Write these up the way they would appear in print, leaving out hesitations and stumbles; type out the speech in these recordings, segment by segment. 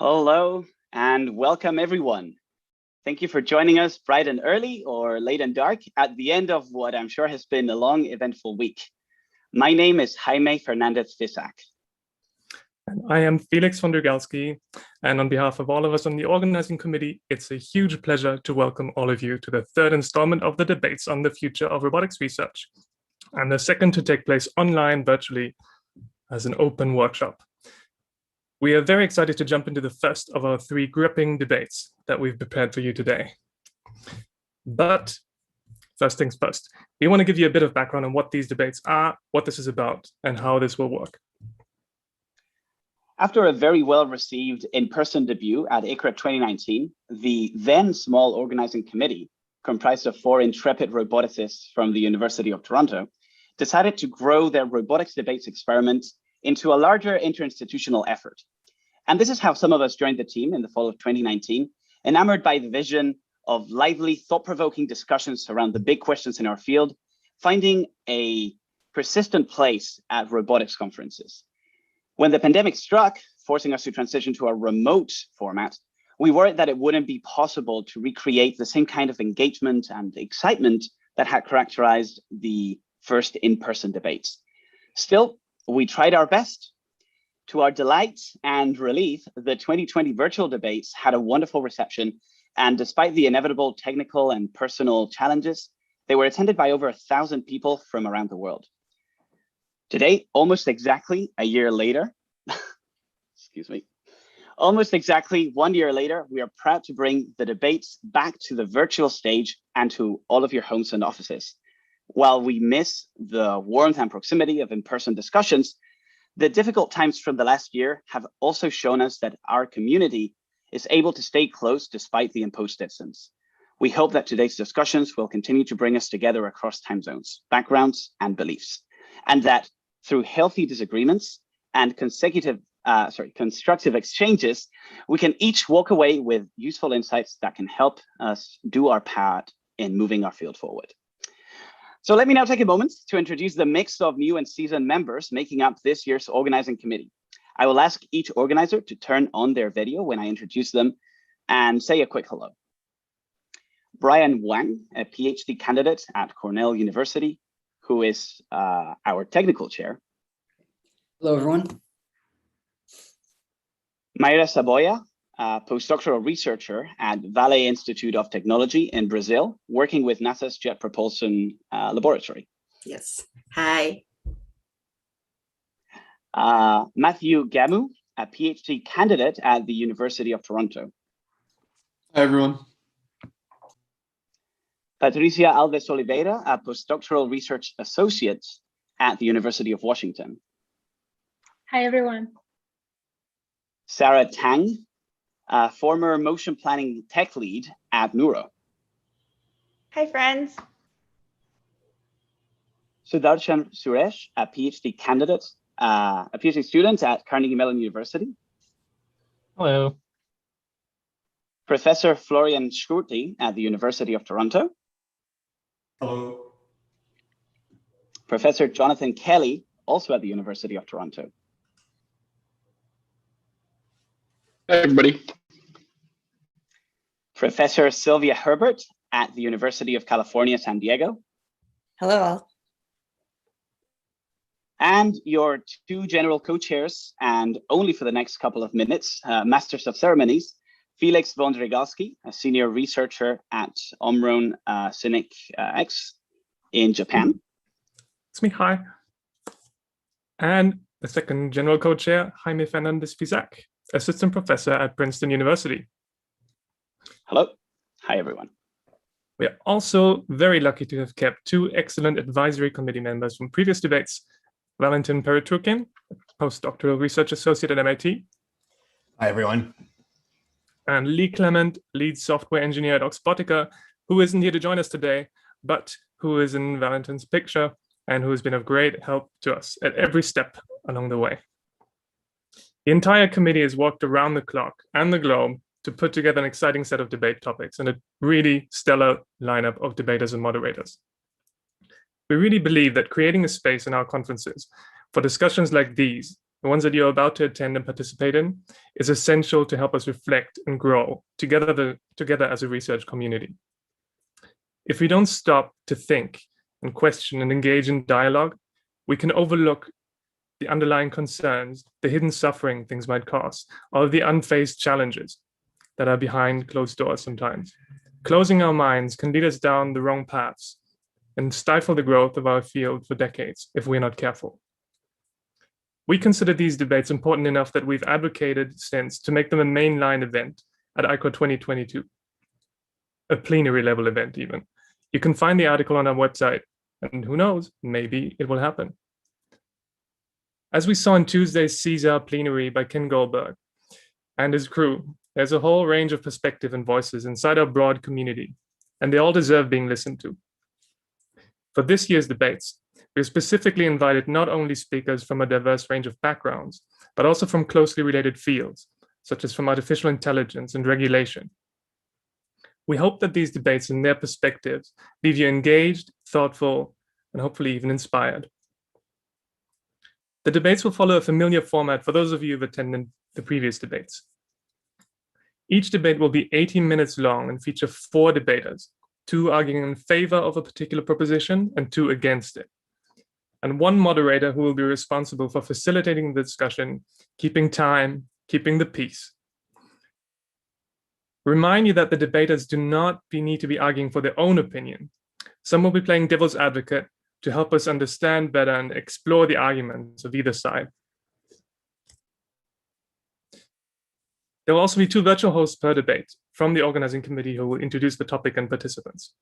Hello and welcome everyone. Thank you for joining us bright and early or late and dark at the end of what I'm sure has been a long, eventful week. My name is Jaime Fernandez-Fisac. And I am Felix von Drugalski, and on behalf of all of us on the organizing committee, it's a huge pleasure to welcome all of you to the third installment of the debates on the future of robotics research, and the second to take place online virtually as an open workshop. We are very excited to jump into the first of our three gripping debates that we've prepared for you today. But first things first, we want to give you a bit of background on what these debates are, what this is about, and how this will work. After a very well-received in-person debut at ICRA 2019, the then small organizing committee, comprised of 4 intrepid roboticists from the University of Toronto, decided to grow their robotics debates experiment into a larger interinstitutional effort. And this is how some of us joined the team in the fall of 2019, enamored by the vision of lively, thought-provoking discussions around the big questions in our field, finding a persistent place at robotics conferences. When the pandemic struck, forcing us to transition to a remote format, we worried that it wouldn't be possible to recreate the same kind of engagement and excitement that had characterized the first in-person debates. Still, we tried our best. To our delight and relief, the 2020 virtual debates had a wonderful reception, and despite the inevitable technical and personal challenges, they were attended by over 1,000 people from around the world. Today, almost exactly a year later, almost exactly 1 year later, we are proud to bring the debates back to the virtual stage and to all of your homes and offices. While we miss the warmth and proximity of in-person discussions, the difficult times from the last year have also shown us that our community is able to stay close despite the imposed distance. We hope that today's discussions will continue to bring us together across time zones, backgrounds, and beliefs, and that through healthy disagreements and constructive exchanges, we can each walk away with useful insights that can help us do our part in moving our field forward. So let me now take a moment to introduce the mix of new and seasoned members making up this year's organizing committee. I will ask each organizer to turn on their video when I introduce them and say a quick hello. Brian Wang, a PhD candidate at Cornell University, who is our technical chair. Hello, everyone. Mayra Saboya, a postdoctoral researcher at Vale Institute of Technology in Brazil, working with NASA's Jet Propulsion Laboratory. Yes. Hi. Matthew Gamu, a PhD candidate at the University of Toronto. Hi, everyone. Patricia Alves Oliveira, a postdoctoral research associate at the University of Washington. Hi, everyone. Sarah Tang, a former motion planning tech lead at Neuro. Hi, friends. Sudarshan Suresh, a PhD candidate, a PhD student at Carnegie Mellon University. Hello. Professor Florian Schurti at the University of Toronto. Hello. Professor Jonathan Kelly, also at the University of Toronto. Hey, everybody. Professor Sylvia Herbert at the University of California, San Diego. Hello, all. And your 2 general co-chairs, and only for the next couple of minutes, Masters of Ceremonies, Felix von Drugalski, a senior researcher at Omron Cynic X in Japan. It's me, hi. And the second general co-chair, Jaime Fernandez-Fisac, assistant professor at Princeton University. Hello. Hi, everyone. We are also very lucky to have kept 2 excellent advisory committee members from previous debates, Valentin Pereturkin, postdoctoral research associate at MIT. Hi, everyone. And Lee Clement, lead software engineer at Oxbotica, who isn't here to join us today, but who is in Valentin's picture and who has been of great help to us at every step along the way. The entire committee has worked around the clock and the globe to put together an exciting set of debate topics and a really stellar lineup of debaters and moderators. We really believe that creating a space in our conferences for discussions like these the ones that you're about to attend and participate in, is essential to help us reflect and grow together as a research community. If we don't stop to think and question and engage in dialogue, we can overlook the underlying concerns, the hidden suffering things might cause, or the unfaced challenges that are behind closed doors sometimes. Closing our minds can lead us down the wrong paths and stifle the growth of our field for decades if we're not careful. We consider these debates important enough that we've advocated since to make them a mainline event at ICRA 2022, a plenary level event even. You can find the article on our website, and who knows, maybe it will happen. As we saw in Tuesday's CSAR plenary by Ken Goldberg and his crew, there's a whole range of perspectives and voices inside our broad community, and they all deserve being listened to. For this year's debates, we have specifically invited not only speakers from a diverse range of backgrounds, but also from closely related fields, such as from artificial intelligence and regulation. We hope that these debates and their perspectives leave you engaged, thoughtful, and hopefully even inspired. The debates will follow a familiar format for those of you who've attended the previous debates. Each debate will be 18 minutes long and feature 4 debaters, 2 arguing in favor of a particular proposition and 2 against it, and 1 moderator who will be responsible for facilitating the discussion, keeping time, keeping the peace. Remind you that the debaters do not need to be arguing for their own opinion. Some will be playing devil's advocate to help us understand better and explore the arguments of either side. There will also be 2 virtual hosts per debate from the organizing committee who will introduce the topic and participants.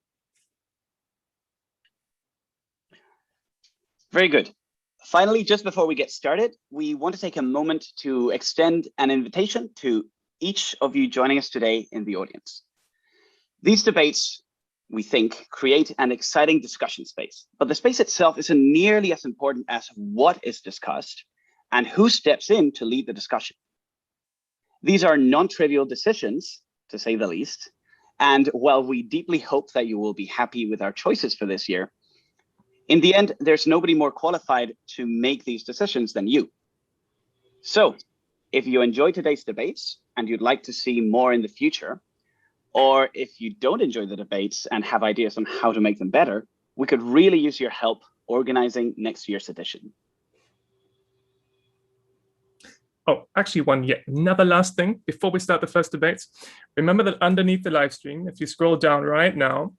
Very good. Finally, just before we get started, we want to take a moment to extend an invitation to each of you joining us today in the audience. These debates, we think, create an exciting discussion space, but the space itself isn't nearly as important as what is discussed and who steps in to lead the discussion. These are non-trivial decisions, to say the least, and while we deeply hope that you will be happy with our choices for this year, in the end, there's nobody more qualified to make these decisions than you. So, if you enjoy today's debates and you'd like to see more in the future, or if you don't enjoy the debates and have ideas on how to make them better, we could really use your help organizing next year's edition. Oh, actually another last thing before we start the first debates. Remember that underneath the live stream, if you scroll down right now,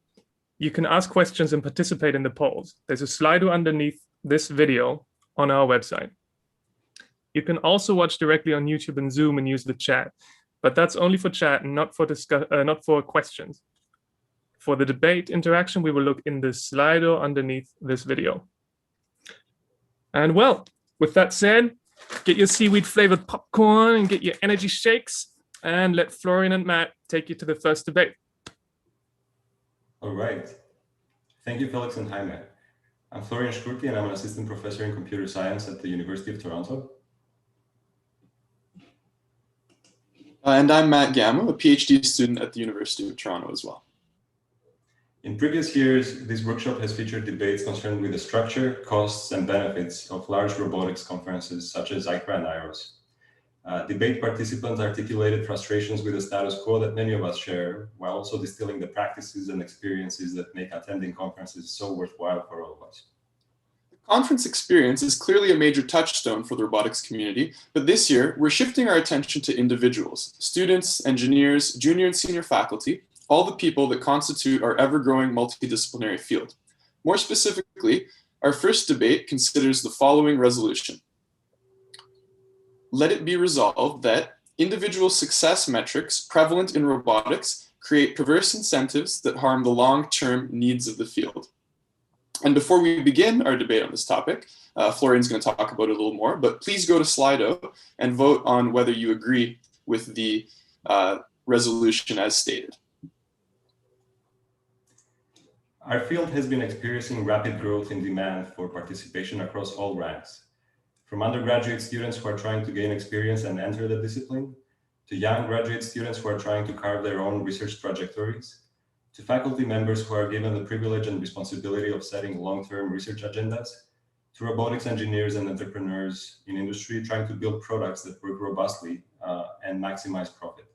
you can ask questions and participate in the polls. There's a Slido underneath this video on our website. You can also watch directly on YouTube and Zoom and use the chat, but that's only for chat and not for questions. For the debate interaction, we will look in the Slido underneath this video. And well, with that said, get your seaweed flavored popcorn and get your energy shakes, and let Florian and Matt take you to the first debate. All right. Thank you, Felix and Jaime. I'm Florian Schurti, and I'm an assistant professor in computer science at the University of Toronto. And I'm Matt Gamma, a PhD student at the University of Toronto as well. In previous years, this workshop has featured debates concerned with the structure, costs, and benefits of large robotics conferences such as ICRA and IROS. Debate participants articulated frustrations with the status quo that many of us share, while also distilling the practices and experiences that make attending conferences so worthwhile for all of us. The conference experience is clearly a major touchstone for the robotics community, but this year we're shifting our attention to individuals, students, engineers, junior and senior faculty, all the people that constitute our ever-growing multidisciplinary field. More specifically, our first debate considers the following resolution. Let it be resolved that individual success metrics prevalent in robotics create perverse incentives that harm the long-term needs of the field. And before we begin our debate on this topic, Florian's going to talk about it a little more, but please go to Slido and vote on whether you agree with the resolution as stated. Our field has been experiencing rapid growth in demand for participation across all ranks, from undergraduate students who are trying to gain experience and enter the discipline, to young graduate students who are trying to carve their own research trajectories, to faculty members who are given the privilege and responsibility of setting long-term research agendas, to robotics engineers and entrepreneurs in industry trying to build products that work robustly and maximize profit.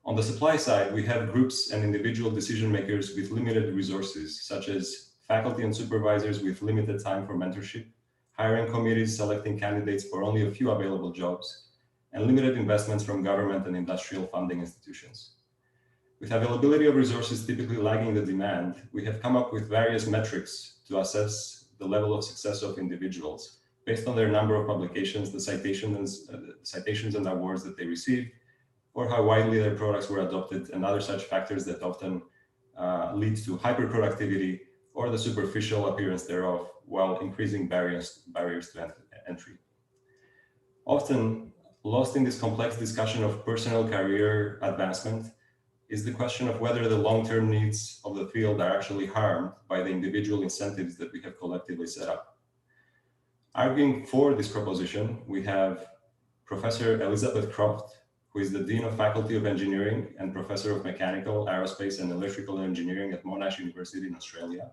On the supply side, we have groups and individual decision makers with limited resources, such as faculty and supervisors with limited time for mentorship, hiring committees selecting candidates for only a few available jobs, and limited investments from government and industrial funding institutions. With availability of resources typically lagging the demand, we have come up with various metrics to assess the level of success of individuals based on their number of publications, the citations and awards that they received, or how widely their products were adopted, and other such factors that often lead to hyperproductivity or the superficial appearance thereof, while increasing barriers to entry. Often lost in this complex discussion of personal career advancement is the question of whether the long-term needs of the field are actually harmed by the individual incentives that we have collectively set up. Arguing for this proposition, we have Professor Elizabeth Croft, who is the Dean of Faculty of Engineering and Professor of Mechanical, Aerospace and Electrical Engineering at Monash University in Australia.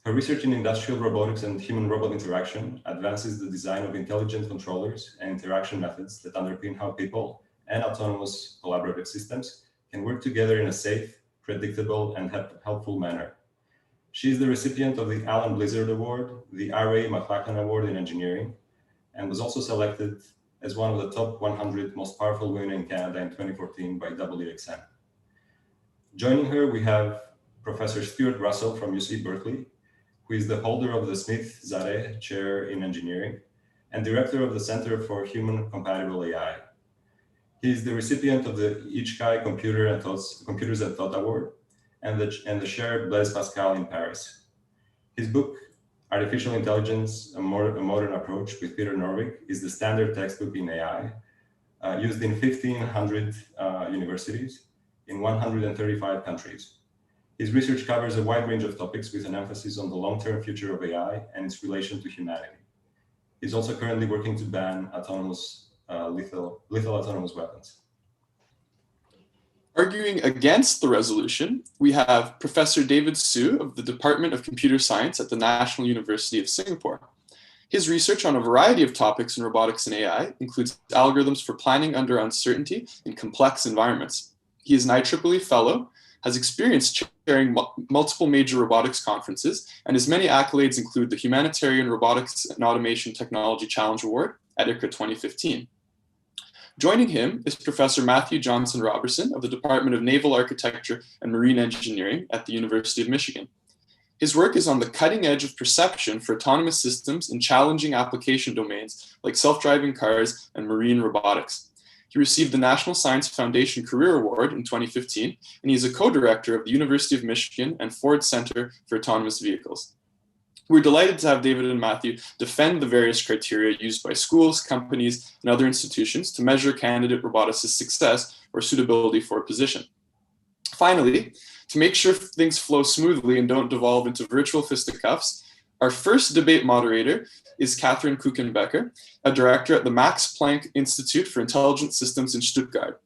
Her research in industrial robotics and human-robot interaction advances the design of intelligent controllers and interaction methods that underpin how people and autonomous collaborative systems can work together in a safe, predictable, and helpful manner. She is the recipient of the Alan Blizzard Award, the R.A. McLachlan Award in Engineering, and was also selected as one of the top 100 most powerful women in Canada in 2014 by WXM. Joining her, we have Professor Stuart Russell from UC Berkeley, who is the holder of the Smith-Zare Chair in Engineering and director of the Center for Human Compatible AI. He is the recipient of the ICRA Computers and Thought Award and the Cher Blaise Pascal in Paris. His book, Artificial Intelligence, a Modern Approach with Peter Norvig, is the standard textbook in AI, used in 1,500 universities in 135 countries. His research covers a wide range of topics with an emphasis on the long-term future of AI and its relation to humanity. He's also currently working to ban lethal autonomous weapons. Arguing against the resolution, we have Professor David Su of the Department of Computer Science at the National University of Singapore. His research on a variety of topics in robotics and AI includes algorithms for planning under uncertainty in complex environments. He is an IEEE Fellow, has experience chairing multiple major robotics conferences, and his many accolades include the Humanitarian Robotics and Automation Technology Challenge Award at ICRA 2015. Joining him is Professor Matthew Johnson Robertson of the Department of Naval Architecture and Marine Engineering at the University of Michigan. His work is on the cutting edge of perception for autonomous systems in challenging application domains like self-driving cars and marine robotics. He received the National Science Foundation Career Award in 2015, and he is a co-director of the University of Michigan and Ford Center for Autonomous Vehicles. We're delighted to have David and Matthew defend the various criteria used by schools, companies, and other institutions to measure candidate roboticists' success or suitability for a position. Finally, to make sure things flow smoothly and don't devolve into virtual fisticuffs, our first debate moderator is Catherine Kuchenbecker, a director at the Max Planck Institute for Intelligent Systems in Stuttgart.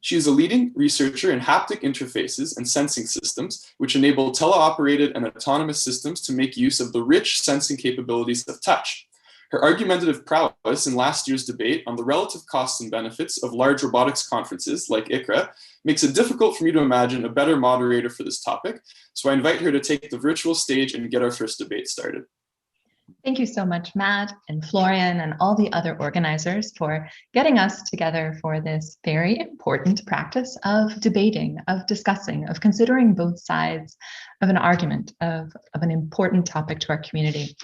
She is a leading researcher in haptic interfaces and sensing systems, which enable teleoperated and autonomous systems to make use of the rich sensing capabilities of touch. Her argumentative prowess in last year's debate on the relative costs and benefits of large robotics conferences like ICRA makes it difficult for me to imagine a better moderator for this topic, so I invite her to take the virtual stage and get our first debate started. Thank you so much, Matt and Florian and all the other organizers for getting us together for this very important practice of debating, of discussing, of considering both sides of an argument of an important topic to our community.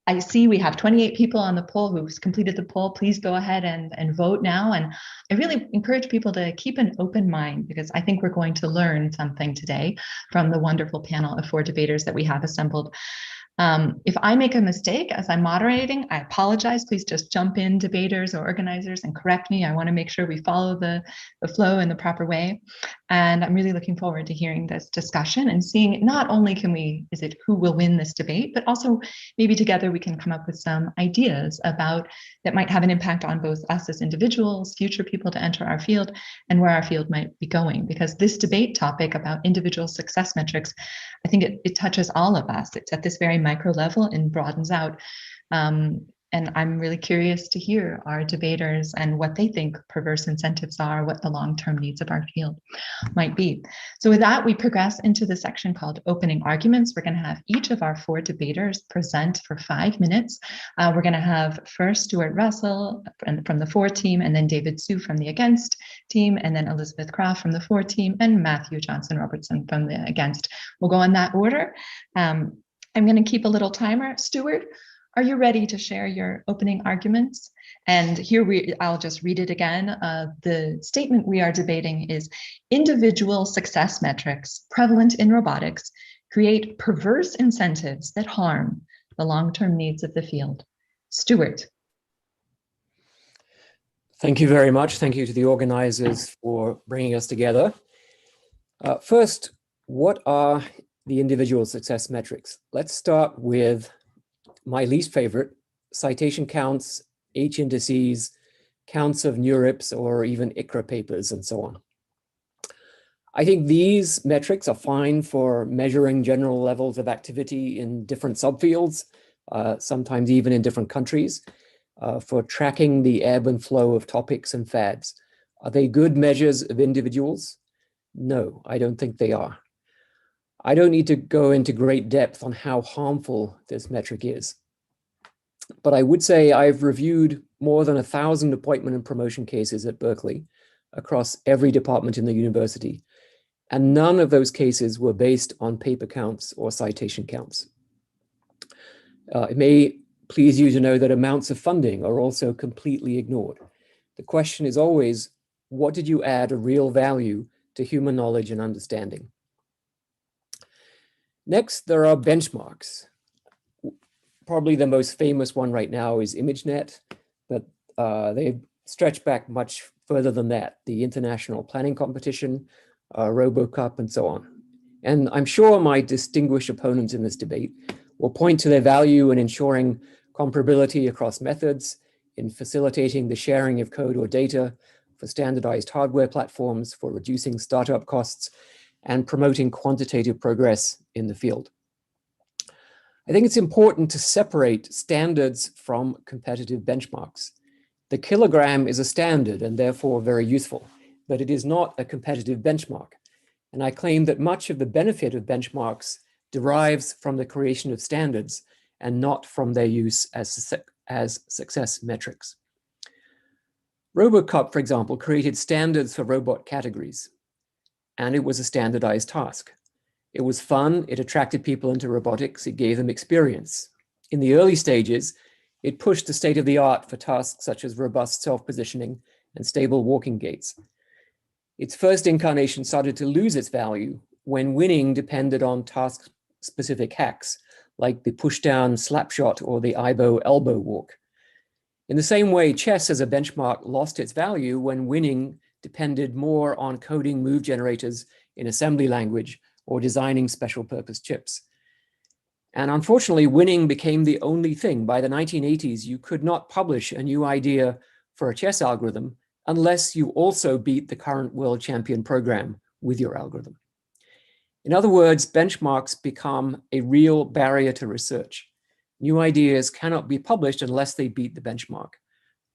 I see we have 28 people on the poll who've completed the poll. Please go ahead and vote now. And I really encourage people to keep an open mind because I think we're going to learn something today from the wonderful panel of 4 debaters that we have assembled. If I make a mistake as I'm moderating, I apologize. Please just jump in, debaters or organizers, and correct me. I want to make sure we follow the flow in the proper way. And I'm really looking forward to hearing this discussion and seeing not only is it who will win this debate, but also maybe together we can come up with some ideas about that might have an impact on both us as individuals, future people to enter our field, and where our field might be going. Because this debate topic about individual success metrics, I think it touches all of us. It's at this very micro level and broadens out. And I'm really curious to hear our debaters and what they think perverse incentives are, what the long-term needs of our field might be. So with that, we progress into the section called opening arguments. We're going to have each of our 4 debaters present for 5 minutes. We're going to have first Stuart Russell from the For team, and then David Su from the Against team, and then Elizabeth Kraft from the For team, and Matthew Johnson Robertson from the Against. We'll go in that order. I'm going to keep a little timer. Stuart, are you ready to share your opening arguments? And here I'll just read it again. The statement we are debating is individual success metrics prevalent in robotics create perverse incentives that harm the long-term needs of the field. Stuart. Thank you very much. Thank you to the organizers for bringing us together. First, what are the individual success metrics? Let's start with my least favorite: citation counts, H indices, counts of NeurIPS, or even ICRA papers, and so on. I think these metrics are fine for measuring general levels of activity in different subfields, sometimes even in different countries, for tracking the ebb and flow of topics and fads. Are they good measures of individuals? No, I don't think they are. I don't need to go into great depth on how harmful this metric is. But I would say I've reviewed more than 1,000 appointment and promotion cases at Berkeley across every department in the university, and none of those cases were based on paper counts or citation counts. It may please you to know that amounts of funding are also completely ignored. The question is always, what did you add a real value to human knowledge and understanding? Next, there are benchmarks. Probably the most famous one right now is ImageNet, but they stretch back much further than that, the International Planning Competition, RoboCup, and so on. And I'm sure my distinguished opponents in this debate will point to their value in ensuring comparability across methods, in facilitating the sharing of code or data, for standardized hardware platforms, for reducing startup costs, and promoting quantitative progress in the field. I think it's important to separate standards from competitive benchmarks. The kilogram is a standard and therefore very useful, but it is not a competitive benchmark. And I claim that much of the benefit of benchmarks derives from the creation of standards and not from their use as success metrics. RoboCup, for example, created standards for robot categories, and it was a standardized task. It was fun, it attracted people into robotics, it gave them experience. In the early stages, it pushed the state of the art for tasks such as robust self-positioning and stable walking gaits. Its first incarnation started to lose its value when winning depended on task-specific hacks, like the push-down slapshot or the IBO elbow walk. In the same way, chess as a benchmark lost its value when winning depended more on coding move generators in assembly language or designing special purpose chips. And unfortunately, winning became the only thing. By the 1980s, you could not publish a new idea for a chess algorithm unless you also beat the current world champion program with your algorithm. In other words, benchmarks become a real barrier to research. New ideas cannot be published unless they beat the benchmark.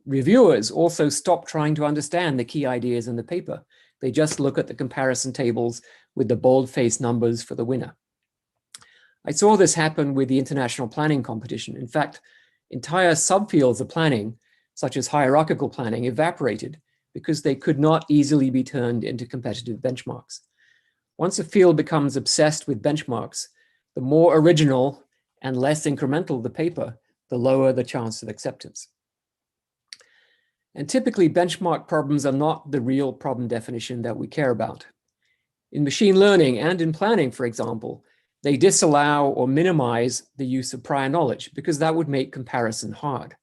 Reviewers also stop trying to understand the key ideas in the paper. They just look at the comparison tables with the bold-faced numbers for the winner. I saw this happen with the International Planning Competition. In fact, entire subfields of planning, such as hierarchical planning, evaporated because they could not easily be turned into competitive benchmarks. Once a field becomes obsessed with benchmarks, the more original and less incremental the paper, the lower the chance of acceptance. And typically, benchmark problems are not the real problem definition that we care about. In machine learning and in planning, for example, they disallow or minimize the use of prior knowledge because that would make comparison hard.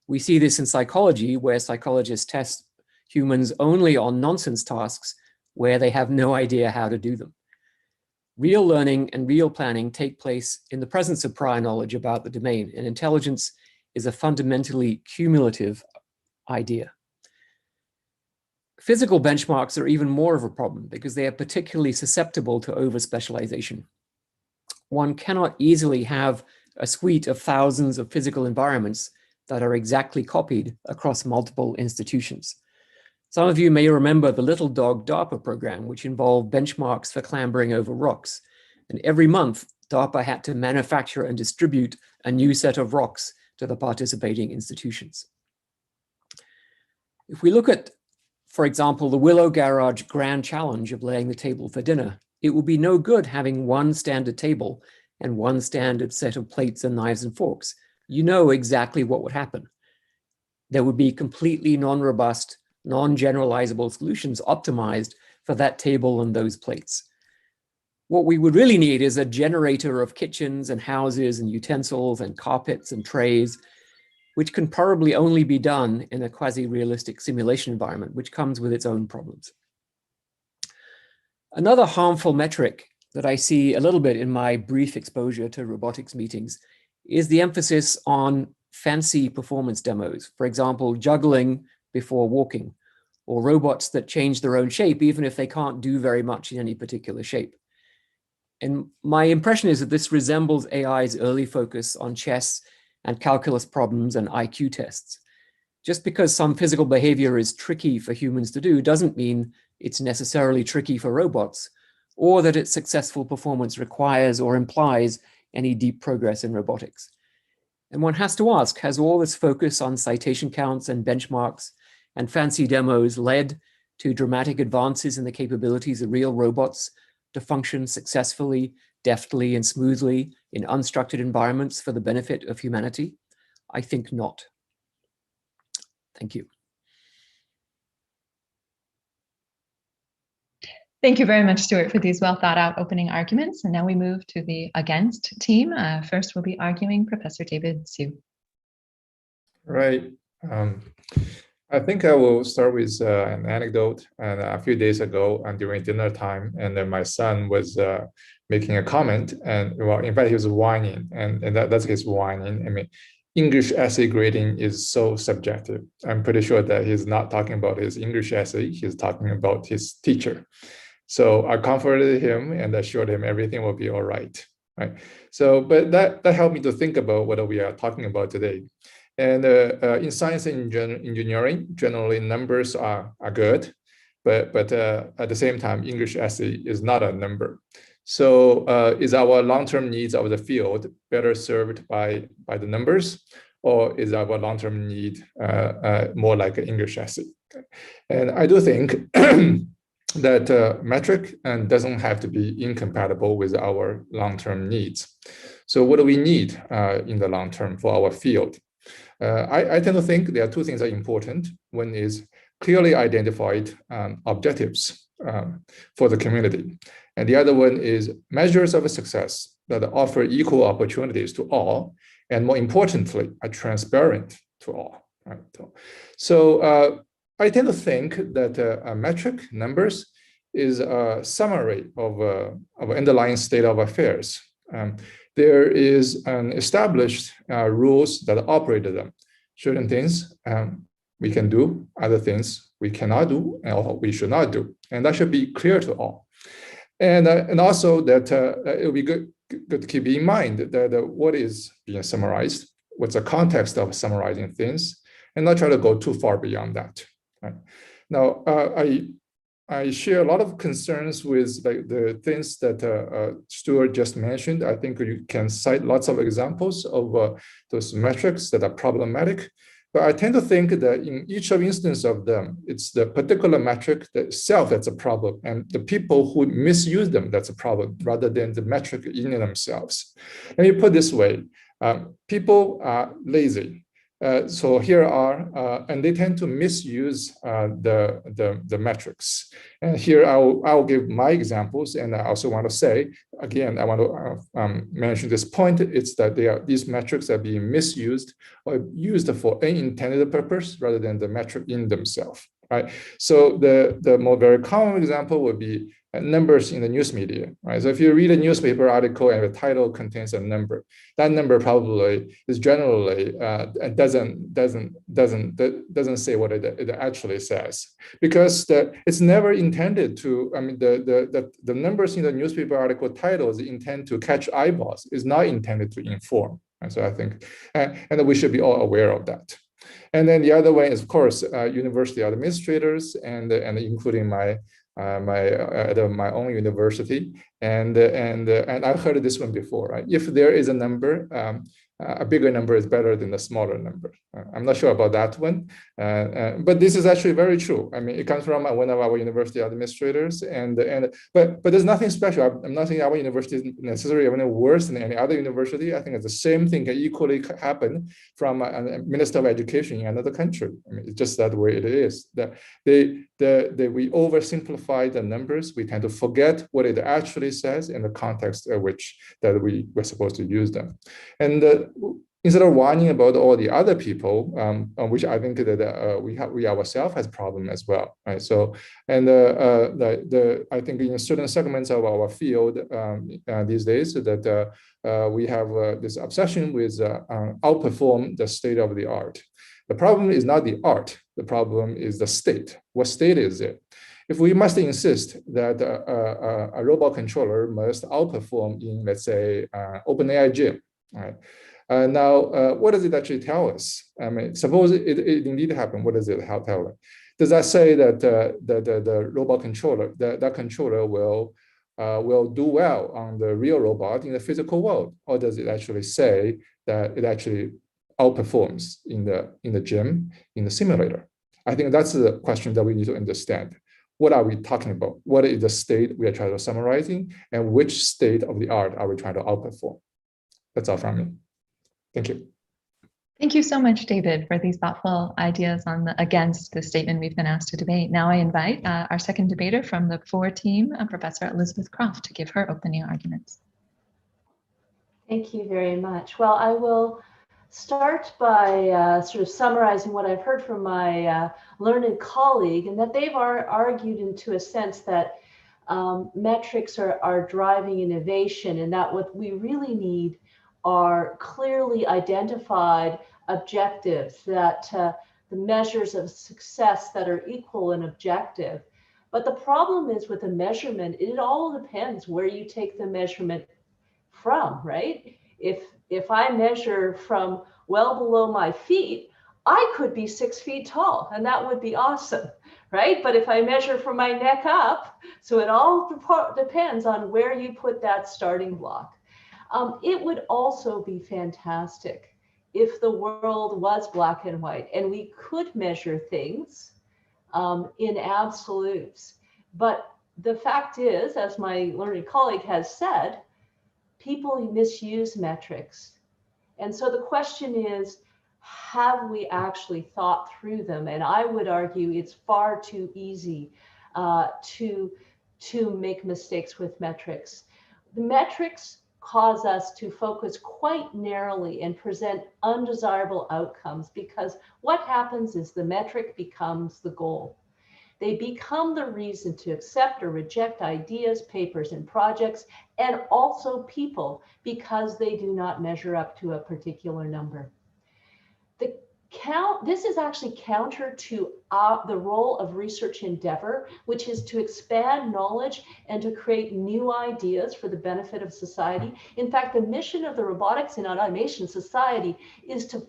We see this in psychology, where psychologists test humans only on nonsense tasks where they have no idea how to do them. Real learning and real planning take place in the presence of prior knowledge about the domain, and intelligence is a fundamentally cumulative idea. Physical benchmarks are even more of a problem because they are particularly susceptible to over-specialization. One cannot easily have a suite of thousands of physical environments that are exactly copied across multiple institutions. Some of you may remember the Little Dog DARPA program, which involved benchmarks for clambering over rocks. And every month, DARPA had to manufacture and distribute a new set of rocks to the participating institutions. If we look at, for example, the Willow Garage Grand Challenge of laying the table for dinner, it will be no good having one standard table and one standard set of plates and knives and forks. You know exactly what would happen. There would be completely non-robust, non-generalizable solutions optimized for that table and those plates. What we would really need is a generator of kitchens and houses and utensils and carpets and trays, which can probably only be done in a quasi-realistic simulation environment, which comes with its own problems. Another harmful metric that I see a little bit in my brief exposure to robotics meetings is the emphasis on fancy performance demos. For example, juggling before walking, or robots that change their own shape, even if they can't do very much in any particular shape. And my impression is that this resembles AI's early focus on chess and calculus problems and IQ tests. Just because some physical behavior is tricky for humans to do doesn't mean it's necessarily tricky for robots, or that its successful performance requires or implies any deep progress in robotics. And one has to ask, has all this focus on citation counts and benchmarks and fancy demos led to dramatic advances in the capabilities of real robots to function successfully, deftly, and smoothly in unstructured environments for the benefit of humanity? I think not. Thank you. Thank you very much, Stuart, for these well thought out opening arguments. And now we move to the against team. First will be arguing Professor David Hsu. Right. I think I will start with an anecdote. And a few days ago, during dinner time, and then my son was making a comment, and well, in fact, he was whining, and that's his whining. I mean, English essay grading is so subjective. I'm pretty sure that he's not talking about his English essay, he's talking about his teacher. So I comforted him and assured him everything will be all right. Right. So, but that helped me to think about what we are talking about today. And in science and engineering, generally numbers are good, but at the same time, English essay is not a number. So is our long-term needs of the field better served by the numbers, or is our long-term need more like an English essay? And I do think that metric doesn't have to be incompatible with our long-term needs. So what do we need in the long term for our field? I tend to think there are two things that are important. One is clearly identified objectives for the community. And the other one is measures of success that offer equal opportunities to all, and more importantly, are transparent to all. Right? So I tend to think that a metric, numbers, is a summary of underlying state of affairs. There is an established rules that operate them. Certain things we can do, other things we cannot do, or we should not do. And that should be clear to all. And also that it will be good to keep in mind that what is being summarized, what's the context of summarizing things, and not try to go too far beyond that. Right? Now, I share a lot of concerns with the things that Stuart just mentioned. I think you can cite lots of examples of those metrics that are problematic. But I tend to think that in each instance of them, it's the particular metric itself that's a problem, and the people who misuse them that's a problem, rather than the metric in themselves. Let me put it this way: people are lazy. So here are, and they tend to misuse the metrics. And here I'll give my examples, and I also want to say, again, I want to mention this point, it's that these metrics are being misused or used for unintended purpose rather than the metric in themselves. right? So the more very common example would be numbers in the news media, right? So if you read a newspaper article and the title contains a number, that number probably is generally doesn't say what it actually says, because it's never intended to. I mean, the numbers in the newspaper article titles intend to catch eyeballs. Is not intended to inform. And so I think, and we should be all aware of that. And then the other way is, of course, university administrators and including my own university, and I've heard this one before, right? If there is a number, a bigger number is better than a smaller number. I'm not sure about that one, but this is actually very true. I mean, it comes from one of our university administrators, but there's nothing special. I'm not saying our university is necessarily any worse than any other university. I think it's the same thing can equally happen from a minister of education in another country. I mean, it's just that way it is. That we oversimplify the numbers. We tend to forget what it actually says in the context of which that we're supposed to use them. And instead of whining about all the other people, which I think that we ourselves has problem as well, right? So, and I think in certain segments of our field these days that we have this obsession with outperform the state of the art. The problem is not the art. The problem is the state. What state is it? If we must insist that a robot controller must outperform in, let's say, OpenAI Gym, right? Now, what does it actually tell us? I mean, suppose it indeed happened. What does it tell us? Does that say that the robot controller, that controller will do well on the real robot in the physical world, or does it actually say that it actually outperforms in the gym, in the simulator? I think that's the question that we need to understand. What are we talking about? What is the state we are trying to summarizing, and which state of the art are we trying to outperform? That's all from me. Thank you. Thank you so much, David, for these thoughtful ideas against the statement we've been asked to debate. Now I invite our second debater from the 4 team, Professor Elizabeth Croft, to give her opening arguments. Thank you very much. Well, I will start by sort of summarizing what I've heard from my learned colleague, and that they've argued into a sense that metrics are driving innovation, and that what we really need are clearly identified objectives, that the measures of success that are equal and objective. But the problem is with the measurement, it all depends where you take the measurement from, right? If I measure from well below my feet, I could be 6 feet tall, and that would be awesome, right? But if I measure from my neck up, so it all depends on where you put that starting block. It would also be fantastic if the world was black and white and we could measure things in absolutes. But the fact is, as my learned colleague has said, people misuse metrics. And so the question is, have we actually thought through them? And I would argue it's far too easy to make mistakes with metrics. The metrics cause us to focus quite narrowly and present undesirable outcomes, because what happens is the metric becomes the goal. They become the reason to accept or reject ideas, papers, and projects, and also people, because they do not measure up to a particular number. This is actually counter to the role of research endeavor, which is to expand knowledge and to create new ideas for the benefit of society. In fact, the mission of the Robotics and Automation Society is to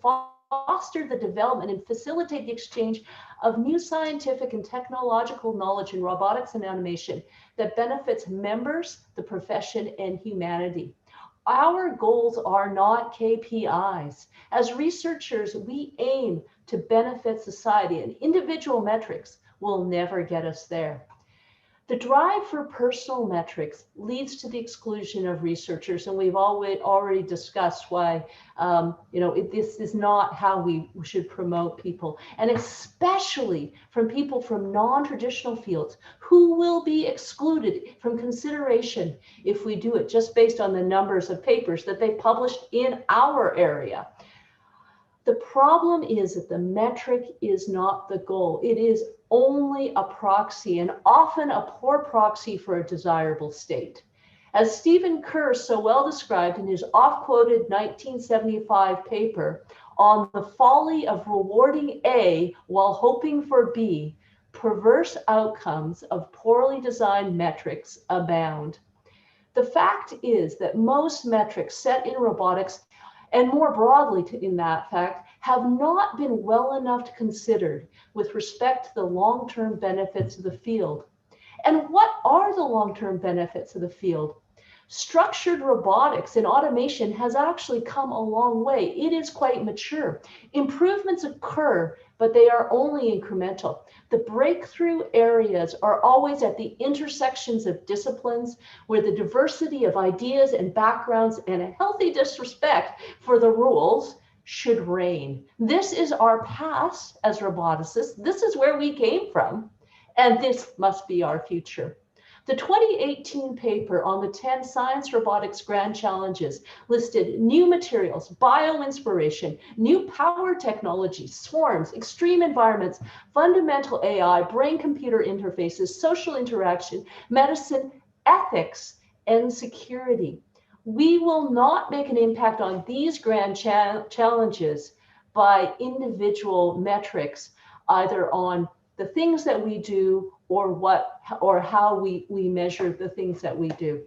foster the development and facilitate the exchange of new scientific and technological knowledge in robotics and automation that benefits members, the profession, and humanity. Our goals are not KPIs. As researchers, we aim to benefit society, and individual metrics will never get us there. The drive for personal metrics leads to the exclusion of researchers, and we've already discussed why this is not how we should promote people, and especially from people from non-traditional fields who will be excluded from consideration if we do it just based on the numbers of papers that they published in our area. The problem is that the metric is not the goal. It is only a proxy, and often a poor proxy for a desirable state. As Stephen Kerr so well described in his oft-quoted 1975 paper on the folly of rewarding A while hoping for B, perverse outcomes of poorly designed metrics abound. The fact is that most metrics set in robotics, and more broadly in that fact, have not been well enough considered with respect to the long-term benefits of the field. And what are the long-term benefits of the field? Structured robotics and automation has actually come a long way. It is quite mature. Improvements occur, but they are only incremental. The breakthrough areas are always at the intersections of disciplines where the diversity of ideas and backgrounds and a healthy disrespect for the rules should reign. This is our past as roboticists. This is where we came from, and this must be our future. The 2018 paper on the 10 science robotics grand challenges listed new materials, bio-inspiration, new power technologies, swarms, extreme environments, fundamental AI, brain-computer interfaces, social interaction, medicine, ethics, and security. We will not make an impact on these grand challenges by individual metrics, either on the things that we do or how we measure the things that we do.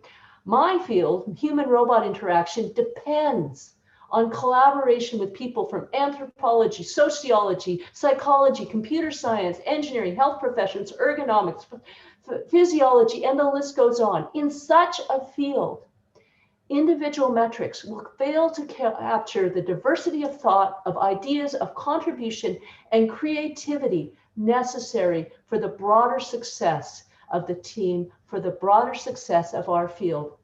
My field, human-robot interaction, depends on collaboration with people from anthropology, sociology, psychology, computer science, engineering, health professions, ergonomics, physiology, and the list goes on. In such a field, individual metrics will fail to capture the diversity of thought, of ideas, of contribution, and creativity necessary for the broader success of the team, for the broader success of our field.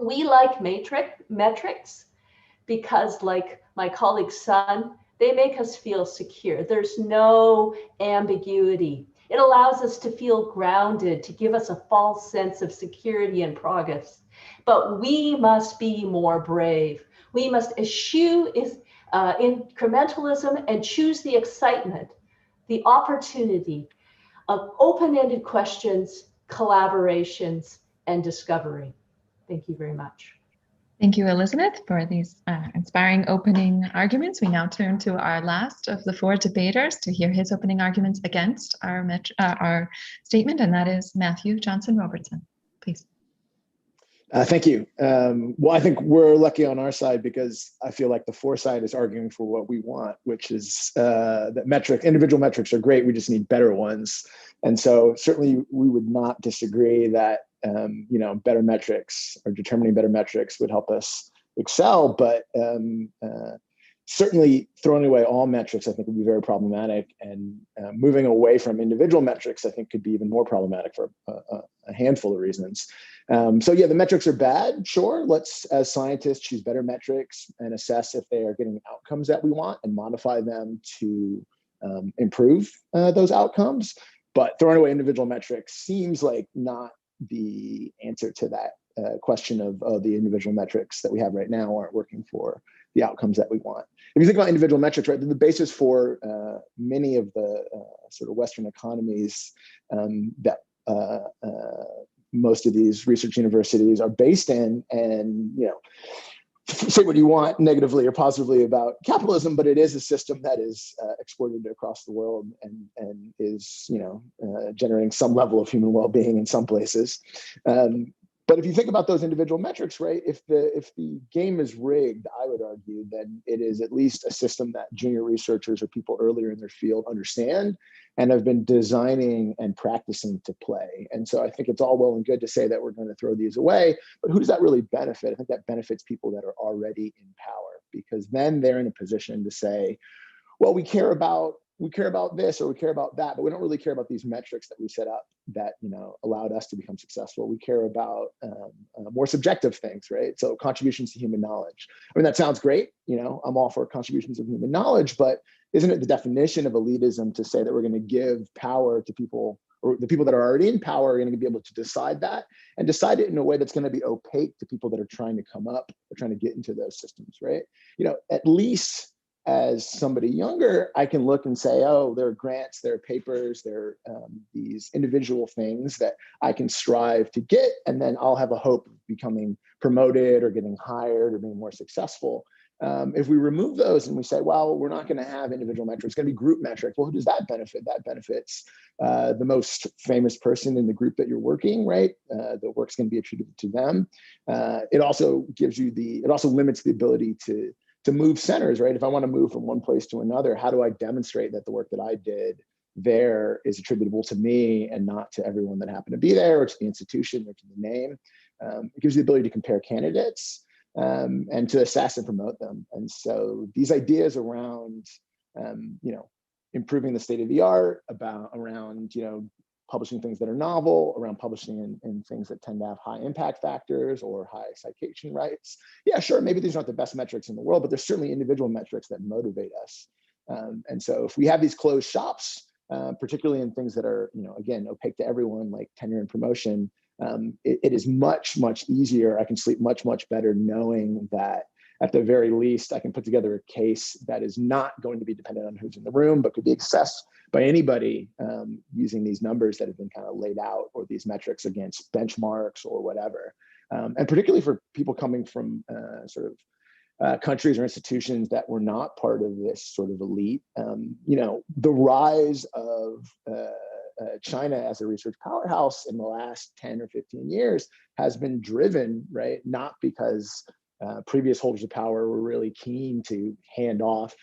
We like metrics because, like my colleague's son, they make us feel secure. There's no ambiguity. It allows us to feel grounded, to give us a false sense of security and progress. But we must be more brave. We must eschew incrementalism and choose the excitement, the opportunity of open-ended questions, collaborations, and discovery. Thank you very much. Thank you, Elizabeth, for these inspiring opening arguments. We now turn to our last of the four debaters to hear his opening arguments against our statement, and that is Matthew Johnson-Robertson. Please. Thank you. Well, I think we're lucky on our side because I feel like the for side is arguing for what we want, which is that individual metrics are great. We just need better ones. And so certainly we would not disagree that better metrics or determining better metrics would help us excel. But certainly throwing away all metrics, I think, would be very problematic. And moving away from individual metrics, I think, could be even more problematic for a handful of reasons. So yeah, the metrics are bad. Sure, let's, as scientists, choose better metrics and assess if they are getting the outcomes that we want and modify them to improve those outcomes. But throwing away individual metrics seems like not the answer to that question of the individual metrics that we have right now aren't working for the outcomes that we want. If you think about individual metrics, right, the basis for many of the sort of Western economies that most of these research universities are based in, and say what you want negatively or positively about capitalism, but it is a system that is exported across the world and is generating some level of human well-being in some places. But if you think about those individual metrics, right, if the game is rigged, I would argue, then it is at least a system that junior researchers or people earlier in their field understand and have been designing and practicing to play. And so I think it's all well and good to say that we're going to throw these away, but who does that really benefit? I think that benefits people that are already in power, because then they're in a position to say, well, we care about this or we care about that, but we don't really care about these metrics that we set up that allowed us to become successful. We care about more subjective things, right? So contributions to human knowledge. I mean, that sounds great. I'm all for contributions of human knowledge, but isn't it the definition of elitism to say that we're going to give power to people, or the people that are already in power are going to be able to decide that and decide it in a way that's going to be opaque to people that are trying to come up or trying to get into those systems, right? At least as somebody younger, I can look and say, oh, there are grants, there are papers, there are these individual things that I can strive to get, and then I'll have a hope of becoming promoted or getting hired or being more successful. If we remove those and we say, well, we're not going to have individual metrics, it's going to be group metric. Well, who does that benefit? That benefits the most famous person in the group that you're working, right? The work's going to be attributed to them. It also gives you it also limits the ability to move centers, right? If I want to move from one place to another, how do I demonstrate that the work that I did there is attributable to me and not to everyone that happened to be there, or to the institution, or to the name? It gives you the ability to compare candidates and to assess and promote them. And so these ideas around, improving the state of the art, around, publishing things that are novel, around publishing in things that tend to have high impact factors or high citation rights. Yeah, sure, maybe these aren't the best metrics in the world, but there's certainly individual metrics that motivate us. And so if we have these closed shops, particularly in things that are, again, opaque to everyone, like tenure and promotion, it is much, much easier. I can sleep much, much better knowing that at the very least, I can put together a case that is not going to be dependent on who's in the room, but could be accessed by anybody using these numbers that have been kind of laid out, or these metrics against benchmarks or whatever. And particularly for people coming from countries or institutions that were not part of this sort of elite, the rise of China as a research powerhouse in the last 10 or 15 years has been driven, right, not because previous holders of power were really keen to hand off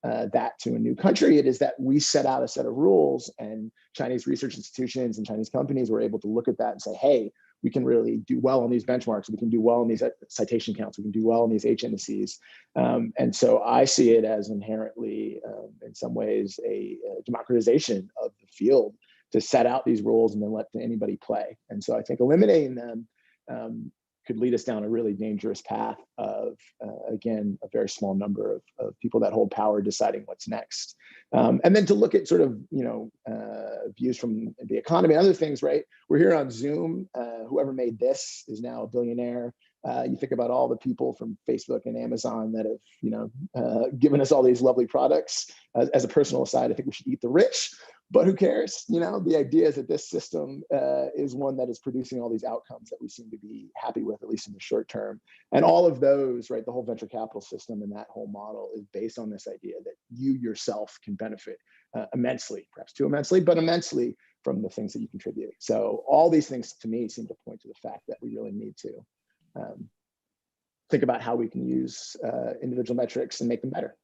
that to a new country. It is that we set out a set of rules, and Chinese research institutions and Chinese companies were able to look at that and say, hey, we can really do well on these benchmarks. We can do well on these citation counts. We can do well on these H indices. And so I see it as inherently, in some ways, a democratization of the field to set out these rules and then let anybody play. And so I think eliminating them could lead us down a really dangerous path of, again, a very small number of people that hold power deciding what's next. And then to look at sort of, views from the economy and other things, right? We're here on Zoom. Whoever made this is now a billionaire. You think about all the people from Facebook and Amazon that have, given us all these lovely products. As a personal aside, I think we should eat the rich. But who cares? The idea is that this system is one that is producing all these outcomes that we seem to be happy with, at least in the short term. And all of those, right, the whole venture capital system and that whole model is based on this idea that you yourself can benefit immensely, perhaps too immensely, but immensely from the things that you contribute. So all these things to me seem to point to the fact that we really need to think about how we can use individual metrics and make them better.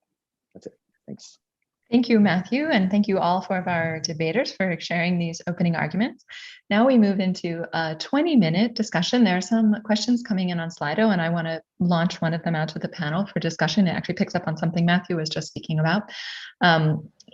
That's it. Thanks. Thank you, Matthew, and thank you all for our debaters for sharing these opening arguments. Now we move into a 20-minute discussion. There are some questions coming in on Slido, and I want to launch one of them out to the panel for discussion. It actually picks up on something Matthew was just speaking about.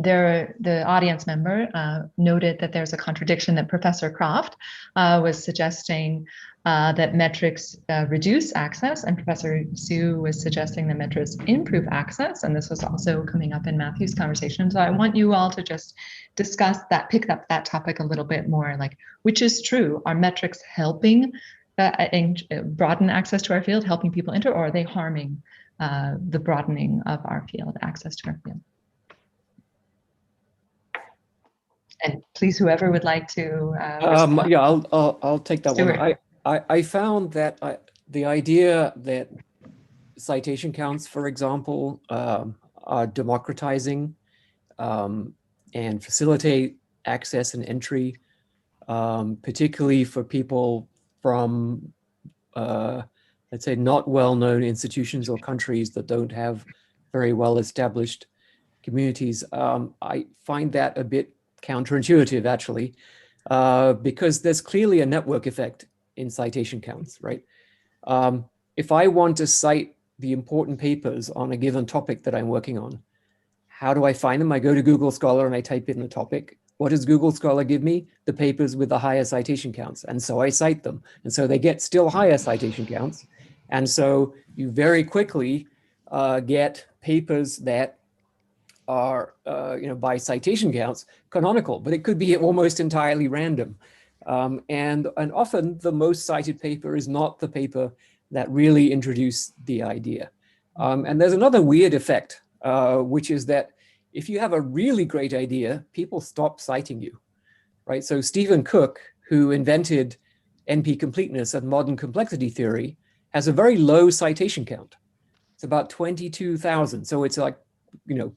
The audience member noted that there's a contradiction that Professor Croft was suggesting that metrics reduce access, and Professor Su was suggesting that metrics improve access, and this was also coming up in Matthew's conversation. So I want you all to just discuss that, pick up that topic a little bit more, like which is true? Are metrics helping broaden access to our field, helping people enter, or are they harming the broadening of our field, access to our field? And please, whoever would like to. Yeah, I'll take that Stuart. one. I found that the idea that citation counts, for example, are democratizing and facilitate access and entry, particularly for people from, let's say, not well-known institutions or countries that don't have very well-established communities. I find that a bit counterintuitive, actually, because there's clearly a network effect in citation counts, right? If I want to cite the important papers on a given topic that I'm working on, how do I find them? I go to Google Scholar and I type in the topic. What does Google Scholar give me? The papers with the higher citation counts. And so I cite them. And so they get still higher citation counts. And so you very quickly get papers that are, by citation counts, canonical, but it could be almost entirely random. And often the most cited paper is not the paper that really introduced the idea. And there's another weird effect which is that if you have a really great idea, people stop citing you, right? So Stephen Cook, who invented NP completeness and modern complexity theory, has a very low citation count. It's about 22,000. So it's like,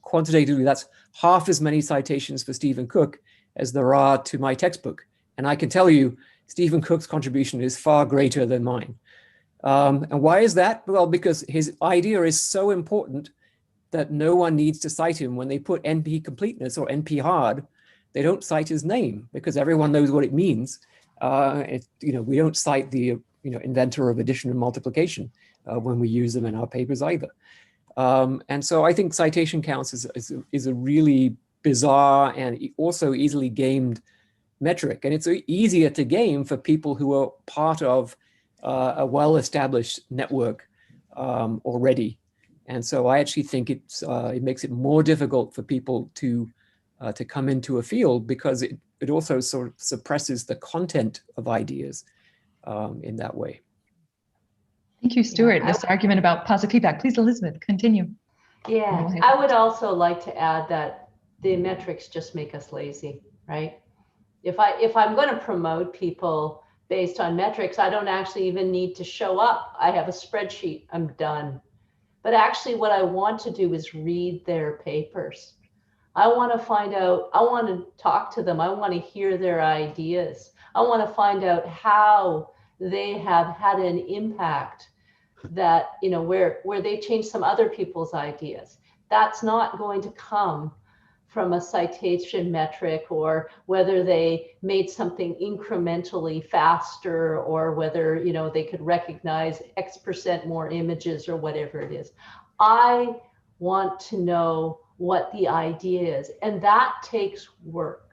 quantitatively, that's half as many citations for Stephen Cook as there are to my textbook. And I can tell you, Stephen Cook's contribution is far greater than mine. And why is that? Well, because his idea is so important that no one needs to cite him. When they put NP completeness or NP hard, they don't cite his name because everyone knows what it means. We don't cite the inventor of addition and multiplication when we use them in our papers either. And so I think citation counts is a really bizarre and also easily gamed metric. And it's easier to game for people who are part of a well-established network already. And so I actually think it makes it more difficult for people to come into a field because it also sort of suppresses the content of ideas in that way. Thank you, Stuart. This argument about positive feedback. Please, Elizabeth, continue. Yeah, I would also like to add that the metrics just make us lazy, right? If I'm going to promote people based on metrics, I don't actually even need to show up. I have a spreadsheet, I'm done. But actually what I want to do is read their papers. I want to find out, I want to talk to them. I want to hear their ideas. I want to find out how they have had an impact that, where they changed some other people's ideas. That's not going to come from a citation metric or whether they made something incrementally faster or whether, they could recognize X% more images or whatever it is. I want to know what the idea is, and that takes work.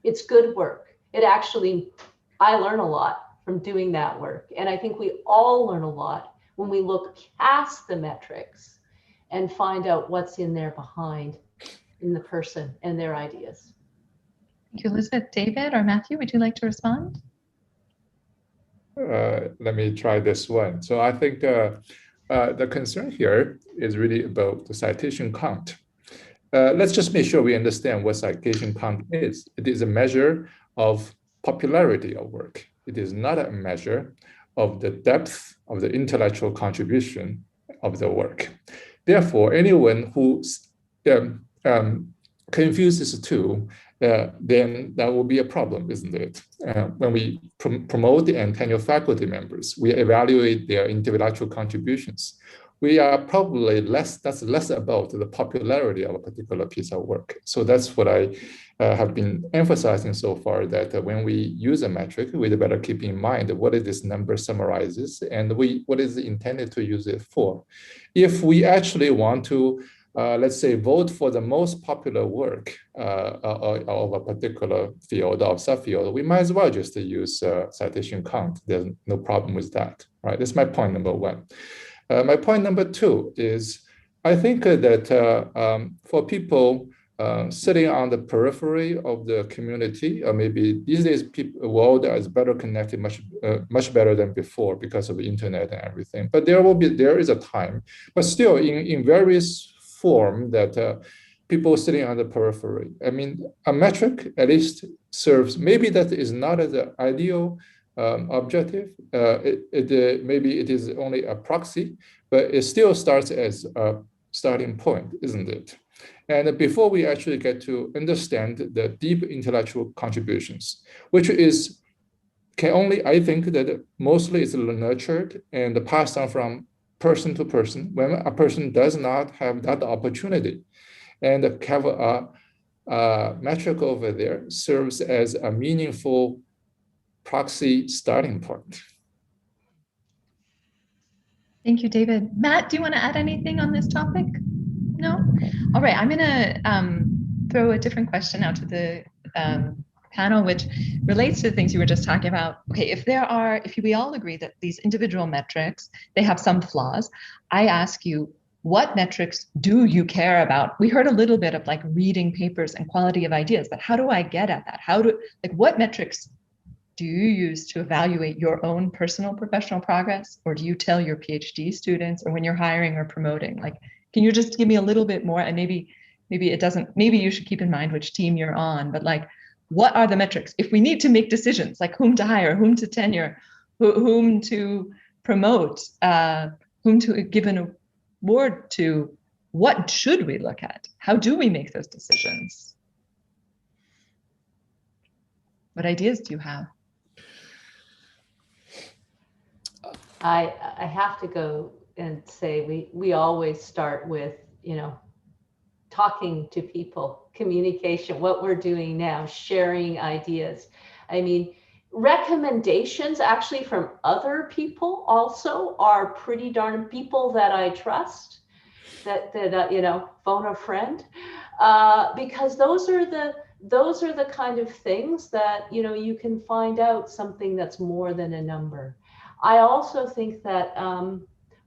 It's good work. I learn a lot from doing that work. And I think we all learn a lot when we look past the metrics and find out what's in there behind in the person and their ideas. Thank you, Elizabeth. David or Matthew, would you like to respond? Let me try this one. So I think the concern here is really about the citation count. Let's just make sure we understand what citation count is. It is a measure of popularity of work. It is not a measure of the depth of the intellectual contribution of the work. Therefore, anyone who confuses the two, then that will be a problem, isn't it? When we promote and tenure faculty members, we evaluate their intellectual contributions. We are probably that's less about the popularity of a particular piece of work. So that's what I have been emphasizing so far, that when we use a metric, we better keep in mind what is this number summarizes and what is intended to use it for. If we actually want to, let's say, vote for the most popular work of a particular field or subfield, we might as well just use citation count. There's no problem with that, right? That's my point number one. My point number two is, I think that for people sitting on the periphery of the community, or maybe these days, the world is better connected, much better than before because of the internet and everything. But there is a time, but still in various form that people sitting on the periphery. I mean, a metric at least serves. Maybe that is not as an ideal objective. Maybe it is only a proxy, but it still starts as a starting point, isn't it? And before we actually get to understand the deep intellectual contributions, which can only, I think that mostly is nurtured and passed on from person to person when a person does not have that opportunity. And have a metric over there serves as a meaningful proxy starting point. Thank you, David. Matt, do you want to add anything on this topic? No? All right, I'm going to throw a different question out to the panel, which relates to the things you were just talking about. Okay, if we all agree that these individual metrics, they have some flaws, I ask you, what metrics do you care about? We heard a little bit of like reading papers and quality of ideas, but how do I get at that? What metrics do you use to evaluate your own personal professional progress? Or do you tell your PhD students, or when you're hiring or promoting, like, Can you just give me a little bit more, and maybe it doesn't, maybe you should keep in mind which team you're on, but like, what are the metrics? If we need to make decisions, like whom to hire, whom to tenure, whom to promote, whom to give an award to, what should we look at? How do we make those decisions? What ideas do you have? I have to go and say we always start with, talking to people, communication, what we're doing now, sharing ideas. I mean, recommendations actually from other people also are pretty darn people that I trust, that phone a friend, because those are the kind of things that, you can find out something that's more than a number. I also think that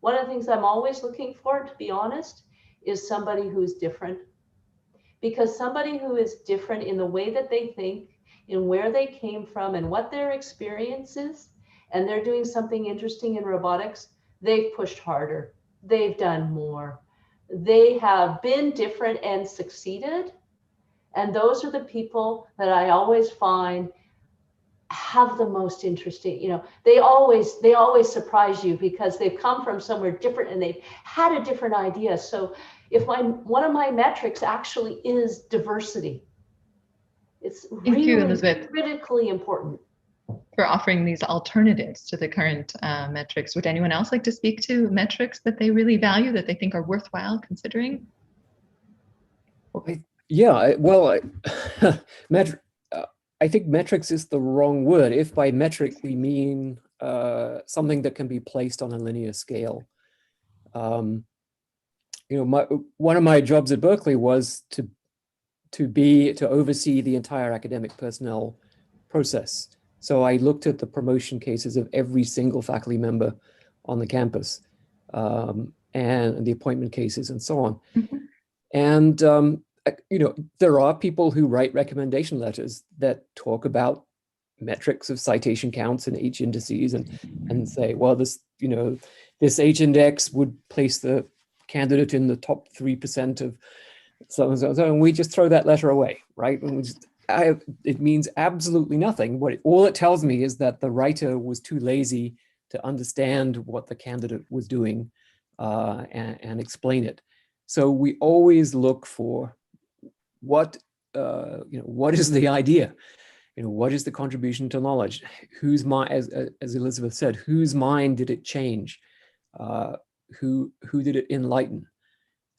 one of the things I'm always looking for, to be honest, is somebody who's different. Because somebody who is different in the way that they think, in where they came from and what their experience is, and they're doing something interesting in robotics, they've pushed harder, they've done more, they have been different and succeeded. And those are the people that I always find have the most interesting, they always surprise you because they've come from somewhere different and they've had a different idea. So if one of my metrics actually is diversity, it's really critically important. For offering these alternatives to the current metrics. Would anyone else like to speak to metrics that they really value, that they think are worthwhile considering? I think metrics is the wrong word. If by metric we mean something that can be placed on a linear scale. One of my jobs at Berkeley was to oversee the entire academic personnel process. So I looked at the promotion cases of every single faculty member on the campus, and the appointment cases and so on. Mm-hmm. And there are people who write recommendation letters that talk about metrics of citation counts and H indices and say, well, this H index would place the candidate in the top 3% of so and so, and we just throw that letter away, right? And it means absolutely nothing. All it tells me is that the writer was too lazy to understand what the candidate was doing and explain it. So we always look for what is the idea? What is the contribution to knowledge? Whose mind, as Elizabeth said, whose mind did it change? Who did it enlighten?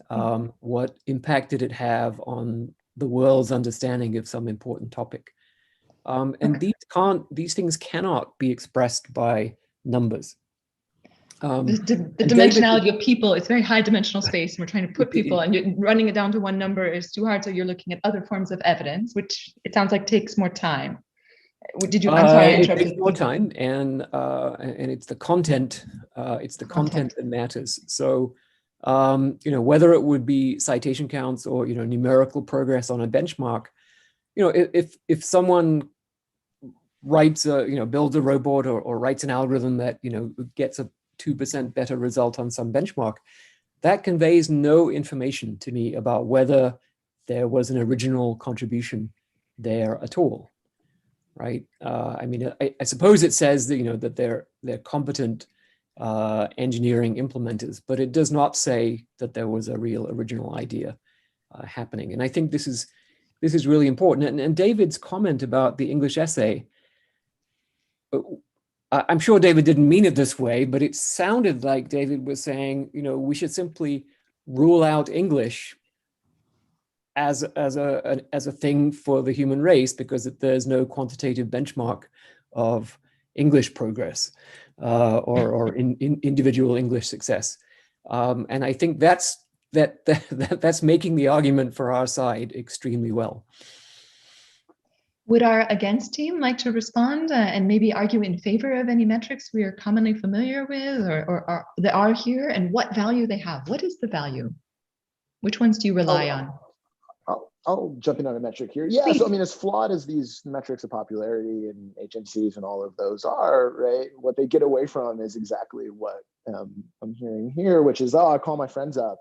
What impact did it have on the world's understanding of some important topic? And these things cannot be expressed by numbers. The dimensionality of people, it's very high dimensional space, and we're trying to put people, and running it down to one number is too hard. So you're looking at other forms of evidence, which it sounds like takes more time. Did you? I'm sorry, I interrupted. It takes more time, and it's the content. It's the content that matters. So, whether it would be citation counts or numerical progress on a benchmark, if someone writes builds a robot or writes an algorithm that gets a 2% better result on some benchmark, that conveys no information to me about whether there was an original contribution there at all, right? I suppose it says that that they're competent engineering implementers, but it does not say that there was a real original idea happening. And I think this is really important. And David's comment about the English essay, I'm sure David didn't mean it this way, but it sounded like David was saying, we should simply rule out English as a thing for the human race because there's no quantitative benchmark of English progress or in individual English success. And I think that's making the argument for our side extremely well. Would our against team like to respond and maybe argue in favor of any metrics we are commonly familiar with or that are here, and what value they have? What is the value? Which ones do you rely on? I'll jump in on a metric here. Yeah, so as flawed as these metrics of popularity and HNCs and all of those are, right? What they get away from is exactly what I'm hearing here, which is, I call my friends up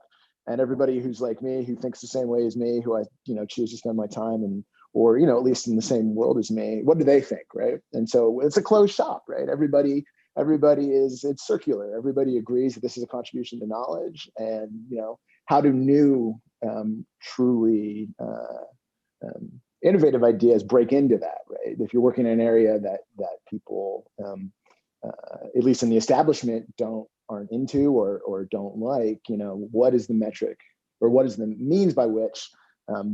And everybody who's like me, who thinks the same way as me, who I, choose to spend my time in, or, at least in the same world as me, what do they think, right? And so it's a closed shop, right? Everybody it's circular. Everybody agrees that this is a contribution to knowledge. And, how do new, truly innovative ideas break into that, right? If you're working in an area that people, at least in the establishment, aren't into or don't like, what is the metric or what is the means by which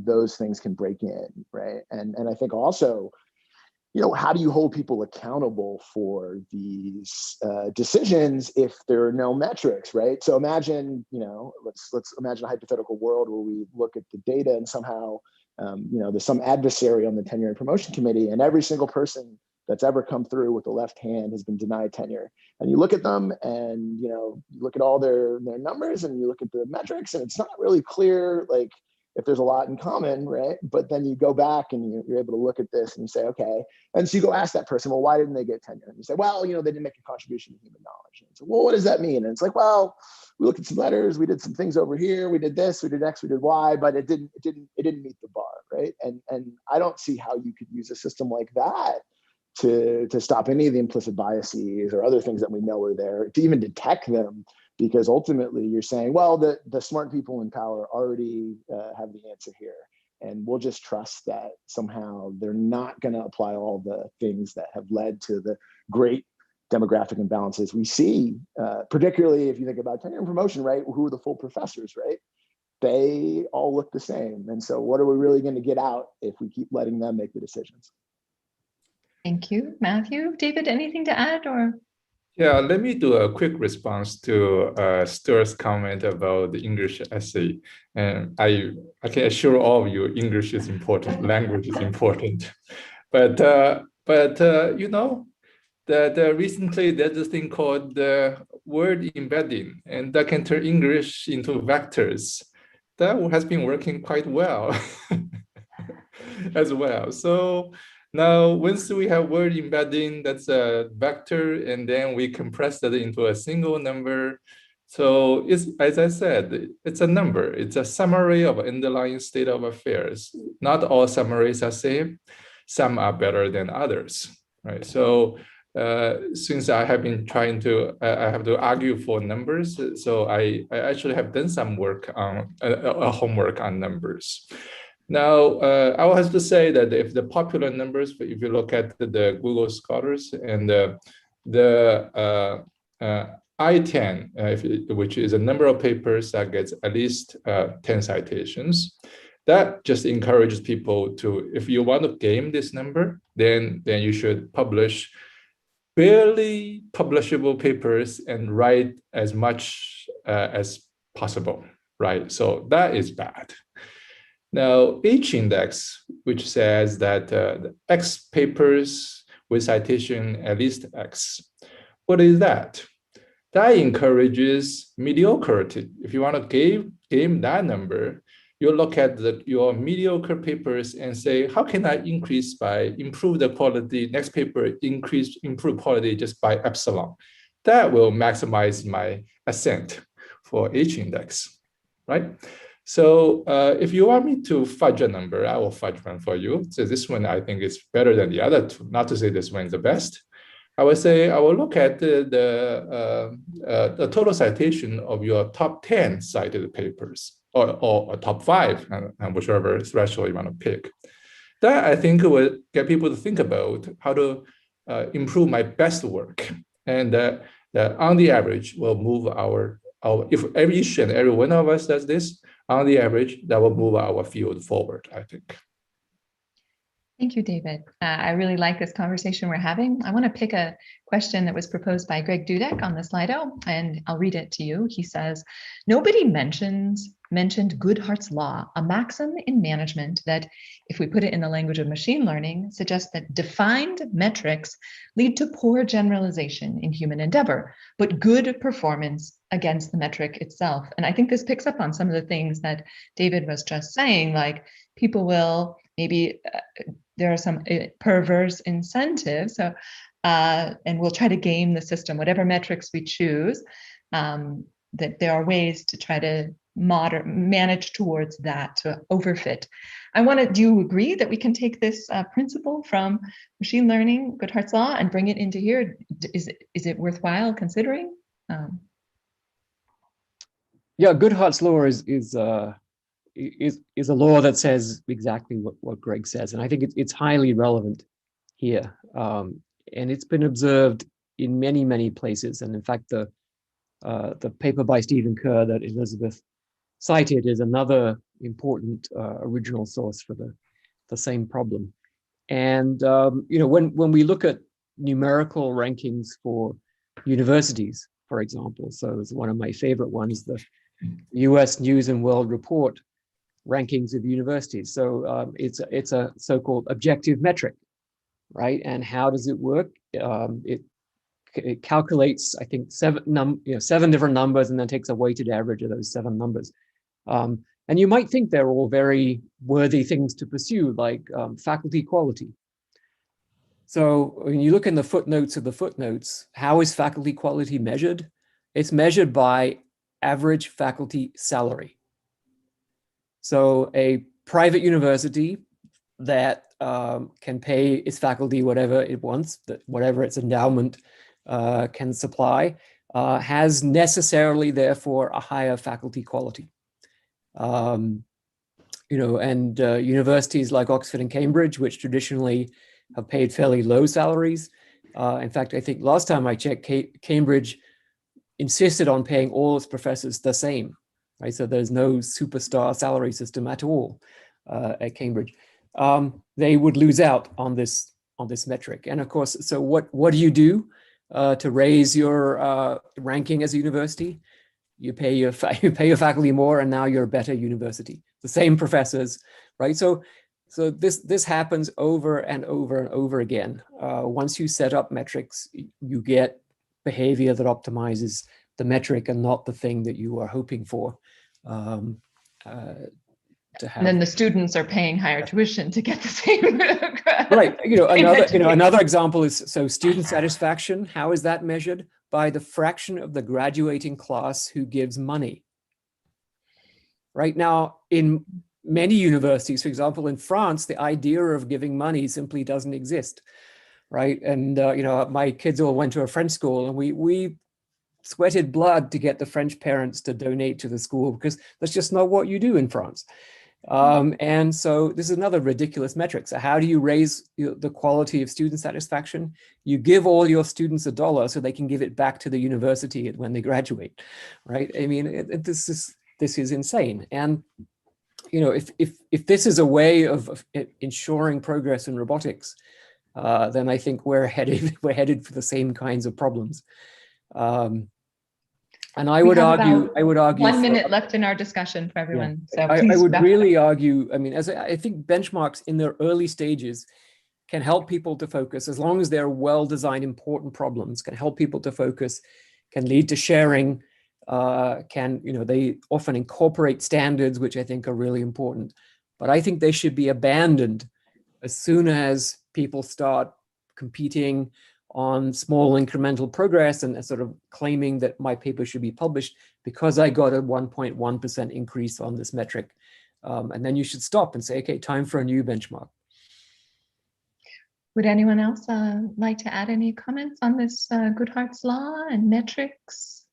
those things can break in, right? And I think also, how do you hold people accountable for these decisions if there are no metrics, right? So imagine, let's imagine a hypothetical world where we look at the data and somehow, there's some adversary on the tenure and promotion committee, and every single person that's ever come through with the left hand has been denied tenure. And you look at them and, you look at all their numbers and you look at the metrics, and it's not really clear, like, if there's a lot in common, right? But then you go back and you're able to look at this and you say, okay. And so you go ask that person, well, why didn't they get tenure? And you say, well, they didn't make a contribution to human knowledge. And so, well, what does that mean? And it's like, well, we looked at some letters, we did some things over here, we did this, we did X, we did Y, but it didn't meet the bar, right? And I don't see how you could use a system like that to stop any of the implicit biases or other things that we know are there, to even detect them, because ultimately you're saying, well, the smart people in power already have the answer here, and we'll just trust that somehow they're not going to apply all the things that have led to the great demographic imbalances we see, particularly if you think about tenure and promotion, right? Who are the full professors, right? They all look the same. And so what are we really going to get out if we keep letting them make the decisions? Thank you, Matthew. David, anything to add or? Yeah, let me do a quick response to Stuart's comment about the English essay. And I can assure all of you, English is important, language is important. But that recently there's this thing called the word embedding, and that can turn English into vectors. That has been working quite well as well. So now, once we have word embedding, that's a vector, and then we compress that into a single number. So it's, as I said, it's a number. It's a summary of underlying state of affairs. Not all summaries are same. Some are better than others, right? So since I have been trying to, I have to argue for numbers. So I actually have done some work on a homework on numbers. Now, I will have to say that if the popular numbers, if you look at the Google Scholars and the I-10, which is a number of papers that gets at least 10 citations, that just encourages people to, if you want to game this number, then you should publish barely publishable papers and write as much as possible, right? So that is bad. Now, H-index, which says that the X papers with citation at least X. What is that? That encourages mediocrity. If you want to game that number, you look at your mediocre papers and say, how can I improve the quality, next paper improve quality just by epsilon. That will maximize my ascent for H-index, right? So if you want me to fudge a number, I will fudge one for you. So this one I think is better than the other two, not to say this one is the best. I would say I will look at the total citation of your top 10 cited papers or top 5, and whichever threshold you want to pick. That I think will get people to think about how to improve my best work. And on the average will move if each and every one of us does this, on the average, that will move our field forward, I think. Thank you, David. I really like this conversation we're having. I want to pick a question that was proposed by Greg Dudek on the Slido, and I'll read it to you. He says, nobody mentioned Goodhart's law, a maxim in management that, if we put it in the language of machine learning, suggests that defined metrics lead to poor generalization in human endeavor, but good performance against the metric itself. And I think this picks up on some of the things that David was just saying, like people will maybe, there are some perverse incentives, so, and we'll try to game the system, whatever metrics we choose, that there are ways to try to manage towards that to overfit. Do you agree that we can take this principle from machine learning, Goodhart's law, and bring it into here? Is it worthwhile considering? Yeah, Goodhart's law is a law that says exactly what Greg says, and I think it's highly relevant here. And it's been observed in many places, and in fact, the paper by Stephen Kerr that Elizabeth cited is another important original source for the same problem. And when we look at numerical rankings for universities, for example, so it's one of my favorite ones, the US News and World Report rankings of universities. So it's a so-called objective metric, right? And how does it work? It calculates, I think, seven different numbers and then takes a weighted average of those 7 numbers. And you might think they're all very worthy things to pursue, like faculty quality. So when you look in the footnotes of the footnotes, how is faculty quality measured? It's measured by average faculty salary. So a private university that can pay its faculty whatever it wants, whatever its endowment can supply, has necessarily, therefore, a higher faculty quality. Universities like Oxford and Cambridge, which traditionally have paid fairly low salaries. In fact, I think last time I checked, Cambridge insisted on paying all its professors the same, right? So there's no superstar salary system at all at Cambridge. They would lose out on this metric. And of course, so what do you do to raise your ranking as a university? You pay your faculty more, and now you're a better university. The same professors, right? So this happens over and over and over again. Once you set up metrics, you get behavior that optimizes the metric and not the thing that you are hoping for to have. And then the students are paying higher tuition to get the same. Right. Another example is, so student satisfaction. How is that measured? By the fraction of the graduating class who gives money. Right now, in many universities, for example, in France, the idea of giving money simply doesn't exist, right? And my kids all went to a French school, and we sweated blood to get the French parents to donate to the school, because that's just not what you do in France. And so this is another ridiculous metric. So how do you raise the quality of student satisfaction? You give all your students $1 so they can give it back to the university when they graduate, right? I mean, this is insane. And if this is a way of ensuring progress in robotics, then I think we're headed for the same kinds of problems. And I would argue 1 minute left in our discussion for everyone. Yeah. So I would really argue, I mean, I think benchmarks in their early stages can help people to focus, as long as they're well-designed, important problems, can help people to focus, can lead to sharing, they often incorporate standards, which I think are really important. But I think they should be abandoned as soon as people start competing on small incremental progress and sort of claiming that my paper should be published because I got a 1.1% increase on this metric. And then you should stop and say, okay, time for a new benchmark. Would anyone else like to add any comments on this Goodhart's law and metrics?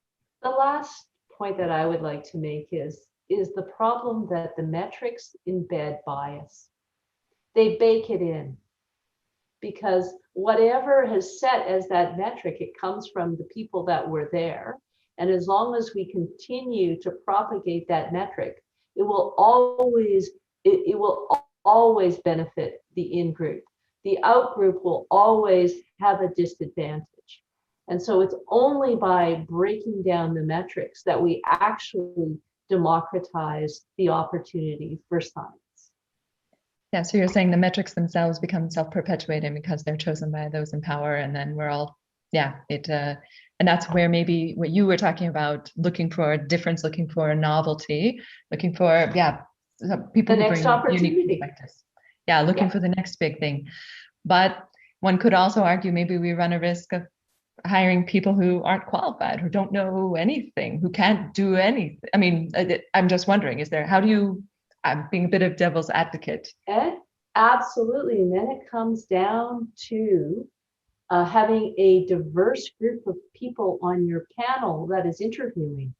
The last point that I would like to make is the problem that the metrics embed bias. They bake it in, because whatever is set as that metric, it comes from the people that were there. And as long as we continue to propagate that metric, it will always benefit the in-group. The out-group will always have a disadvantage. And so it's only by breaking down the metrics that we actually democratize the opportunity for science. Yeah, so you're saying the metrics themselves become self-perpetuating because they're chosen by those in power, and then we're all, and that's where maybe what you were talking about, looking for a difference, looking for a novelty, looking for, people who bring unique perspectives. Looking for the next big thing. But one could also argue maybe we run a risk of hiring people who aren't qualified, who don't know anything, who can't do anything. I mean, I'm just wondering, how do you, I'm being a bit of devil's advocate. Absolutely. And then it comes down to having a diverse group of people on your panel that is interviewing,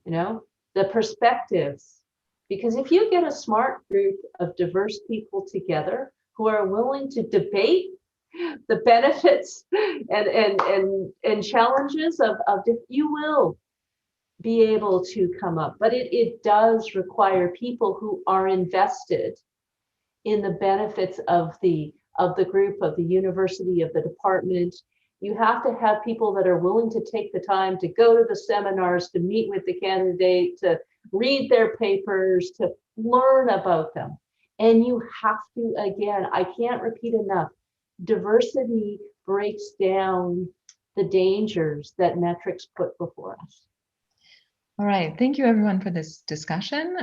the perspectives. Because if you get a smart group of diverse people together who are willing to debate the benefits and challenges of you will be able to come up. But it does require people who are invested in the benefits of the group, of the university, of the department. You have to have people that are willing to take the time to go to the seminars, to meet with the candidate, to read their papers, to learn about them. And you have to, again, I can't repeat enough, diversity breaks down the dangers that metrics put before us. All right, thank you everyone for this discussion,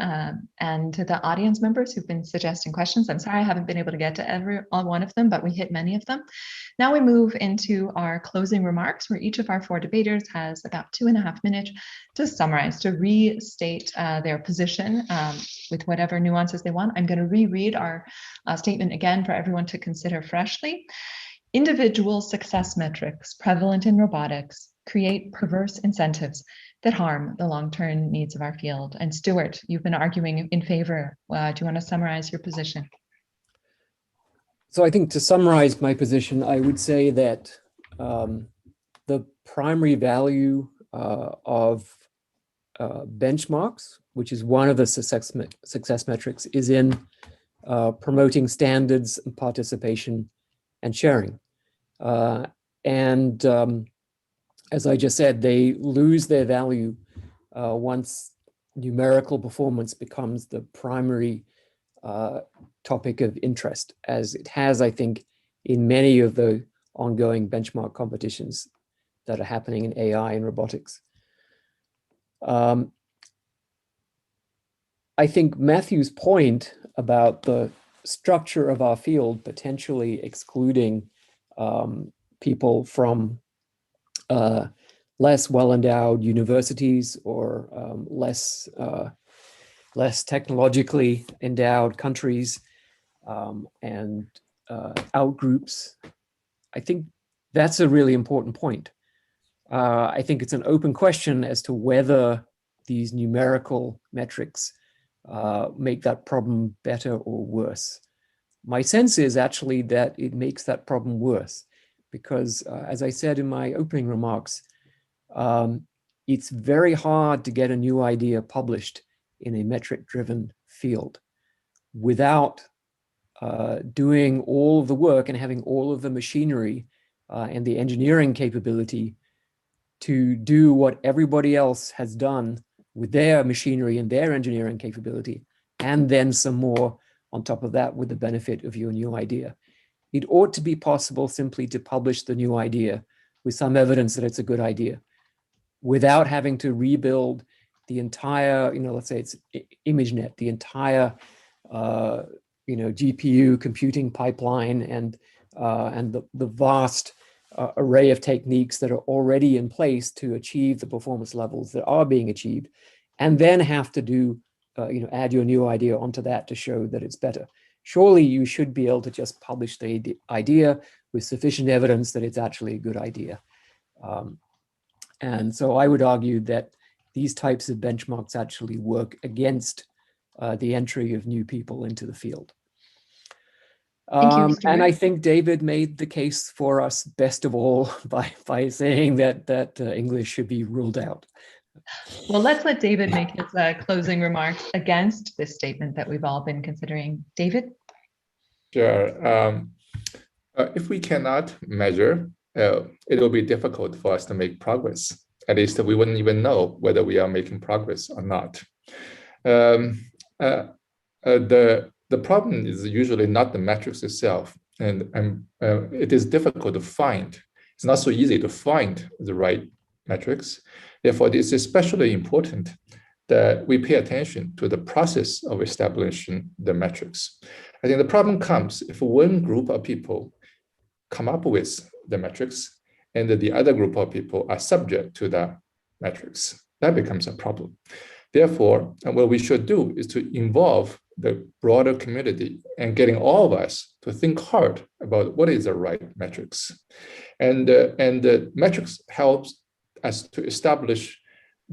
and to the audience members who've been suggesting questions. I'm sorry I haven't been able to get to every one of them, but we hit many of them. Now we move into our closing remarks, where each of our 4 debaters has about 2.5 minutes to summarize, to restate their position with whatever nuances they want. I'm going to reread our statement again for everyone to consider freshly. Individual success metrics prevalent in robotics create perverse incentives that harm the long-term needs of our field. And Stuart, you've been arguing in favor. Do you want to summarize your position? So I think to summarize my position, I would say that the primary value of benchmarks, which is one of the success metrics, is in promoting standards and participation and sharing. As I just said, they lose their value once numerical performance becomes the primary topic of interest, as it has, I think, in many of the ongoing benchmark competitions that are happening in AI and robotics. I think Matthew's point about the structure of our field potentially excluding people from less well-endowed universities or less technologically endowed countries and outgroups. I think that's a really important point. I think it's an open question as to whether these numerical metrics make that problem better or worse. My sense is actually that it makes that problem worse because, as I said in my opening remarks, it's very hard to get a new idea published in a metric-driven field without doing all of the work and having all of the machinery and the engineering capability to do what everybody else has done with their machinery and their engineering capability, and then some more on top of that with the benefit of your new idea. It ought to be possible simply to publish the new idea with some evidence that it's a good idea without having to rebuild the entire, let's say it's ImageNet, the entire, GPU computing pipeline and the vast array of techniques that are already in place to achieve the performance levels that are being achieved, and then have to do, add your new idea onto that to show that it's better. Surely you should be able to just publish the idea with sufficient evidence that it's actually a good idea. And so I would argue that these types of benchmarks actually work against the entry of new people into the field. And I think David made the case for us best of all by saying that English should be ruled out. Well, let's let David make his closing remarks against this statement that we've all been considering. David? Sure. If we cannot measure, it will be difficult for us to make progress. At least we wouldn't even know whether we are making progress or not. The problem is usually not the metrics itself, and it is difficult to find. It's not so easy to find the right metrics. Therefore, it is especially important that we pay attention to the process of establishing the metrics. I think the problem comes if one group of people come up with the metrics and the other group of people are subject to the metrics. That becomes a problem. Therefore, what we should do is to involve the broader community and getting all of us to think hard about what is the right metrics. And the metrics helps us to establish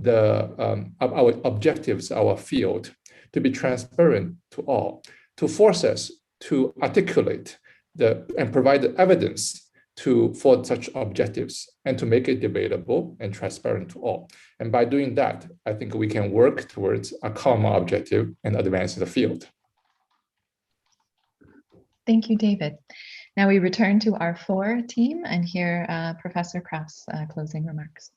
our objectives, our field, to be transparent to all, to force us to articulate and provide the evidence for such objectives and to make it debatable and transparent to all. And by doing that, I think we can work towards a common objective and advance the field. Thank you, David. Now we return to our 4 team and hear Professor Kraft's closing remarks.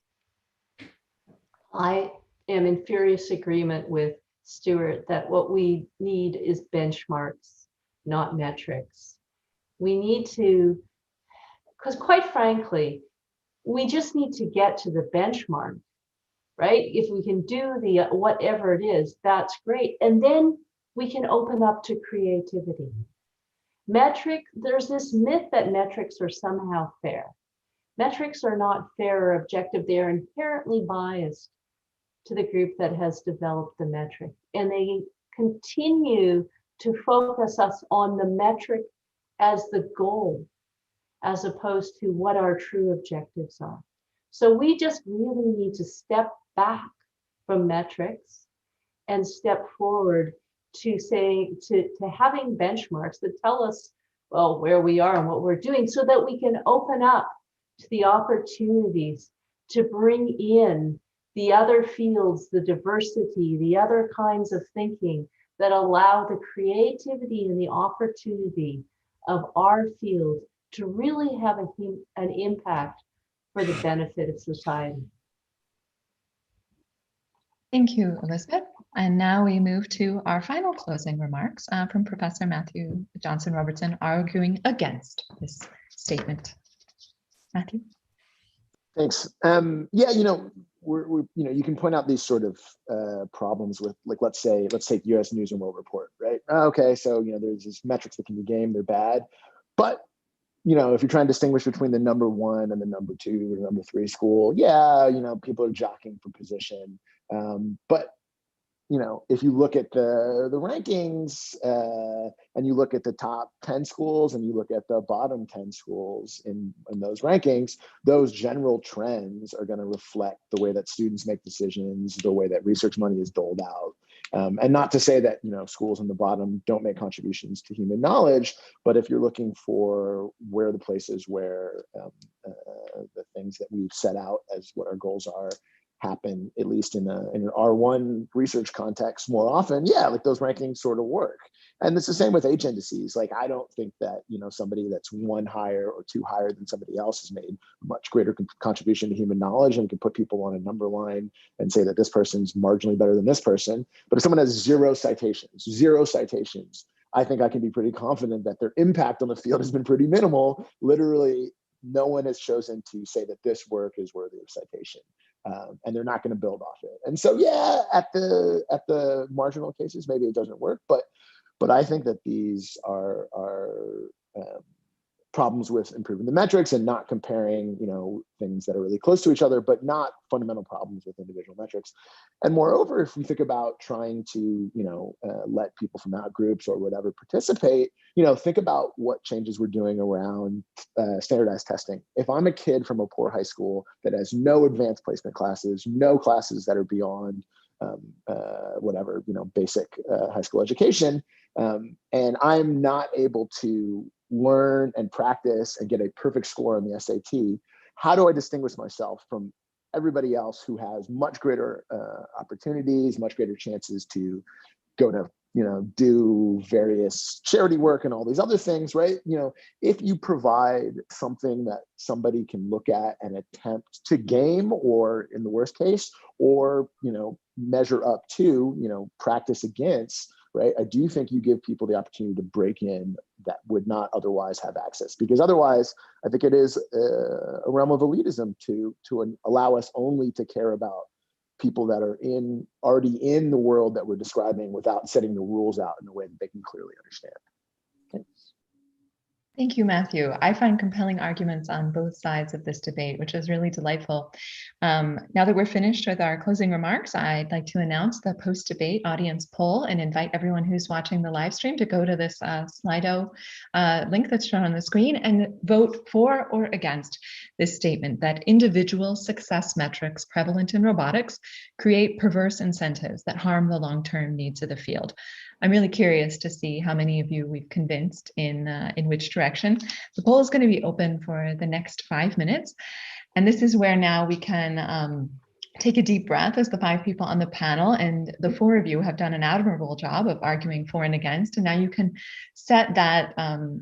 I am in furious agreement with Stuart that what we need is benchmarks, not metrics. We need to, because quite frankly, we just need to get to the benchmark, right? If we can do the whatever it is, that's great. And then we can open up to creativity. There's this myth that metrics are somehow fair. Metrics are not fair or objective. They are inherently biased to the group that has developed the metric. And they continue to focus us on the metric as the goal, as opposed to what our true objectives are. So we just really need to step back from metrics and step forward to having benchmarks that tell us, well, where we are and what we're doing, so that we can open up to the opportunities to bring in the other fields, the diversity, the other kinds of thinking that allow the creativity and the opportunity of our field to really have an impact for the benefit of society. Thank you, Elizabeth. And now we move to our final closing remarks from Professor Matthew Johnson-Robertson, arguing against this statement. Matthew? Thanks. Yeah, you can point out these sort of problems with, like, let's take U.S. News and World Report, right? Okay, so there's these metrics that can be gamed, they're bad, but if you're trying to distinguish between the number 1 and the number 2 or number 3 school, yeah, people are jockeying for position, but if you look at the rankings and you look at the top 10 schools and you look at the bottom 10 schools in those rankings, those general trends are going to reflect the way that students make decisions, the way that research money is doled out. And not to say that schools on the bottom don't make contributions to human knowledge, but if you're looking for where the places where the things that we've set out as what our goals are happen, at least in an R1 research context more often, yeah, like those rankings sort of work. And it's the same with H indices. Like, I don't think that, somebody that's 1 higher or 2 higher than somebody else has made a much greater contribution to human knowledge, and we can put people on a number line and say that this person's marginally better than this person. But if someone has 0 citations, I think I can be pretty confident that their impact on the field has been pretty minimal. Literally, no one has chosen to say that this work is worthy of citation. And they're not going to build off it. And so, yeah, at the marginal cases, maybe it doesn't work, but I think that these are problems with improving the metrics and not comparing, things that are really close to each other, but not fundamental problems with individual metrics. And moreover, if we think about trying to, let people from out groups or whatever participate, think about what changes we're doing around standardized testing. If I'm a kid from a poor high school that has no advanced placement classes, no classes that are beyond basic high school education, and I'm not able to learn and practice and get a perfect score on the SAT, how do I distinguish myself from everybody else who has much greater opportunities, much greater chances to go to, do various charity work and all these other things, right? If you provide something that somebody can look at and attempt to game, or in the worst case, or, measure up to, practice against, right? I do think you give people the opportunity to break in that would not otherwise have access, because otherwise I think it is a realm of elitism to allow us only to care about people that are already in the world that we're describing without setting the rules out in a way that they can clearly understand. Thanks. Thank you, Matthew. I find compelling arguments on both sides of this debate, which is really delightful. Now that we're finished with our closing remarks, I'd like to announce the post-debate audience poll and invite everyone who's watching the live stream to go to this Slido link that's shown on the screen and vote for or against this statement that individual success metrics prevalent in robotics create perverse incentives that harm the long-term needs of the field. I'm really curious to see how many of you we've convinced in which direction. The poll is going to be open for the next 5 minutes. And this is where now we can take a deep breath as the 5 people on the panel, and the 4 of you have done an admirable job of arguing for and against. And now you can set that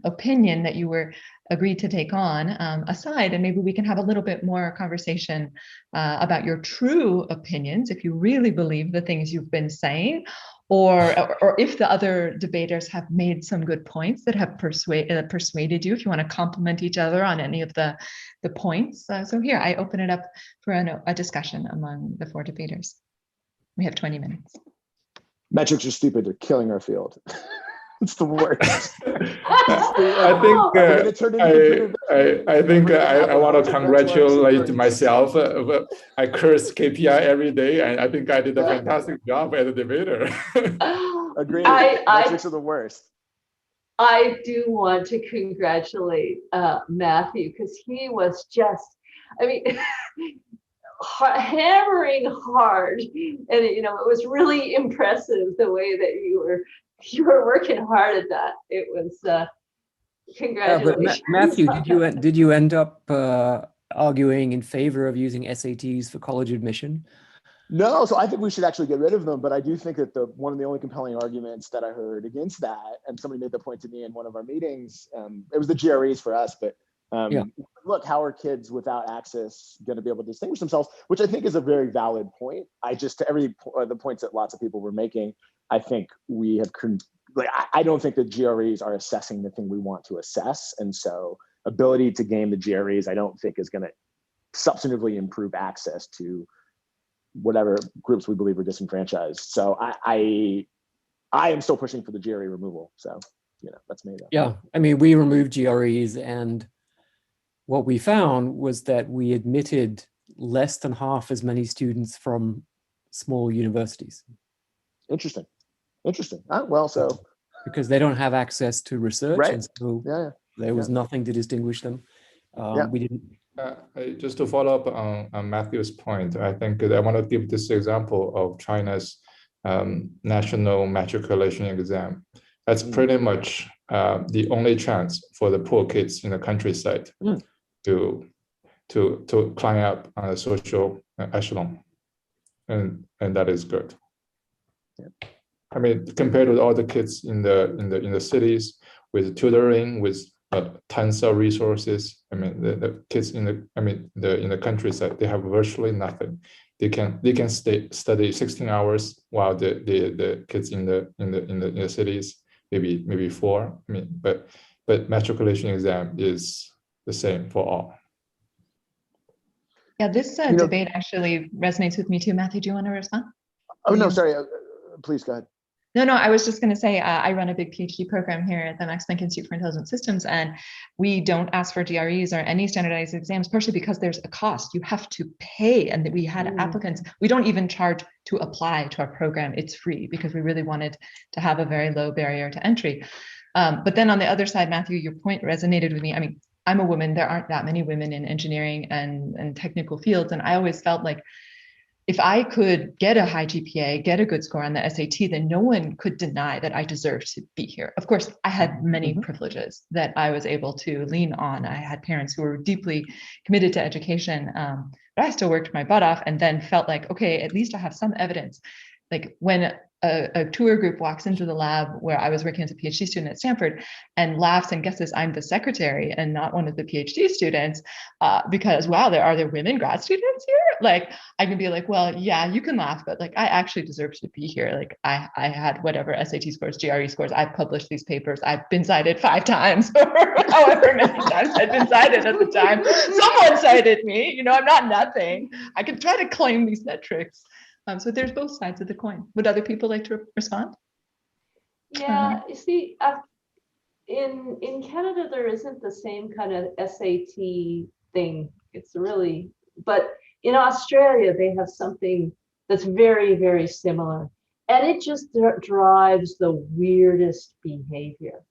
opinion that you were agreed to take on aside, and maybe we can have a little bit more conversation about your true opinions, if you really believe the things you've been saying, or if the other debaters have made some good points that have persuaded you, if you want to compliment each other on any of the points. So here, I open it up for a discussion among the 4 debaters. We have 20 minutes. Metrics are stupid. They're killing our field. It's the worst. I want to congratulate myself. I curse KPI every day, and I think I did a fantastic job as a debater. Agreed. Metrics are the worst. I do want to congratulate Matthew, because he was just, I mean, hammering hard, and it was really impressive the way that you were working hard at that. It was congratulations. Matthew, did you end up arguing in favor of using SATs for college admission? No, so I think we should actually get rid of them. But I do think that one of the only compelling arguments that I heard against that, and somebody made the point to me in one of our meetings, it was the GREs for us, but look, how are kids without access going to be able to distinguish themselves? Which I think is a very valid point. The points that lots of people were making, I think we have, I don't think the GREs are assessing the thing we want to assess. And so ability to game the GREs, I don't think is going to substantively improve access to whatever groups we believe are disenfranchised. So I am still pushing for the GRE removal. So, that's me though. Yeah, I mean, we removed GREs, and what we found was that we admitted less than half as many students from small universities. Interesting. Because they don't have access to research, right. And so there was nothing to distinguish them. We didn't. Just to follow up on Matthew's point, I think I want to give this example of China's national matriculation exam. That's pretty much the only chance for the poor kids in the countryside to climb up on a social echelon, and that is good. Yeah. I mean, compared with all the kids in the cities with tutoring, with tons of resources. I mean, the kids in the countryside, they have virtually nothing. They can study 16 hours, while the kids in the cities maybe 4. I mean, but matriculation exam is the same for all. Yeah, this debate actually resonates with me too. Matthew, do you want to respond? Oh no, sorry. Please go ahead. No, I was just going to say, I run a big PhD program here at the Max Planck Institute for Intelligent Systems, and we don't ask for GREs or any standardized exams, partially because there's a cost. You have to pay, and we had applicants. We don't even charge to apply to our program. It's free because we really wanted to have a very low barrier to entry. But then on the other side, Matthew, your point resonated with me. I mean, I'm a woman. There aren't that many women in engineering and technical fields, and I always felt like, if I could get a high GPA, get a good score on the SAT, then no one could deny that I deserved to be here. Of course, I had many privileges that I was able to lean on. I had parents who were deeply committed to education, but I still worked my butt off, and then felt like, okay, at least I have some evidence. Like when a tour group walks into the lab where I was working as a PhD student at Stanford and laughs and guesses I'm the secretary and not one of the PhD students, because wow, are there women grad students here? Like I can be like, well, yeah, you can laugh, but like I actually deserve to be here. Like I had whatever SAT scores, GRE scores. I've published these papers. I've been cited 5 times, or however many times I've been cited at the time. Someone cited me. I'm not nothing. I can try to claim these metrics. So there's both sides of the coin. Would other people like to respond? Yeah, you see, in Canada, there isn't the same kind of SAT thing. It's really, but in Australia, they have something that's very, very similar. And it just drives the weirdest behavior.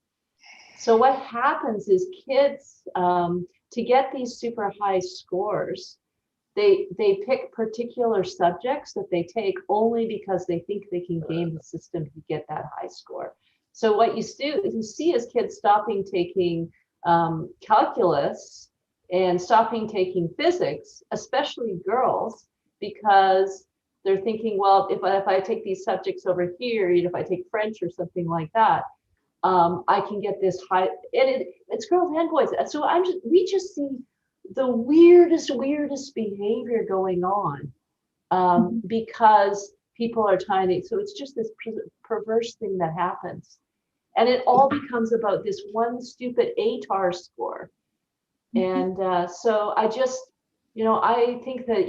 So what happens is kids, to get these super high scores, they pick particular subjects that they take only because they think they can game the system to get that high score. So what you see is kids stopping taking calculus and stopping taking physics, especially girls, because they're thinking, well, if I take these subjects over here, if I take French or something like that, I can get this high, and it's girls and boys. So we just see the weirdest behavior going on because people are tiny. So it's just this perverse thing that happens. And it all becomes about this one stupid ATAR score. And so I just, I think that,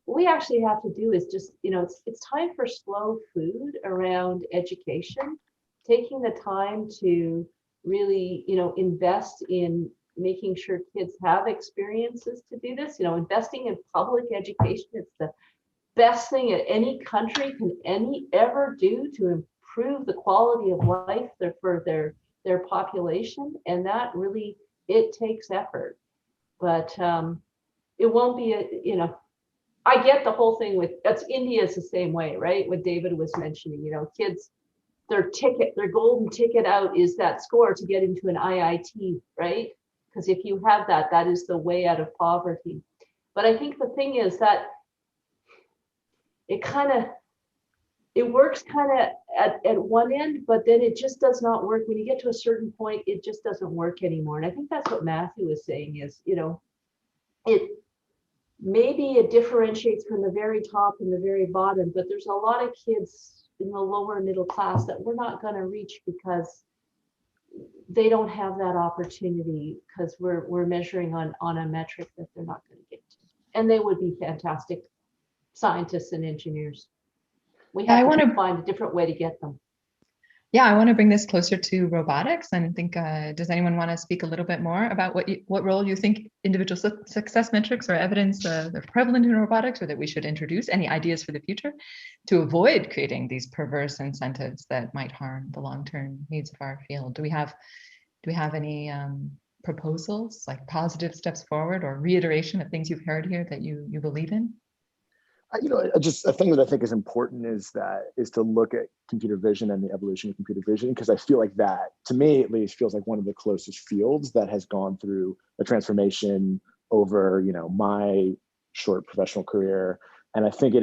what we actually have to do is just, it's time for slow food around education, taking the time to really, invest in making sure kids have experiences to do this, investing in public education. It's the best thing that any country can ever do to improve the quality of life for their population. And that really, it takes effort, but it won't be I get the whole thing India is the same way, right? What David was mentioning, kids, their golden ticket out is that score to get into an IIT, right? Because if you have that, that is the way out of poverty. But I think the thing is that it works kind of at one end, but then it just does not work. When you get to a certain point, it just doesn't work anymore. And I think that's what Matthew was saying is, maybe it differentiates from the very top and the very bottom, but there's a lot of kids in the lower middle class that we're not going to reach because they don't have that opportunity, because we're measuring on a metric that they're not going to get to. And they would be fantastic scientists and engineers. We have to find a different way to get them. Yeah, I want to bring this closer to robotics, and I think, does anyone want to speak a little bit more about what role you think individual success metrics or evidence they're prevalent in robotics, or that we should introduce? Any ideas for the future to avoid creating these perverse incentives that might harm the long-term needs of our field? Do we have any proposals, like positive steps forward or reiteration of things you've heard here that you believe in? Just a thing that I think is important is to look at computer vision and the evolution of computer vision, because I feel like that, to me at least, feels like one of the closest fields that has gone through a transformation over, my short professional career. And I think I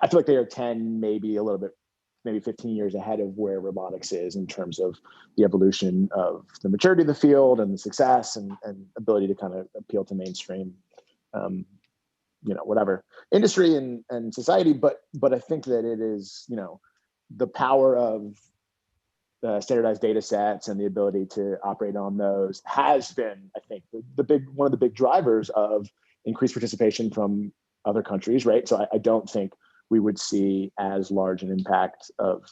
feel like they are 10, maybe a little bit, maybe 15 years ahead of where robotics is in terms of the evolution of the maturity of the field and the success and ability to kind of appeal to mainstream whatever industry and society, but I think that it is, the power of standardized data sets and the ability to operate on those has been, I think, one of the big drivers of increased participation from other countries, right? So I don't think we would see as large an impact of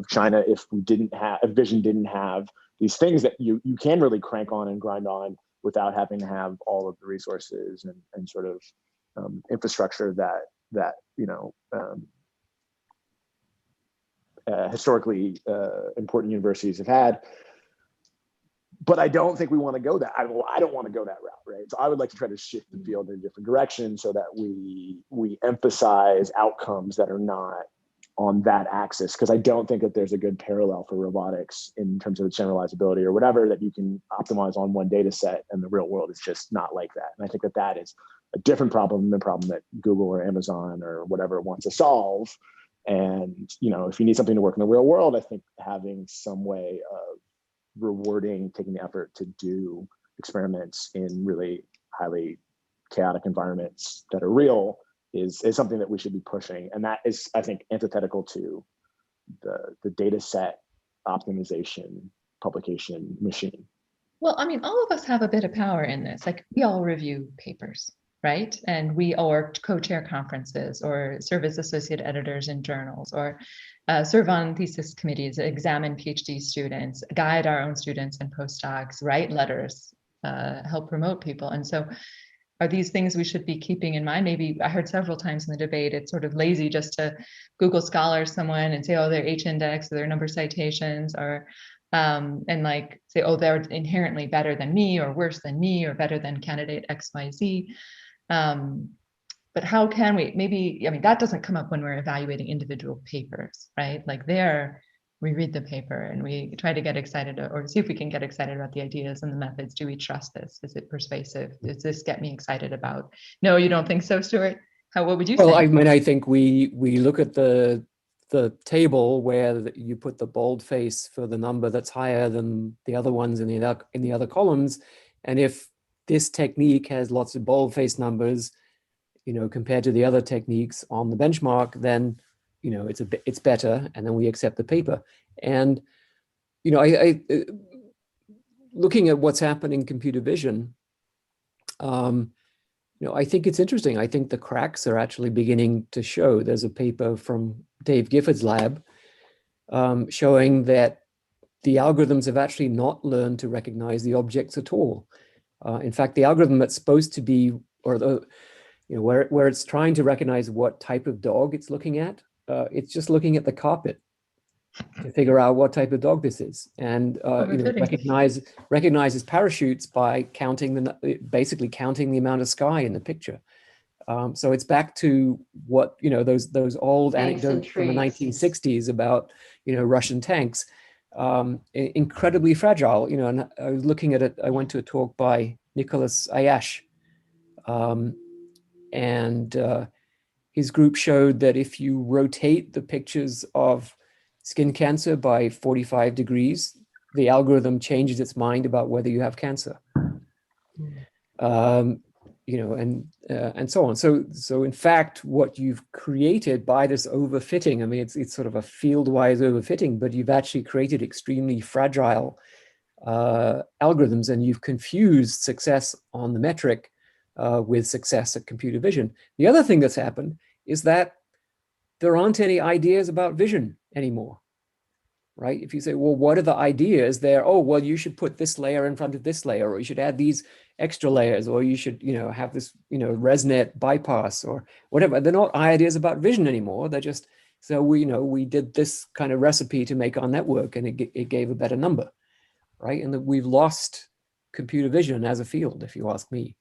China if vision didn't have these things that you can really crank on and grind on without having to have all of the resources and sort of infrastructure that historically important universities have had. But I don't think we want to go that. I don't want to go that route, right? So I would like to try to shift the field in a different direction so that we emphasize outcomes that are not on that axis, because I don't think that there's a good parallel for robotics in terms of its generalizability or whatever, that you can optimize on one data set, and the real world is just not like that. And I think that is a different problem than the problem that Google or Amazon or whatever wants to solve. And if you need something to work in the real world, I think having some way of rewarding taking the effort to do experiments in really highly chaotic environments that are real is something that we should be pushing. And that is, I think, antithetical to the data set optimization publication machine. Well, I mean, all of us have a bit of power in this. Like, we all review papers, right? And we or co-chair conferences or serve as associate editors in journals or serve on thesis committees, examine PhD students, guide our own students and postdocs, write letters, help promote people. And so are these things we should be keeping in mind? Maybe I heard several times in the debate, it's sort of lazy just to Google Scholar someone and say, oh, their H-index or their number of citations, or and like say, oh, they're inherently better than me or worse than me or better than candidate XYZ. But how can we, maybe, I mean, that doesn't come up when we're evaluating individual papers, right? Like there, we read the paper and we try to get excited or see if we can get excited about the ideas and the methods. Do we trust this? Is it persuasive? Does this get me excited about? No, you don't think so, Stuart? What would you say? Well, I mean, I think we look at the table where you put the boldface for the number that's higher than the other ones in the other columns, and if this technique has lots of boldface numbers, you know, compared to the other techniques on the benchmark, then you know it's better, and then we accept the paper. And you know, I looking at what's happening in computer vision, you know, I think it's interesting. I think the cracks are actually beginning to show. There's a paper from Dave Gifford's lab showing that the algorithms have actually not learned to recognize the objects at all. In fact, the algorithm that's supposed to be, or the, you know, where it's trying to recognize what type of dog it's looking at, it's just looking at the carpet to figure out what type of dog this is, and you know, recognizes parachutes by counting basically counting the amount of sky in the picture. So it's back to what, you know, those old anecdotes from the 1960s about, you know, Russian tanks, incredibly fragile. You know, and I was looking at it. I went to a talk by Nicholas Ayash, and his group showed that if you rotate the pictures of skin cancer by 45 degrees, the algorithm changes its mind about whether you have cancer. You know, and so on. So in fact, what you've created by this overfitting, I mean, it's sort of a field-wise overfitting, but you've actually created extremely fragile algorithms, and you've confused success on the metric with success at computer vision. The other thing that's happened is that there aren't any ideas about vision anymore, right? If you say, well, what are the ideas there? Oh, well, you should put this layer in front of this layer, or you should add these extra layers, or you should, you know, have this, you know, ResNet bypass or whatever. They're not ideas about vision anymore. They're just, so we, you know, we did this kind of recipe to make our network, and it gave a better number, right? And that we've lost computer vision as a field, if you ask me.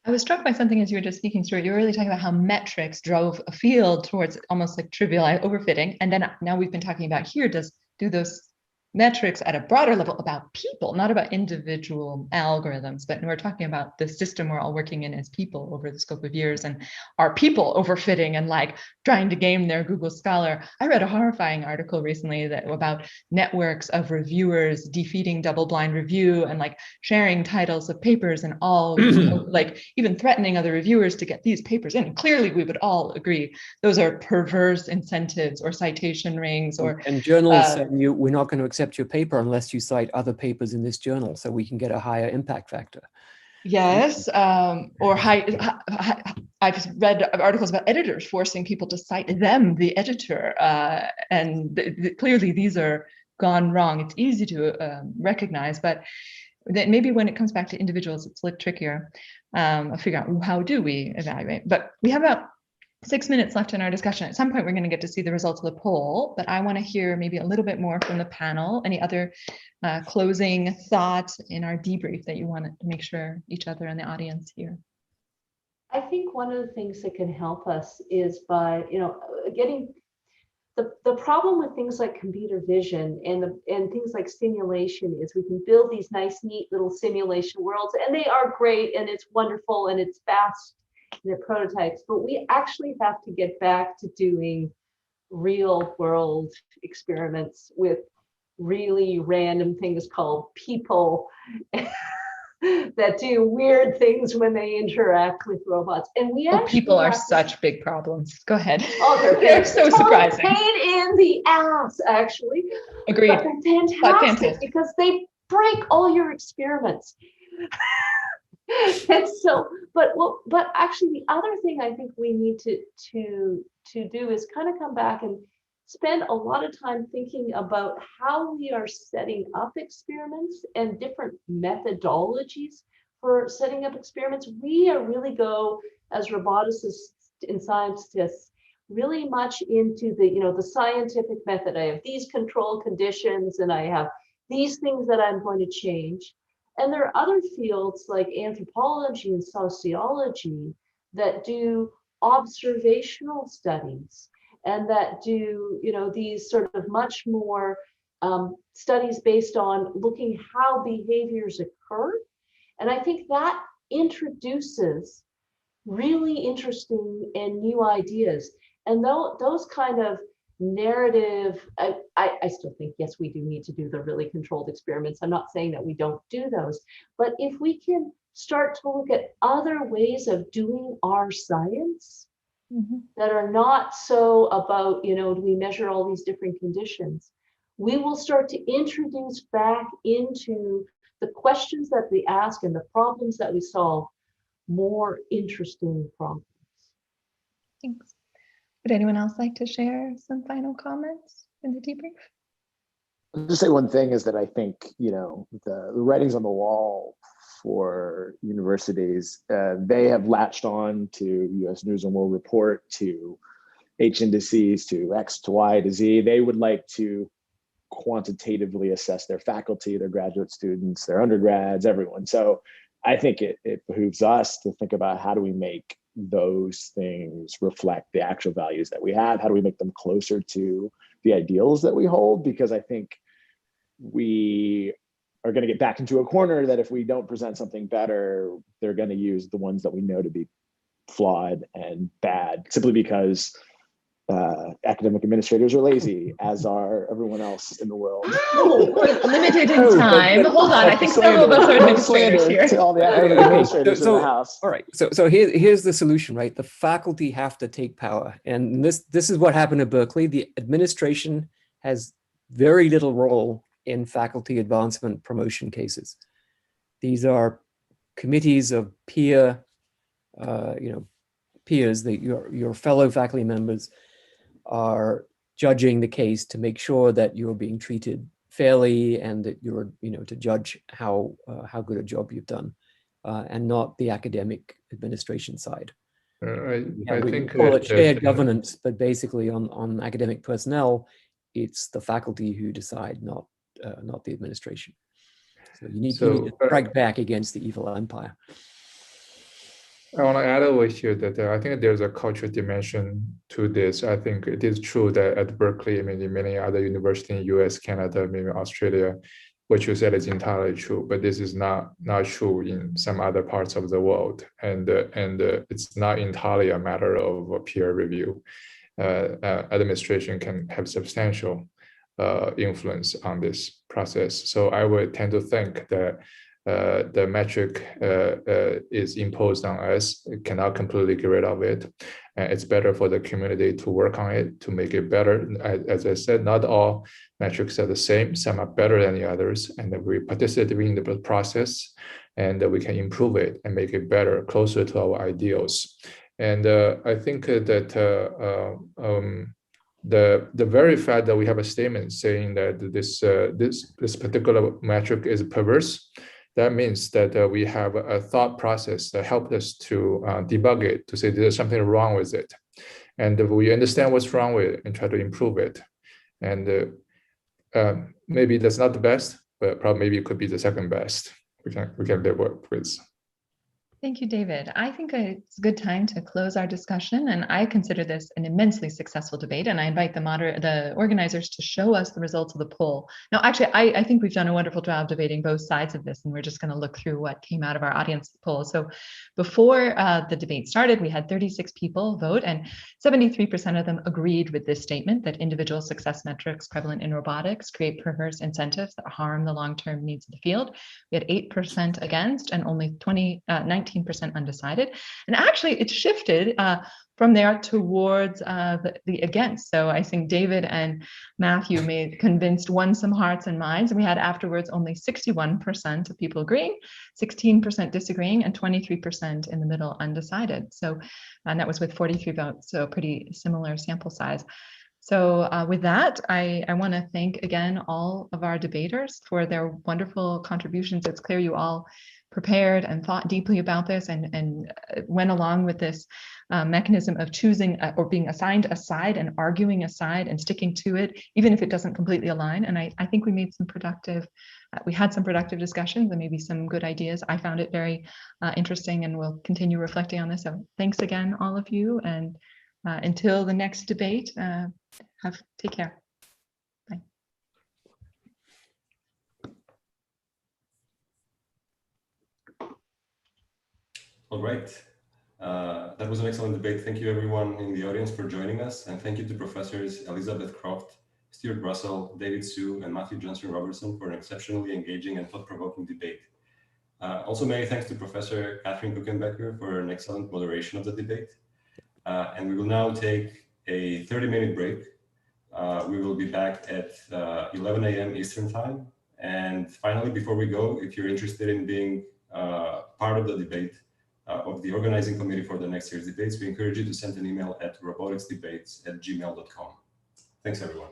I was struck by something as you were just speaking, Stuart. You were really talking about how metrics drove a field towards almost like trivial overfitting. And then now we've been talking about here, do those metrics at a broader level about people, not about individual algorithms, but we're talking about the system we're all working in as people over the scope of years, and are people overfitting and like trying to game their Google Scholar. I read a horrifying article recently about networks of reviewers defeating double-blind review and like sharing titles of papers and all like even threatening other reviewers to get these papers in. And clearly we would all agree those are perverse incentives or citation rings, or and journals saying we're not going to accept your paper unless you cite other papers in this journal, so we can get a higher impact factor. Yes, or I've read articles about editors forcing people to cite them, the editor, and clearly these are gone wrong. It's easy to recognize, but that maybe when it comes back to individuals, it's a little trickier. Figure out how do we evaluate. But we have about 6 minutes left in our discussion. At some point, we're going to get to see the results of the poll, but I want to hear maybe a little bit more from the panel. Any other closing thoughts in our debrief that you want to make sure each other and the audience hear? I think one of the things that can help us is by, you know, getting the problem with things like computer vision and things like simulation is we can build these nice, neat little simulation worlds, and they are great, and it's wonderful, and it's fast. They're prototypes, but we actually have to get back to doing real world experiments with really random things called people that do weird things when they interact with robots. And we actually people are such big problems. Go ahead. Oh, they're so surprising. Pain in the ass, actually. Agreed. But they're fantastic because they break all your experiments. And so, but actually the other thing I think we need to do is kind of come back and spend a lot of time thinking about how we are setting up experiments and different methodologies for setting up experiments. We are really go as roboticists and scientists really much into the scientific method. I have these control conditions and I have these things that I'm going to change. And there are other fields like anthropology and sociology that do observational studies and that do, these sort of much more studies based on looking how behaviors occur. And I think that introduces really interesting and new ideas. And those kind of narrative, I still think, yes, we do need to do the really controlled experiments. I'm not saying that we don't do those, but if we can start to look at other ways of doing our science that are not so about, do we measure all these different conditions, we will start to introduce back into the questions that we ask and the problems that we solve more interesting problems. Thanks. Would anyone else like to share some final comments in the debrief? I'll just say one thing is that I think, the writings on the wall for universities, they have latched on to US News and World Report, to H indices, to X to Y to Z. They would like to quantitatively assess their faculty, their graduate students, their undergrads, everyone. So I think it behooves us to think about how do we make those things reflect the actual values that we have? How do we make them closer to the ideals that we hold? Because I think we are going to get back into a corner that if we don't present something better, they're going to use the ones that we know to be flawed and bad, simply because academic administrators are lazy, as are everyone else in the world. Oh, we're limited in time. Hold on, I think several of us are administrators here. To all the academic administrators in the house. All right, so here's the solution, right? The faculty have to take power, and this is what happened at Berkeley. The administration has very little role in faculty advancement promotion cases. These are committees of peers, that your fellow faculty members are judging the case to make sure that you're being treated fairly and that you're, to judge how good a job you've done, and not the academic administration side. I we think call it shared governance, but basically on academic personnel, it's the faculty who decide, not the administration. So you need to strike back against the evil empire. I want to add over here that I think there's a cultural dimension to this. I think it is true that at Berkeley, maybe many other universities in US, Canada, maybe Australia, what you said is entirely true, but this is not true in some other parts of the world. And it's not entirely a matter of peer review. Administration can have substantial influence on this process. So I would tend to think that the metric is imposed on us. It cannot completely get rid of it. It's better for the community to work on it, to make it better. As I said, not all metrics are the same. Some are better than the others, and we participate in the process, and we can improve it and make it better, closer to our ideals. And I think that the very fact that we have a statement saying that this particular metric is perverse, that means that we have a thought process that helped us to debug it, to say there's something wrong with it. And we understand what's wrong with it and try to improve it. And maybe that's not the best, but probably maybe it could be the second best we can work with. Thank you, David. I think it's a good time to close our discussion, and I consider this an immensely successful debate, and I invite the organizers to show us the results of the poll. Now, actually, I think we've done a wonderful job debating both sides of this, and we're just going to look through what came out of our audience poll. So before the debate started, we had 36 people vote, and 73% of them agreed with this statement that individual success metrics prevalent in robotics create perverse incentives that harm the long-term needs of the field. We had 8% against, and only 19% 19% undecided. And actually, it shifted from there towards the against. So I think David and Matthew won some hearts and minds. And we had afterwards only 61% of people agreeing, 16% disagreeing, and 23% in the middle undecided. So, and that was with 43 votes, so pretty similar sample size. So with that, I want to thank again all of our debaters for their wonderful contributions. It's clear you all prepared and thought deeply about this and went along with this mechanism of choosing or being assigned a side and arguing a side and sticking to it, even if it doesn't completely align. And I think we made some productive, we had some productive discussions and maybe some good ideas. I found it very interesting and we'll continue reflecting on this. So thanks again, all of you. And until the next debate, take care. Bye. All right. That was an excellent debate. Thank you everyone in the audience for joining us. And thank you to Professors Elizabeth Croft, Stuart Russell, David Sue, and Matthew Johnson Robertson for an exceptionally engaging and thought-provoking debate. Also, many thanks to Professor Catherine Kuchenbecker for an excellent moderation of the debate. And we will now take a 30-minute break. We will be back at 11 a.m. Eastern time. And finally, before we go, if you're interested in being part of the debate of the organizing committee for the next year's debates, we encourage you to send an email at roboticsdebates@gmail.com. Thanks, everyone.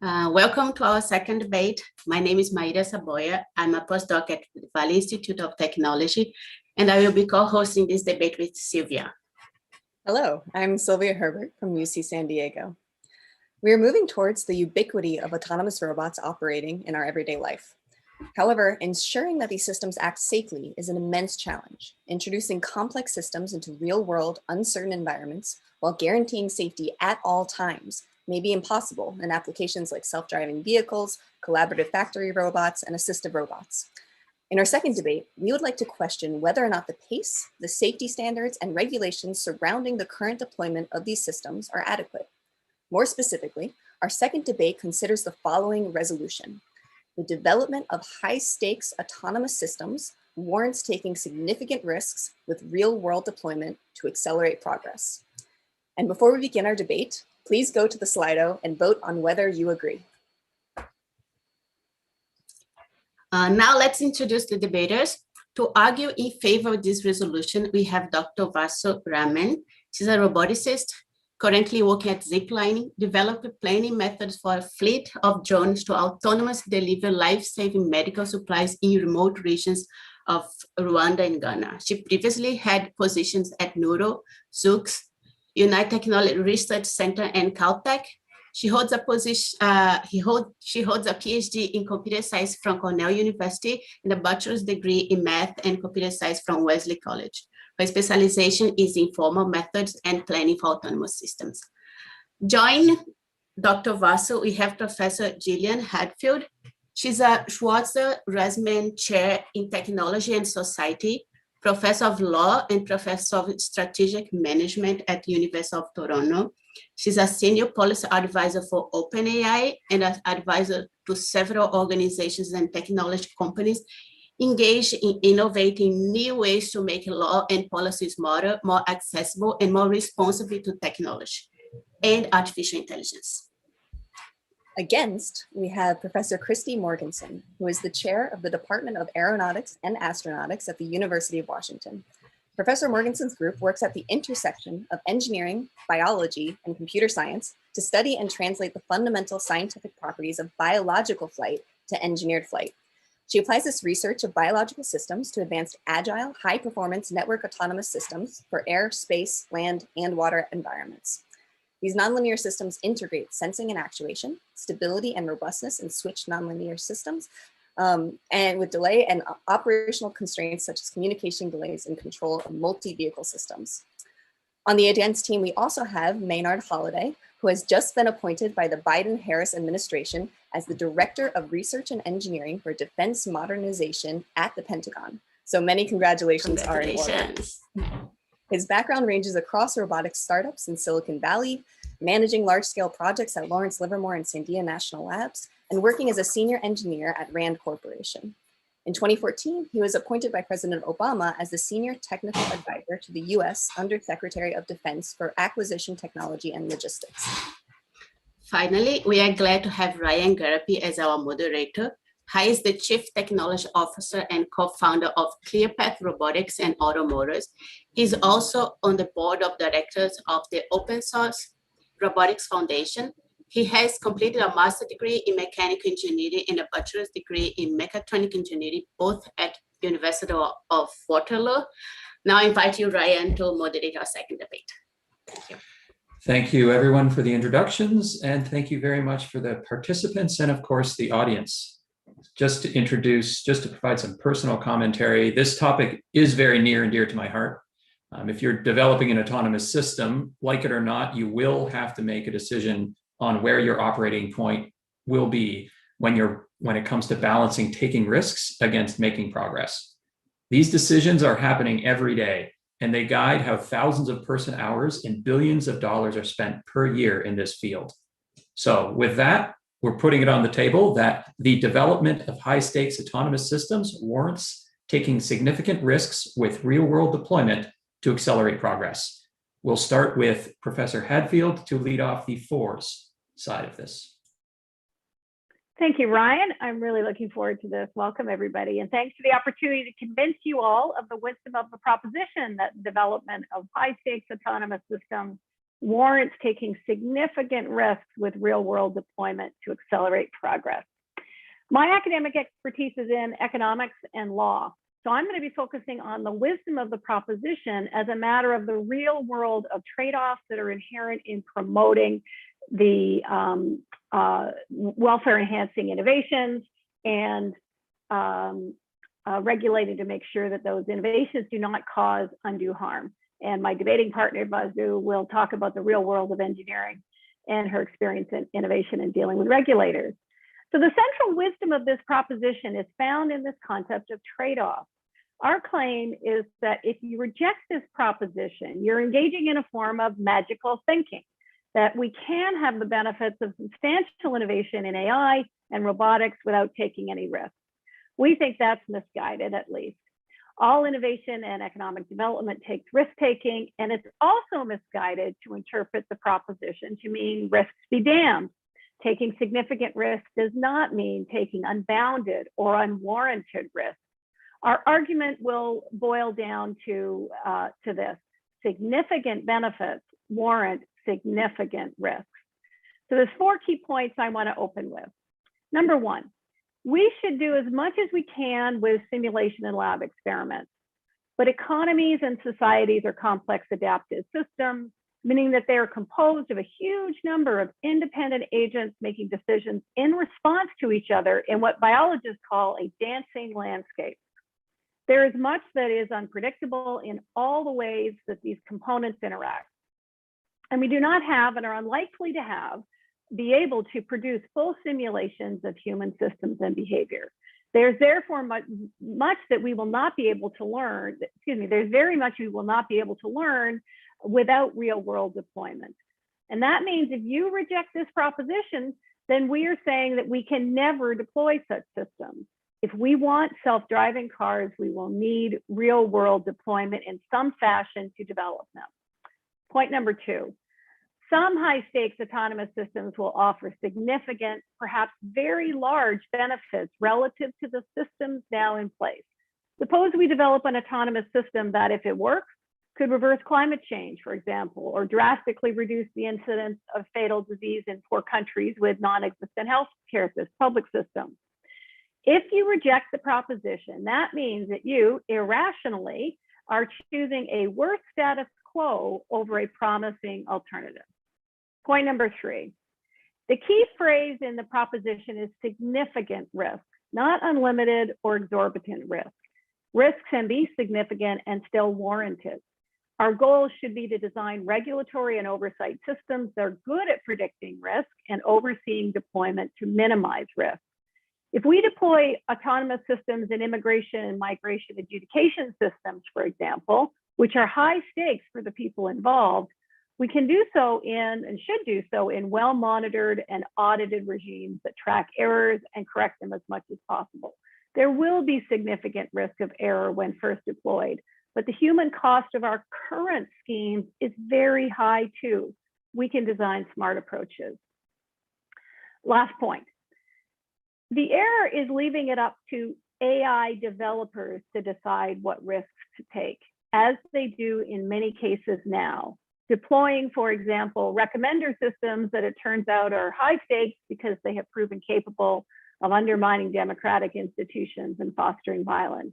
Welcome to our second debate. My name is Maida Saboya. I'm a postdoc at the Valley Institute of Technology, and I will be co-hosting this debate with Sylvia. Hello, I'm Sylvia Herbert from UC San Diego. We are moving towards the ubiquity of autonomous robots operating in our everyday life. However, ensuring that these systems act safely is an immense challenge. Introducing complex systems into real-world, uncertain environments while guaranteeing safety at all times may be impossible in applications like self-driving vehicles, collaborative factory robots, and assistive robots. In our second debate, we would like to question whether or not the pace, the safety standards, and regulations surrounding the current deployment of these systems are adequate. More specifically, our second debate considers the following resolution. The development of high-stakes autonomous systems warrants taking significant risks with real-world deployment to accelerate progress. And before we begin our debate, please go to the Slido and vote on whether you agree. Now let's introduce the debaters. To argue in favor of this resolution, we have Dr. Vasu Raman. She's a roboticist, currently working at Ziplining, developing planning methods for a fleet of drones to autonomously deliver life-saving medical supplies in remote regions of Rwanda and Ghana. She previously had positions at Nuro, Zoox, United Technology Research Center, and Caltech. She holds a PhD in computer science from Cornell University and a bachelor's degree in math and computer science from Wesley College. Her specialization is in formal methods and planning for autonomous systems. Join Dr. Vasu, we have Professor Gillian Hadfield. She's a Schwarzer-Reisman Chair in Technology and Society, Professor of Law and Professor of Strategic Management at the University of Toronto. She's a Senior Policy Advisor for OpenAI and an advisor to several organizations and technology companies engaged in innovating new ways to make law and policy smarter, more accessible, and more responsive to technology and artificial intelligence. Against, we have Professor Christy Morganson, who is the chair of the Department of Aeronautics and Astronautics at the University of Washington. Professor Morganson's group works at the intersection of engineering, biology, and computer science to study and translate the fundamental scientific properties of biological flight to engineered flight. She applies this research of biological systems to advance agile, high-performance network autonomous systems for air, space, land, and water environments. These nonlinear systems integrate sensing and actuation, stability and robustness in switched nonlinear systems, and with delay and operational constraints such as communication delays and control of multi-vehicle systems. On the Against team, we also have Maynard Holliday, who has just been appointed by the Biden-Harris administration as the Director of Research and Engineering for Defense Modernization at the Pentagon. So many congratulations are in order. His background ranges across robotics startups in Silicon Valley, managing large-scale projects at Lawrence Livermore and Sandia National Labs, and working as a senior engineer at Rand Corporation. In 2014, he was appointed by President Obama as the Senior Technical Advisor to the US Undersecretary of Defense for Acquisition Technology and Logistics. Finally, we are glad to have Ryan Garapi as our moderator. He is the Chief Technology Officer and co-founder of ClearPath Robotics and Automotors. He's also on the board of directors of the Open Source Robotics Foundation. He has completed a master's degree in mechanical engineering and a bachelor's degree in mechatronic engineering, both at University of Waterloo. Now I invite you, Ryan, to moderate our second debate. Thank you. Thank you, everyone, for the introductions, and thank you very much for the participants and, of course, the audience. Just to provide some personal commentary, this topic is very near and dear to my heart. If you're developing an autonomous system, like it or not, you will have to make a decision on where your operating point will be when it comes to balancing taking risks against making progress. These decisions are happening every day, and they guide how thousands of person hours and billions of dollars are spent per year in this field. So with that, we're putting it on the table that the development of high-stakes autonomous systems warrants taking significant risks with real-world deployment to accelerate progress. We'll start with Professor Hadfield to lead off the fours side of this. Thank you, Ryan. I'm really looking forward to this. Welcome, everybody. And thanks for the opportunity to convince you all of the wisdom of the proposition that development of high-stakes autonomous systems warrants taking significant risks with real-world deployment to accelerate progress. My academic expertise is in economics and law, so I'm going to be focusing on the wisdom of the proposition as a matter of the real world of trade-offs that are inherent in promoting the welfare-enhancing innovations and regulating to make sure that those innovations do not cause undue harm. And my debating partner, Bazu, will talk about the real world of engineering and her experience in innovation and dealing with regulators. So the central wisdom of this proposition is found in this concept of trade-off. Our claim is that if you reject this proposition, you're engaging in a form of magical thinking, that we can have the benefits of substantial innovation in AI and robotics without taking any risks. We think that's misguided, at least. All innovation and economic development takes risk-taking, and it's also misguided to interpret the proposition to mean risks be damned. Taking significant risks does not mean taking unbounded or unwarranted risks. Our argument will boil down to this. Significant benefits warrant significant risks. So there's 4 key points I want to open with. Number 1, we should do as much as we can with simulation and lab experiments, but economies and societies are complex adaptive systems, meaning that they are composed of a huge number of independent agents making decisions in response to each other in what biologists call a dancing landscape. There is much that is unpredictable in all the ways that these components interact. And we do not have and are unlikely to be able to produce full simulations of human systems and behavior. There's therefore much that we will not be able to learn, there's very much we will not be able to learn without real world deployment. And that means if you reject this proposition, then we are saying that we can never deploy such systems. If we want self-driving cars, we will need real world deployment in some fashion to develop them. Point number 2, some high stakes autonomous systems will offer significant, perhaps very large benefits relative to the systems now in place. Suppose we develop an autonomous system that, if it works, could reverse climate change, for example, or drastically reduce the incidence of fatal disease in poor countries with non-existent healthcare public systems. If you reject the proposition, that means that you irrationally are choosing a worse status quo over a promising alternative. Point number 3, the key phrase in the proposition is significant risk, not unlimited or exorbitant risk. Risks can be significant and still warranted. Our goal should be to design regulatory and oversight systems that are good at predicting risk and overseeing deployment to minimize risk. If we deploy autonomous systems in immigration and migration adjudication systems, for example, which are high stakes for the people involved, we can do so in, and should do so in, well-monitored and audited regimes that track errors and correct them as much as possible. There will be significant risk of error when first deployed, but the human cost of our current schemes is very high too. We can design smart approaches. Last point. The error is leaving it up to AI developers to decide what risks to take, as they do in many cases now. Deploying, for example, recommender systems that it turns out are high stakes because they have proven capable of undermining democratic institutions and fostering violence.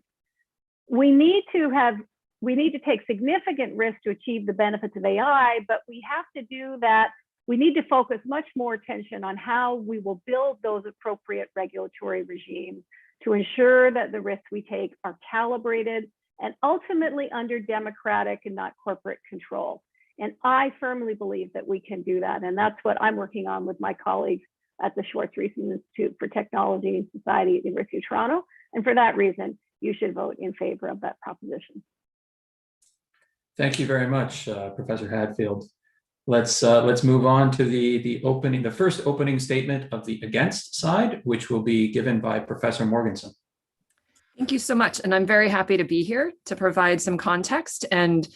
We need to take significant risks to achieve the benefits of AI, but we have to do that. We need to focus much more attention on how we will build those appropriate regulatory regimes to ensure that the risks we take are calibrated and ultimately under democratic and not corporate control. And I firmly believe that we can do that. And that's what I'm working on with my colleagues at the Schwartz Research Institute for Technology and Society at the University of Toronto. And for that reason, you should vote in favor of that proposition. Thank you very much, Professor Hadfield. Let's move on to the first opening statement of the against side, which will be given by Professor Morgensen. Thank you so much. And I'm very happy to be here to provide some context and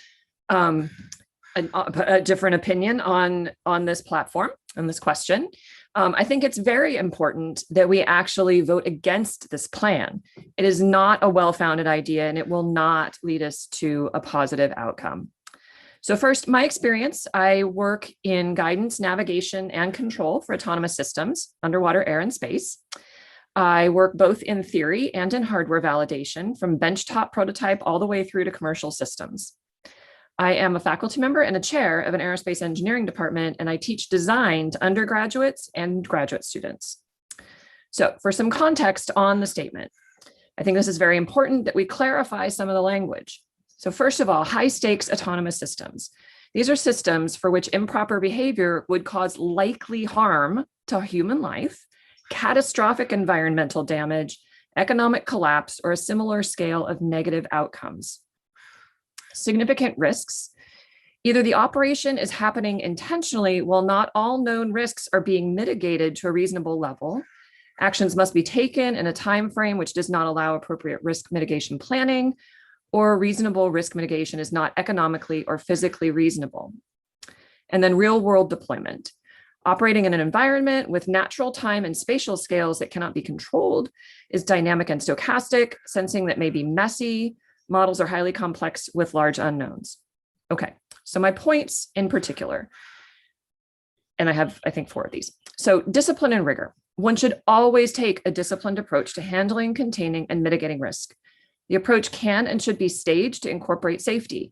a different opinion on this platform and this question. I think it's very important that we actually vote against this plan. It is not a well-founded idea and it will not lead us to a positive outcome. So first, my experience, I work in guidance, navigation, and control for autonomous systems, underwater, air, and space. I work both in theory and in hardware validation, from benchtop prototype all the way through to commercial systems. I am a faculty member and a chair of an aerospace engineering department, and I teach design to undergraduates and graduate students. So for some context on the statement, I think this is very important that we clarify some of the language. So first of all, high stakes autonomous systems. These are systems for which improper behavior would cause likely harm to human life, catastrophic environmental damage, economic collapse, or a similar scale of negative outcomes. Significant risks. Either the operation is happening intentionally while not all known risks are being mitigated to a reasonable level. Actions must be taken in a time frame which does not allow appropriate risk mitigation planning, or reasonable risk mitigation is not economically or physically reasonable. And then real world deployment. Operating in an environment with natural time and spatial scales that cannot be controlled is dynamic and stochastic, sensing that may be messy. Models are highly complex with large unknowns. Okay, so my points in particular, and I have, I think, 4 of these. So discipline and rigor. One should always take a disciplined approach to handling, containing, and mitigating risk. The approach can and should be staged to incorporate safety.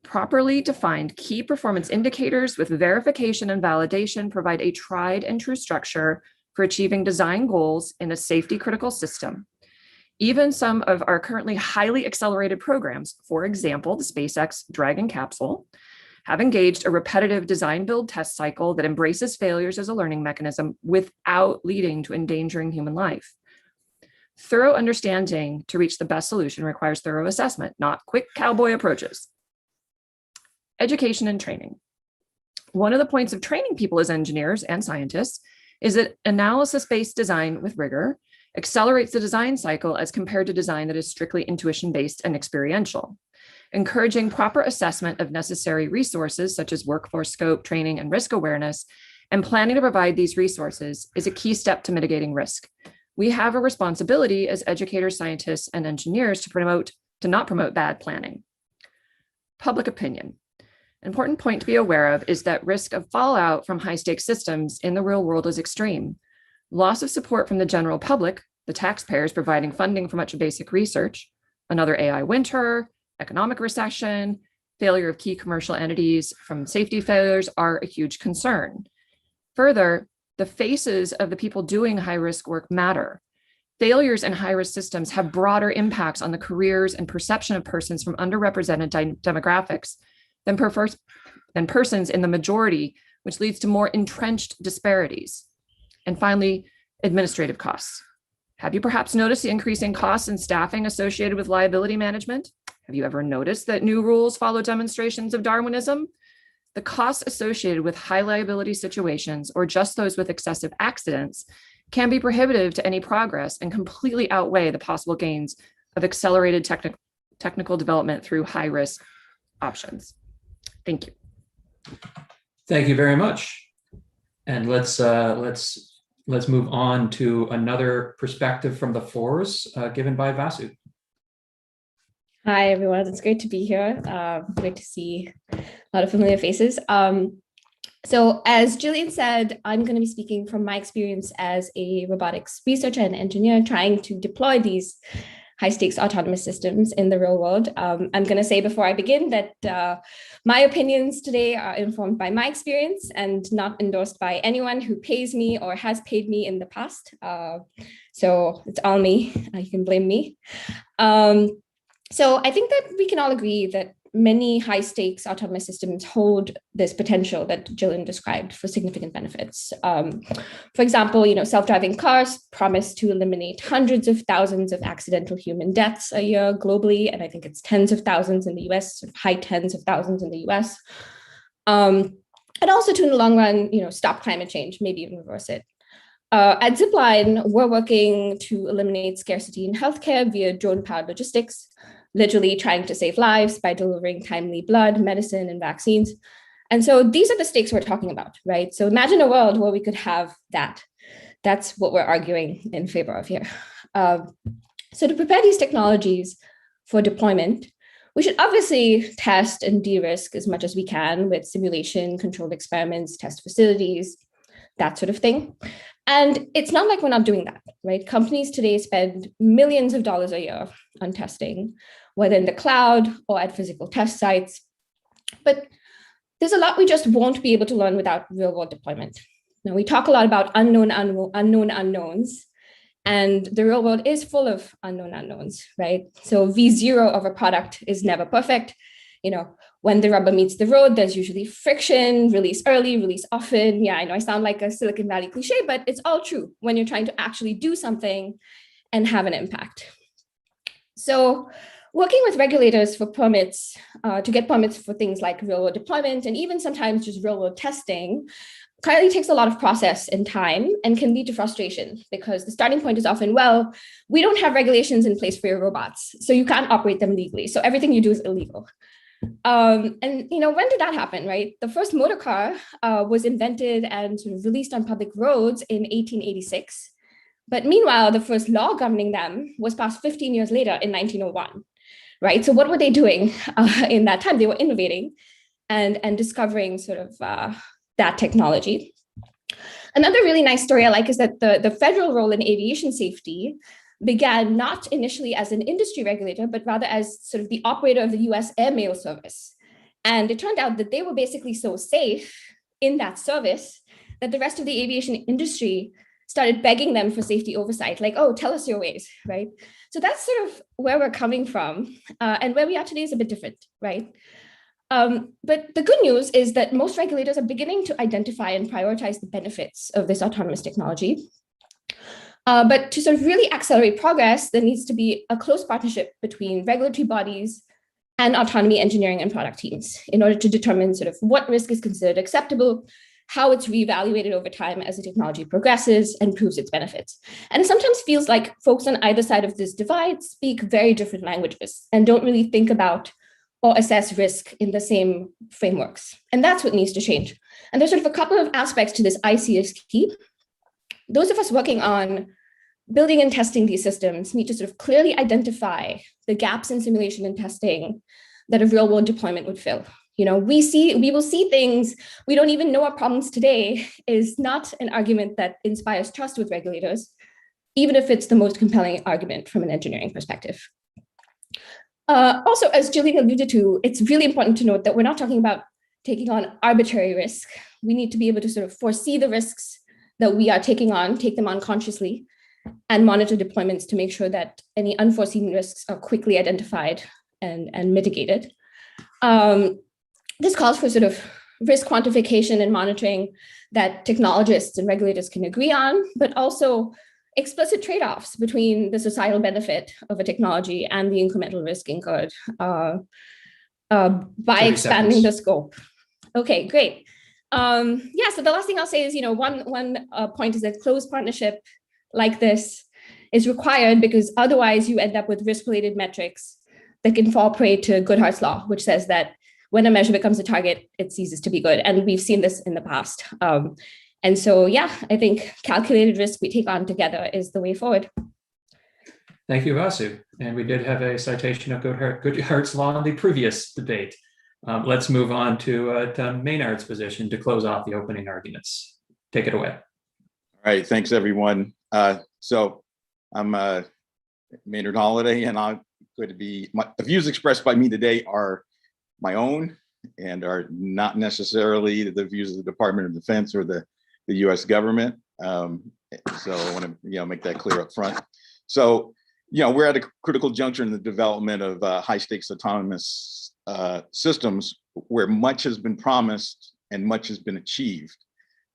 Properly defined key performance indicators with verification and validation provide a tried and true structure for achieving design goals in a safety critical system. Even some of our currently highly accelerated programs, for example, the SpaceX Dragon capsule, have engaged a repetitive design build test cycle that embraces failures as a learning mechanism without leading to endangering human life. Thorough understanding to reach the best solution requires thorough assessment, not quick cowboy approaches. Education and training. One of the points of training people as engineers and scientists is that analysis-based design with rigor accelerates the design cycle as compared to design that is strictly intuition-based and experiential. Encouraging proper assessment of necessary resources such as workforce scope, training, and risk awareness, and planning to provide these resources is a key step to mitigating risk. We have a responsibility as educators, scientists, and engineers to not promote bad planning. Public opinion. An important point to be aware of is that risk of fallout from high-stakes systems in the real world is extreme. Loss of support from the general public, the taxpayers providing funding for much of basic research, another AI winter, economic recession, failure of key commercial entities from safety failures are a huge concern. Further, the faces of the people doing high-risk work matter. Failures in high-risk systems have broader impacts on the careers and perception of persons from underrepresented demographics than persons in the majority, which leads to more entrenched disparities. And finally, administrative costs. Have you perhaps noticed the increasing costs and staffing associated with liability management? Have you ever noticed that new rules follow demonstrations of Darwinism? The costs associated with high liability situations, or just those with excessive accidents, can be prohibitive to any progress and completely outweigh the possible gains of accelerated technical development through high-risk options. Thank you. Thank you very much. And let's move on to another perspective from the fours given by Vasu. Hi, everyone. It's great to be here. Great to see a lot of familiar faces. So as Jillian said, I'm going to be speaking from my experience as a robotics researcher and engineer trying to deploy these high-stakes autonomous systems in the real world. I'm going to say before I begin that my opinions today are informed by my experience and not endorsed by anyone who pays me or has paid me in the past. So it's all me. You can blame me. So I think that we can all agree that many high-stakes autonomous systems hold this potential that Jillian described for significant benefits. For example, self-driving cars promise to eliminate hundreds of thousands of accidental human deaths a year globally, and I think it's tens of thousands in the US, high tens of thousands in the US. And also to, in the long run, stop climate change, maybe even reverse it. At Zipline, we're working to eliminate scarcity in healthcare via drone-powered logistics, literally trying to save lives by delivering timely blood, medicine, and vaccines. And so these are the stakes we're talking about, right? So imagine a world where we could have that. That's what we're arguing in favor of here. So to prepare these technologies for deployment, We should obviously test and de-risk as much as we can with simulation, controlled experiments, test facilities, that sort of thing. And it's not like we're not doing that, right? Companies today spend millions of dollars a year on testing, whether in the cloud or at physical test sites. But there's a lot we just won't be able to learn without real-world deployment. Now, we talk a lot about unknown unknowns, and the real world is full of unknown unknowns, right? So V0 of a product is never perfect. You know, when the rubber meets the road, there's usually friction, release early, release often. Yeah, I know I sound like a Silicon Valley cliche, but it's all true when you're trying to actually do something and have an impact. So working with regulators for permits, to get permits for things like real-world deployment and even sometimes just real-world testing, currently takes a lot of process and time and can lead to frustration because the starting point is often, well, we don't have regulations in place for your robots, so you can't operate them legally. So everything you do is illegal. And you know, when did that happen, right? The first motor car was invented and sort of released on public roads in 1886. But meanwhile, the first law governing them was passed 15 years later in 1901, right? So what were they doing in that time? They were innovating and discovering sort of that technology. Another really nice story I like is that the federal role in aviation safety began not initially as an industry regulator, but rather as sort of the operator of the US Air Mail Service. And it turned out that they were basically so safe in that service that the rest of the aviation industry started begging them for safety oversight, like, oh, tell us your ways, right? So that's sort of where we're coming from. And where we are today is a bit different, right? But the good news is that most regulators are beginning to identify and prioritize the benefits of this autonomous technology. But to sort of really accelerate progress, there needs to be a close partnership between regulatory bodies and autonomy engineering and product teams in order to determine sort of what risk is considered acceptable, how it's reevaluated over time as the technology progresses and proves its benefits. And it sometimes feels like folks on either side of this divide speak very different languages and don't really think about or assess risk in the same frameworks. And that's what needs to change. And there's sort of a couple of aspects to this I see as key. Those of us working on building and testing these systems need to sort of clearly identify the gaps in simulation and testing that a real world deployment would fill. You know, we will see things we don't even know are problems today is not an argument that inspires trust with regulators, even if it's the most compelling argument from an engineering perspective. Also, as Jillian alluded to, it's really important to note that we're not talking about taking on arbitrary risk. We need to be able to sort of foresee the risks that we are taking on, take them on consciously, and monitor deployments to make sure that any unforeseen risks are quickly identified and mitigated. This calls for sort of risk quantification and monitoring that technologists and regulators can agree on, but also explicit trade-offs between the societal benefit of a technology and the incremental risk incurred by expanding the scope. Okay, great. Yeah, so the last thing I'll say is, you know, one point is that close partnership like this is required because otherwise you end up with risk-related metrics that can fall prey to Goodhart's law, which says that when a measure becomes a target, it ceases to be good. And we've seen this in the past. And so, yeah, I think calculated risk we take on together is the way forward. Thank you, Vasu. And we did have a citation of Goodhart's law in the previous debate. Let's move on to Maynard's position to close off the opening arguments. Take it away. All right, thanks everyone. So I'm Maynard Holliday, and I'm going to be, the views expressed by me today are my own and are not necessarily the views of the Department of Defense or the U.S. government. So I want to make that clear up front. So we're at a critical juncture in the development of high stakes autonomous systems where much has been promised and much has been achieved,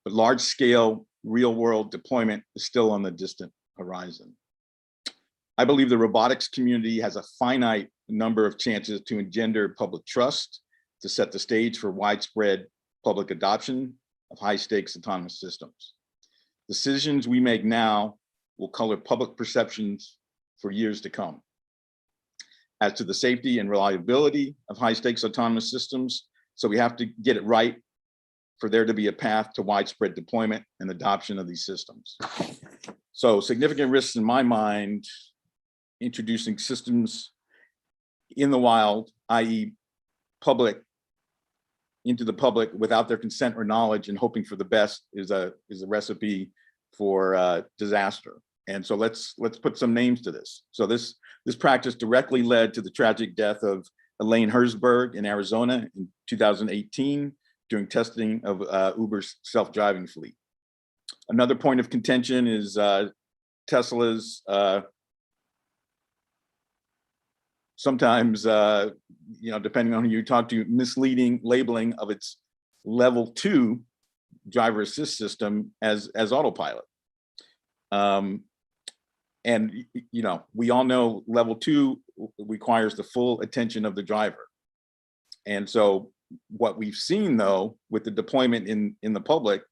but large scale real world deployment is still on the distant horizon. I believe the robotics community has a finite number of chances to engender public trust to set the stage for widespread public adoption of high stakes autonomous systems. Decisions we make now will color public perceptions for years to come. As to the safety and reliability of high stakes autonomous systems, so we have to get it right for there to be a path to widespread deployment and adoption of these systems. So significant risks in my mind, introducing systems in the wild, i.e. into the public without their consent or knowledge and hoping for the best is a recipe for disaster. And so let's put some names to this. So this practice directly led to the tragic death of Elaine Herzberg in Arizona in 2018 during testing of Uber's self-driving fleet. Another point of contention is Tesla's sometimes, depending on who you talk to, misleading labeling of its level 2 driver assist system as autopilot. And we all know level 2 requires the full attention of the driver. And so what we've seen though, with the deployment in the public,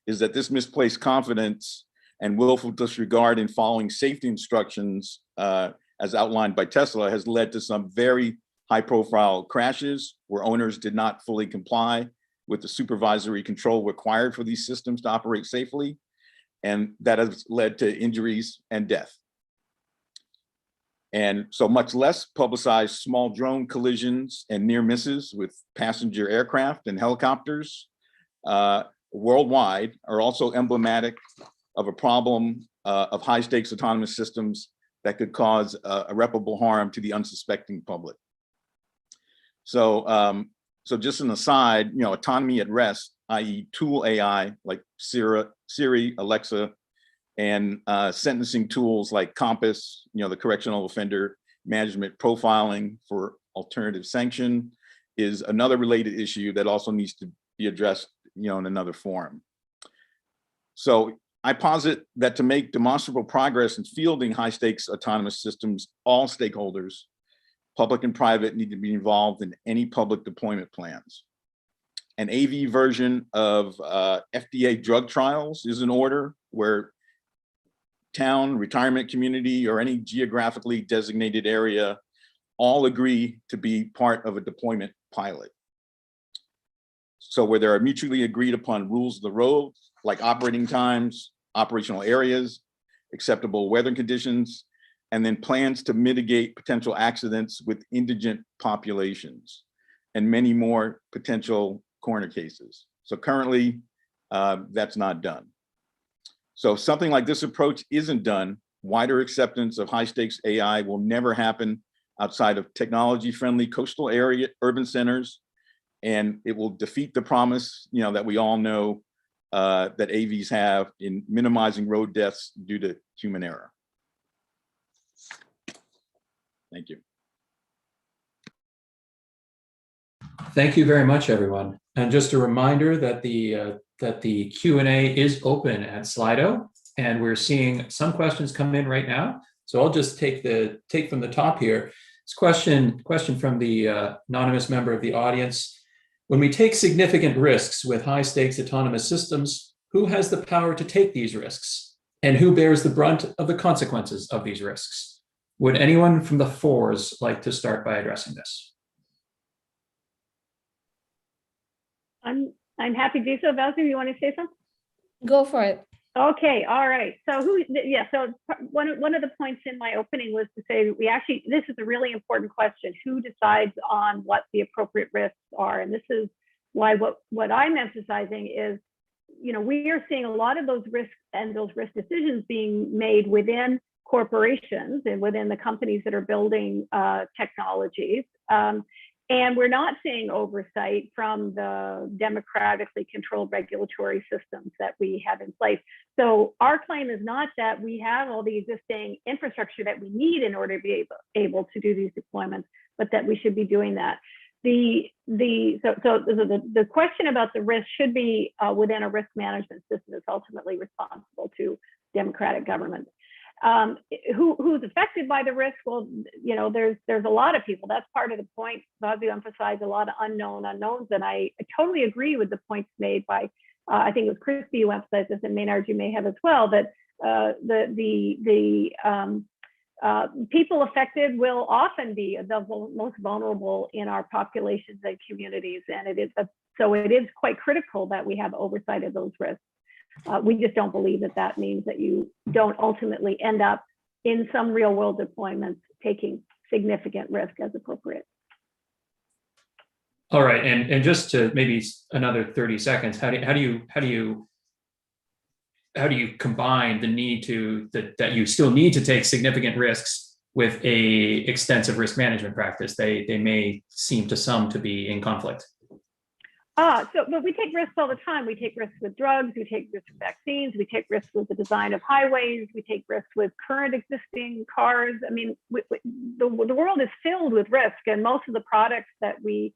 is that this misplaced confidence and willful disregard in following safety instructions as outlined by Tesla has led to some very high profile crashes where owners did not fully comply with the supervisory control required for these systems to operate safely. And that has led to injuries and death. And so much less publicized small drone collisions and near misses with passenger aircraft and helicopters worldwide are also emblematic of a problem of high stakes autonomous systems that could cause irreparable harm to the unsuspecting public. So, so just an aside, autonomy at rest, i.e. tool AI like Siri, Alexa, and sentencing tools like Compass, the correctional offender management profiling for alternative sanction is another related issue that also needs to be addressed, in another forum. So I posit that to make demonstrable progress in fielding high stakes autonomous systems, all stakeholders, public and private, need to be involved in any public deployment plans. An AV version of FDA drug trials is in order, where town, retirement community, or any geographically designated area all agree to be part of a deployment pilot. So where there are mutually agreed upon rules of the road, like operating times, operational areas, acceptable weather conditions, and then plans to mitigate potential accidents with indigent populations, and many more potential corner cases. So currently, that's not done. So if something like this approach isn't done, wider acceptance of high stakes AI will never happen outside of technology-friendly coastal area, urban centers, and it will defeat the promise, that we all know that AVs have in minimizing road deaths due to human error. Thank you. Thank you very much, everyone. And just a reminder that the Q&A is open at Slido, and we're seeing some questions come in right now. So I'll just take from the top here. This question from the anonymous member of the audience. When we take significant risks with high stakes autonomous systems, who has the power to take these risks? And who bears the brunt of the consequences of these risks? Would anyone from the fours like to start by addressing this? I'm happy to do so. Valkyrie, you want to say something? Go for it. Okay, all right. So so one of the points in my opening was to say this is a really important question. Who decides on what the appropriate risks are? And this is why what I'm emphasizing is, we are seeing a lot of those risks and those risk decisions being made within corporations and within the companies that are building technologies. And we're not seeing oversight from the democratically controlled regulatory systems that we have in place. So our claim is not that we have all the existing infrastructure that we need in order to be able to do these deployments, but that we should be doing that. The question about the risk should be within a risk management system that's ultimately responsible to democratic government. Who's affected by the risk? Well, there's a lot of people. That's part of the point. Vasu emphasized a lot of unknowns, and I totally agree with the points made by I think it was Christy who emphasized this, and Maynard, you may have as well, that people affected will often be the most vulnerable in our populations and communities, and it is quite critical that we have oversight of those risks. We just don't believe that means that you don't ultimately end up in some real world deployments taking significant risk as appropriate. All right, and just to maybe another 30 seconds, how do you combine the need to that you still need to take significant risks with a extensive risk management practice? They may seem to some to be in conflict. But we take risks all the time. We take risks with drugs, we take risks with vaccines, we take risks with the design of highways, we take risks with current existing cars. I mean, the world is filled with risk, and most of the products that we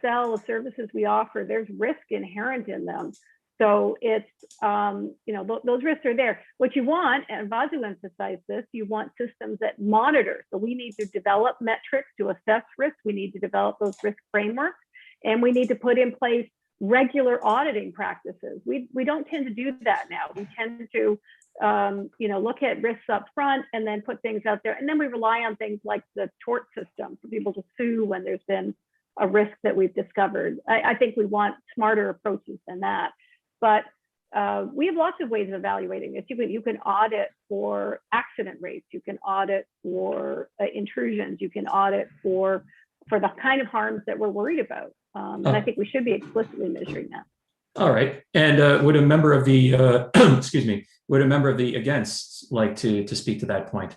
sell, the services we offer, there's risk inherent in them. So it's, those risks are there. What you want, and Vasu emphasized this, you want systems that monitor. So we need to develop metrics to assess risk. We need to develop those risk frameworks. And we need to put in place regular auditing practices. We don't tend to do that now. We tend to, look at risks up front and then put things out there. And then we rely on things like the tort system for people to sue when there's been a risk that we've discovered. I think we want smarter approaches than that. But we have lots of ways of evaluating this. You can audit for accident rates. You can audit for intrusions. You can audit for the kind of harms that we're worried about. And I think we should be explicitly measuring that. All right. And would a member of the, excuse me, would a member of the against like to speak to that point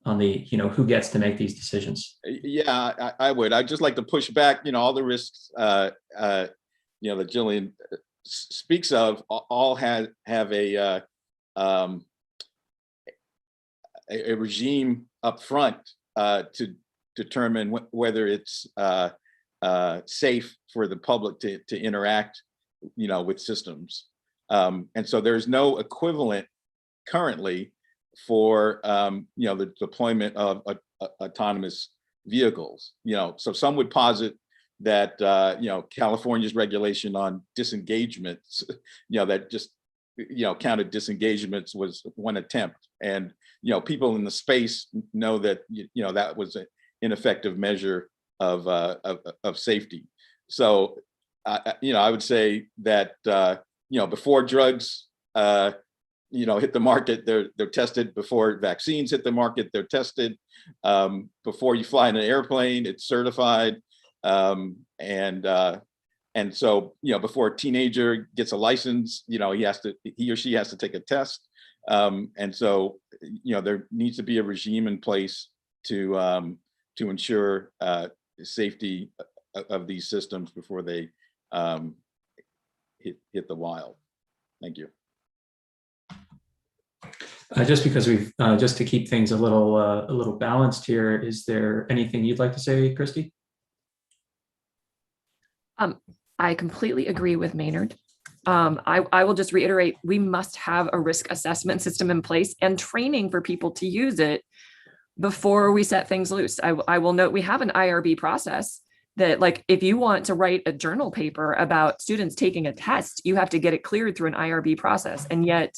on the, who gets to make these decisions? Yeah, I would. I'd just like to push back, all the risks, that Jillian speaks of all have a regime up front to determine whether it's safe for the public to interact, with systems. And so there's no equivalent currently for, the deployment of autonomous vehicles. So some would posit that, California's regulation on disengagements, that just, counted disengagements was one attempt. And, people in the space know that, that was an ineffective measure of safety. So, I would say that, before drugs, hit the market, they're tested. Before vaccines hit the market, they're tested. Before you fly in an airplane, it's certified. And so, before a teenager gets a license, he or she has to take a test. And so, there needs to be a regime in place to ensure safety of these systems before they hit the wild. Thank you. Just because we've just to keep things a little balanced here, is there anything you'd like to say, Christy? I completely agree with Maynard. I will just reiterate, we must have a risk assessment system in place and training for people to use it before we set things loose. I will note we have an IRB process that, like, if you want to write a journal paper about students taking a test, you have to get it cleared through an IRB process. And yet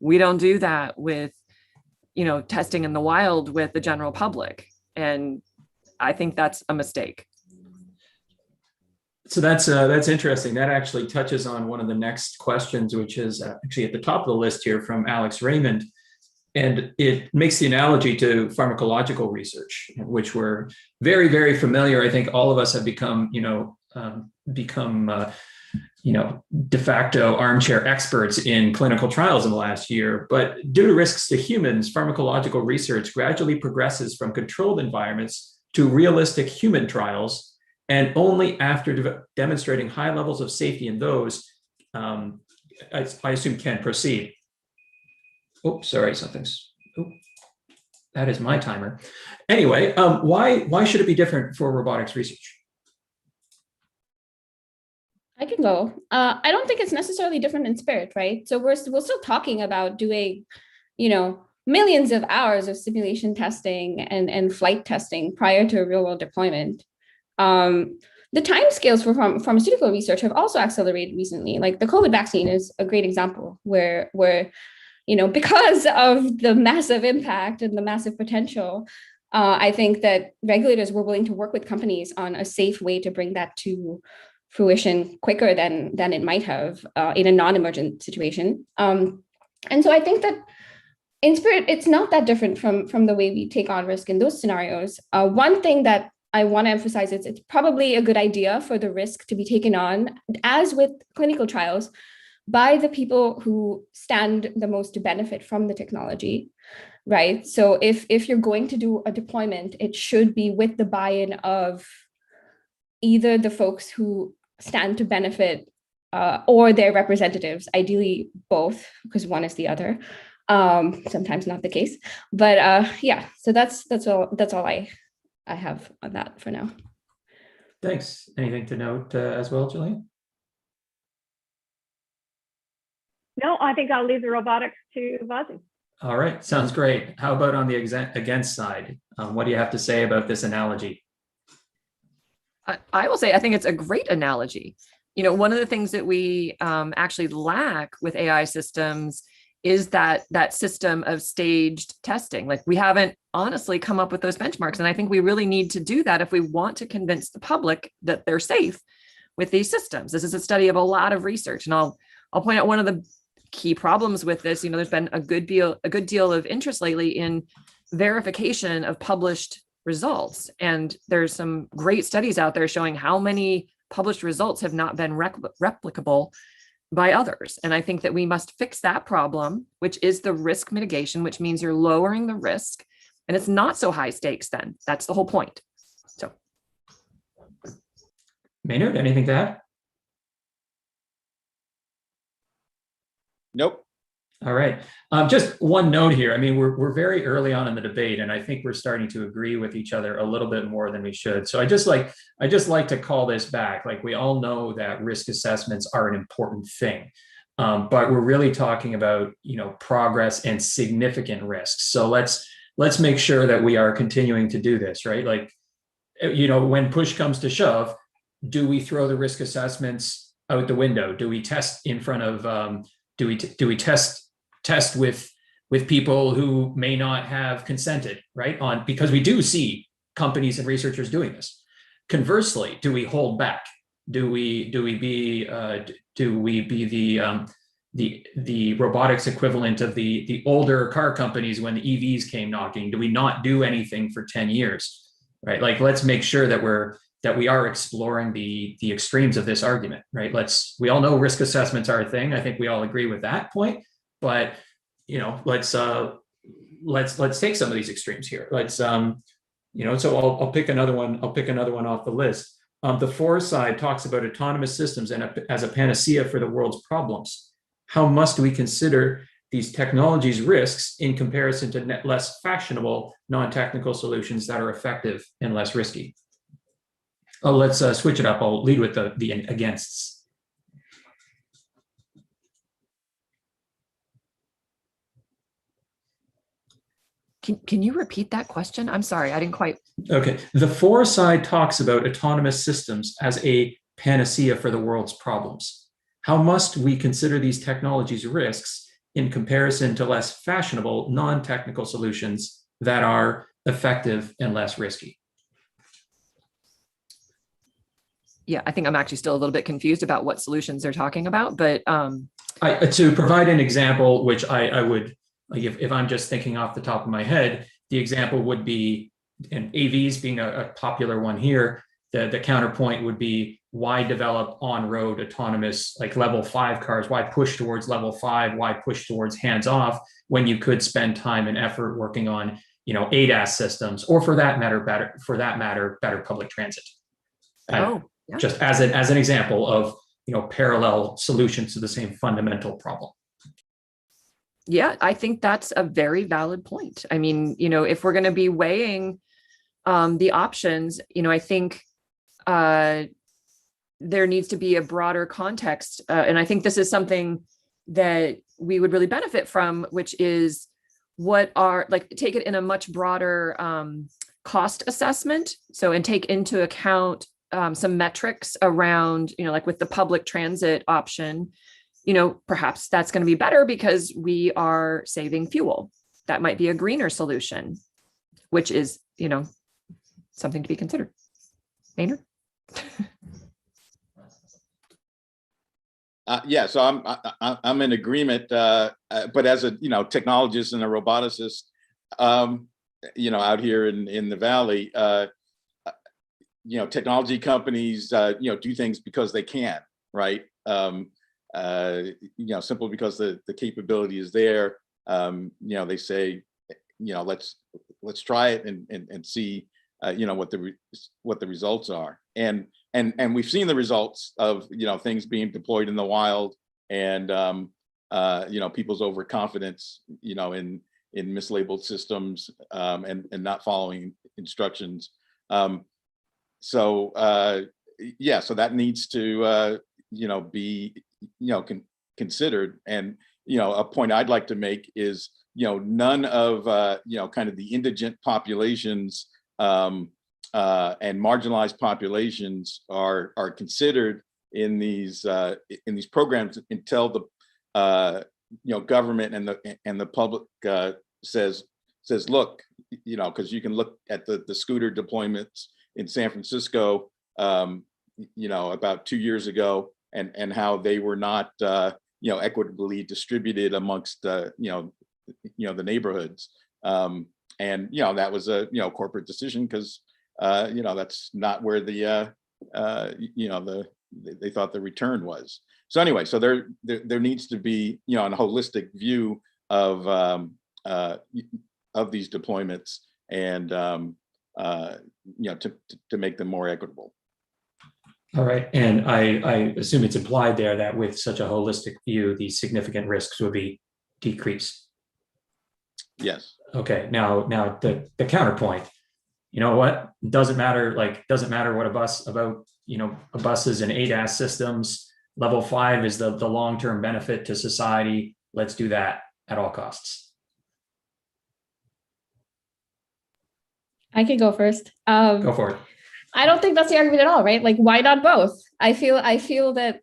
we don't do that with, testing in the wild with the general public. And I think that's a mistake. So that's interesting. That actually touches on one of the next questions, which is actually at the top of the list here from Alex Raymond. And it makes the analogy to pharmacological research, which we're very, very familiar. I think all of us have become, de facto armchair experts in clinical trials in the last year. But due to risks to humans, pharmacological research gradually progresses from controlled environments to realistic human trials. And only after demonstrating high levels of safety in those, I assume, can proceed. Oh, sorry, that is my timer. Anyway, why should it be different for robotics research? I can go. I don't think it's necessarily different in spirit, right? So we're still talking about doing, millions of hours of simulation testing and flight testing prior to a real world deployment. The timescales for pharmaceutical research have also accelerated recently. Like the COVID vaccine is a great example where because of the massive impact and the massive potential, I think that regulators were willing to work with companies on a safe way to bring that to fruition quicker than it might have in a non-emergent situation. And so I think that in spirit, it's not that different from the way we take on risk in those scenarios. One thing that I want to emphasize is it's probably a good idea for the risk to be taken on, as with clinical trials, by the people who stand the most to benefit from the technology, right? So if you're going to do a deployment, it should be with the buy-in of either the folks who stand to benefit or their representatives, ideally both, because one is the other. Sometimes not the case, but yeah. So that's all I have on that for now. Thanks. Anything to note as well, Jillian? No, I think I'll leave the robotics to Vasu. All right, sounds great. How about on the against side? What do you have to say about this analogy? I will say, I think it's a great analogy. You know, one of the things that we actually lack with AI systems is that system of staged testing. Like, we haven't honestly come up with those benchmarks. And I think we really need to do that if we want to convince the public that they're safe with these systems. This is a study of a lot of research. And I'll point out one of the key problems with this. You know, there's been a good deal of interest lately in verification of published results. And there's some great studies out there showing how many published results have not been replicable by others. And I think that we must fix that problem, which is the risk mitigation, which means you're lowering the risk and it's not so high stakes then. That's the whole point. So. Maynard, anything to add? Nope. All right. Just one note here. I mean, we're very early on in the debate, and I think we're starting to agree with each other a little bit more than we should. So I just like to call this back. Like, we all know that risk assessments are an important thing, but we're really talking about, you know, progress and significant risks. So let's make sure that we are continuing to do this, right? Like, you know, when push comes to shove, do we throw the risk assessments out the window? Do we test in front of do we test with people who may not have consented, right? Because we do see companies and researchers doing this. Conversely, do we hold back? Do we be the robotics equivalent of the older car companies when the EVs came knocking? Do we not do anything for 10 years, right? Like, let's make sure that we are exploring the extremes of this argument, right? We all know risk assessments are a thing. I think we all agree with that point, but, you know, let's take some of these extremes here. You know, so I'll pick another one. I'll pick another one off the list. The fourth side talks about autonomous systems as a panacea for the world's problems. How must we consider these technologies' risks in comparison to less fashionable, non-technical solutions that are effective and less risky? Let's switch it up. I'll lead with the againsts. Can you repeat that question? I'm sorry, I didn't quite. Okay, the for side talks about autonomous systems as a panacea for the world's problems. How must we consider these technologies' risks in comparison to less fashionable, non-technical solutions that are effective and less risky? Yeah, I think I'm actually still a little bit confused about what solutions they're talking about, but to provide an example, which I would, like, if I'm just thinking off the top of my head, the example would be, and AVs being a popular one here, the counterpoint would be, why develop on-road autonomous, like level 5 cars? Why push towards level 5? Why push towards hands-off when you could spend time and effort working on, you know, ADAS systems, or for that matter, better public transit? Yeah. Just as an example of, you know, parallel solutions to the same fundamental problem. Yeah, I think that's a very valid point. I mean, you know, if we're going to be weighing the options, you know, I think there needs to be a broader context. And I think this is something that we would really benefit from, which is take it in a much broader cost assessment. So, and take into account some metrics around, you know, like with the public transit option, you know, perhaps that's going to be better because we are saving fuel. That might be a greener solution, which is, you know, something to be considered. Maynard? Yeah, so I'm in agreement, but as a technologist and a roboticist, out here in the Valley, technology companies do things because they can, right? Simply because the capability is there. They say, let's try it and see what the results are, and we've seen the results of things being deployed in the wild, and people's overconfidence in mislabeled systems, and not following instructions. So that needs to be considered. And a point I'd like to make is none of kind of the indigent populations and marginalized populations are considered in these programs until the government and the public says look, because you can look at the scooter deployments in San Francisco about 2 years ago, and how they were not equitably distributed amongst the neighborhoods, and that was a corporate decision, because that's not where the they thought the return was. So anyway, so there needs to be a holistic view of these deployments, and to make them more equitable. All right, and I assume it's implied there that with such a holistic view, the significant risks would be decreased. Yes. Okay. Now the counterpoint. You know what? Doesn't matter what a bus about. A bus is an ADAS systems. Level 5 is the long-term benefit to society. Let's do that at all costs. I could go first. Go for it. I don't think that's the argument at all, right? Like, why not both? I feel that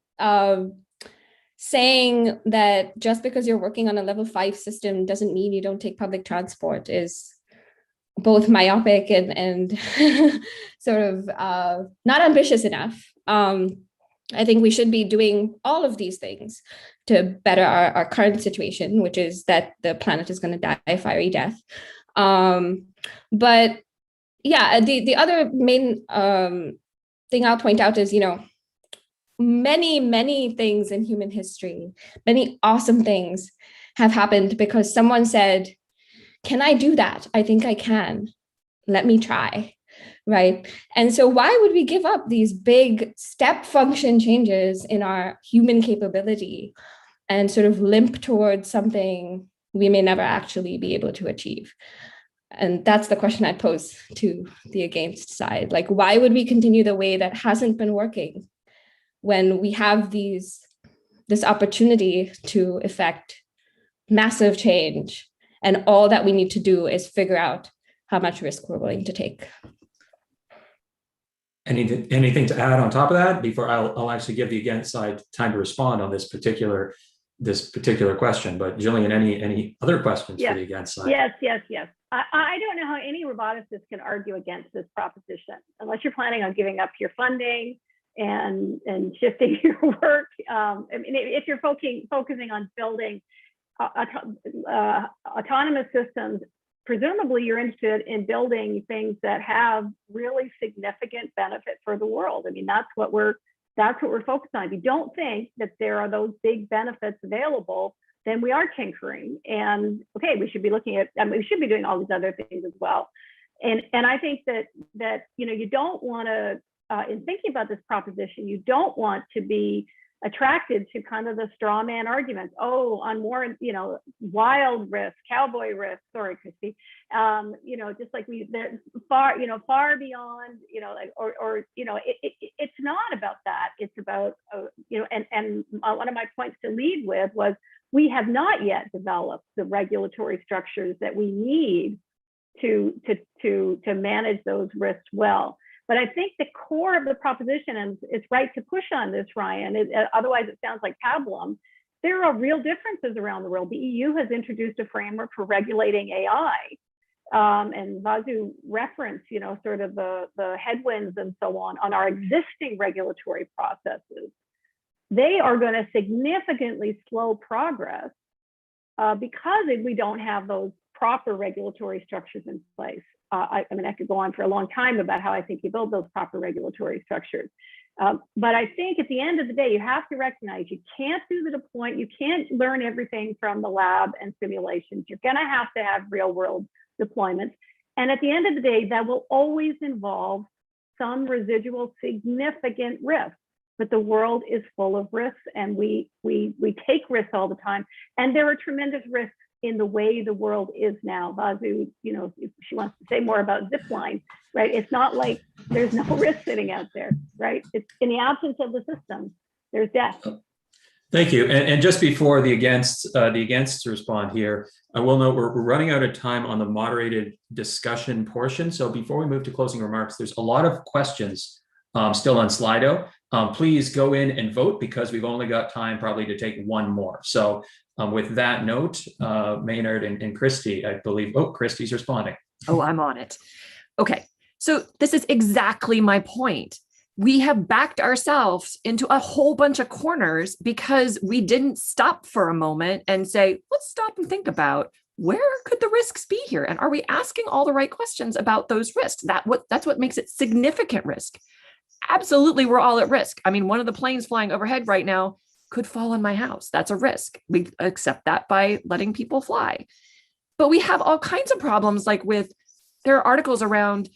saying that just because you're working on a level 5 system doesn't mean you don't take public transport is both myopic and sort of not ambitious enough. I think we should be doing all of these things to better our current situation, which is that the planet is going to die a fiery death. But yeah, the other main thing I'll point out is, many things in human history, many awesome things have happened because someone said, can I do that? I think I can. Let me try, right? And so why would we give up these big step function changes in our human capability and sort of limp towards something we may never actually be able to achieve? And that's the question I pose to the against side. Like, why would we continue the way that hasn't been working when we have this opportunity to effect massive change, and all that we need to do is figure out how much risk we're willing to take? Anything to add on top of that before I'll actually give the against side time to respond on this particular question? But Jillian, any other questions for the against side? Yes. I don't know how any roboticist can argue against this proposition unless you're planning on giving up your funding and shifting your work. If you're focusing on building autonomous systems, presumably you're interested in building things that have really significant benefit for the world. I mean, that's what we're focused on. If you don't think that there are those big benefits available, then we are tinkering. And okay, we should be looking at, we should be doing all these other things as well. And I think that you don't want to, in thinking about this proposition, you don't want to be attracted to kind of the straw man arguments. Oh, on more, wild risk, cowboy risk. Sorry, Christy. Just like far beyond, it's not about that. It's about, and one of my points to lead with was we have not yet developed the regulatory structures that we need to manage those risks well. But I think the core of the proposition, and it's right to push on this, Ryan, otherwise it sounds like pablum, there are real differences around the world. The EU has introduced a framework for regulating AI. And Vasu referenced, sort of the headwinds and so on our existing regulatory processes. they are going to significantly slow progress because we don't have those proper regulatory structures in place. I mean, I could go on for a long time about how I think you build those proper regulatory structures. But I think at the end of the day, you have to recognize you can't do the deployment, you can't learn everything from the lab and simulations. You're going to have real world deployments. And at the end of the day, that will always involve some residual significant risk. But the world is full of risks, and we take risks all the time. And there are tremendous risks in the way the world is now. Vasu, you know, if she wants to say more about zipline, right? It's not like there's no risk sitting out there, right? It's in the absence of the system, there's death. Thank you. And just before the against respond here, I will note we're running out of time on the moderated discussion portion. So before we move to closing remarks, there's a lot of questions still on Slido. Please go in and vote because we've only got time probably to take one more. So with that note, Maynard and Christy, I believe, oh, Christy's responding. Oh, I'm on it. Okay, so this is exactly my point. We have backed ourselves into a whole bunch of corners because we didn't stop for a moment and say, let's stop and think about where could the risks be here? And are we asking all the right questions about those risks? That's what makes it significant risk. Absolutely, we're all at risk. I mean, one of the planes flying overhead right now could fall on my house. That's a risk. We accept that by letting people fly. But we have all kinds of problems, like there are articles around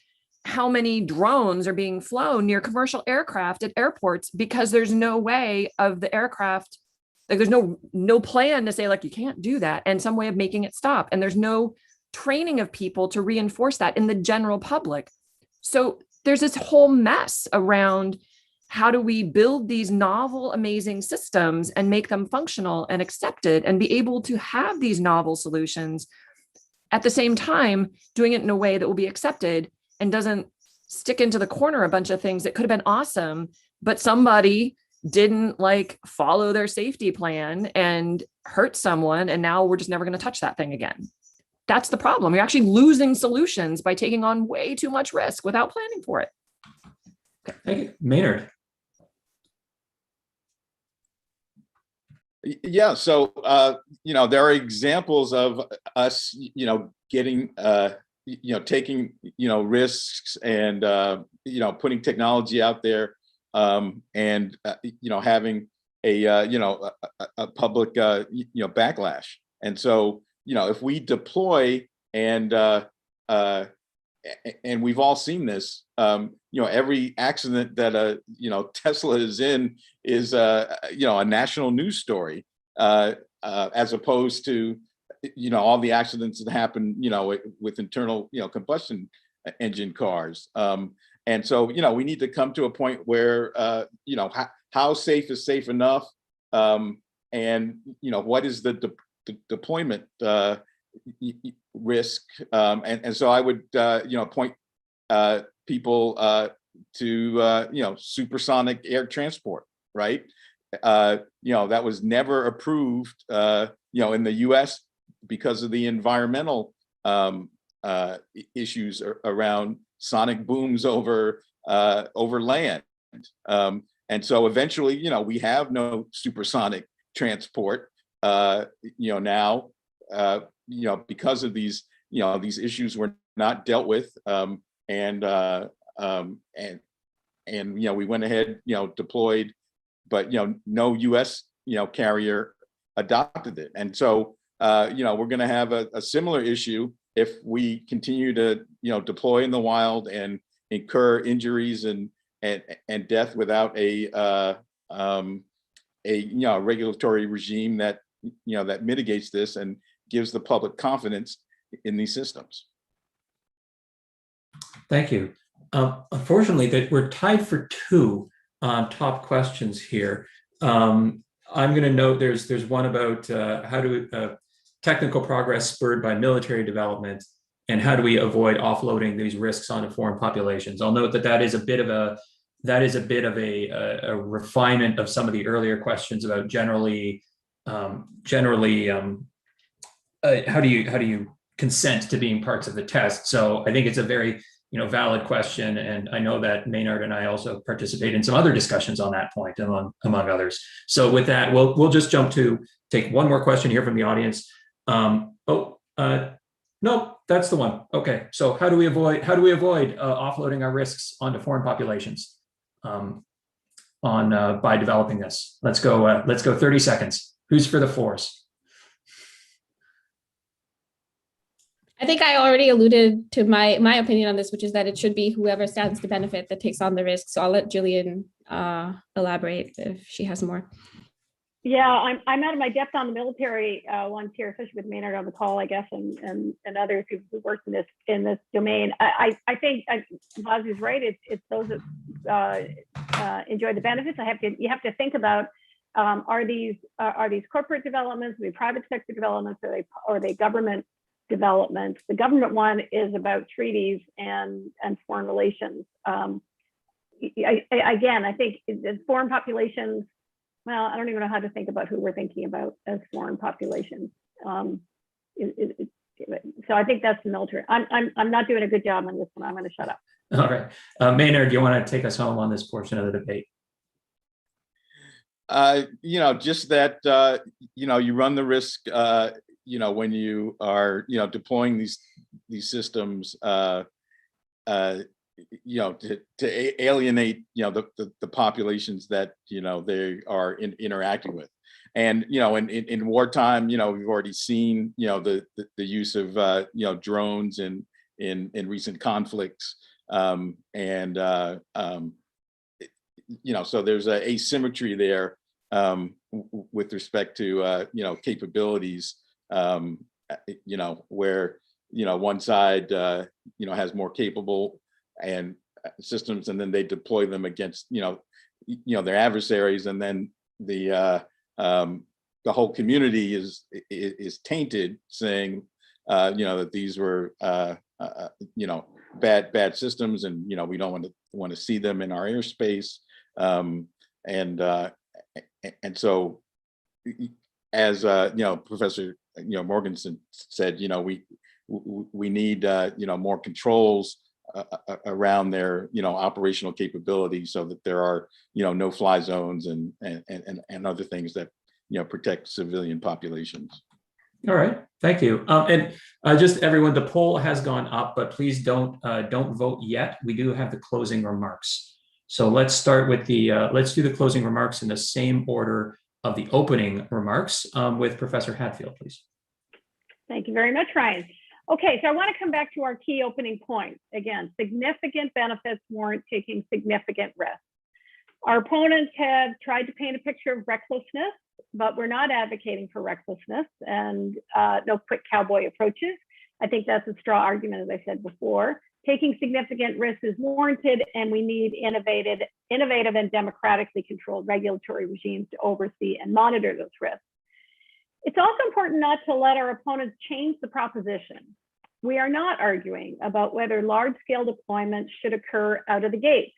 how many drones are being flown near commercial aircraft at airports because there's no way of the aircraft, like there's no plan to say like, you can't do that and some way of making it stop. And there's no training of people to reinforce that in the general public. So there's this whole mess around how do we build these novel, amazing systems and make them functional and accepted and be able to have these novel solutions at the same time, doing it in a way that will be accepted and doesn't stick into the corner a bunch of things that could have been awesome, but somebody didn't like follow their safety plan and hurt someone. And now we're just never going to touch that thing again. That's the problem. You're actually losing solutions by taking on way too much risk without planning for it. Okay. Thank you. Maynard. Yeah, so there are examples of us, getting, taking, risks and putting technology out there, and having a public backlash. And so if we deploy and we've all seen this, every accident that Tesla is in is a national news story, as opposed to all the accidents that happen with internal combustion engine cars. And so we need to come to a point where how safe is safe enough, and what is the deployment risk, and so I would point people to supersonic air transport, right? That was never approved in the US because of the environmental issues around sonic booms over land, and so eventually we have no supersonic transport now, because of these these issues were not dealt with, and we went ahead deployed, but no US carrier adopted it. And so we're going to have a similar issue if we continue to deploy in the wild and incur injuries and death without a regulatory regime that that mitigates this and gives the public confidence in these systems. Thank you. Unfortunately, that we're tied for two top questions here. I'm going to note there's one about how do technical progress spurred by military development, and how do we avoid offloading these risks onto foreign populations. I'll note that is a bit of a refinement of some of the earlier questions about generally how do you consent to being parts of the test. So I think it's a very valid question. And I know that Maynard and I also participate in some other discussions on that point, among others. So with that, we'll just jump to take one more question here from the audience. No, that's the one. Okay, so how do we avoid offloading our risks onto foreign populations by developing this? Let's go 30 seconds. Who's for the force? I think I already alluded to my opinion on this, which is that it should be whoever stands to benefit that takes on the risk. So I'll let Jillian elaborate if she has more. Yeah, I'm out of my depth on the military ones here, especially with Maynard on the call, I guess, and others who worked in this domain. I think Vazu's right. It's those that enjoy the benefits. You have to think about are these corporate developments, are they private sector developments, are they government developments? The government one is about treaties and foreign relations. Again, I think the foreign populations. Well, I don't even know how to think about who we're thinking about as foreign populations. So I think that's the military. I'm not doing a good job on this one. I'm going to shut up. All right, Maynard, do you want to take us home on this portion of the debate? Just that you run the risk. When you are deploying these systems. To alienate the populations that they are interacting with, and in wartime we've already seen the use of drones in recent conflicts, so there's a asymmetry there with respect to capabilities, where one side has more capable and systems, and then they deploy them against their adversaries, and then the whole community is tainted, saying that these were bad systems, and we don't want to see them in our airspace, and so as Professor Morgensen said, we need more controls around their operational capabilities, so that there are no-fly zones and other things that protect civilian populations. All right, thank you. And just everyone, the poll has gone up, but please don't vote yet. We do have the closing remarks. So let's start with let's do the closing remarks in the same order of the opening remarks, with Professor Hadfield, please. Thank you very much, Ryan. Okay, so I want to come back to our key opening points. Again, significant benefits warrant taking significant risks. Our opponents have tried to paint a picture of recklessness, but we're not advocating for recklessness and no quick cowboy approaches. I think that's a straw argument, as I said before. Taking significant risks is warranted, and we need innovative and democratically controlled regulatory regimes to oversee and monitor those risks. It's also important not to let our opponents change the proposition. We are not arguing about whether large-scale deployments should occur out of the gate.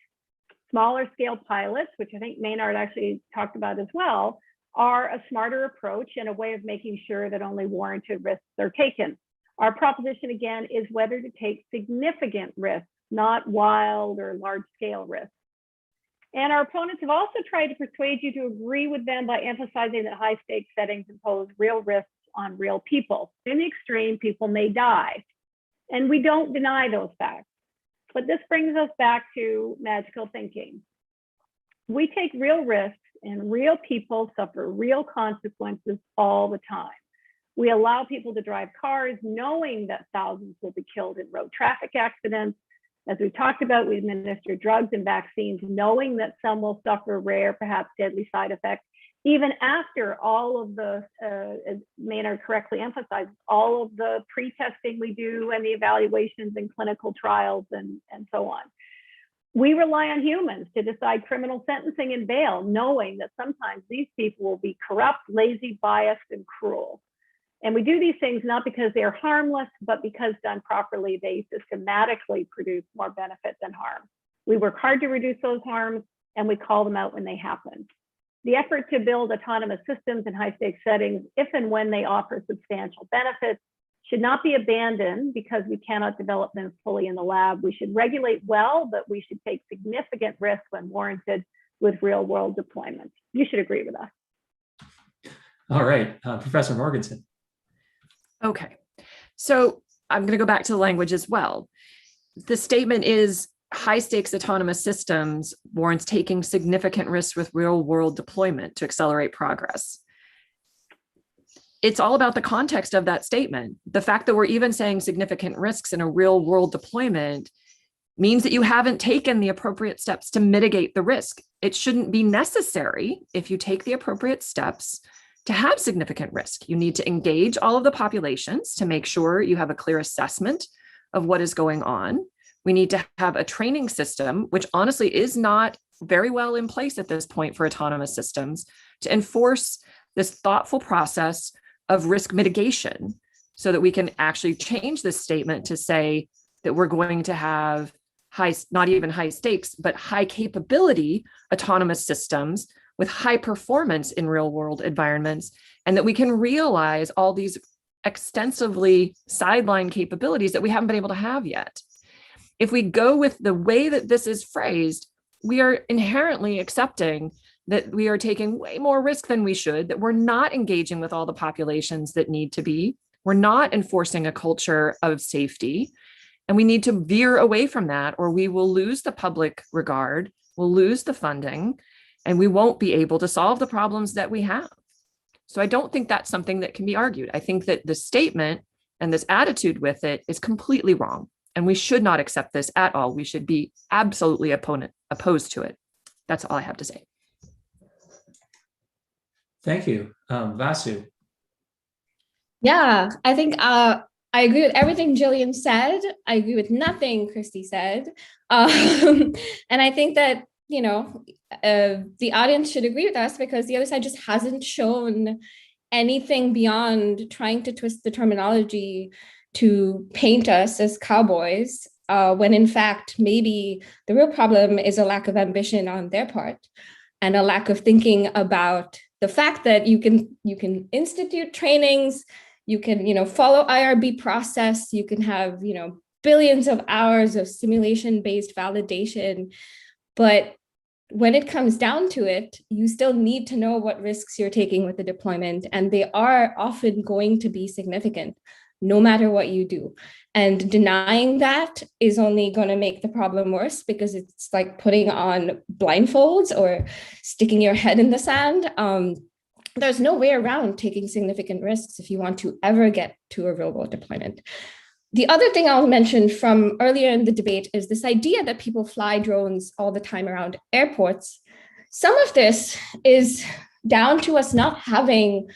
Smaller scale pilots, which I think Maynard actually talked about as well, are a smarter approach and a way of making sure that only warranted risks are taken. Our proposition, again, is whether to take significant risks, not wild or large-scale risks. And our opponents have also tried to persuade you to agree with them by emphasizing that high-stakes settings impose real risks on real people. In the extreme, people may die. And we don't deny those facts. But this brings us back to magical thinking. We take real risks, and real people suffer real consequences all the time. We allow people to drive cars knowing that thousands will be killed in road traffic accidents. As we talked about, we administer drugs and vaccines knowing that some will suffer rare, perhaps deadly side effects, even after all of the, as Maynard correctly emphasized, all of the pre-testing we do and the evaluations and clinical trials and so on. We rely on humans to decide criminal sentencing and bail, knowing that sometimes these people will be corrupt, lazy, biased, and cruel. And we do these things not because they're harmless, but because done properly, they systematically produce more benefit than harm. We work hard to reduce those harms, and we call them out when they happen. The effort to build autonomous systems in high-stakes settings, if and when they offer substantial benefits, is a should not be abandoned because we cannot develop them fully in the lab. We should regulate well, but we should take significant risk when warranted with real world deployment. You should agree with us. All right, Professor Morganson. Okay, so I'm going to go back to the language as well. The statement is high stakes autonomous systems warrants taking significant risks with real world deployment to accelerate progress. It's all about the context of that statement. The fact that we're even saying significant risks in a real world deployment means that you haven't taken the appropriate steps to mitigate the risk. It shouldn't be necessary if you take the appropriate steps to have significant risk. You need to engage all of the populations to make sure you have a clear assessment of what is going on. We need to have a training system, which honestly is not very well in place at this point for autonomous systems, to enforce this thoughtful process of risk mitigation so that we can actually change this statement to say that we're going to have high, not even high stakes, but high capability autonomous systems with high performance in real world environments, and that we can realize all these extensively sideline capabilities that we haven't been able to have yet. If we go with the way that this is phrased, we are inherently accepting that we are taking way more risk than we should, that we're not engaging with all the populations that need to be. We're not enforcing a culture of safety. And we need to veer away from that, or we will lose the public regard, we'll lose the funding, and we won't be able to solve the problems that we have. So I don't think that's something that can be argued. I think that the statement and this attitude with it is completely wrong. And we should not accept this at all. We should be absolutely opposed to it. That's all I have to say. Thank you. Vasu. Yeah, I think I agree with everything Jillian said. I agree with nothing Christy said. And I think that, you know, the audience should agree with us because the other side just hasn't shown anything beyond trying to twist the terminology to paint us as cowboys, when in fact, maybe the real problem is a lack of ambition on their part and a lack of thinking about the fact that you can institute trainings, you can, you know, follow IRB process, you can have, you know, billions of hours of simulation-based validation, but when it comes down to it, you still need to know what risks you're taking with the deployment, and they are often going to be significant, no matter what you do. And denying that is only going to make the problem worse because it's like putting on blindfolds or sticking your head in the sand. There's no way around taking significant risks if you want to ever get to a real world deployment. The other thing I'll mention from earlier in the debate is this idea that people fly drones all the time around airports. Some of this is down to us not having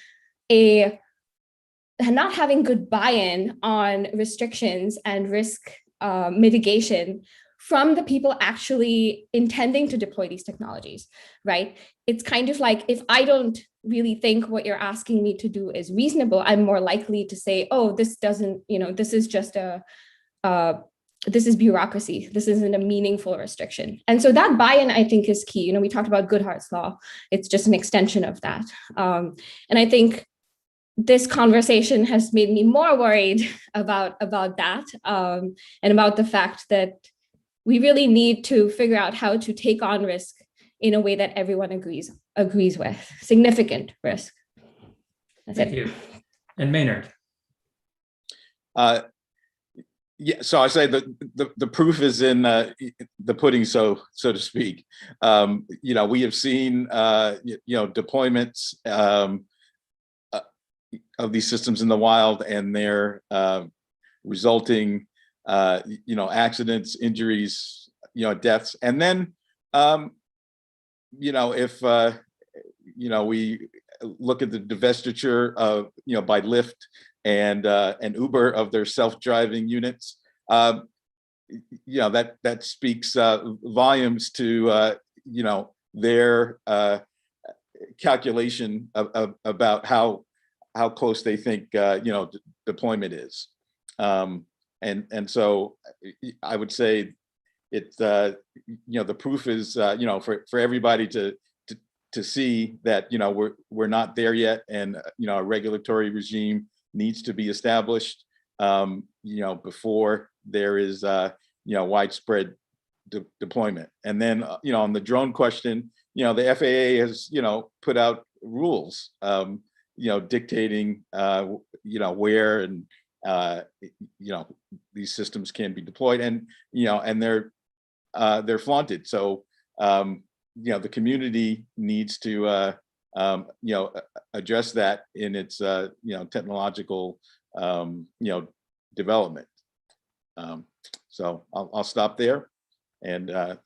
good buy-in on restrictions and risk mitigation from the people actually intending to deploy these technologies, right? It's kind of like, if I don't really think what you're asking me to do is reasonable, I'm more likely to say, oh, this doesn't, you know, this is just this is bureaucracy. This isn't a meaningful restriction. And so that buy-in, I think, is key. You know, we talked about Goodhart's law. It's just an extension of that. And I think this conversation has made me more worried about that and about the fact that we really need to figure out how to take on risk in a way that everyone agrees with. Significant risk. Thank you. And Maynard. Yeah, so I say the proof is in the pudding, so to speak. You know, we have seen deployments of these systems in the wild, and their resulting accidents, injuries, deaths, and then if we look at the divestiture of by Lyft and Uber of their self-driving units, that speaks volumes to their calculation about how close they think deployment is, and so I would say it's the proof is for everybody to see that we're not there yet, and a regulatory regime needs to be established, before there is, widespread deployment. And then, on the drone question, the FAA has, put out rules, dictating, where and, these systems can be deployed, and, and they're flaunted. So, the community needs to, address that in its, technological, development. So I'll stop there, and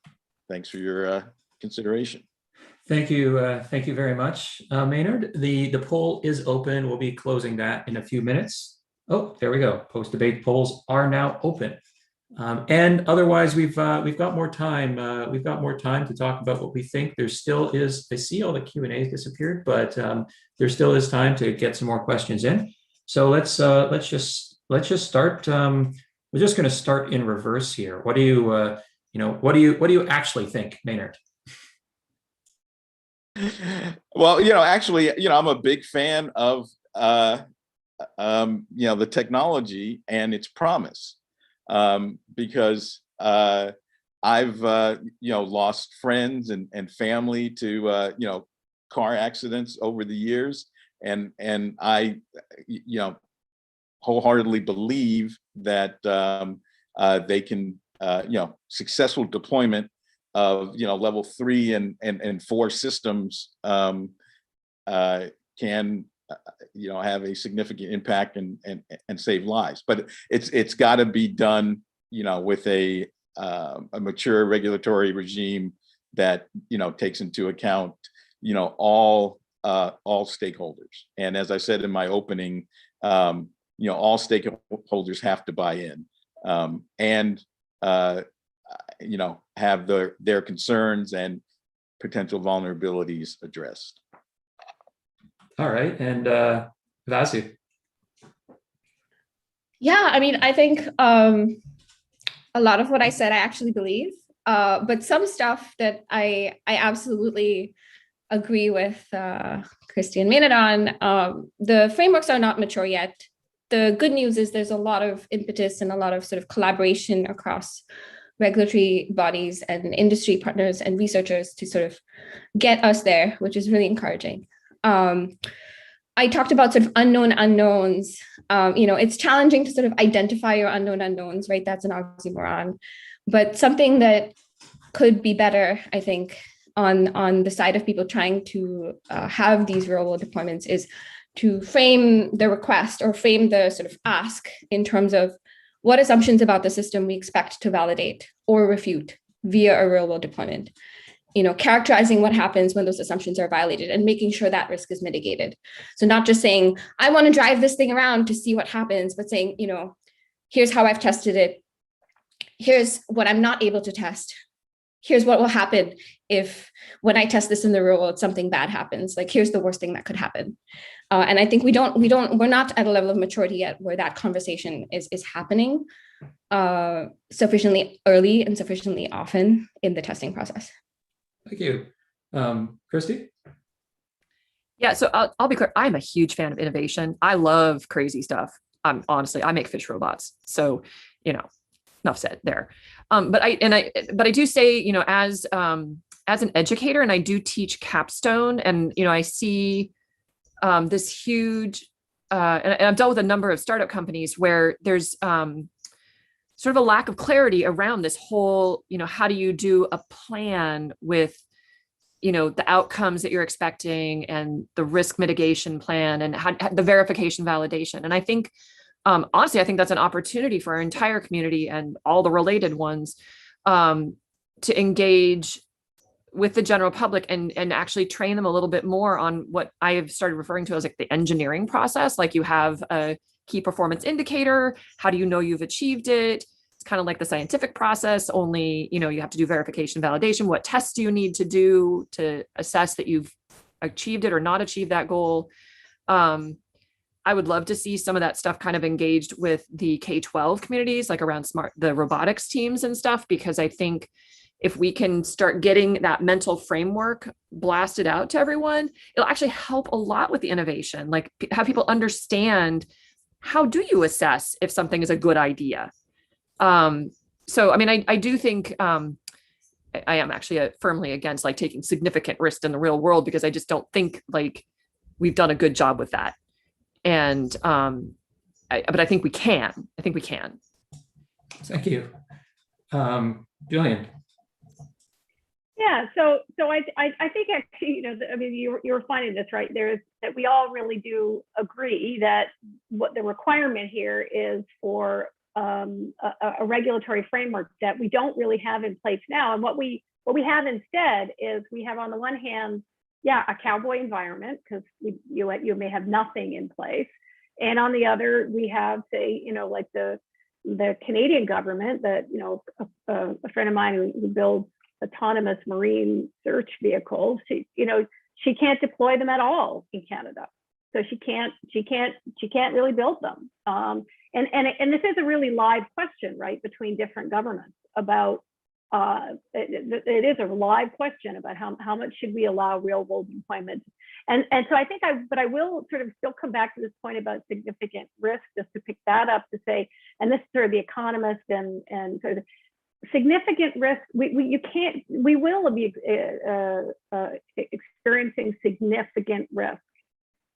thanks for your consideration. Thank you very much, Maynard. The poll is open. We'll be closing that in a few minutes. Oh, there we go. Post-debate polls are now open. And otherwise, we've got more time. We've got more time to talk about what we think. There still is. I see all the Q&As disappeared, but there still is time to get some more questions in. So let's just start. We're just going to start in reverse here. What do you actually think, Maynard? Well, actually, I'm a big fan of the technology and its promise. Because I've lost friends and family to car accidents over the years, and I wholeheartedly believe that they can successful deployment of level 3 and 4 systems can have a significant impact and save lives. But it's got to be done, with a mature regulatory regime that takes into account all stakeholders. And as I said in my opening, all stakeholders have to buy in, and have their concerns and potential vulnerabilities addressed. All right, and Vasu. Yeah, I mean, I think a lot of what I said, I actually believe, but some stuff that I absolutely agree with Christy and Maynard on. The frameworks are not mature yet. The good news is there's a lot of impetus and a lot of sort of collaboration across regulatory bodies and industry partners and researchers to sort of get us there, which is really encouraging. I talked about sort of unknown unknowns. It's challenging to sort of identify your unknown unknowns, right? That's an oxymoron. But something that could be better, I think, on the side of people trying to have these real world deployments is to frame the request or frame the sort of ask in terms of what assumptions about the system we expect to validate or refute via a real world deployment. Characterizing what happens when those assumptions are violated and making sure that risk is mitigated. So not just saying, I want to drive this thing around to see what happens, but saying, here's how I've tested it. Here's what I'm not able to test. Here's what will happen if when I test this in the real world, something bad happens. Like, here's the worst thing that could happen. And I think we're not at a level of maturity yet where that conversation is happening sufficiently early and sufficiently often in the testing process. Thank you. Christy? Yeah, so I'll be clear. I'm a huge fan of innovation. I love crazy stuff. Honestly, I make fish robots. So, enough said there. But I do say, as an educator, and I do teach capstone, and I see this huge, and I've dealt with a number of startup companies where there's sort of a lack of clarity around this whole, how do you do a plan with, the outcomes that you're expecting and the risk mitigation plan and the verification validation. And I think, honestly, I think that's an opportunity for our entire community and all the related ones to engage with the general public and actually train them a little bit more on what I have started referring to as like the engineering process. Like, you have a key performance indicator. How do you know you've achieved it? It's kind of like the scientific process, only, you have to do verification validation. What tests do you need to do to assess that you've achieved it or not achieved that goal? I would love to see some of that stuff kind of engaged with the K-12 communities, like around the robotics teams and stuff, because I think if we can start getting that mental framework blasted out to everyone, it'll actually help a lot with the innovation, like have people understand how do you assess if something is a good idea? So, I mean, I do think I am actually firmly against like taking significant risk in the real world, because I just don't think like we've done a good job with that. And but I think we can. I think we can. Thank you. Julian. Yeah, so I think actually, you know, I mean, you're finding this, right? There's that we all really do agree that what the requirement here is for a regulatory framework that we don't really have in place now. And what we have instead is we have, on the one hand, yeah, a cowboy environment, because you may have nothing in place, and on the other, we have, say, you know, like the Canadian government that, you know, a friend of mine who builds autonomous marine search vehicles, she can't deploy them at all in Canada. So she can't really build them. And this is a really live question, right, between different governments about it is a live question about how much should we allow real world deployment. And so I think but I will sort of still come back to this point about significant risk, just to pick that up to say, and this is sort of the economist and sort of significant risk, we will be experiencing significant risk.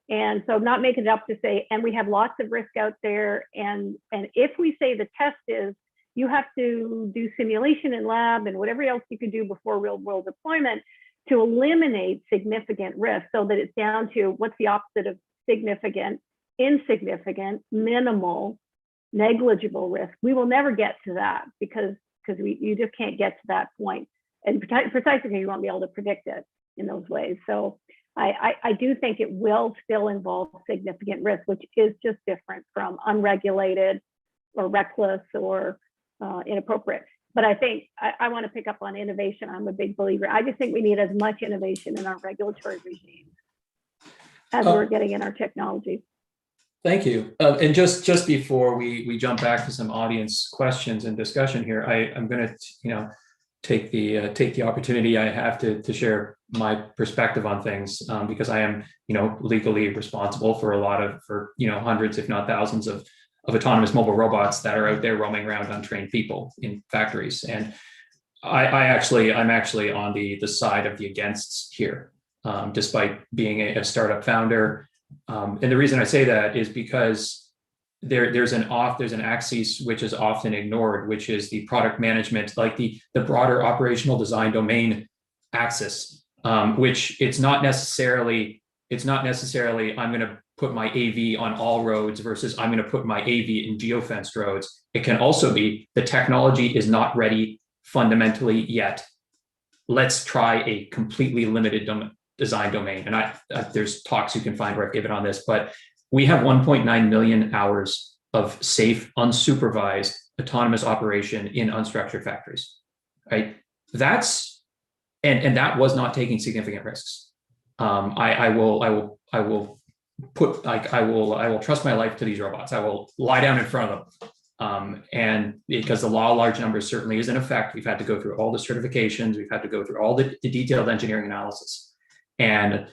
And so not making it up to say, and we have lots of risk out there. And if we say the test is, you have to do simulation in lab and whatever else you can do before real world deployment to eliminate significant risk, so that it's down to what's the opposite of significant, insignificant, minimal, negligible risk. We will never get to that because you just can't get to that point. And precisely because you won't be able to predict it in those ways. So I do think it will still involve significant risk, which is just different from unregulated or reckless or inappropriate. But I think I want to pick up on innovation. I'm a big believer. I just think we need as much innovation in our regulatory regime as we're getting in our technology. Thank you. And just before we jump back to some audience questions and discussion here, I'm going to take the opportunity I have to share my perspective on things, because I am legally responsible for hundreds, if not thousands, of autonomous mobile robots that are out there roaming around untrained people in factories. And I'm actually on the side of the againsts here, despite being a startup founder. And the reason I say that is because there's an axis which is often ignored, which is the product management, like the broader operational design domain axis, which it's not necessarily I'm going to put my AV on all roads versus I'm going to put my AV in geofenced roads. It can also be the technology is not ready fundamentally yet. Let's try a completely limited design domain. And there's talks you can find where I've given on this, but we have 1.9 million hours of safe, unsupervised, autonomous operation in unstructured factories, right? And that was not taking significant risks. I will trust my life to these robots. I will lie down in front of them. And because the law of large numbers certainly is in effect, we've had to go through all the certifications, we've had to go through all the detailed engineering analysis. And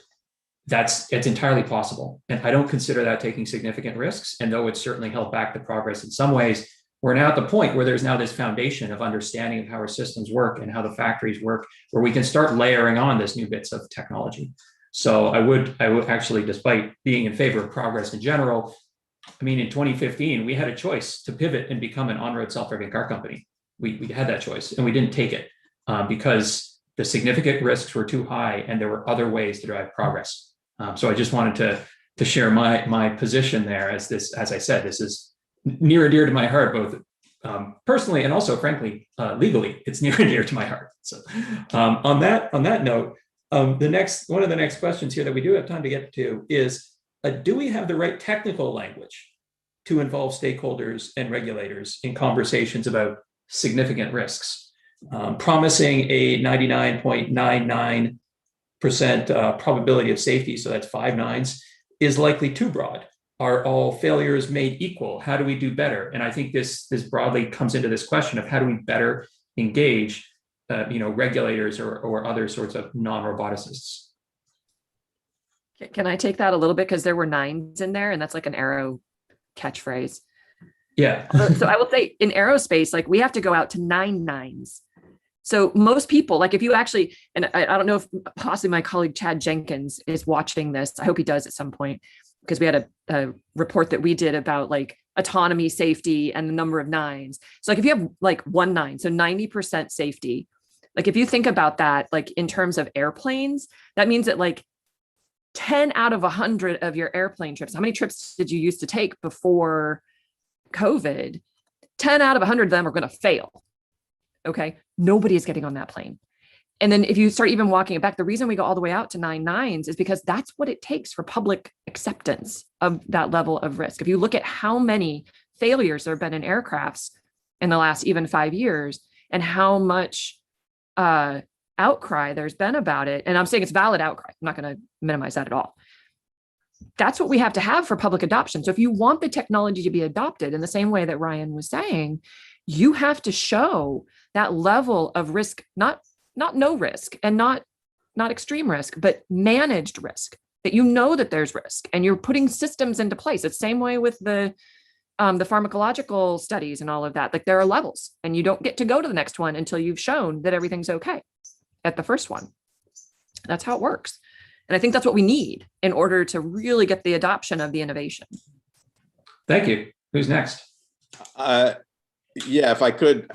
it's entirely possible. And I don't consider that taking significant risks. And though it's certainly held back the progress in some ways, we're now at the point where there's now this foundation of understanding of how our systems work and how the factories work, where we can start layering on this new bits of technology. So I would actually, despite being in favor of progress in general, I mean, in 2015, we had a choice to pivot and become an on-road self-driving car company. We had that choice and we didn't take it because the significant risks were too high and there were other ways to drive progress. So I just wanted to share my position there, as I said, this is near and dear to my heart, both personally and also, frankly, legally, it's near and dear to my heart. So on that note, one of the next questions here that we do have time to get to is, do we have the right technical language to involve stakeholders and regulators in conversations about significant risks? Promising a 99.99% probability of safety, so that's 5 nines, is likely too broad. Are all failures made equal? How do we do better? And I think this broadly comes into this question of how do we better engage regulators or other sorts of non-roboticists. Can I take that a little bit? Because there were 9s in there, and that's like an arrow catchphrase. Yeah. So I will say in aerospace, like we have to go out to 9 nines. So most people, like if you actually, and I don't know if possibly my colleague Chad Jenkins is watching this. I hope he does at some point, because we had a report that we did about like autonomy, safety, and the number of nines. So like if you have like 1 9, so 90% safety, like if you think about that, like in terms of airplanes, that means that like 10 out of 100 of your airplane trips, how many trips did you used to take before COVID? 10 out of 100 of them are going to fail. Okay. Nobody is getting on that plane. And then if you start even walking it back, the reason we go all the way out to 9 nines is because that's what it takes for public acceptance of that level of risk. If you look at how many failures there have been in aircrafts in the last even 5 years and how much outcry there's been about it, and I'm saying it's valid outcry, I'm not going to minimize that at all. That's what we have to have for public adoption. So if you want the technology to be adopted in the same way that Ryan was saying, you have to show that level of risk, not no risk and not extreme risk, but managed risk, that you know that there's risk and you're putting systems into place. It's the same way with the pharmacological studies and all of that. Like there are levels and you don't get to go to the next one until you've shown that everything's okay at the first one. That's how it works. And I think that's what we need in order to really get the adoption of the innovation. Thank you. Who's next? Yeah, if I could.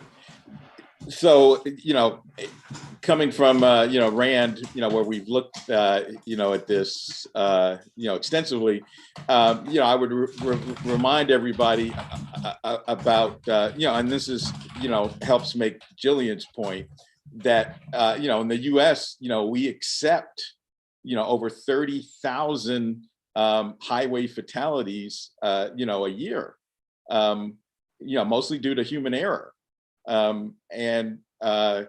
So, coming from, RAND, where we've looked, at this, extensively, I would remind everybody about, and this is, helps make Jillian's point that, in the US, we accept, over 30,000 highway fatalities, a year, mostly due to human error. And to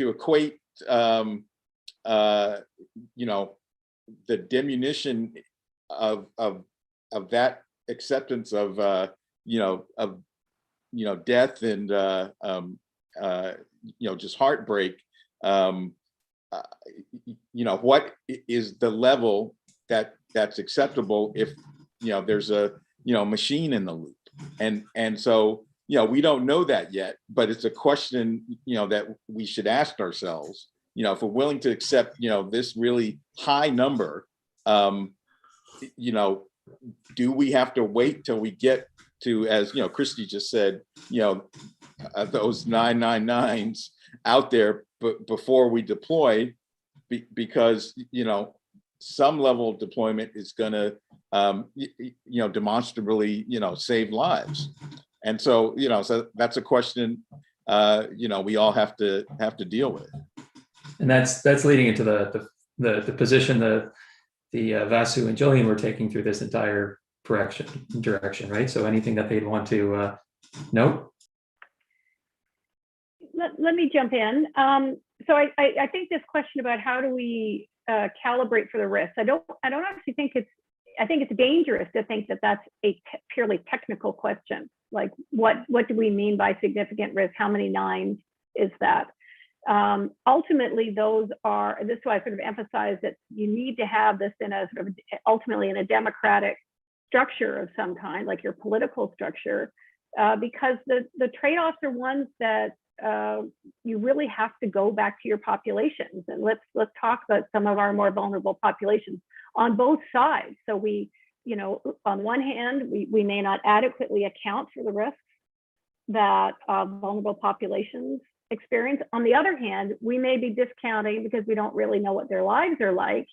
equate, the diminution of that acceptance of, death and, just heartbreak, what is the level that's acceptable if, there's a, machine in the loop. And so, we don't know that yet, but it's a question, that we should ask ourselves, if we're willing to accept, this really high number, do we have to wait till we get to, as, Christy just said, those 999s out there before we deploy, because, some level of deployment is going to, demonstrably, save lives. And so, so that's a question, we all have to deal with. And that's leading into the position that the Vasu and Jillian were taking through this entire direction, right? So anything that they'd want to note? Let me jump in. So I think this question about how do we calibrate for the risk, I don't actually think I think it's dangerous to think that that's a purely technical question. Like what do we mean by significant risk? How many nines is that? Ultimately, those are, this is why I sort of emphasize that you need to have this in a sort of ultimately in a democratic structure of some kind, like your political structure, because the trade-offs are ones that you really have to go back to your populations. And let's talk about some of our more vulnerable populations on both sides. So we, on one hand, we may not adequately account for the risks that vulnerable populations experience. On the other hand, we may be discounting, because we don't really know what their lives are like,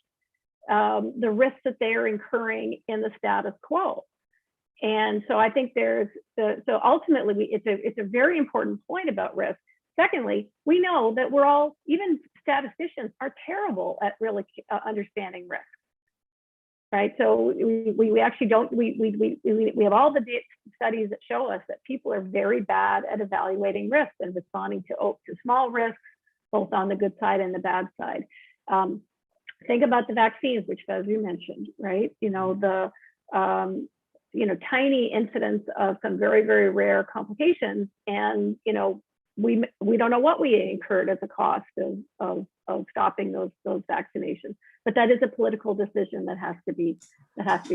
the risks that they are incurring in the status quo. And so I think so ultimately it's a very important point about risk. Secondly, we know that we're all, even statisticians are terrible at really understanding risk. Right, so we actually don't, we have all the studies that show us that people are very bad at evaluating risk and responding to small risks, both on the good side and the bad side. Think about the vaccines, which Vasu mentioned, right? The tiny incidence of some very, very rare complications, and we don't know what we incurred as a cost of stopping those vaccinations, but that is a political decision that has to be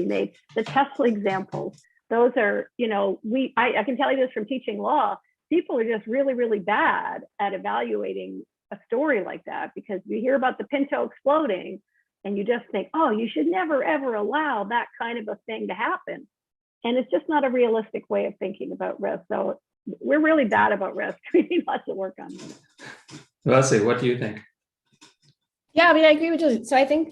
made. The Tesla examples, those are, I can tell you this from teaching law, people are just really, really bad at evaluating a story like that, because you hear about the Pinto exploding and you just think, oh, you should never, ever allow that kind of a thing to happen. And it's just not a realistic way of thinking about risk. So we're really bad about risk. We need lots of work on it. Leslie, what do you think? Yeah, I mean, I agree with you. So I think,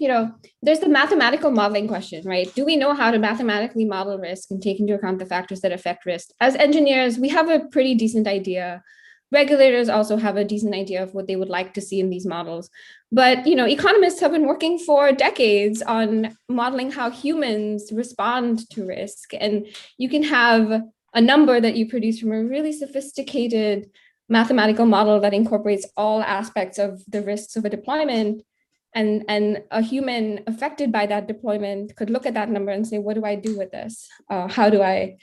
there's the mathematical modeling question, right? Do we know how to mathematically model risk and take into account the factors that affect risk? As engineers, we have a pretty decent idea. Regulators also have a decent idea of what they would like to see in these models. But, economists have been working for decades on modeling how humans respond to risk. And you can have a number that you produce from a really sophisticated mathematical model that incorporates all aspects of the risks of a deployment, and a human affected by that deployment could look at that number and say, what do I do with this? How do I,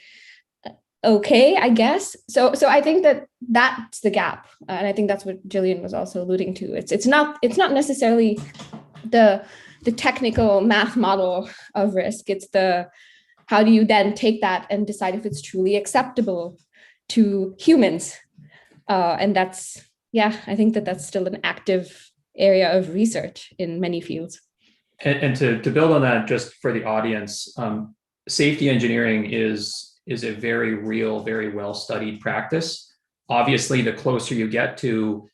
okay, I guess. So I think that's the gap. And I think that's what Jillian was also alluding to. It's not necessarily the technical math model of risk. It's how do you then take that and decide if it's truly acceptable to humans? And I think that's still an active area of research in many fields. And to build on that, just for the audience, safety engineering is a very real, very well-studied practice. Obviously, the closer you get to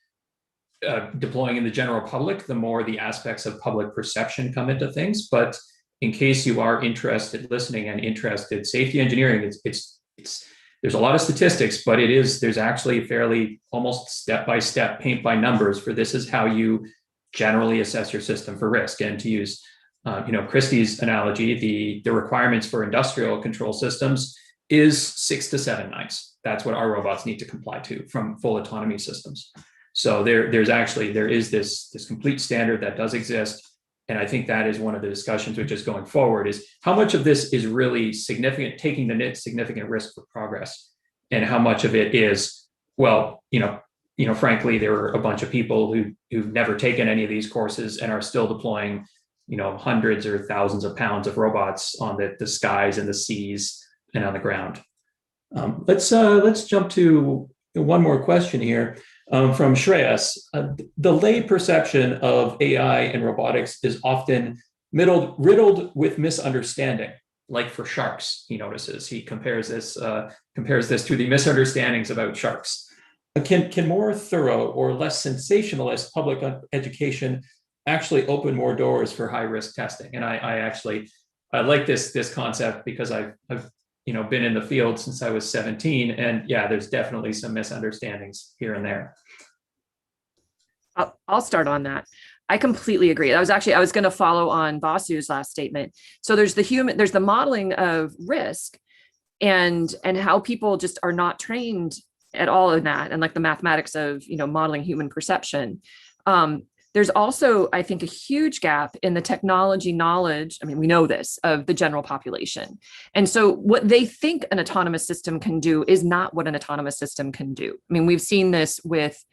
deploying in the general public, the more the aspects of public perception come into things. But in case you are listening and interested, safety engineering, there's a lot of statistics, but there's actually fairly almost step-by-step, paint by numbers for this is how you generally assess your system for risk. And to use, Christie's analogy, the requirements for industrial control systems is 6 to 7 nines. That's what our robots need to comply to from full autonomy systems. So there is this complete standard that does exist. And I think that is one of the discussions which is going forward, is how much of this is really significant, taking the significant risk for progress, and how much of it is, frankly, there are a bunch of people who've never taken any of these courses and are still deploying, hundreds or thousands of pounds of robots on the skies and the seas and on the ground. Let's jump to one more question here. From Shreyas, the lay perception of AI and robotics is often riddled with misunderstanding, like for sharks, he notices. He compares this to the misunderstandings about sharks. Can more thorough or less sensationalist public education actually open more doors for high-risk testing? And I like this concept because I've been in the field since I was 17, and yeah, there's definitely some misunderstandings here and there. I'll start on that. I completely agree. I was going to follow on Vasu's last statement. So there's the modeling of risk and how people just are not trained at all in that, and like the mathematics of, modeling human perception. There's also, I think, a huge gap in the technology knowledge. I mean, we know this of the general population. And so what they think an autonomous system can do is not what an autonomous system can do. I mean, we've seen this with,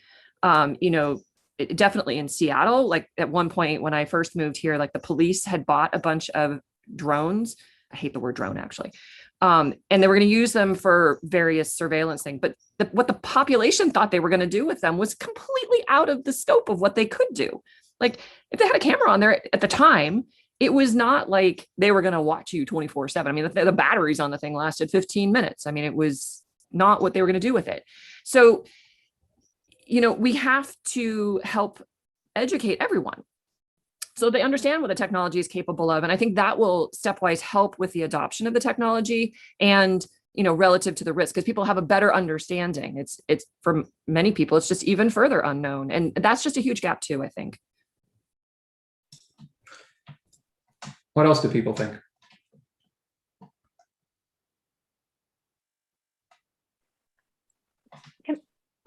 definitely in Seattle, like at one point when I first moved here, like the police had bought a bunch of drones. I hate the word drone, actually. And they were going to use them for various surveillance things. But what the population thought they were going to do with them was completely out of the scope of what they could do. Like if they had a camera on there at the time, it was not like they were going to watch you 24/7. I mean, the batteries on the thing lasted 15 minutes. I mean, it was not what they were going to do with it. So, we have to help educate everyone so they understand what the technology is capable of. And I think that will stepwise help with the adoption of the technology and, relative to the risk, because people have a better understanding. It's for many people, it's just even further unknown. And that's just a huge gap too, I think. What else do people think?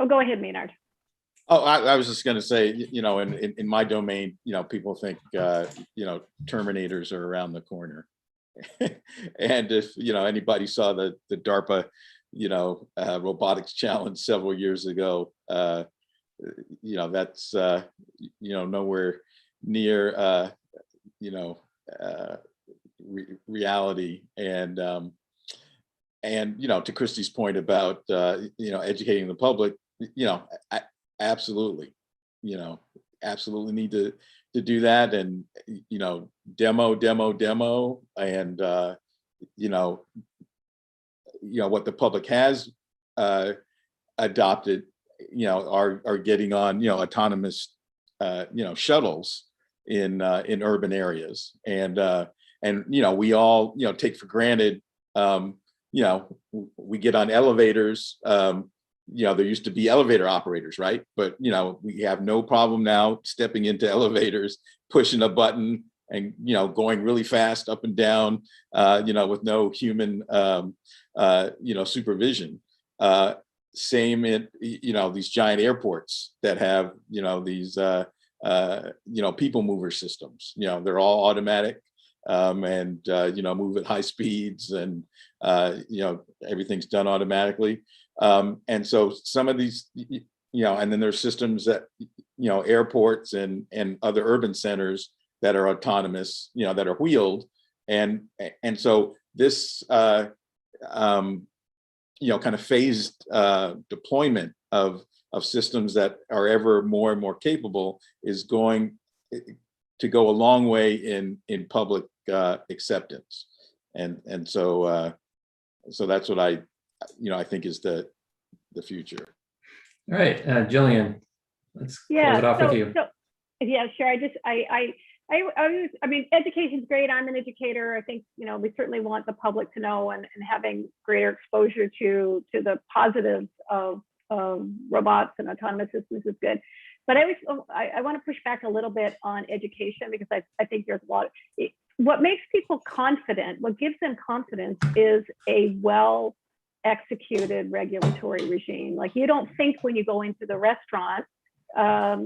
Go ahead, Maynard. Oh, I was just going to say, in my domain, people think, Terminators are around the corner. And if, anybody saw the DARPA robotics challenge several years ago. That's nowhere near reality. And to Christy's point about educating the public, I absolutely need to do that, and demo, and what the public has adopted, are getting on autonomous shuttles in urban areas, and we all take for granted, we get on elevators. There used to be elevator operators, right? But we have no problem now stepping into elevators, pushing a button, and going really fast up and down, with no human supervision. Same in these giant airports that have these people mover systems. They're all automatic, and move at high speeds, and everything's done automatically. And so some of these, and then there's systems that airports and other urban centers that are autonomous, that are wheeled, and so this kind of phased deployment of systems that are ever more and more capable is going to go a long way in public acceptance, and so that's what I think is the future. All right, Jillian, let's close it off with you. Yeah, sure. I mean, education's great. I'm an educator. I think, we certainly want the public to know and having greater exposure to the positives of robots and autonomous systems is good. But I want to push back a little bit on education, because I think there's a lot. What makes people confident, what gives them confidence, is a well executed regulatory regime. Like, you don't think when you go into the restaurant, are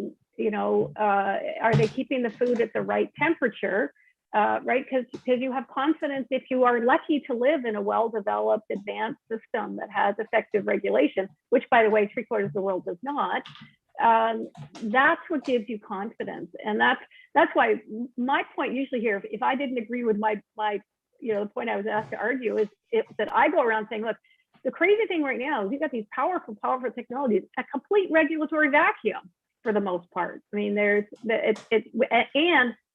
they keeping the food at the right temperature, right? Because you have confidence if you are lucky to live in a well-developed, advanced system that has effective regulation, which, by the way, 3/4 of the world does not. That's what gives you confidence, and that's why my point usually here, if I didn't agree with my the point I was asked to argue, is that I go around saying, look, the crazy thing right now is you've got these powerful technologies, a complete regulatory vacuum for the most part. I mean, and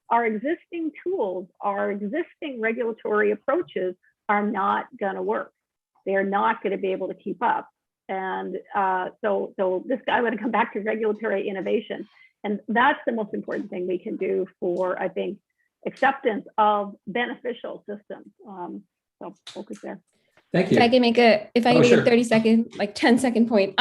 our existing tools, our existing regulatory approaches are not going to work. They're not going to be able to keep up. And so I want to come back to regulatory innovation. And that's the most important thing we can do for, I think, acceptance of beneficial systems. So focus there. Thank you. If I can make a 30-second, 10-second point.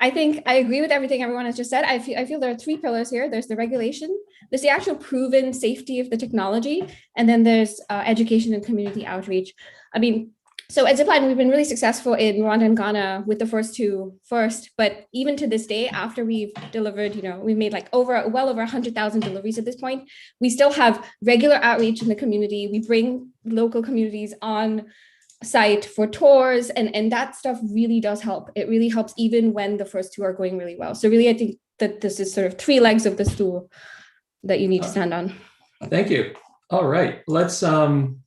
I think I agree with everything everyone has just said. I feel there are 3 pillars here. There's the regulation, there's the actual proven safety of the technology, and then there's education and community outreach. I mean, so at Zipline, we've been really successful in Rwanda and Ghana with the first 2 first, but even to this day, after we've delivered, we've made well over 100,000 deliveries at this point, we still have regular outreach in the community. We bring local communities on site for tours, and that stuff really does help. It really helps even when the first 2 are going really well. So really, I think that this is sort of 3 legs of the stool that you need to stand on. Thank you. All right, let's bring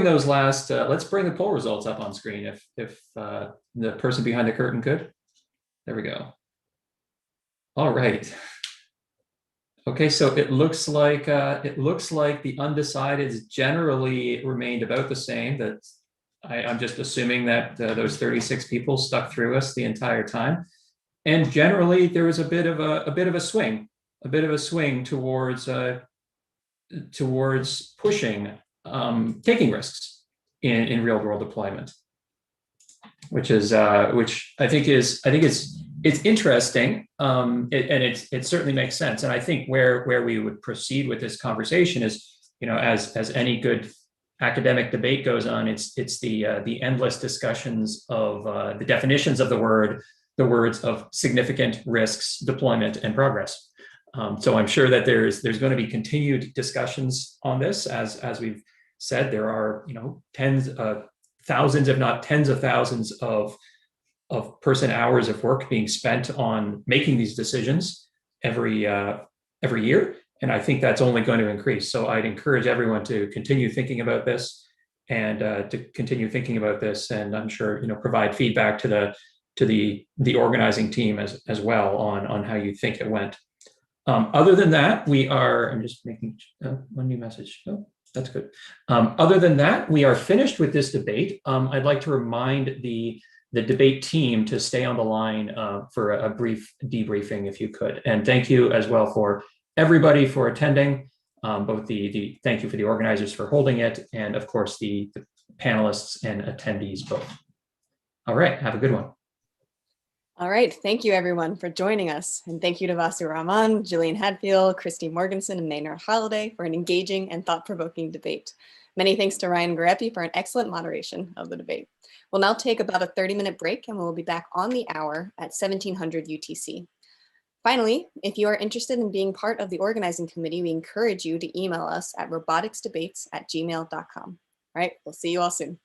those let's bring the poll results up on screen if the person behind the curtain could. There we go. All right. Okay, so it looks like the undecideds generally remained about the same. That I'm just assuming that those 36 people stuck through us the entire time, and generally there was a bit of a swing towards pushing taking risks in real world deployment, which I think is it's interesting, and it certainly makes sense. And I think where we would proceed with this conversation is, as any good academic debate goes on, it's the endless discussions of the definitions of the words of significant risks, deployment, and progress. So I'm sure that there's going to be continued discussions on this. As we've said, there are thousands, if not tens of thousands of person hours of work being spent on making these decisions every year. And I think that's only going to increase. So I'd encourage everyone to continue thinking about this and and I'm sure, provide feedback to the organizing team as well on how you think it went. Other than that, I'm just making one new message. Oh, that's good. Other than that, we are finished with this debate. I'd like to remind the debate team to stay on the line for a brief debriefing, if you could. And thank you as well for everybody for attending, both thank you for the organizers for holding it, and of course the panelists and attendees both. All right, have a good one. All right, thank you everyone for joining us. And thank you to Vasu Rahman, Gillian Hadfield, Christy Morganson, and Maynard Holliday for an engaging and thought-provoking debate. Many thanks to Ryan Garepi for an excellent moderation of the debate. We'll now take about a 30-minute break and we'll be back on the hour at 1700 UTC. Finally, if you are interested in being part of the organizing committee, we encourage you to email us at roboticsdebates@gmail.com. All right, we'll see you all soon.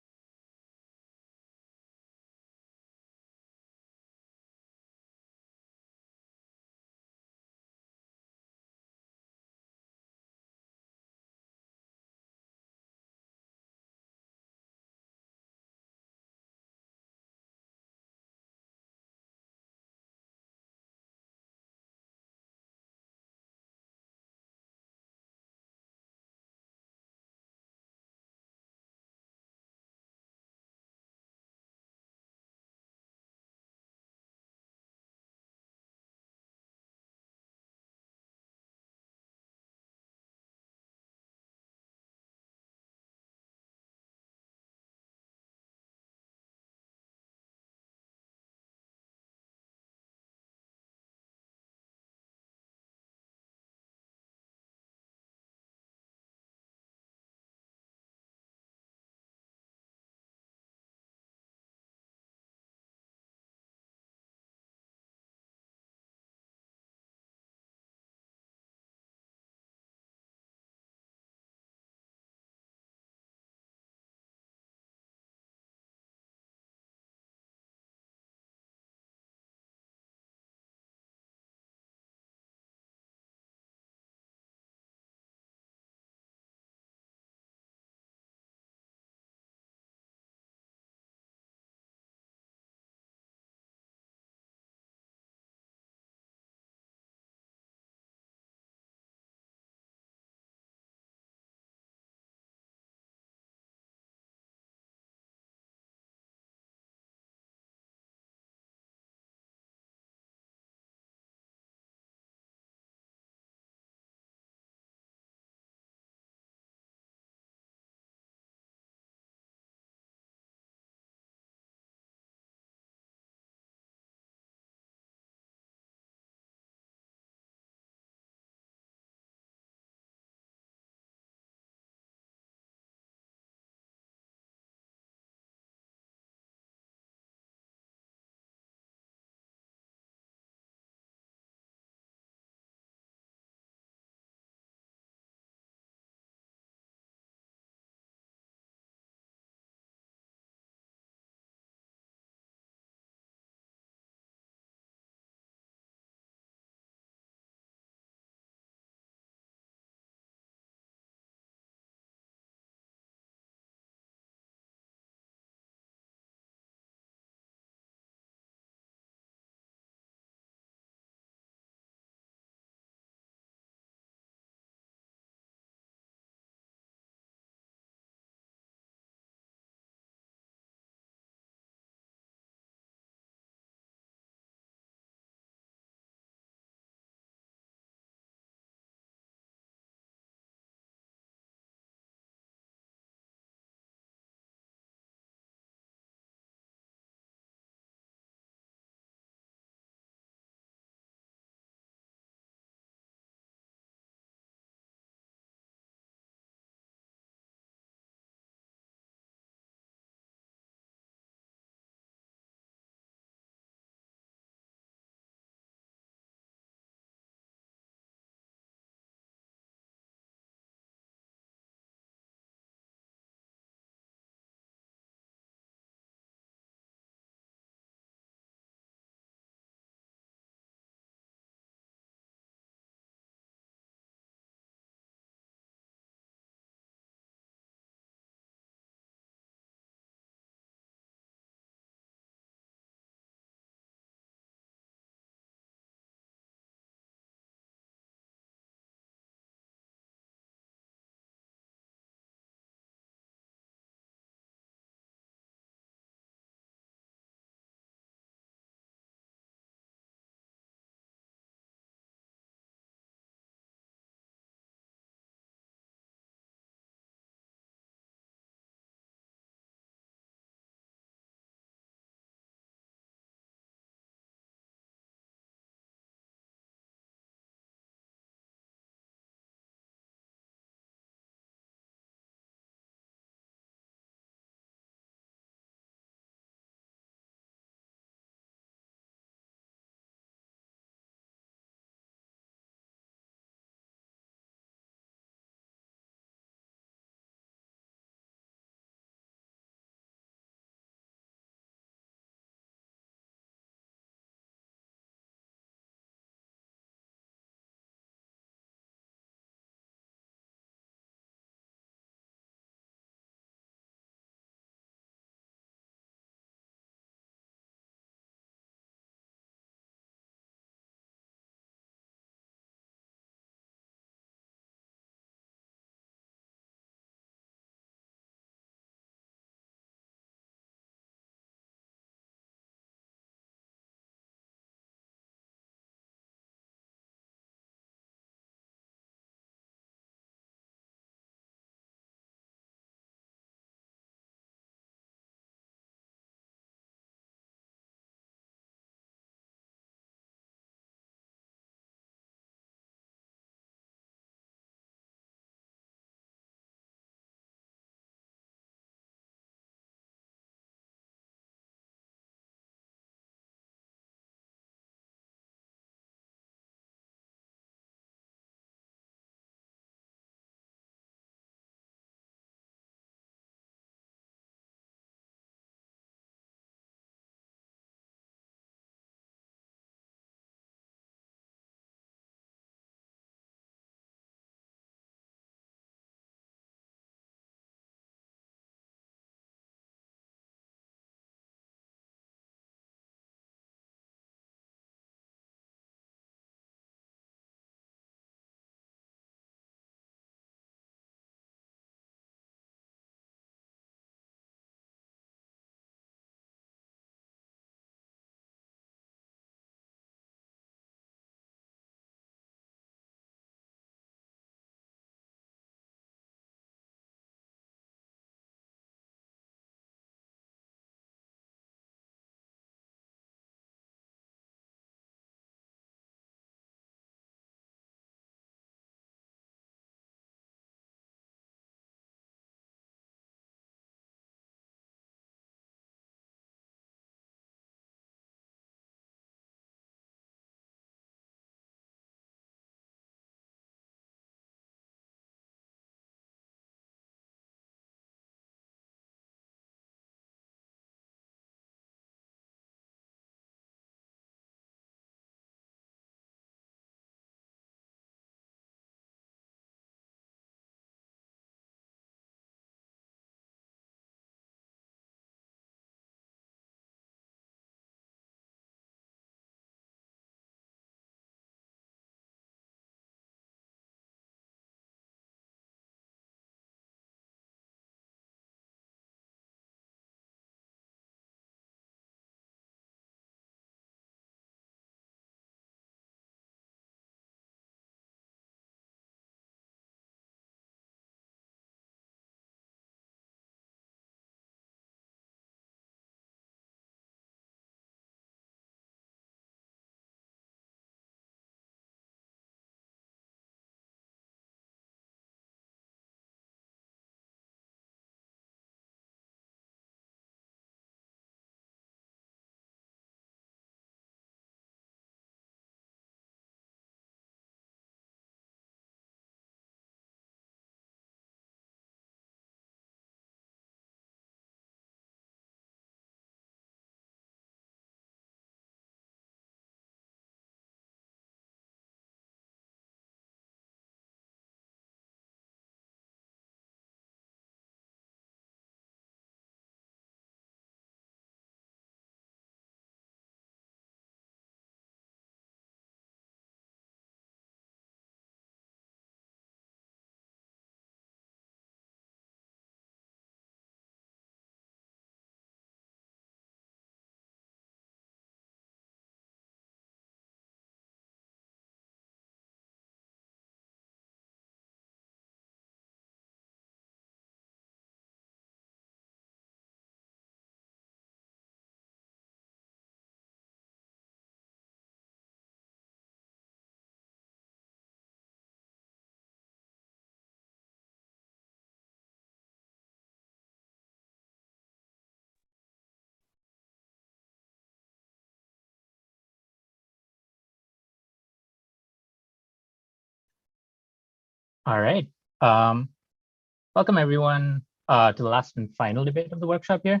All right. Welcome everyone to the last and final debate of the workshop here.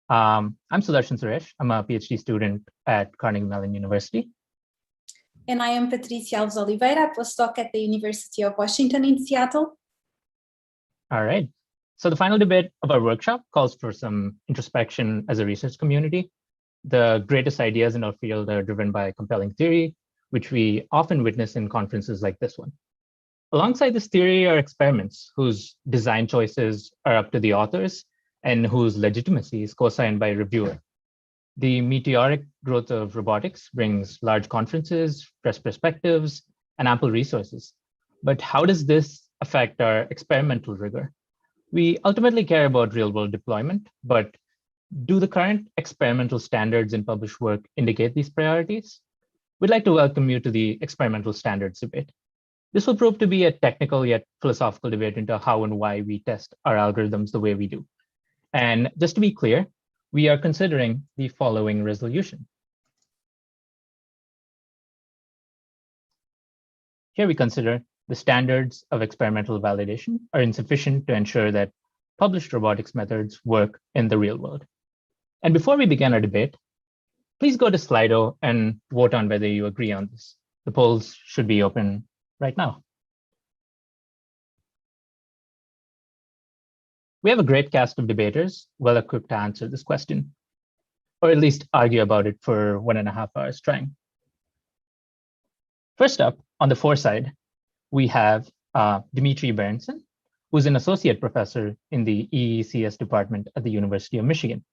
I'm Sudarshan Suresh. I'm a PhD student at Carnegie Mellon University. And I am Patricia Alves Oliveira, postdoc at the University of Washington in Seattle. All right. So the final debate of our workshop calls for some introspection as a research community. The greatest ideas in our field are driven by compelling theory, which we often witness in conferences like this one. Alongside this theory are experiments whose design choices are up to the authors and whose legitimacy is co-signed by a reviewer. The meteoric growth of robotics brings large conferences, fresh perspectives, and ample resources. But how does this affect our experimental rigor? We ultimately care about real-world deployment, but do the current experimental standards in published work indicate these priorities? We'd like to welcome you to the experimental standards debate. This will prove to be a technical yet philosophical debate into how and why we test our algorithms the way we do. And just to be clear, we are considering the following resolution. Here we consider the standards of experimental validation are insufficient to ensure that published robotics methods work in the real world. And before we begin our debate, please go to Slido and vote on whether you agree on this. The polls should be open right now. We have a great cast of debaters well equipped to answer this question, or at least argue about it for 1.5 hours trying. First up, on the for side, we have Dmitry Berenson, who's an associate professor in the EECS department at the University of Michigan,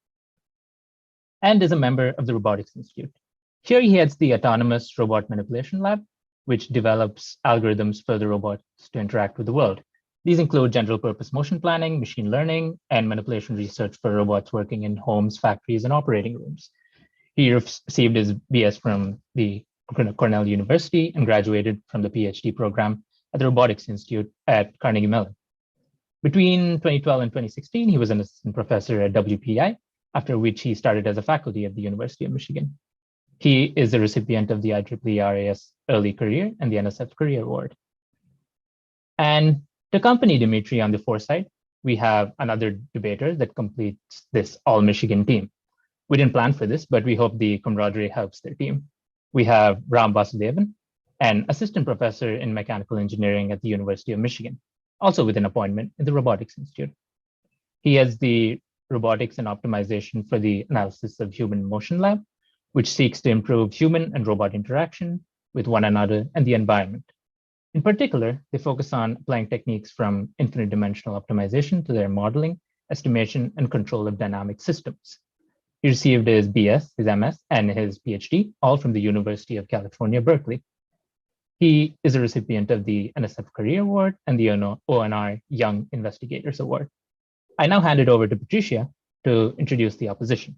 and is a member of the Robotics Institute. Here he heads the Autonomous Robot Manipulation Lab, which develops algorithms for the robots to interact with the world. These include general purpose motion planning, machine learning, and manipulation research for robots working in homes, factories, and operating rooms. He received his BS from the Cornell University and graduated from the PhD program at the Robotics Institute at Carnegie Mellon. Between 2012 and 2016, he was an assistant professor at WPI, after which he started as a faculty at the University of Michigan. He is a recipient of the ICRA RAS Early Career and the NSF Career Award. And to accompany Dmitry on the foresight, we have another debater that completes this all-Michigan team. We didn't plan for this, but we hope the camaraderie helps their team. We have Ram Vasudevan, an assistant professor in mechanical engineering at the University of Michigan, also with an appointment in the Robotics Institute. He has the Robotics and Optimization for the Analysis of Human Motion Lab, which seeks to improve human and robot interaction with one another and the environment. In particular, they focus on applying techniques from infinite dimensional optimization to their modeling, estimation, and control of dynamic systems. He received his BS, his MS, and his PhD, all from the University of California, Berkeley. He is a recipient of the NSF Career Award and the ONR Young Investigators Award. I now hand it over to Patricia to introduce the opposition.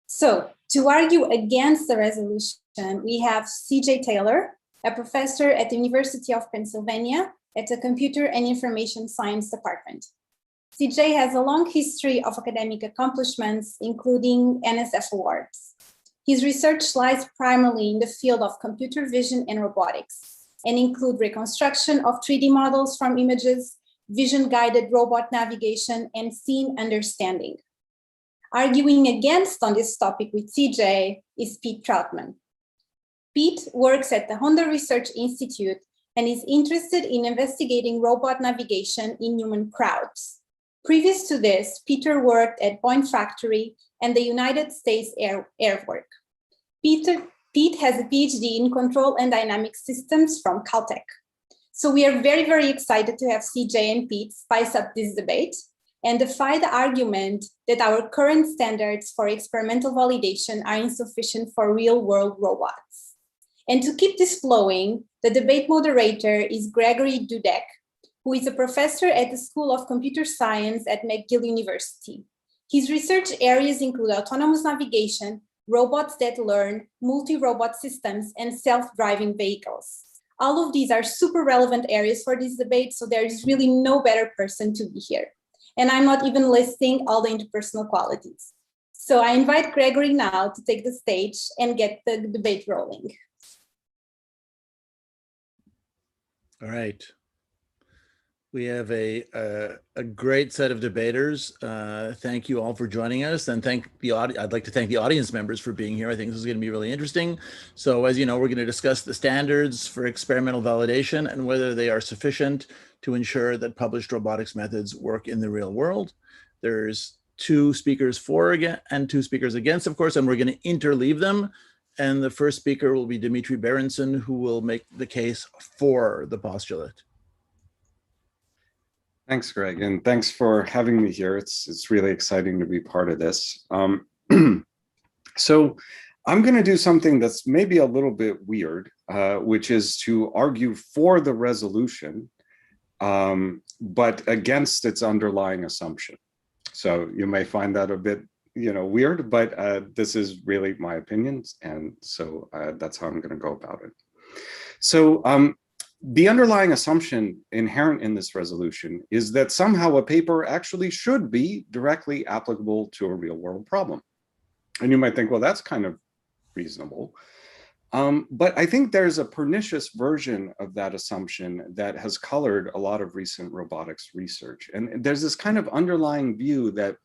So, to argue against the resolution, we have CJ Taylor, a professor at the University of Pennsylvania at the Computer and Information Science Department. CJ has a long history of academic accomplishments, including NSF awards. His research lies primarily in the field of computer vision and robotics, and include reconstruction of 3D models from images, vision-guided robot navigation, and scene understanding. Arguing against on this topic with CJ is Pete Troutman. Pete works at the Honda Research Institute and is interested in investigating robot navigation in human crowds. Previous to this, Peter worked at Boeing Factory and the United States Air Work. Pete has a PhD in Control and Dynamic Systems from Caltech. So we are very, very excited to have CJ and Pete spice up this debate and defy the argument that our current standards for experimental validation are insufficient for real-world robots. And to keep this flowing, the debate moderator is Gregory Dudek, who is a professor at the School of Computer Science at McGill University. His research areas include autonomous navigation, robots that learn, multi-robot systems, and self-driving vehicles. All of these are super relevant areas for this debate, so there is really no better person to be here. And I'm not even listing all the interpersonal qualities. So I invite Gregory now to take the stage and get the debate rolling. All right. We have a great set of debaters. Thank you all for joining us, and I'd like to thank the audience members for being here. I think this is going to be really interesting. So, as you know, we're going to discuss the standards for experimental validation and whether they are sufficient to ensure that published robotics methods work in the real world. There's 2 speakers for and 2 speakers against, of course, and we're going to interleave them. And the first speaker will be Dimitri Berenson, who will make the case for the postulate. Thanks, Greg, and thanks for having me here. It's really exciting to be part of this. So I'm going to do something that's maybe a little bit weird, which is to argue for the resolution, but against its underlying assumption. So you may find that a bit, weird, but this is really my opinion, and so that's how I'm going to go about it. So the underlying assumption inherent in this resolution is that somehow a paper actually should be directly applicable to a real world problem. And you might think, well, that's kind of reasonable. But I think there's a pernicious version of that assumption that has colored a lot of recent robotics research. And there's this kind of underlying view that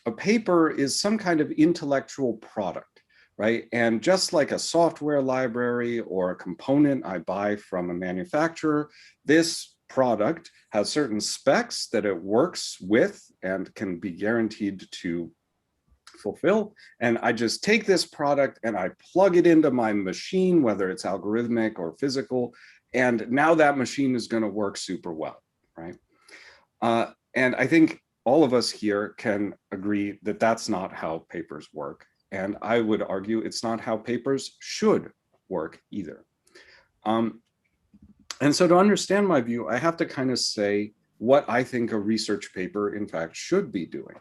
a paper is some kind of intellectual product. Right? And just like a software library or a component I buy from a manufacturer, this product has certain specs that it works with and can be guaranteed to fulfill. And I just take this product and I plug it into my machine, whether it's algorithmic or physical, and now that machine is going to work super well, right? And I think all of us here can agree that that's not how papers work. And I would argue it's not how papers should work either. And so to understand my view, I have to kind of say what I think a research paper, in fact, should be doing.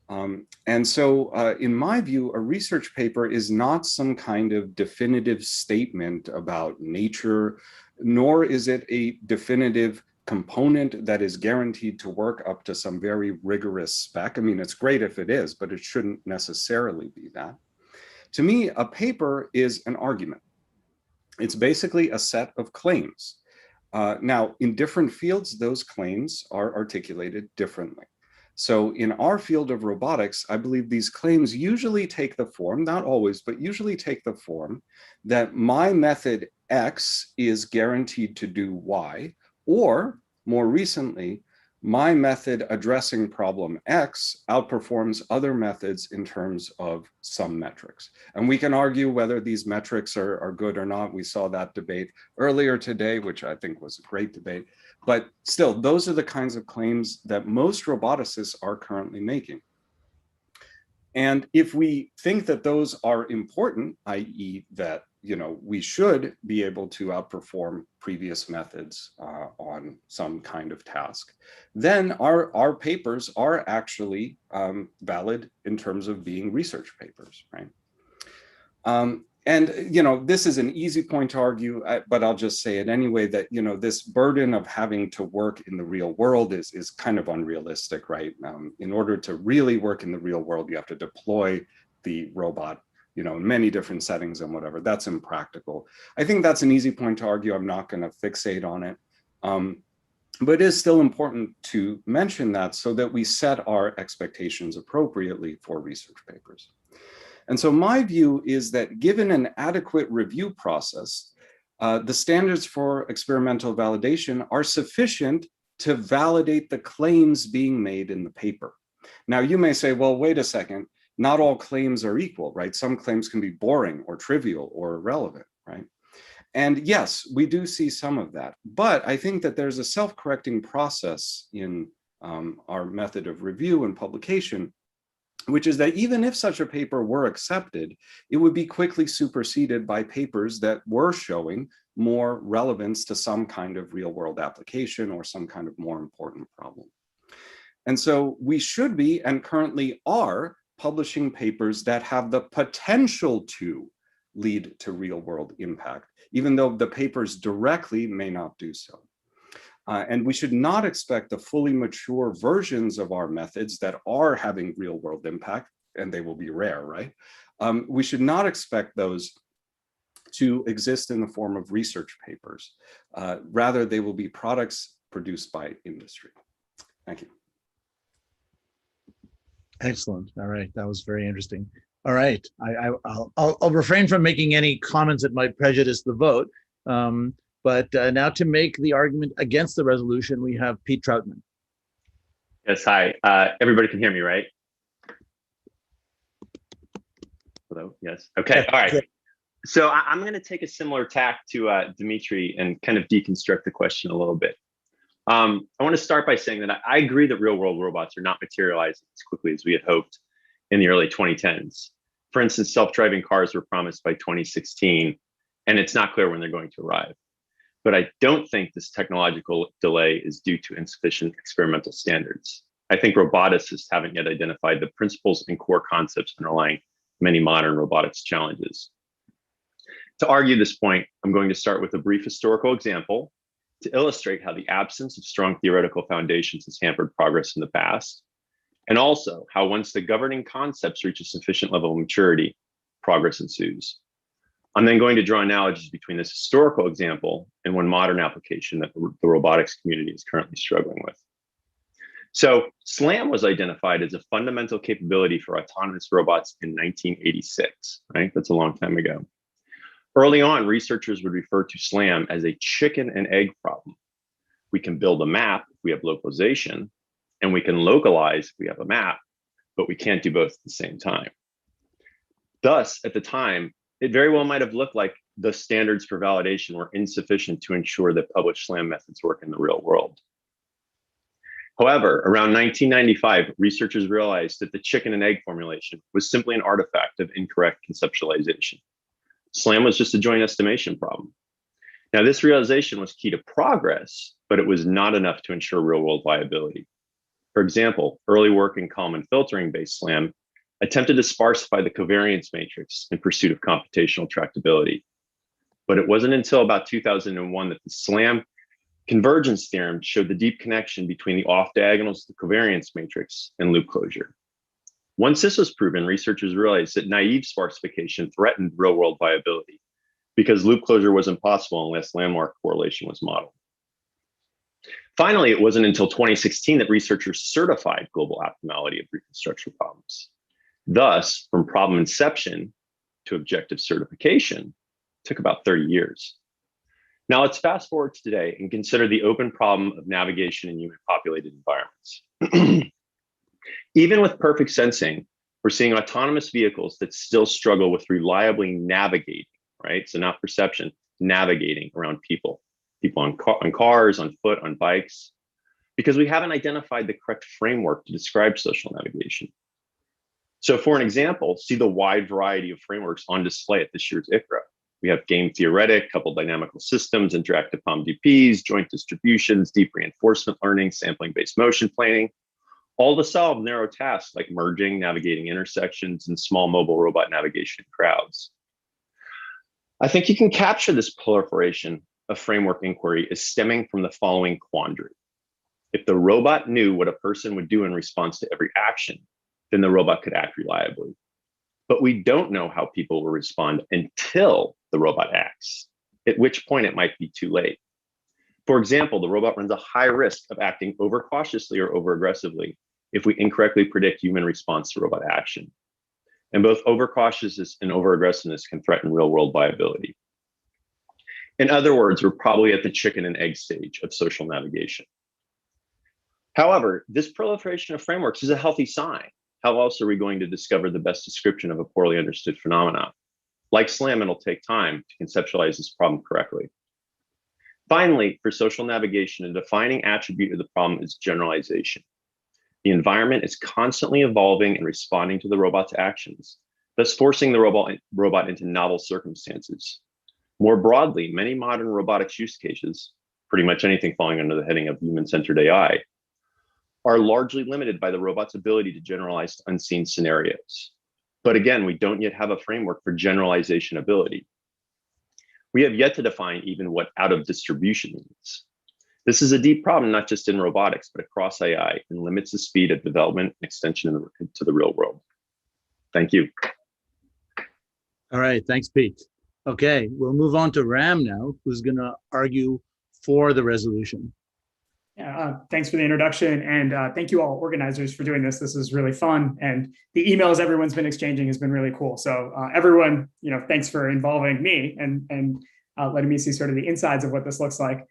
And so in my view, a research paper is not some kind of definitive statement about nature, nor is it a definitive component that is guaranteed to work up to some very rigorous spec. I mean, it's great if it is, but it shouldn't necessarily be that. To me, a paper is an argument. It's basically a set of claims. Now, in different fields, those claims are articulated differently. So in our field of robotics, I believe these claims usually take the form, not always, but usually take the form that my method X is guaranteed to do Y, or more recently, my method addressing problem X outperforms other methods in terms of some metrics. And we can argue whether these metrics are good or not. We saw that debate earlier today, which I think was a great debate. But still, those are the kinds of claims that most roboticists are currently making. And if we think that those are important, i.e. that we should be able to outperform previous methods on some kind of task, then our papers are actually valid in terms of being research papers, right? And this is an easy point to argue, but I'll just say it anyway, that this burden of having to work in the real world is kind of unrealistic, right? In order to really work in the real world, you have to deploy the robot in many different settings and whatever. That's impractical. I think that's an easy point to argue. I'm not going to fixate on it. But it is still important to mention that so that we set our expectations appropriately for research papers. And so my view is that given an adequate review process, the standards for experimental validation are sufficient to validate the claims being made in the paper. Now, you may say, well, wait a second. Not all claims are equal, right? Some claims can be boring or trivial or irrelevant, right? And yes, we do see some of that, but I think that there's a self-correcting process in our method of review and publication, which is that even if such a paper were accepted, it would be quickly superseded by papers that were showing more relevance to some kind of real-world application or some kind of more important problem. And so we should be, and currently are, publishing papers that have the potential to lead to real-world impact, even though the papers directly may not do so. And we should not expect the fully mature versions of our methods that are having real-world impact, and they will be rare, right? We should not expect those to exist in the form of research papers. Rather, they will be products produced by industry. Thank you. Excellent. All right, that was very interesting. All right, I'll refrain from making any comments that might prejudice the vote. But now to make the argument against the resolution, we have Pete Troutman. Yes, hi. Everybody can hear me, right? Hello, yes. Okay, all right. So I'm going to take a similar tack to Dimitri and kind of deconstruct the question a little bit. I want to start by saying that I agree that real world robots are not materializing as quickly as we had hoped in the early 2010s. For instance, self-driving cars were promised by 2016, and it's not clear when they're going to arrive. But I don't think this technological delay is due to insufficient experimental standards. I think roboticists haven't yet identified the principles and core concepts underlying many modern robotics challenges. To argue this point, I'm going to start with a brief historical example to illustrate how the absence of strong theoretical foundations has hampered progress in the past, and also how once the governing concepts reach a sufficient level of maturity, progress ensues. I'm then going to draw analogies between this historical example and one modern application that the robotics community is currently struggling with. So SLAM was identified as a fundamental capability for autonomous robots in 1986, right? That's a long time ago. Early on, researchers would refer to SLAM as a chicken and egg problem. We can build a map if we have localization, and we can localize if we have a map, but we can't do both at the same time. Thus, at the time, it very well might have looked like the standards for validation were insufficient to ensure that published SLAM methods work in the real world. However, around 1995, researchers realized that the chicken and egg formulation was simply an artifact of incorrect conceptualization. SLAM was just a joint estimation problem. Now, this realization was key to progress, but it was not enough to ensure real-world viability. For example, early work in Kalman filtering-based SLAM attempted to sparsify the covariance matrix in pursuit of computational tractability. But it wasn't until about 2001 that the SLAM convergence theorem showed the deep connection between the off diagonals of the covariance matrix and loop closure. Once this was proven, researchers realized that naive sparsification threatened real-world viability because loop closure was impossible unless landmark correlation was modeled. Finally, it wasn't until 2016 that researchers certified global optimality of reconstruction problems. Thus, from problem inception to objective certification took about 30 years. Now let's fast forward to today and consider the open problem of navigation in human populated environments. Even with perfect sensing, we're seeing autonomous vehicles that still struggle with reliably navigating, right? So not perception, navigating around people on cars, on foot, on bikes, because we haven't identified the correct framework to describe social navigation. So for an example, see the wide variety of frameworks on display at this year's ICRA. We have game theoretic, coupled dynamical systems, interactive POM-DPs, joint distributions, deep reinforcement learning, sampling-based motion planning, all to solve narrow tasks like merging, navigating intersections, and small mobile robot navigation in crowds. I think you can capture this proliferation of framework inquiry as stemming from the following quandary. If the robot knew what a person would do in response to every action, then the robot could act reliably. But we don't know how people will respond until the robot acts, at which point it might be too late. For example, the robot runs a high risk of acting overcautiously or overaggressively if we incorrectly predict human response to robot action. And both overcautiousness and overaggressiveness can threaten real-world viability. In other words, we're probably at the chicken and egg stage of social navigation. However, this proliferation of frameworks is a healthy sign. How else are we going to discover the best description of a poorly understood phenomenon? Like SLAM, it'll take time to conceptualize this problem correctly. Finally, for social navigation, a defining attribute of the problem is generalization. The environment is constantly evolving and responding to the robot's actions, thus forcing the robot into novel circumstances. More broadly, many modern robotics use cases, pretty much anything falling under the heading of human-centered AI, are largely limited by the robot's ability to generalize to unseen scenarios. But again, we don't yet have a framework for generalization ability. We have yet to define even what out of distribution means. This is a deep problem, not just in robotics, but across AI, and limits the speed of development and extension to the real world. Thank you. All right, thanks, Pete. Okay, we'll move on to Ram now, who's going to argue for the resolution. Yeah, thanks for the introduction, and thank you all organizers for doing this. This is really fun, and the emails everyone's been exchanging has been really cool. So everyone, thanks for involving me and letting me see sort of the insides of what this looks like.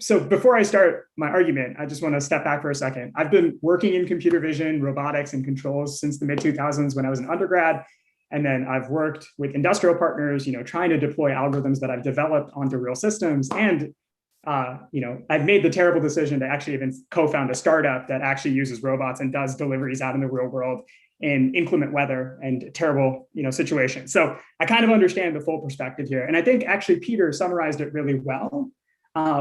So before I start my argument, I just want to step back for a second. I've been working in computer vision, robotics, and controls since the mid-2000s when I was an undergrad. And then I've worked with industrial partners, trying to deploy algorithms that I've developed onto real systems. And, I've made the terrible decision to actually even co-found a startup that actually uses robots and does deliveries out in the real world in inclement weather and terrible, situations. So I kind of understand the full perspective here. And I think actually Peter summarized it really well,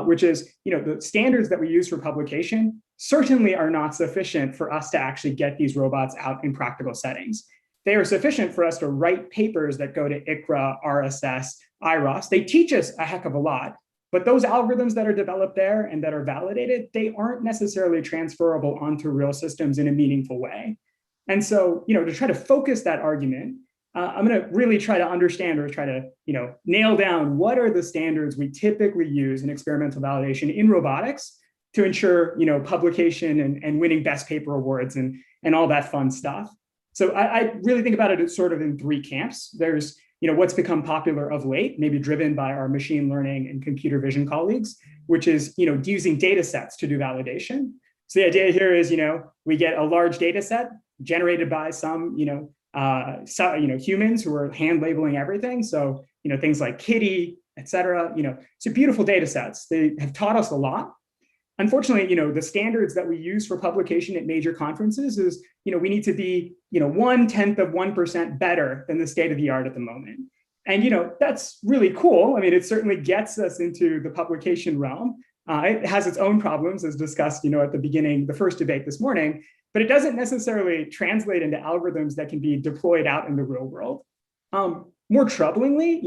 which is, the standards that we use for publication certainly are not sufficient for us to actually get these robots out in practical settings. They are sufficient for us to write papers that go to ICRA, RSS, IROS. They teach us a heck of a lot, but those algorithms that are developed there and that are validated, they aren't necessarily transferable onto real systems in a meaningful way. And so, to try to focus that argument, I'm going to really try to understand or try to, nail down what are the standards we typically use in experimental validation in robotics to ensure, publication and winning best paper awards and all that fun stuff. So I really think about it as sort of in three camps. There's, what's become popular of late, maybe driven by our machine learning and computer vision colleagues, which is, using data sets to do validation. So the idea here is, we get a large data set generated by some, humans who are hand labeling everything. So, things like kitty, et cetera, so beautiful data sets. They have taught us a lot. Unfortunately, the standards that we use for publication at major conferences is, we need to be, 0.1% better than the state of the art at the moment. And, that's really cool. I mean, it certainly gets us into the publication realm. It has its own problems, as discussed, at the beginning, the first debate this morning, but it doesn't necessarily translate into algorithms that can be deployed out in the real world. More troublingly,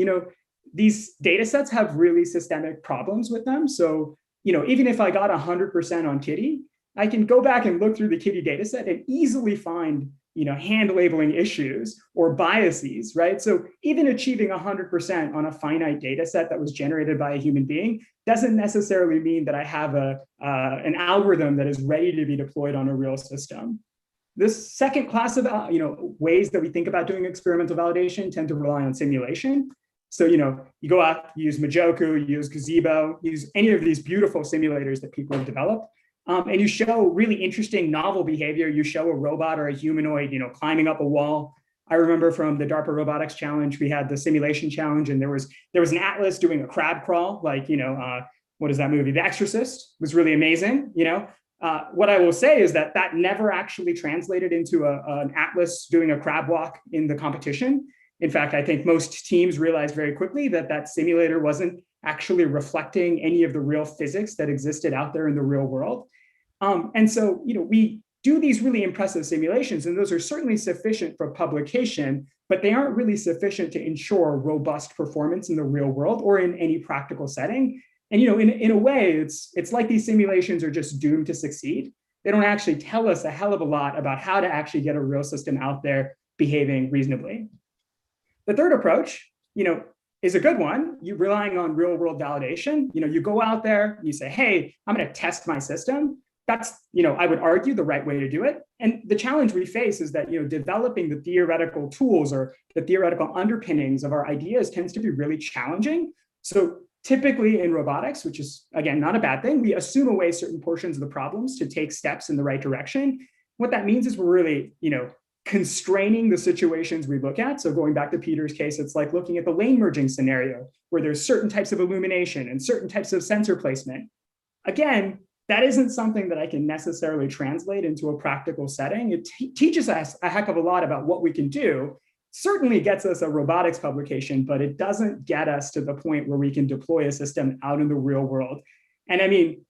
these data sets have really systemic problems with them. So, even if I got 100% on kitty, I can go back and look through the kitty data set and easily find, hand labeling issues or biases, right? So even achieving 100% on a finite data set that was generated by a human being doesn't necessarily mean that I have an algorithm that is ready to be deployed on a real system. This second class of ways that we think about doing experimental validation tend to rely on simulation. So, you go out, you use Majoku, you use Gazebo, use any of these beautiful simulators that people have developed, and you show really interesting novel behavior. You show a robot or a humanoid, climbing up a wall. I remember from the DARPA Robotics Challenge, we had the simulation challenge, and there was an atlas doing a crab crawl, like, what is that movie? The Exorcist. It was really amazing, What I will say is that never actually translated into an atlas doing a crab walk in the competition. In fact, I think most teams realized very quickly that simulator wasn't actually reflecting any of the real physics that existed out there in the real world. And so, we do these really impressive simulations, and those are certainly sufficient for publication, but they aren't really sufficient to ensure robust performance in the real world or in any practical setting. And, in a way, it's like these simulations are just doomed to succeed. They don't actually tell us a hell of a lot about how to actually get a real system out there behaving reasonably. The third approach, is a good one. You're relying on real world validation. You go out there and you say, hey, I'm going to test my system. That's, I would argue the right way to do it. And the challenge we face is that, developing the theoretical tools or the theoretical underpinnings of our ideas tends to be really challenging. So typically in robotics, which is, again, not a bad thing, we assume away certain portions of the problems to take steps in the right direction. What that means is we're really, constraining the situations we look at. So going back to Peter's case, it's like looking at the lane merging scenario where there's certain types of illumination and certain types of sensor placement. Again, that isn't something that I can necessarily translate into a practical setting. It teaches us a heck of a lot about what we can do. Certainly gets us a robotics publication, but it doesn't get us to the point where we can deploy a system out in the real world. And I mean,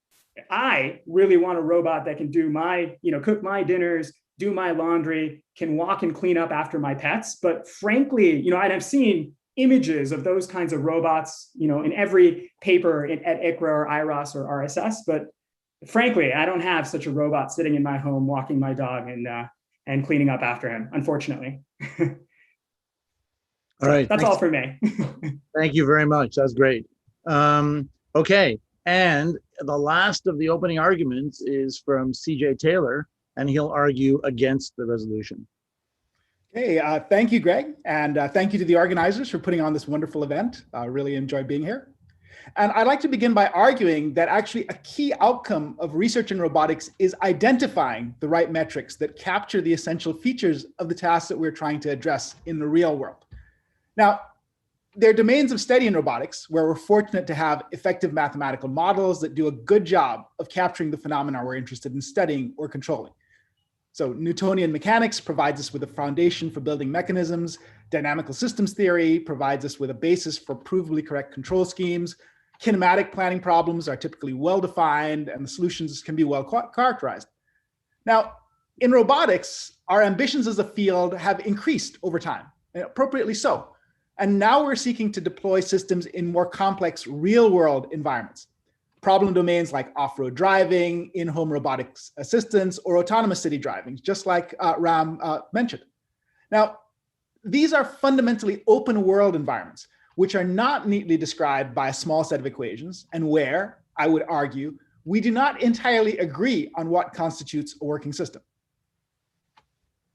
I really want a robot that can do my, cook my dinners, do my laundry, can walk and clean up after my pets. But frankly, I've seen images of those kinds of robots, in every paper at ICRA or IROS or RSS. But frankly, I don't have such a robot sitting in my home, walking my dog and cleaning up after him, unfortunately. All right. That's all for me. Thank you very much. That's great. Okay. And the last of the opening arguments is from CJ Taylor, and he'll argue against the resolution. Hey, thank you, Greg. And thank you to the organizers for putting on this wonderful event. I really enjoyed being here. And I'd like to begin by arguing that actually a key outcome of research in robotics is identifying the right metrics that capture the essential features of the tasks that we're trying to address in the real world. Now, there are domains of study in robotics where we're fortunate to have effective mathematical models that do a good job of capturing the phenomena we're interested in studying or controlling. So Newtonian mechanics provides us with a foundation for building mechanisms. Dynamical systems theory provides us with a basis for provably correct control schemes. Kinematic planning problems are typically well-defined and the solutions can be well characterized. Now, in robotics, our ambitions as a field have increased over time, and appropriately so. And now we're seeking to deploy systems in more complex real-world environments. Problem domains like off-road driving, in-home robotics assistance, or autonomous city driving, just like Ram mentioned. Now, these are fundamentally open world environments, which are not neatly described by a small set of equations, and where, I would argue, we do not entirely agree on what constitutes a working system.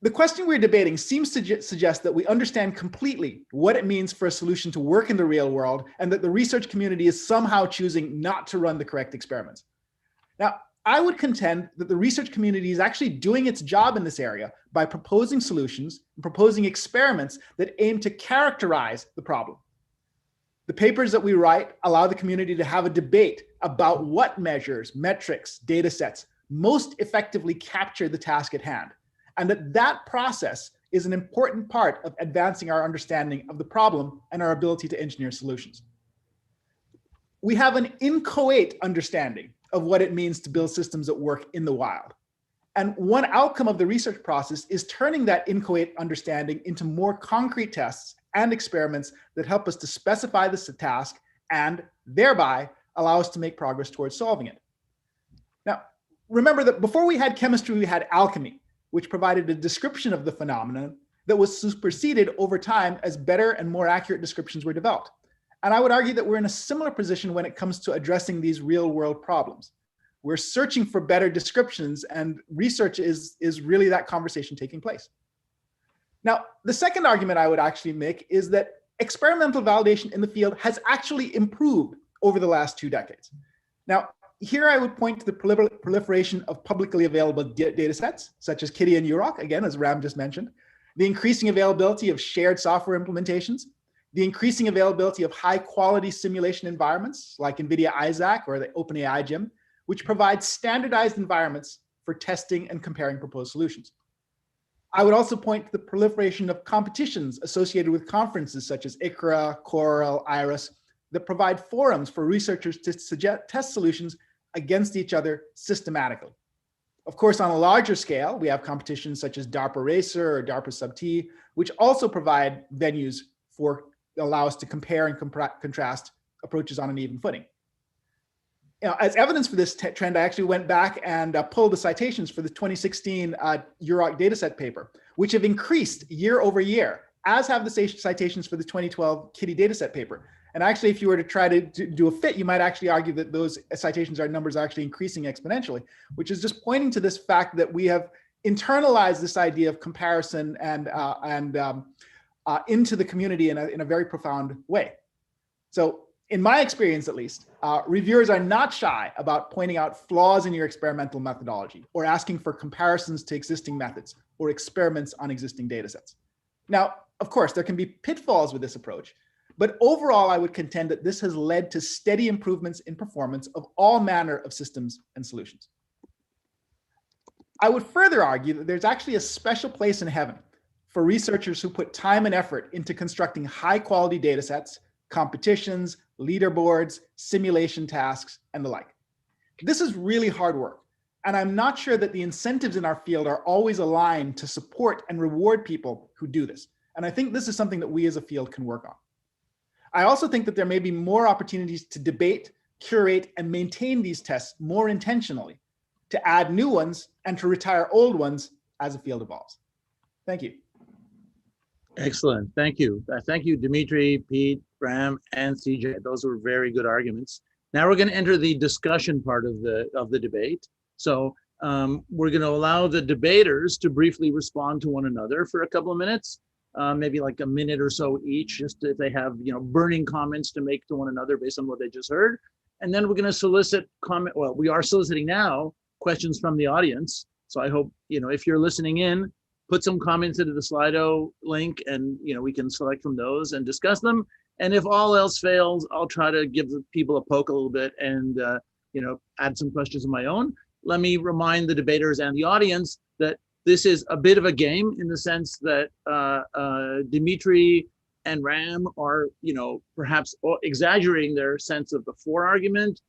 The question we're debating seems to suggest that we understand completely what it means for a solution to work in the real world, and that the research community is somehow choosing not to run the correct experiments. Now, I would contend that the research community is actually doing its job in this area by proposing solutions and proposing experiments that aim to characterize the problem. The papers that we write allow the community to have a debate about what measures, metrics, data sets most effectively capture the task at hand, and that process is an important part of advancing our understanding of the problem and our ability to engineer solutions. We have an inchoate understanding of what it means to build systems that work in the wild. And one outcome of the research process is turning that inchoate understanding into more concrete tests and experiments that help us to specify this task and thereby allow us to make progress towards solving it. Now, remember that before we had chemistry, we had alchemy, which provided a description of the phenomenon that was superseded over time as better and more accurate descriptions were developed. And I would argue that we're in a similar position when it comes to addressing these real world problems. We're searching for better descriptions, and research is really that conversation taking place. Now, the second argument I would actually make is that experimental validation in the field has actually improved over the last 2 decades. Now, here I would point to the proliferation of publicly available data sets, such as Kitty and UROC, again, as Ram just mentioned, the increasing availability of shared software implementations, the increasing availability of high quality simulation environments like NVIDIA Isaac or the OpenAI Gym, which provide standardized environments for testing and comparing proposed solutions. I would also point to the proliferation of competitions associated with conferences such as ICRA, Coral, IRIS, that provide forums for researchers to test solutions against each other systematically. Of course, on a larger scale, we have competitions such as DARPA Racer or DARPA Sub-T, which also provide venues for allow us to compare and contrast approaches on an even footing. As evidence for this trend, I actually went back and pulled the citations for the 2016 UROC dataset paper, which have increased year over year, as have the citations for the 2012 Kitty dataset paper. And actually, if you were to try to do a fit, you might actually argue that those citations numbers are actually increasing exponentially, which is just pointing to this fact that we have internalized this idea of comparison and into the community in a very profound way. So in my experience, at least, reviewers are not shy about pointing out flaws in your experimental methodology or asking for comparisons to existing methods or experiments on existing data sets. Now, of course, there can be pitfalls with this approach, but overall, I would contend that this has led to steady improvements in performance of all manner of systems and solutions. I would further argue that there's actually a special place in heaven for researchers who put time and effort into constructing high quality data sets, competitions, leaderboards, simulation tasks, and the like. This is really hard work, and I'm not sure that the incentives in our field are always aligned to support and reward people who do this. And I think this is something that we as a field can work on. I also think that there may be more opportunities to debate, curate, and maintain these tests more intentionally, to add new ones and to retire old ones as the field evolves. Thank you. Excellent. Thank you. Thank you, Dimitri, Pete, Ram, and CJ. Those were very good arguments. Now we're going to enter the discussion part of the debate. So we're going to allow the debaters to briefly respond to one another for a couple of minutes, maybe like a minute or so each, just if they have burning comments to make to one another based on what they just heard. And then we're going to solicit comment. Well, we are soliciting now questions from the audience. So I hope if you're listening in, put some comments into the Slido link, and we can select from those and discuss them. And if all else fails, I'll try to give the people a poke a little bit and add some questions of my own. Let me remind the debaters and the audience that this is a bit of a game in the sense that Dimitri and Ram are perhaps exaggerating their sense of the for argument,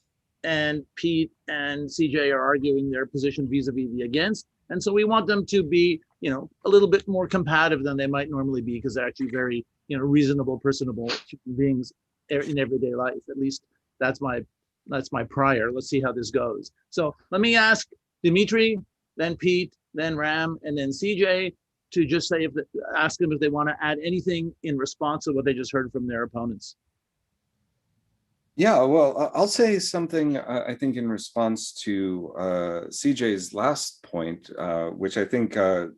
and Pete and CJ are arguing their position vis-a-vis the against. And so we want them to be a little bit more combative than they might normally be, because they're actually very reasonable, personable human beings in everyday life. At least that's my prior. Let's see how this goes. So let me ask Dimitri, then Pete, then Ram, and then CJ to just say ask them if they want to add anything in response to what they just heard from their opponents. Yeah, well, I'll say something, I think, in response to CJ's last point, which I think, on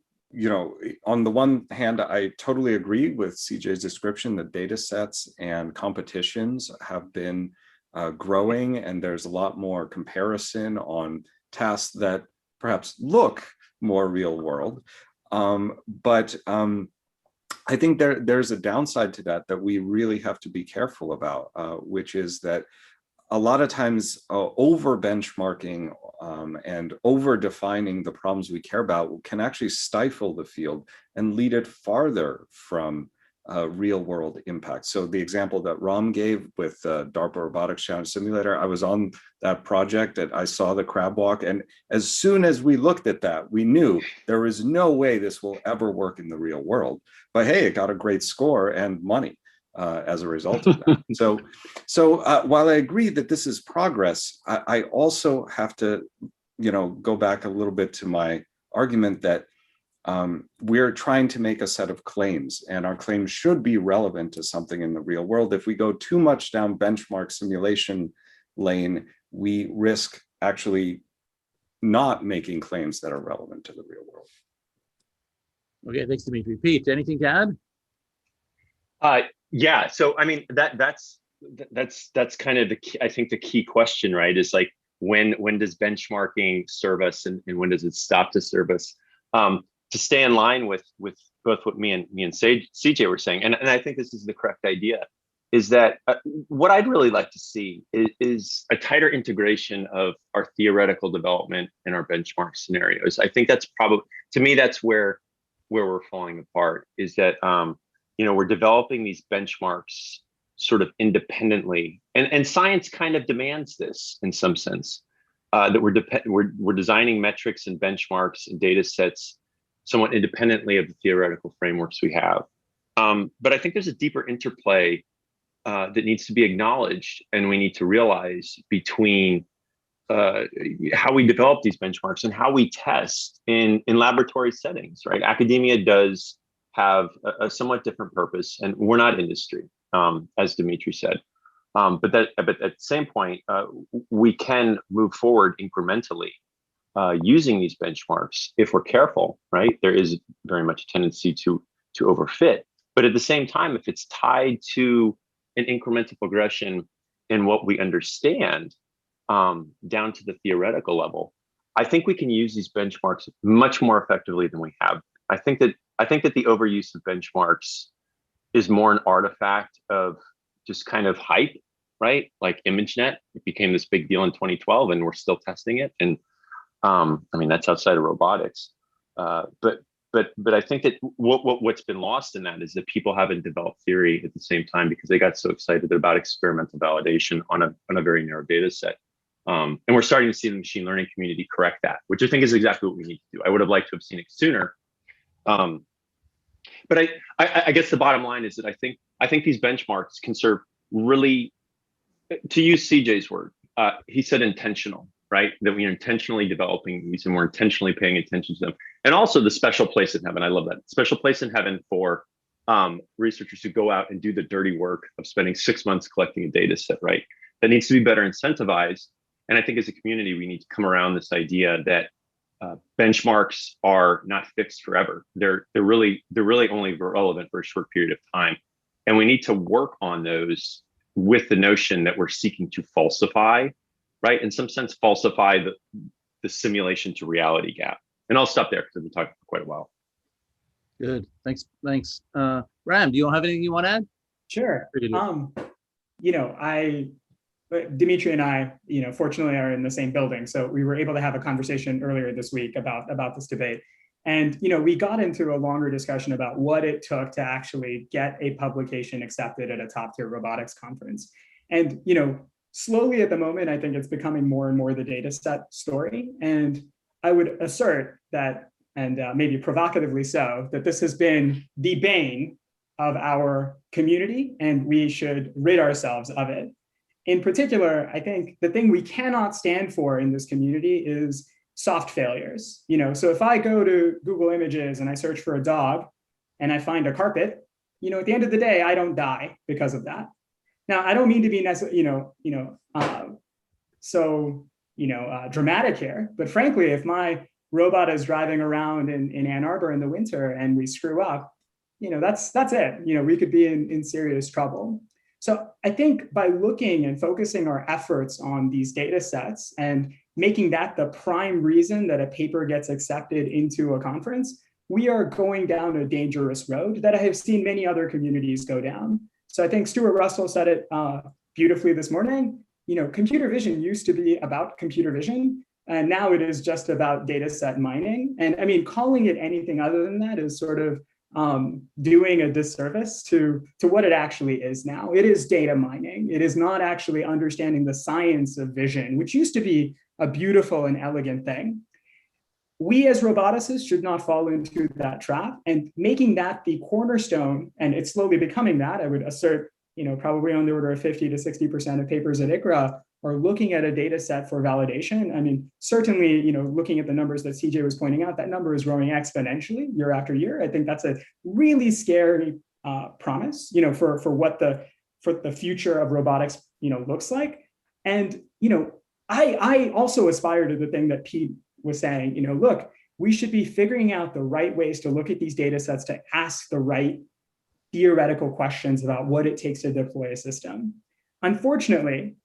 the one hand, I totally agree with CJ's description that data sets and competitions have been growing, and there's a lot more comparison on tasks that perhaps look more real world. But I think there's a downside to that we really have to be careful about, which is that a lot of times over benchmarking and over defining the problems we care about can actually stifle the field and lead it farther from real world impact. So the example that Ram gave with DARPA Robotics Challenge Simulator, I was on that project and I saw the crab walk. And as soon as we looked at that, we knew there is no way this will ever work in the real world. But hey, it got a great score and money as a result of that. So while I agree that this is progress, I also have to, go back a little bit to my argument that we're trying to make a set of claims, and our claims should be relevant to something in the real world. If we go too much down benchmark simulation lane, we risk actually not making claims that are relevant to the real world. Okay, thanks, Dimitri. Pete, anything to add? Yeah. So I mean, that's kind of the key, I think the key question, right? Is like when does benchmarking serve us, and when does it stop to serve us? To stay in line with both what me and CJ were saying, and I think this is the correct idea, is that what I'd really like to see is a tighter integration of our theoretical development and our benchmark scenarios. I think that's probably, to me, that's where we're falling apart, is that we're developing these benchmarks sort of independently, and science kind of demands this in some sense, that we're designing metrics and benchmarks and data sets somewhat independently of the theoretical frameworks we have. But I think there's a deeper interplay that needs to be acknowledged, and we need to realize between how we develop these benchmarks and how we test in laboratory settings, right? Academia does have a somewhat different purpose, and we're not industry, as Dimitri said. But at the same point, we can move forward incrementally using these benchmarks if we're careful, right? There is very much a tendency to overfit, but at the same time, if it's tied to an incremental progression in what we understand down to the theoretical level, I think we can use these benchmarks much more effectively than we have. I think that the overuse of benchmarks is more an artifact of just kind of hype, right? Like ImageNet, it became this big deal in 2012, and we're still testing it. And I mean, that's outside of robotics. But I think that what's been lost in that is that people haven't developed theory at the same time because they got so excited about experimental validation on a very narrow data set. And we're starting to see the machine learning community correct that, which I think is exactly what we need to do. I would have liked to have seen it sooner. But I guess the bottom line is that I think these benchmarks can serve really, to use CJ's word, he said intentional, right? That we are intentionally developing these and we're intentionally paying attention to them. And also the special place in heaven. I love that. Special place in heaven for researchers who go out and do the dirty work of spending 6 months collecting a data set, right? That needs to be better incentivized. And I think as a community, we need to come around this idea that benchmarks are not fixed forever. They're really only relevant for a short period of time. And we need to work on those with the notion that we're seeking to falsify, right? In some sense, falsify the simulation to reality gap. And I'll stop there because I've been talking for quite a while. Good. Thanks. Ram, do you have anything you want to add? Sure. Dimitri and I, fortunately are in the same building. So we were able to have a conversation earlier this week about this debate. And, we got into a longer discussion about what it took to actually get a publication accepted at a top tier robotics conference. And, slowly at the moment, I think it's becoming more and more the data set story. And I would assert that, and maybe provocatively so, that this has been the bane of our community and we should rid ourselves of it. In particular, I think the thing we cannot stand for in this community is soft failures. So if I go to Google Images and I search for a dog and I find a carpet, at the end of the day, I don't die because of that. Now, I don't mean to be dramatic here, but frankly, if my robot is driving around in Ann Arbor in the winter and we screw up, that's it. We could be in serious trouble. So I think by looking and focusing our efforts on these data sets and making that the prime reason that a paper gets accepted into a conference, we are going down a dangerous road that I have seen many other communities go down. So I think Stuart Russell said it beautifully this morning. Computer vision used to be about computer vision, and now it is just about data set mining. And I mean, calling it anything other than that is sort of doing a disservice to what it actually is now. It is data mining. It is not actually understanding the science of vision, which used to be a beautiful and elegant thing. We as roboticists should not fall into that trap, and making that the cornerstone, and it's slowly becoming that, I would assert, probably on the order of 50 to 60% of papers at ICRA are looking at a data set for validation. I mean, certainly, looking at the numbers that CJ was pointing out, that number is growing exponentially year after year. I think that's a really scary promise, for what the future of robotics, looks like. And, I also aspire to the thing that Pete was saying, look, we should be figuring out the right ways to look at these data sets to ask the right theoretical questions about what it takes to deploy a system. Unfortunately,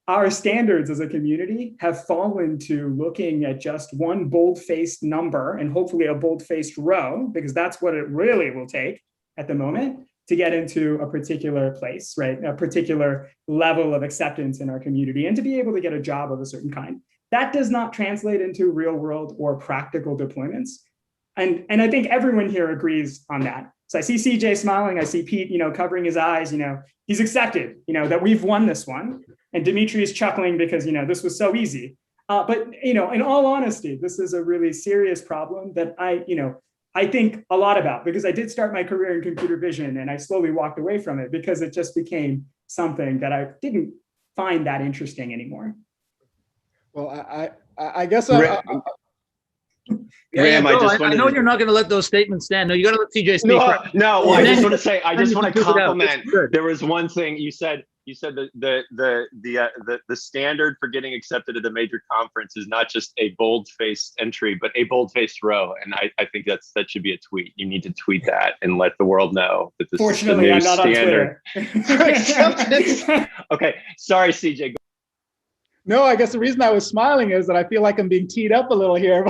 our standards as a community have fallen to looking at just one bold-faced number and hopefully a bold-faced row, because that's what it really will take at the moment to get into a particular place, right? A particular level of acceptance in our community and to be able to get a job of a certain kind. That does not translate into real world or practical deployments. And I think everyone here agrees on that. So I see CJ smiling, I see Pete, covering his eyes, he's accepted, that we've won this one. And Dimitri is chuckling because, this was so easy. But, in all honesty, this is a really serious problem that I think a lot about, because I did start my career in computer vision and I slowly walked away from it because it just became something that I didn't find that interesting anymore. Well, I guess Ram, I know you're not going to let those statements stand. No, you got to let CJ speak. No, I just want to say, I just want to compliment. There was one thing you said. You said the standard for getting accepted at a major conference is not just a bold-faced entry, but a bold-faced row. And I think that should be a tweet. You need to tweet that and let the world know that this is the new standard. Okay, sorry, CJ. No, I guess the reason I was smiling is that I feel like I'm being teed up a little here.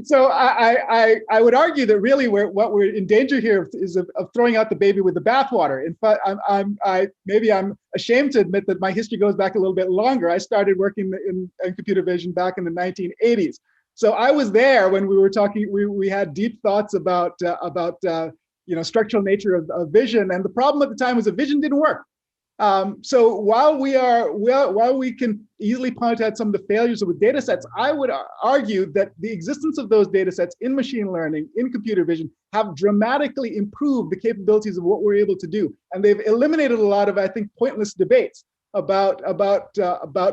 So I would argue that really what we're in danger here is of throwing out the baby with the bathwater. In fact, I'm ashamed to admit that my history goes back a little bit longer. I started working in computer vision back in the 1980s. So I was there when we were talking. We had deep thoughts about structural nature of vision, and the problem at the time was that vision didn't work. So while we can easily point out some of the failures with data sets, I would argue that the existence of those data sets in machine learning, in computer vision, have dramatically improved the capabilities of what we're able to do. And they've eliminated a lot of, I think, pointless debates about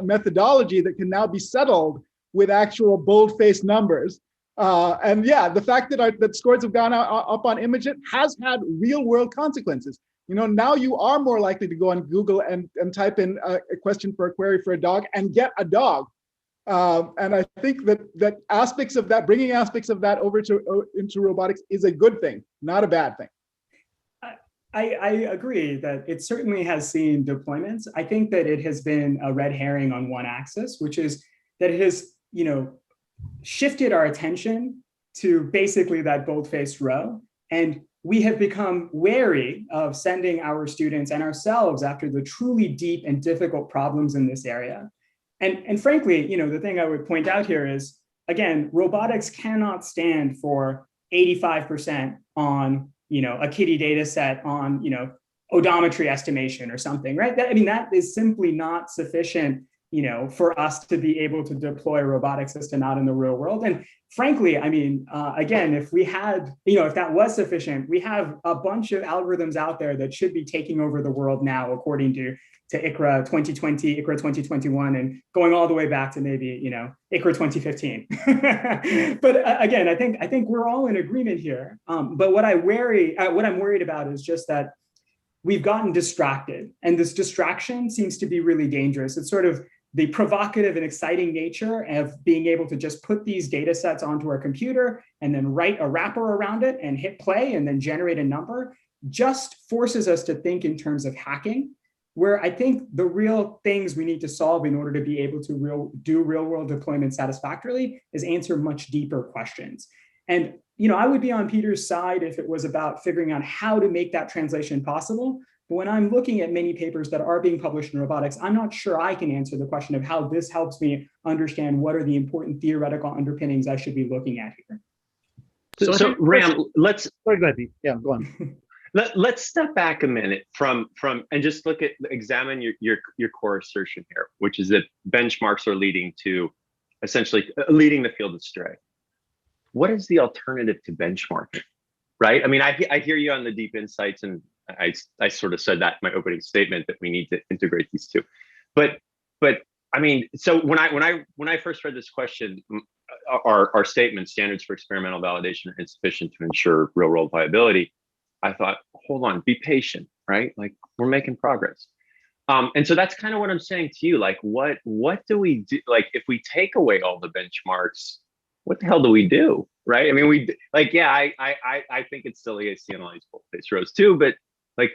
methodology that can now be settled with actual bold-faced numbers. And yeah, the fact that that scores have gone up on ImageNet has had real world consequences. You know, now you are more likely to go on Google and type in a question for a query for a dog and get a dog. And I think that aspects of that, bringing aspects of that over into robotics is a good thing, not a bad thing. I agree that it certainly has seen deployments. I think that it has been a red herring on one axis, which is that it has, you know, shifted our attention to basically that bold-faced row. And we have become wary of sending our students and ourselves after the truly deep and difficult problems in this area. And frankly, you know, the thing I would point out here is, again, robotics cannot stand for 85% on, you know, a kitty data set on, you know, odometry estimation or something, right? I mean, that is simply not sufficient, you know, for us to be able to deploy a robotic system out in the real world. And frankly, I mean, again, if we had, you know, if that was sufficient, we have a bunch of algorithms out there that should be taking over the world now, according to ICRA 2020, ICRA 2021, and going all the way back to maybe, you know, ICRA 2015. But again, I think we're all in agreement here. But what I'm worried about is just that we've gotten distracted, and this distraction seems to be really dangerous. It's sort of the provocative and exciting nature of being able to just put these data sets onto our computer and then write a wrapper around it and hit play and then generate a number just forces us to think in terms of hacking, where I think the real things we need to solve in order to be able to do real world deployment satisfactorily is answer much deeper questions. And, you know, I would be on Peter's side if it was about figuring out how to make that translation possible. But when I'm looking at many papers that are being published in robotics, I'm not sure I can answer the question of how this helps me understand what are the important theoretical underpinnings I should be looking at here. So Ram, let's sorry, go ahead. Yeah, go on. Let's step back a minute from and just examine your core assertion here, which is that benchmarks are leading to essentially leading the field astray. What is the alternative to benchmarking, right? I mean, I hear you on the deep insights, and I sort of said that in my opening statement that we need to integrate these two, but I mean, so when I first read this question, our statement, standards for experimental validation are insufficient to ensure real world viability, I thought, hold on, be patient, right? Like, we're making progress. And so that's kind of what I'm saying to you. Like, what do we do? Like, if we take away all the benchmarks, what the hell do we do, right? I mean, I think it's silly I see analyze bold-faced rows too, but like,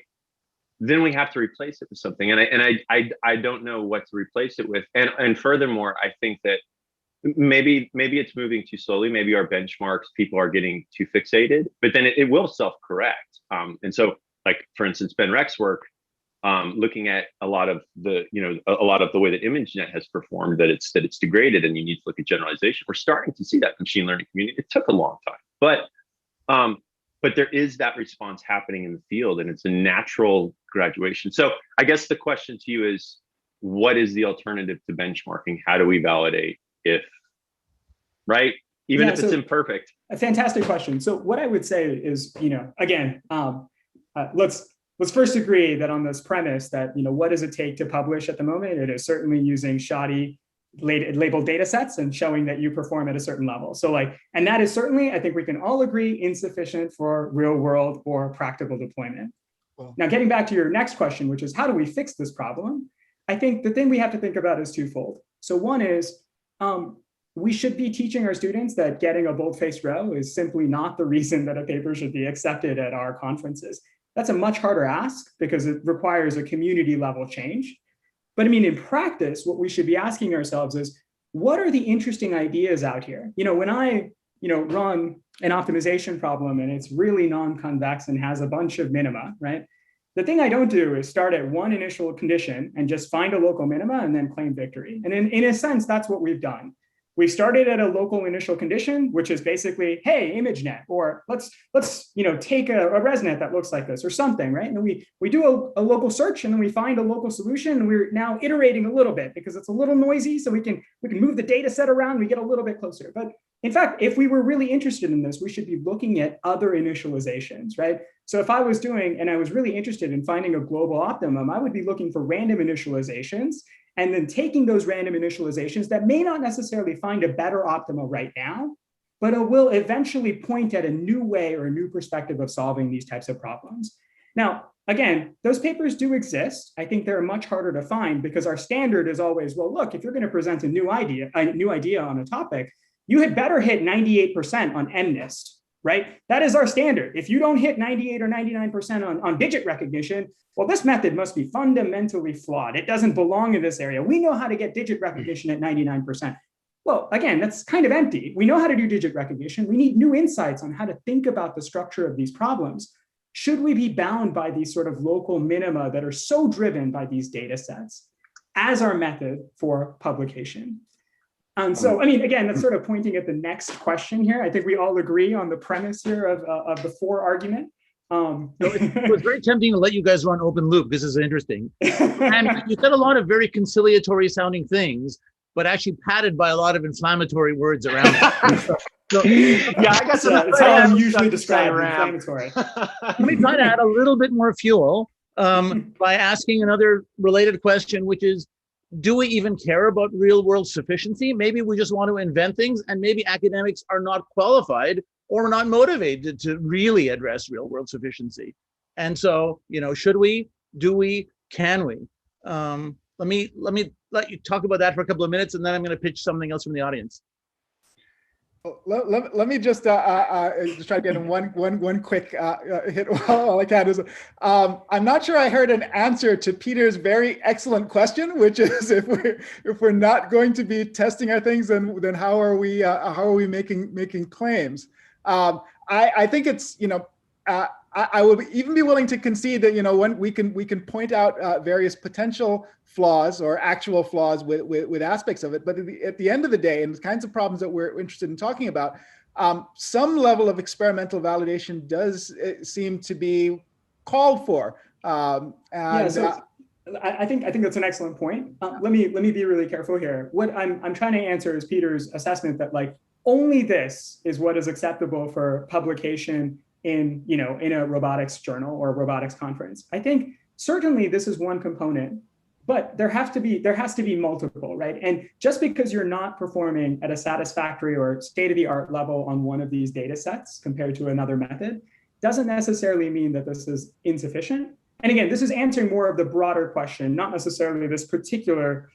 then we have to replace it with something. And I don't know what to replace it with. And furthermore, I think that maybe it's moving too slowly. Maybe our benchmarks, people are getting too fixated, but then it will self-correct. And so, like, for instance, Ben Reck's work, looking at a lot of the way that ImageNet has performed, that it's degraded, and you need to look at generalization. We're starting to see that in the machine learning community. It took a long time, but there is that response happening in the field, and it's a natural graduation. So I guess the question to you is, what is the alternative to benchmarking? How do we validate if, right? Even if it's imperfect. A fantastic question. So what I would say is, you know, again, let's first agree that on this premise that, you know, what does it take to publish at the moment? It is certainly using shoddy labeled data sets and showing that you perform at a certain level. So like, and that is certainly, I think we can all agree, insufficient for real world or practical deployment. Well, now, getting back to your next question, which is how do we fix this problem? I think the thing we have to think about is twofold. So one is, we should be teaching our students that getting a bold-faced row is simply not the reason that a paper should be accepted at our conferences. That's a much harder ask because it requires a community level change. But I mean, in practice, what we should be asking ourselves is, what are the interesting ideas out here? You know, when I, you know, run an optimization problem and it's really non-convex and has a bunch of minima, right? The thing I don't do is start at one initial condition and just find a local minima and then claim victory. And in a sense, that's what we've done. We started at a local initial condition, which is basically, hey, ImageNet, or let's you know, take a ResNet that looks like this or something, right? And then we do a local search, and then we find a local solution, and we're now iterating a little bit because it's a little noisy, so we can move the data set around, we get a little bit closer. But in fact, if we were really interested in this, we should be looking at other initializations, right? So if I was doing, and I was really interested in finding a global optimum, I would be looking for random initializations, and then taking those random initializations that may not necessarily find a better optima right now, but it will eventually point at a new way or a new perspective of solving these types of problems. Now, again, those papers do exist. I think they're much harder to find because our standard is always, well, look, if you're going to present a new idea on a topic, you had better hit 98% on MNIST, right? That is our standard. If you don't hit 98 or 99% on digit recognition, well, this method must be fundamentally flawed. It doesn't belong in this area. We know how to get digit recognition at 99%. Well, again, that's kind of empty. We know how to do digit recognition. We need new insights on how to think about the structure of these problems. Should we be bound by these sort of local minima that are so driven by these data sets as our method for publication? So, I mean, again, that's sort of pointing at the next question here. I think we all agree on the premise here of the for argument. It was very tempting to let you guys run open loop. This is interesting. And you said a lot of very conciliatory sounding things, but actually padded by a lot of inflammatory words around it. So, yeah, I guess that's how I'm usually described, inflammatory. Let me try to add a little bit more fuel by asking another related question, which is, do we even care about real world sufficiency? Maybe we just want to invent things, and maybe academics are not qualified or not motivated to really address real world sufficiency. And so, you know, should we, do we, can we? Let me let you talk about that for a couple of minutes, and then I'm going to pitch something else from the audience. Let me just try to get in one quick hit while I can. I'm not sure I heard an answer to Peter's very excellent question, which is if we're not going to be testing our things, then how are we making claims? I think it's, you know, I would even be willing to concede that, you know, when we can point out various potential flaws or actual flaws with aspects of it, but at the end of the day, and the kinds of problems that we're interested in talking about, some level of experimental validation does seem to be called for. Yeah, so I think that's an excellent point. Let me be really careful here. What I'm trying to answer is Peter's assessment that, like, only this is what is acceptable for publication in a robotics journal or a robotics conference. I think certainly this is one component, but there has to be multiple, right? And just because you're not performing at a satisfactory or state-of-the-art level on one of these data sets compared to another method doesn't necessarily mean that this is insufficient. And again, this is answering more of the broader question, not necessarily this particular,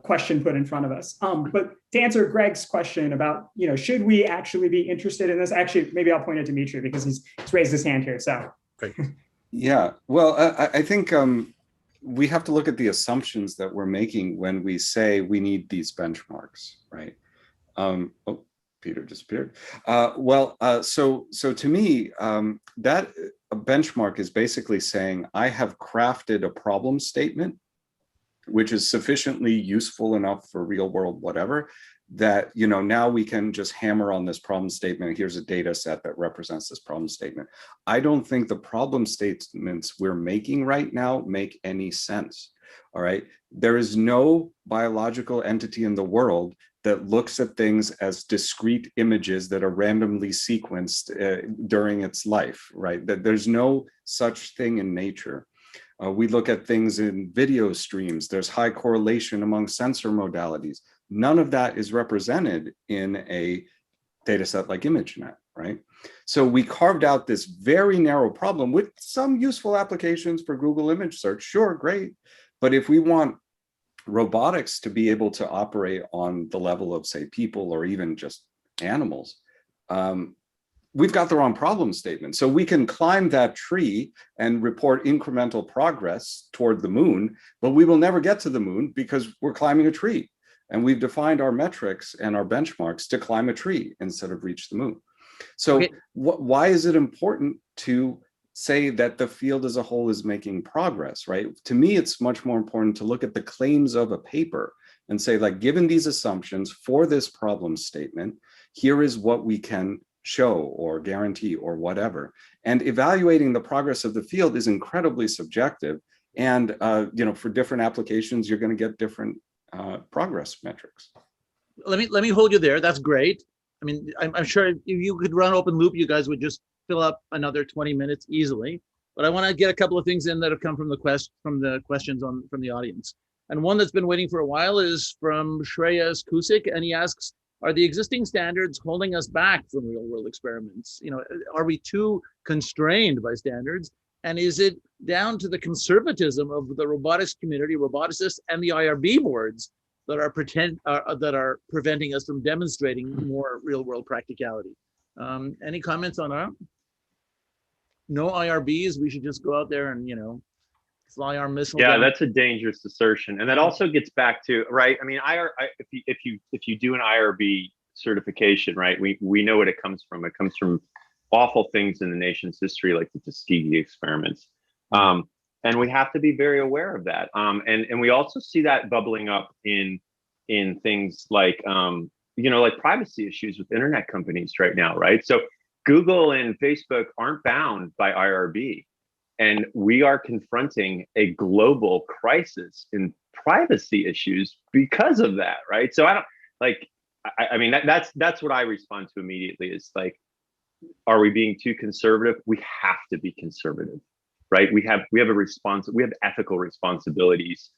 question put in front of us. But to answer Greg's question about, should we actually be interested in this? Actually, maybe I'll point at Dimitri because he's raised his hand here. So. Great. Yeah, well, I think we have to look at the assumptions that we're making when we say we need these benchmarks, right? Oh, Peter disappeared. So to me, that a benchmark is basically saying I have crafted a problem statement which is sufficiently useful enough for real world whatever, that now we can just hammer on this problem statement. Here's a data set that represents this problem statement. I don't think the problem statements we're making right now make any sense. All right. There is no biological entity in the world that looks at things as discrete images that are randomly sequenced during its life, right? That there's no such thing in nature. We look at things in video streams. There's high correlation among sensor modalities. None of that is represented in a data set like ImageNet, right? So we carved out this very narrow problem with some useful applications for Google image search. Sure, great. But if we want robotics to be able to operate on the level of, say, people or even just animals, we've got the wrong problem statement. So we can climb that tree and report incremental progress toward the moon, but we will never get to the moon because we're climbing a tree. And we've defined our metrics and our benchmarks to climb a tree instead of reach the moon. So why is it important to say that the field as a whole is making progress, right? To me, it's much more important to look at the claims of a paper and say, like, given these assumptions for this problem statement, here is what we can show or guarantee or whatever. And evaluating the progress of the field is incredibly subjective. And for different applications, you're going to get different progress metrics. Let me hold you there. That's great. I mean, I'm sure if you could run open loop, you guys would just fill up another 20 minutes easily. But I want to get a couple of things in that have come from the questions from the audience. And one that's been waiting for a while is from Shreyas Kusik, and he asks, are the existing standards holding us back from real world experiments? You know, are we too constrained by standards? And is it down to the conservatism of the robotics community, roboticists, and the IRB boards that are preventing us from demonstrating more real world practicality? Any comments on that? No IRBs, we should just go out there and, you know, fly our missile Yeah, down. that's a dangerous assertion, and that also gets back to, right, I mean, if you do an IRB certification, right, we know what it comes from. It comes from awful things in the nation's history, like the Tuskegee experiments, and we have to be very aware of that. And we also see that bubbling up in things like you know, like privacy issues with internet companies right now, right? So Google and Facebook aren't bound by IRB. And we are confronting a global crisis in privacy issues because of that, right? So I don't like. I mean, that's what I respond to immediately. Is like, are we being too conservative? We have to be conservative, right? We have ethical responsibilities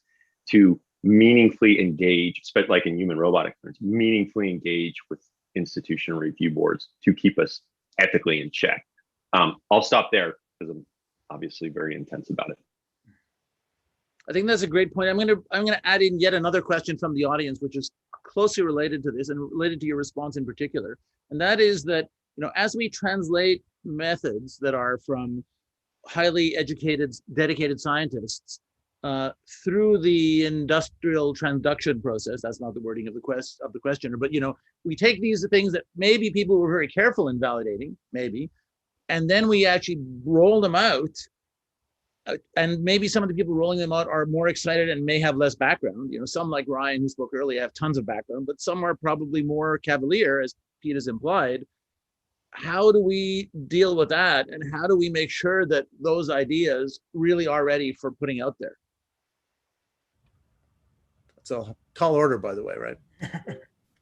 to meaningfully engage, especially like in human robotic terms, meaningfully engage with institutional review boards to keep us ethically in check. I'll stop there because I'm obviously very intense about it. I think that's a great point. I'm gonna add in yet another question from the audience, which is closely related to this and related to your response in particular. And that is that, you know, as we translate methods that are from highly educated, dedicated scientists through the industrial transduction process, that's not the wording of the questioner, but, you know, we take these things that maybe people were very careful in validating, maybe, and then we actually roll them out. And maybe some of the people rolling them out are more excited and may have less background. You know, some like Ryan, who spoke earlier, have tons of background, but some are probably more cavalier, as Pete has implied. How do we deal with that? And how do we make sure that those ideas really are ready for putting out there? That's a tall order, by the way, right?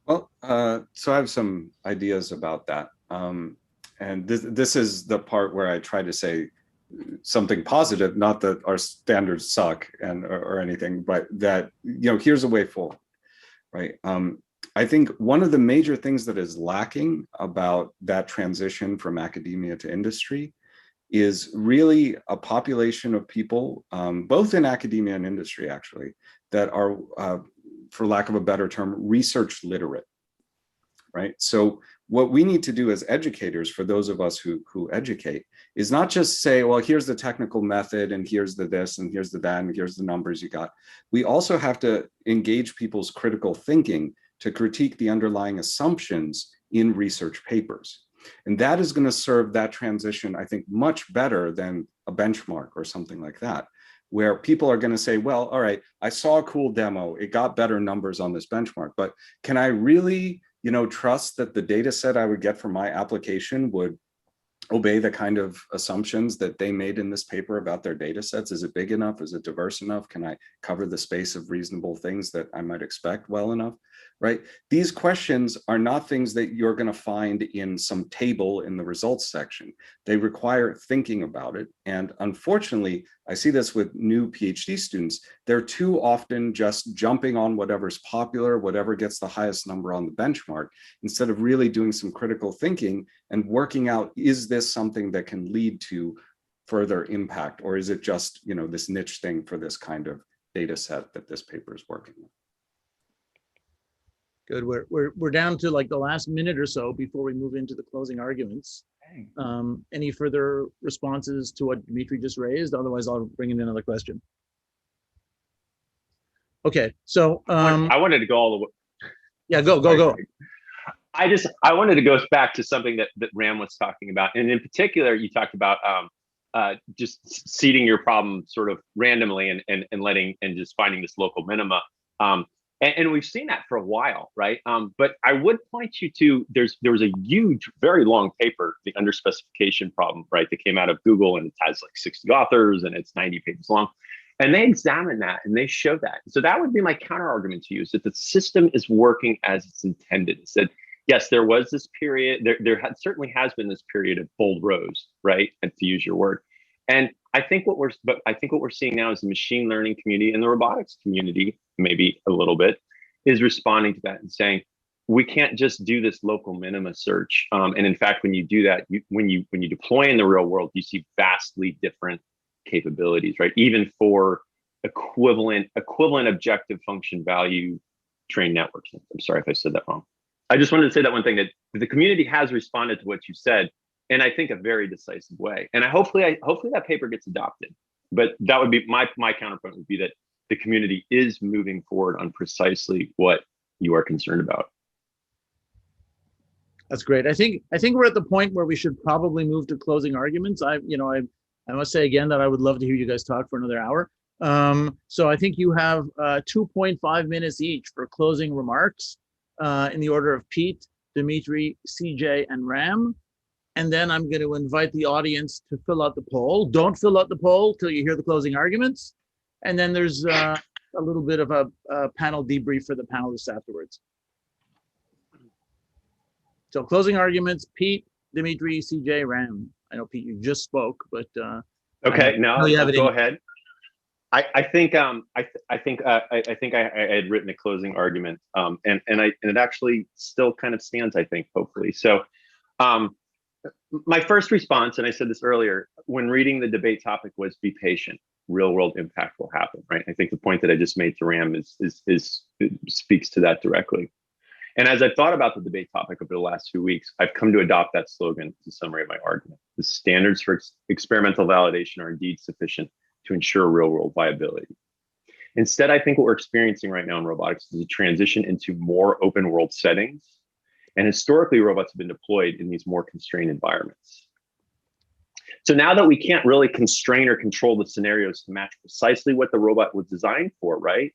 Well, so I have some ideas about that. And this is the part where I try to say something positive, not that our standards suck or anything, but that, you know, here's a way forward, right? I think one of the major things that is lacking about that transition from academia to industry is really a population of people, both in academia and industry actually, that are, for lack of a better term, research literate, right? So what we need to do as educators, for those of us who educate, is not just say, well, here's the technical method and here's the this and here's the that and here's the numbers you got. We also have to engage people's critical thinking to critique the underlying assumptions in research papers. And that is going to serve that transition, I think, much better than a benchmark or something like that, where people are going to say, well, all right, I saw a cool demo, it got better numbers on this benchmark, but can I really, you know, trust that the data set I would get from my application would obey the kind of assumptions that they made in this paper about their data sets? Is it big enough? Is it diverse enough? Can I cover the space of reasonable things that I might expect well enough, right? These questions are not things that you're going to find in some table in the results section. They require thinking about it. And unfortunately, I see this with new PhD students. They're too often just jumping on whatever's popular, whatever gets the highest number on the benchmark, instead of really doing some critical thinking and working out, is this something that can lead to further impact, or is it just, you know, this niche thing for this kind of data set that this paper is working on? Good. We're down to like the last minute or so before we move into the closing arguments. Any further responses to what Dimitri just raised? Otherwise, I'll bring in another question. Okay, so I wanted to go all the way. Yeah, go. I wanted to go back to something that Ram was talking about, and in particular, you talked about just seeding your problem sort of randomly and letting and just finding this local minima. And we've seen that for a while, right? But I would point you to, there was a huge, very long paper, the underspecification problem, right, that came out of Google, and it has like 60 authors and it's 90 pages long. And they examined that and they showed that. So that would be my counter argument to you, is that the system is working as it's intended. It's that, yes, there was this period, there certainly has been this period of bold rose, right? And to use your word. And I think what we're seeing now is the machine learning community and the robotics community, maybe a little bit, is responding to that and saying, we can't just do this local minima search. And in fact, when you do that, when you deploy in the real world, you see vastly different capabilities, right? Even for equivalent objective function value trained networks. I'm sorry if I said that wrong. I just wanted to say that one thing, that the community has responded to what you said, and I think a very decisive way. And hopefully that paper gets adopted. But that would be my counterpoint would be that the community is moving forward on precisely what you are concerned about. That's great. I think we're at the point where we should probably move to closing arguments. I must say again that I would love to hear you guys talk for another hour. So I think you have 2.5 minutes each for closing remarks in the order of Pete, Dimitri, CJ, and Ram. And then I'm going to invite the audience to fill out the poll. Don't fill out the poll till you hear the closing arguments. And then there's a little bit of a panel debrief for the panelists afterwards. So closing arguments, Pete, Dimitri, CJ, Ram. I know, Pete, you just spoke, but okay, go ahead. I think I had written a closing argument, and it actually still kind of stands, I think, hopefully. So my first response, and I said this earlier, when reading the debate topic, was be patient. Real world impact will happen, right? I think the point that I just made to Ram speaks to that directly. And as I've thought about the debate topic over the last few weeks, I've come to adopt that slogan as a summary of my argument. The standards for experimental validation are indeed sufficient to ensure real world viability. Instead, I think what we're experiencing right now in robotics is a transition into more open world settings. And historically, robots have been deployed in these more constrained environments. So now that we can't really constrain or control the scenarios to match precisely what the robot was designed for, right?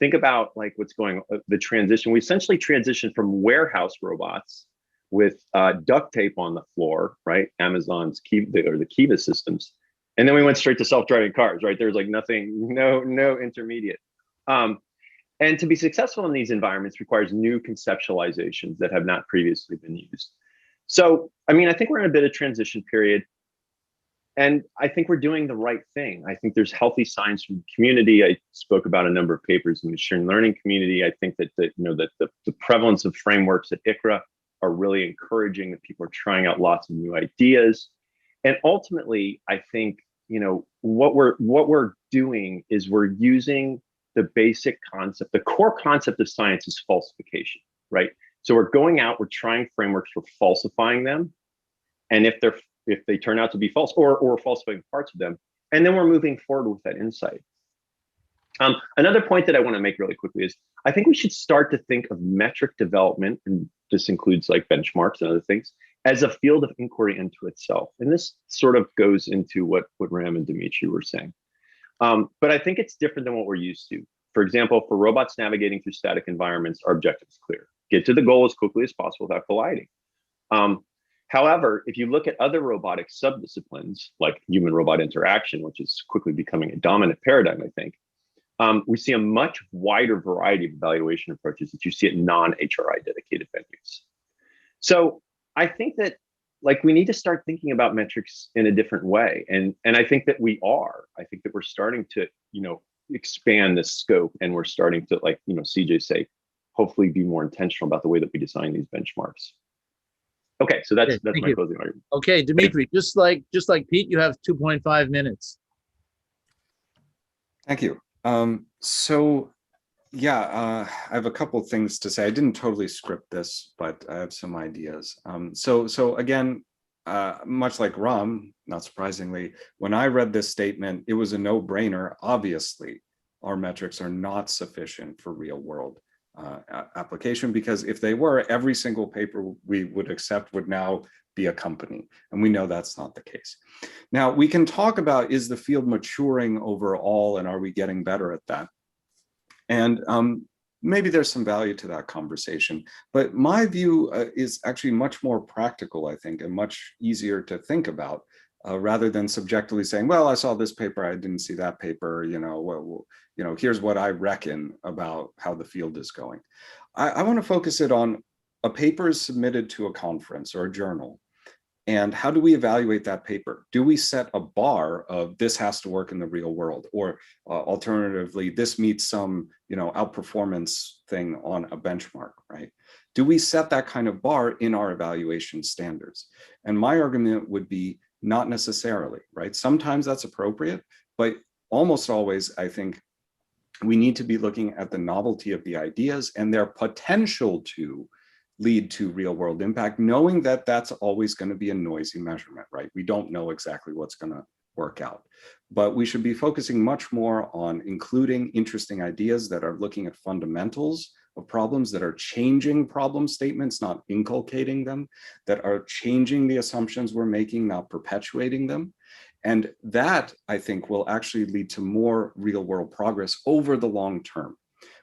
Think about like what's going on, the transition. We essentially transitioned from warehouse robots with duct tape on the floor, right? Amazon's the Kiva systems. And then we went straight to self-driving cars, right? There's like nothing, no intermediate. And to be successful in these environments requires new conceptualizations that have not previously been used. So, I mean, I think we're in a bit of transition period. And I think we're doing the right thing. I think there's healthy signs from the community. I spoke about a number of papers in the machine learning community. I think that the prevalence of frameworks at ICRA are really encouraging, that people are trying out lots of new ideas. And ultimately, I think what we're doing is we're using the basic concept. The core concept of science is falsification, right? So we're going out, we're trying frameworks, we're falsifying them, and if they turn out to be false, or falsifying parts of them, and then we're moving forward with that insight. Another point that I want to make really quickly is I think we should start to think of metric development, and this includes like benchmarks and other things, as a field of inquiry into itself. And this sort of goes into what Ram and Dimitri were saying. But I think it's different than what we're used to. For example, for robots navigating through static environments, our objective is clear: get to the goal as quickly as possible without colliding. However, if you look at other robotic subdisciplines like human-robot interaction, which is quickly becoming a dominant paradigm, I think, we see a much wider variety of evaluation approaches that you see at non-HRI dedicated venues. So I think that we need to start thinking about metrics in a different way. And I think that we are. I think that we're starting to, expand the scope, and we're starting to, CJ say, hopefully be more intentional about the way that we design these benchmarks. Okay, so that's my closing argument. Okay, Dimitri, just like Pete, you have 2.5 minutes. Thank you. So yeah, I have a couple of things to say. I didn't totally script this, but I have some ideas. So again, much like Ram, not surprisingly, when I read this statement, it was a no-brainer. Obviously, our metrics are not sufficient for real-world application, because if they were, every single paper we would accept would now be a company, and we know that's not the case. Now, we can talk about, is the field maturing overall, and are we getting better at that? And maybe there's some value to that conversation, but my view is actually much more practical, I think, and much easier to think about, rather than subjectively saying, well, I saw this paper, I didn't see that paper, here's what I reckon about how the field is going. I want to focus it on a paper is submitted to a conference or a journal, And how do we evaluate that paper? Do we set a bar of this has to work in the real world, or alternatively, this meets some, outperformance thing on a benchmark, right? Do we set that kind of bar in our evaluation standards? And my argument would be not necessarily, right? Sometimes that's appropriate, but almost always, I think we need to be looking at the novelty of the ideas and their potential to lead to real world impact, knowing that that's always going to be a noisy measurement, right? We don't know exactly what's going to work out, but we should be focusing much more on including interesting ideas that are looking at fundamentals of problems, that are changing problem statements, not inculcating them, that are changing the assumptions we're making, not perpetuating them. And that, I think, will actually lead to more real world progress over the long term.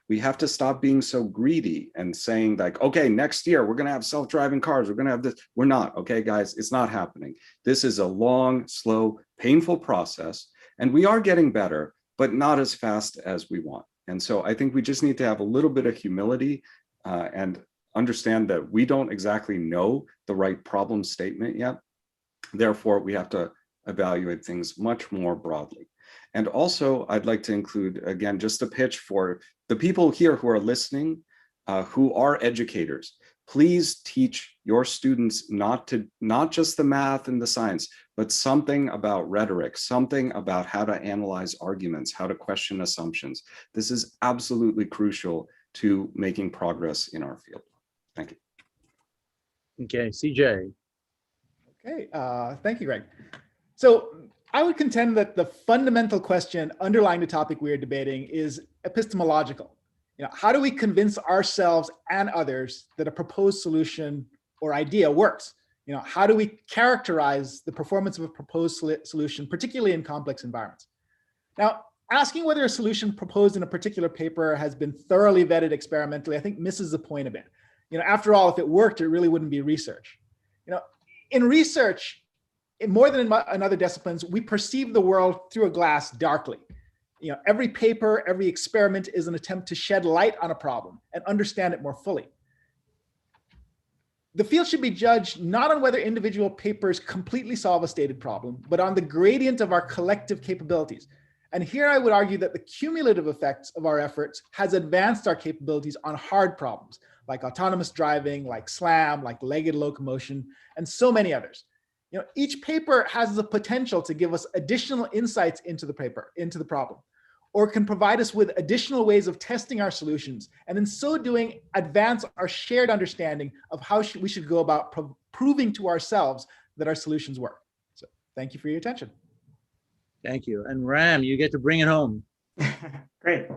We have to stop being so greedy and saying like, okay, next year we're going to have self-driving cars. We're going to have this. We're not. Okay, guys, it's not happening. This is a long, slow, painful process. And we are getting better, but not as fast as we want. And so I think we just need to have a little bit of humility and understand that we don't exactly know the right problem statement yet. Therefore, we have to evaluate things much more broadly. And also, I'd like to include, again, just a pitch for the people here who are listening, who are educators. Please teach your students not just the math and the science, but something about rhetoric, something about how to analyze arguments, how to question assumptions. This is absolutely crucial to making progress in our field. Thank you. Okay, CJ. Okay, thank you, Greg. So I would contend that the fundamental question underlying the topic we are debating is epistemological. How do we convince ourselves and others that a proposed solution or idea works? How do we characterize the performance of a proposed solution, particularly in complex environments? Now, asking whether a solution proposed in a particular paper has been thoroughly vetted experimentally, I think misses the point a bit. After all, if it worked, it really wouldn't be research. In research, more than in other disciplines, we perceive the world through a glass darkly. Every paper, every experiment is an attempt to shed light on a problem and understand it more fully. The field should be judged not on whether individual papers completely solve a stated problem, but on the gradient of our collective capabilities. And here I would argue that the cumulative effects of our efforts has advanced our capabilities on hard problems, like autonomous driving, like SLAM, like legged locomotion, and so many others. Each paper has the potential to give us additional insights into the problem, or can provide us with additional ways of testing our solutions, and in so doing, advance our shared understanding of how we should go about proving to ourselves that our solutions work. So thank you for your attention. Thank you. And Ram, you get to bring it home. Great.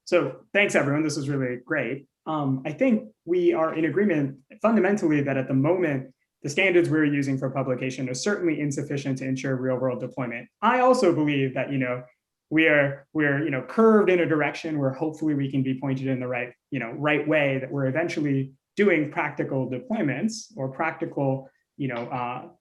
So thanks, everyone. This is really great. I think we are in agreement fundamentally that at the moment, the standards we're using for publication are certainly insufficient to ensure real-world deployment. I also believe that we're curved in a direction where hopefully we can be pointed in the right way, that we're eventually doing practical deployments or practical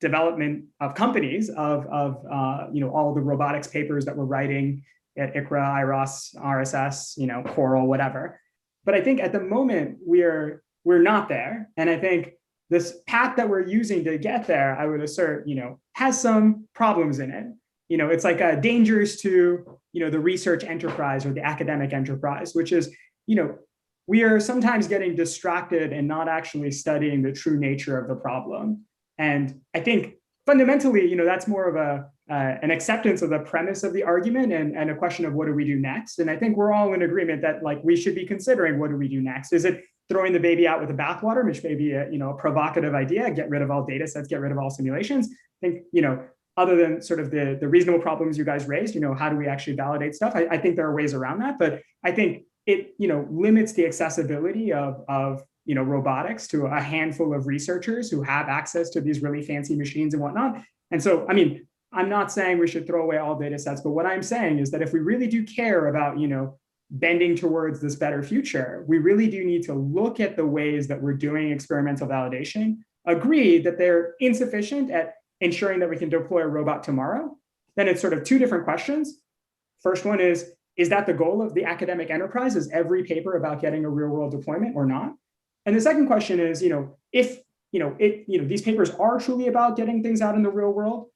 development of companies of all the robotics papers that we're writing at ICRA, IROS, RSS, Coral, whatever. But I think at the moment we're not there, and I think this path that we're using to get there, I would assert, has some problems in it. It's like dangers to, the research enterprise or the academic enterprise, which is, we are sometimes getting distracted and not actually studying the true nature of the problem. And I think fundamentally, that's more of an acceptance of the premise of the argument and a question of what do we do next. And I think we're all in agreement that we should be considering what do we do next. Is it throwing the baby out with the bathwater, which may be a provocative idea, get rid of all data sets, get rid of all simulations? I think, other than sort of the reasonable problems you guys raised, how do we actually validate stuff? I think there are ways around that, but I think it, limits the accessibility of robotics to a handful of researchers who have access to these really fancy machines and whatnot. And so, I'm not saying we should throw away all data sets, but what I'm saying is that if we really do care about, bending towards this better future, we really do need to look at the ways that we're doing experimental validation, agree that they're insufficient at ensuring that we can deploy a robot tomorrow. Then it's sort of two different questions. First one is that the goal of the academic enterprise? Is every paper about getting a real world deployment or not? And the second question is, if these papers are truly about getting things out in the real world.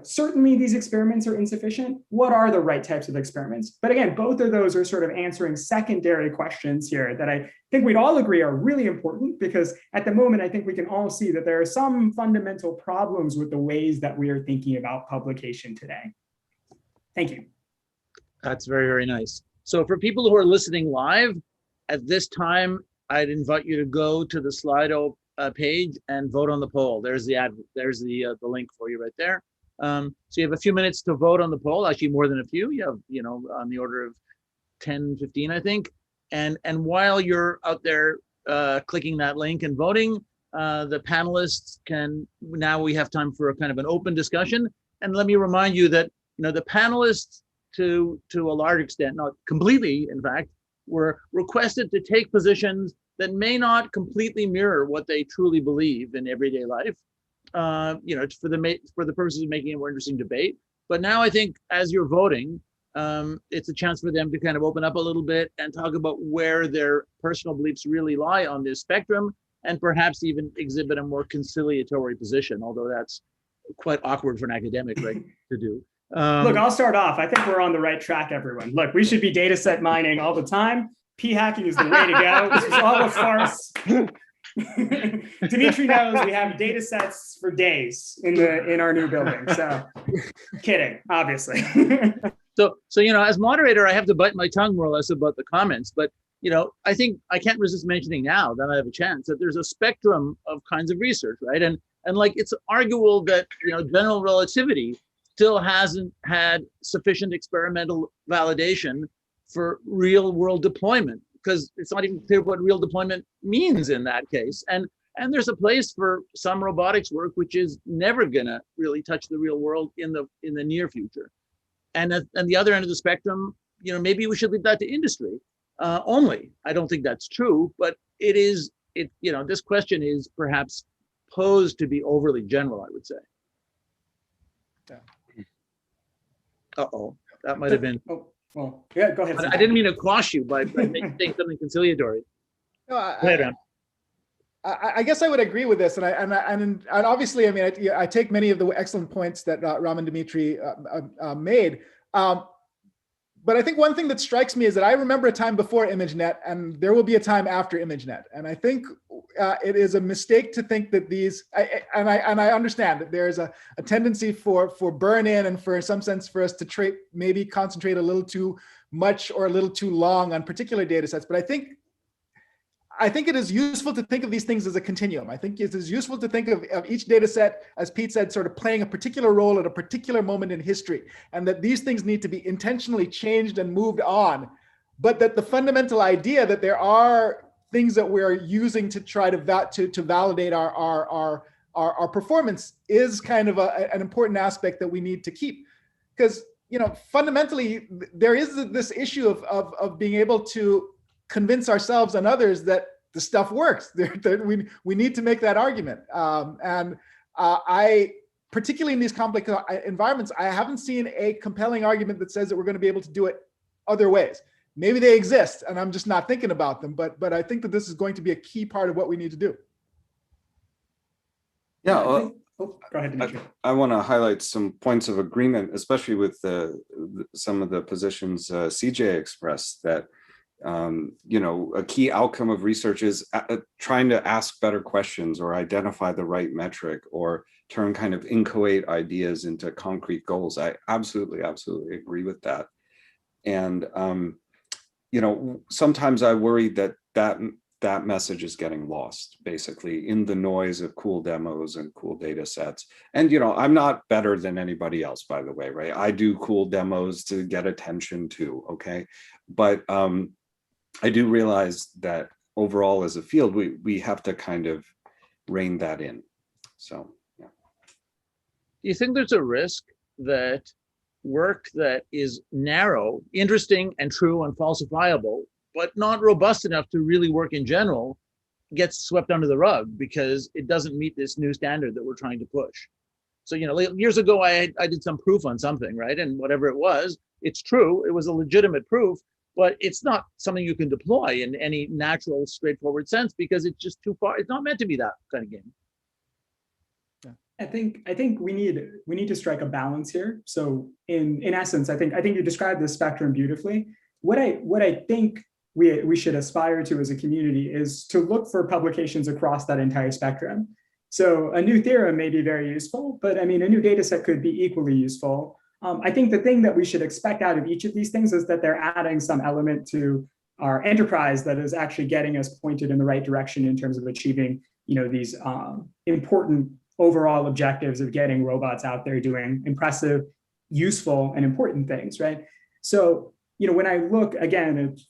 Certainly these experiments are insufficient. What are the right types of experiments? But again, both of those are sort of answering secondary questions here that I think we'd all agree are really important, because at the moment, I think we can all see that there are some fundamental problems with the ways that we are thinking about publication today. Thank you. That's very, very nice. So for people who are listening live, at this time, I'd invite you to go to the Slido page and vote on the poll. There's the link for you right there. So you have a few minutes to vote on the poll, actually more than a few. You have, on the order of 10, 15, I think. And while you're out there clicking that link and voting, the panelists now we have time for a kind of an open discussion. And let me remind you that, the panelists to a large extent, not completely, in fact, were requested to take positions that may not completely mirror what they truly believe in everyday life. For the purposes of making a more interesting debate. But now I think as you're voting, it's a chance for them to kind of open up a little bit and talk about where their personal beliefs really lie on this spectrum, and perhaps even exhibit a more conciliatory position, although that's quite awkward for an academic, right, to do. Look, I'll start off. I think we're on the right track, everyone. Look, we should be data set mining all the time. P-hacking is the way to go. This was all a farce. Dimitri knows we have data sets for days in our new building. So kidding, obviously. So as moderator, I have to bite my tongue more or less about the comments, but I think I can't resist mentioning now that I have a chance that there's a spectrum of kinds of research, right? And like it's arguable that general relativity still hasn't had sufficient experimental validation for real world deployment, because it's not even clear what real deployment means in that case. And there's a place for some robotics work which is never gonna really touch the real world in the near future. And at the other end of the spectrum, maybe we should leave that to industry only. I don't think that's true, but this question is perhaps posed to be overly general, I would say. Yeah. Uh-oh, that might have been. Oh, well, yeah, go ahead. I didn't mean to quash you by saying something conciliatory. No, Go ahead, Ram. I guess I would agree with this, and obviously, I mean, I take many of the excellent points that Ram and Dimitri made. But I think one thing that strikes me is that I remember a time before ImageNet, and there will be a time after ImageNet. And I think it is a mistake to think that these, and I understand that there is a tendency for burn-in and for some sense for us to maybe concentrate a little too much or a little too long on particular data sets. But I think it is useful to think of these things as a continuum. I think it is useful to think of each data set, as Pete said, sort of playing a particular role at a particular moment in history, and that these things need to be intentionally changed and moved on, but that the fundamental idea that there are things that we're using to try to validate our performance is kind of an important aspect that we need to keep. Because fundamentally, there is this issue of being able to convince ourselves and others that the stuff works. We need to make that argument. I, particularly in these complex environments, I haven't seen a compelling argument that says that we're going to be able to do it other ways. Maybe they exist and I'm just not thinking about them, but I think that this is going to be a key part of what we need to do. Yeah, go ahead, Dimitri. I want to highlight some points of agreement, especially with some of the positions CJ expressed, that a key outcome of research is trying to ask better questions or identify the right metric or turn kind of inchoate ideas into concrete goals. I absolutely agree with that. And, sometimes I worry that message is getting lost basically in the noise of cool demos and cool data sets. And, I'm not better than anybody else, by the way, right? I do cool demos to get attention too, okay? But, I do realize that overall as a field, we have to kind of rein that in. So, yeah. Do you think there's a risk that work that is narrow, interesting and true and falsifiable, but not robust enough to really work in general, gets swept under the rug because it doesn't meet this new standard that we're trying to push? So, years ago, I did some proof on something, right? And whatever it was, it's true. It was a legitimate proof. but it's not something you can deploy in any natural, straightforward sense because it's just too far. It's not meant to be that kind of game. I think we need to strike a balance here. So in essence, I think you described the spectrum beautifully. What I think we should aspire to as a community is to look for publications across that entire spectrum. So a new theorem may be very useful, but I mean, a new data set could be equally useful. I think the thing that we should expect out of each of these things is that they're adding some element to our enterprise that is actually getting us pointed in the right direction in terms of achieving, these important overall objectives of getting robots out there doing impressive, useful, and important things, right? So, when I look again at,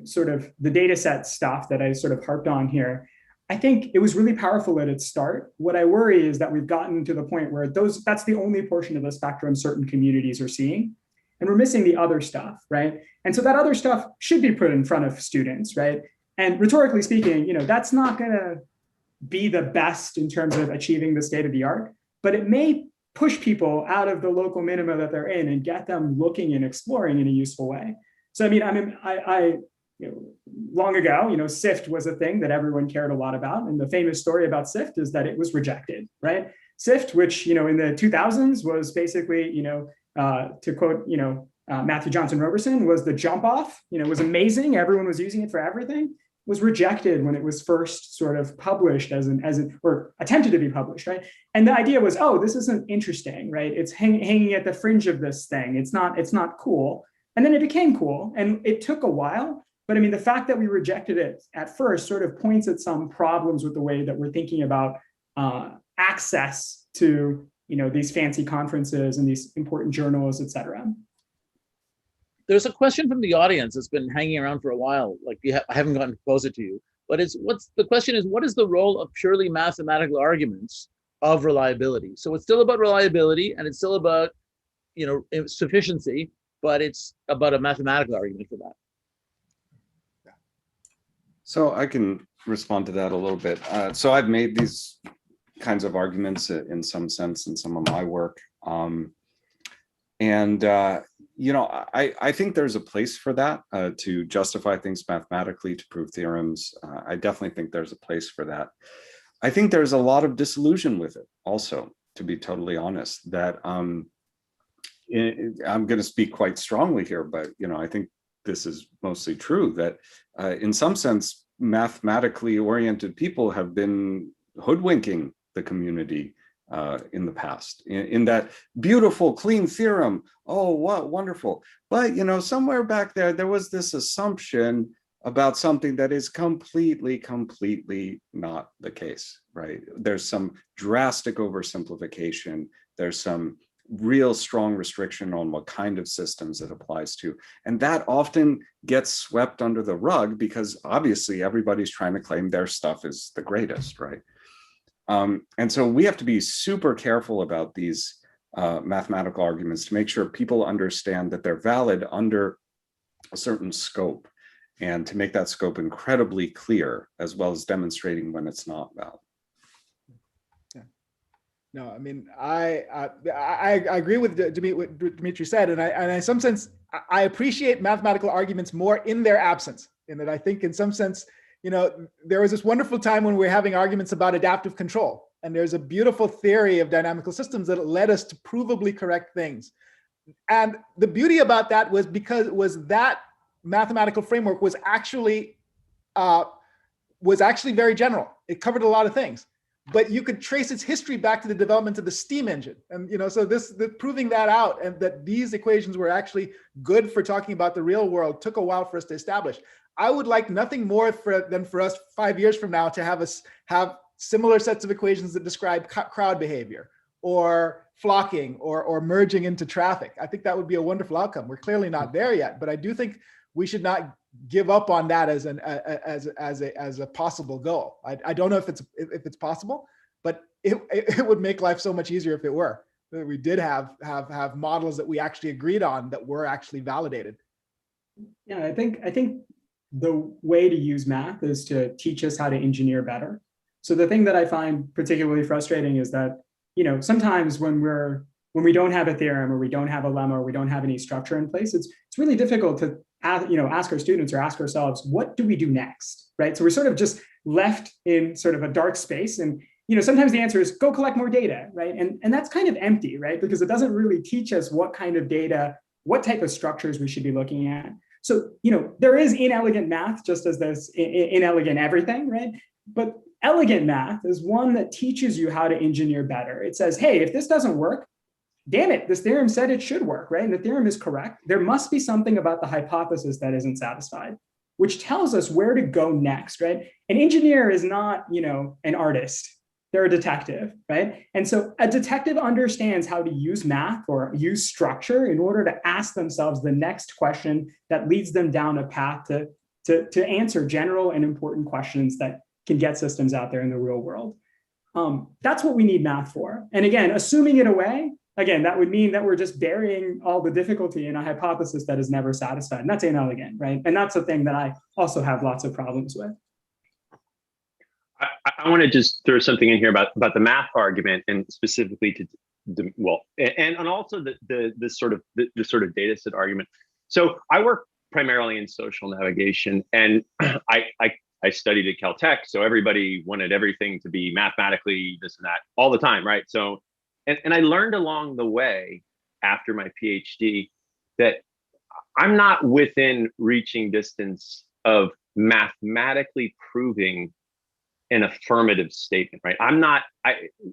sort of the data set stuff that I sort of harped on here, I think it was really powerful at its start. What I worry is that we've gotten to the point where that's the only portion of the spectrum certain communities are seeing, and we're missing the other stuff, right? And so that other stuff should be put in front of students, right? And rhetorically speaking, that's not gonna be the best in terms of achieving the state of the art, but it may push people out of the local minima that they're in and get them looking and exploring in a useful way. So, long ago, SIFT was a thing that everyone cared a lot about. And the famous story about SIFT is that it was rejected, right? SIFT, which, in the 2000s was basically, to quote, Matthew Johnson Roberson, was the jump off, it was amazing. Everyone was using it for everything. Was rejected when it was first sort of published or attempted to be published, right? And the idea was, oh, this isn't interesting, right? It's hanging at the fringe of this thing. It's not cool. And then it became cool, and it took a while. But I mean, the fact that we rejected it at first sort of points at some problems with the way that we're thinking about access to, these fancy conferences and these important journals, et cetera. There's a question from the audience that's been hanging around for a while. Like I haven't gotten to pose it to you, but the question is, what is the role of purely mathematical arguments of reliability? So it's still about reliability and it's still about, sufficiency, but it's about a mathematical argument for that. So I can respond to that a little bit. So I've made these kinds of arguments in some sense in some of my work. I think there's a place for that to justify things mathematically, to prove theorems. I definitely think there's a place for that. I think there's a lot of disillusion with it also, to be totally honest, that I'm going to speak quite strongly here, but I think this is mostly true, that in some sense, mathematically oriented people have been hoodwinking the community in the past, in that beautiful, clean theorem. Oh, what wonderful. But, somewhere back there was this assumption about something that is completely not the case, right? There's some drastic oversimplification. There's some real strong restriction on what kind of systems it applies to. And that often gets swept under the rug because obviously everybody's trying to claim their stuff is the greatest, right? And so we have to be super careful about these mathematical arguments to make sure people understand that they're valid under a certain scope, and to make that scope incredibly clear, as well as demonstrating when it's not valid. Yeah. No, I mean, I agree with what Dimitri said, and in some sense, I appreciate mathematical arguments more in their absence, in that I think in some sense, there was this wonderful time when we were having arguments about adaptive control. And there's a beautiful theory of dynamical systems that led us to provably correct things. And the beauty about that was that mathematical framework was actually very general. It covered a lot of things, but you could trace its history back to the development of the steam engine. And so proving that out, and that these equations were actually good for talking about the real world, took a while for us to establish. I would like nothing more than for us 5 years from now to have similar sets of equations that describe crowd behavior or flocking or merging into traffic. I think that would be a wonderful outcome. We're clearly not there yet, but I do think we should not give up on that as a possible goal. I don't know if it's possible, but it would make life so much easier if it were. That we did have models that we actually agreed on that were actually validated. Yeah, I think the way to use math is to teach us how to engineer better. So the thing that I find particularly frustrating is that, sometimes when we don't have a theorem or we don't have a lemma or we don't have any structure in place, it's really difficult to ask our students or ask ourselves, what do we do next, right? So we're sort of just left in sort of a dark space, and sometimes the answer is go collect more data, right? And that's kind of empty, right? Because it doesn't really teach us what kind of data, what type of structures we should be looking at. So, there is inelegant math, just as there's inelegant everything, right? But elegant math is one that teaches you how to engineer better. It says, hey, if this doesn't work, damn it, this theorem said it should work, right? And the theorem is correct. There must be something about the hypothesis that isn't satisfied, which tells us where to go next, right? An engineer is not, an artist. They're a detective, right? And so a detective understands how to use math or use structure in order to ask themselves the next question that leads them down a path to answer general and important questions that can get systems out there in the real world. That's what we need math for. And again, assuming it away, that would mean that we're just burying all the difficulty in a hypothesis that is never satisfied. And that's inelegant, right? And that's a thing that I also have lots of problems with. I want to just throw something in here about the math argument, and specifically and also the sort of data set argument. So I work primarily in social navigation, and I studied at Caltech, so everybody wanted everything to be mathematically this and that all the time, right? So, and I learned along the way after my PhD that I'm not within reaching distance of mathematically proving an affirmative statement, right?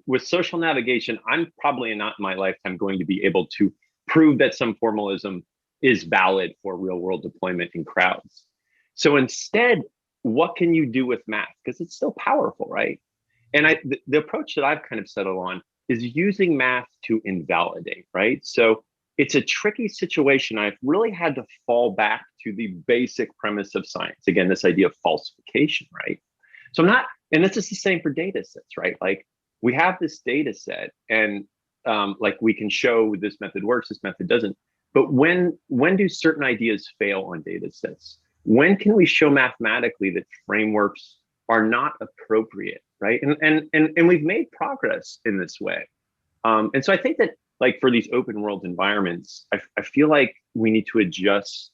With social navigation, I'm probably not in my lifetime going to be able to prove that some formalism is valid for real world deployment in crowds. So instead, what can you do with math? Because it's still powerful, right? And the approach that I've kind of settled on is using math to invalidate, right? So it's a tricky situation. I've really had to fall back to the basic premise of science. Again, this idea of falsification, right? So and this is the same for data sets, right? Like we have this data set, and like we can show this method works, this method doesn't. But when do certain ideas fail on data sets? When can we show mathematically that frameworks are not appropriate, right? And we've made progress in this way. And so I think that like for these open world environments, I feel like we need to adjust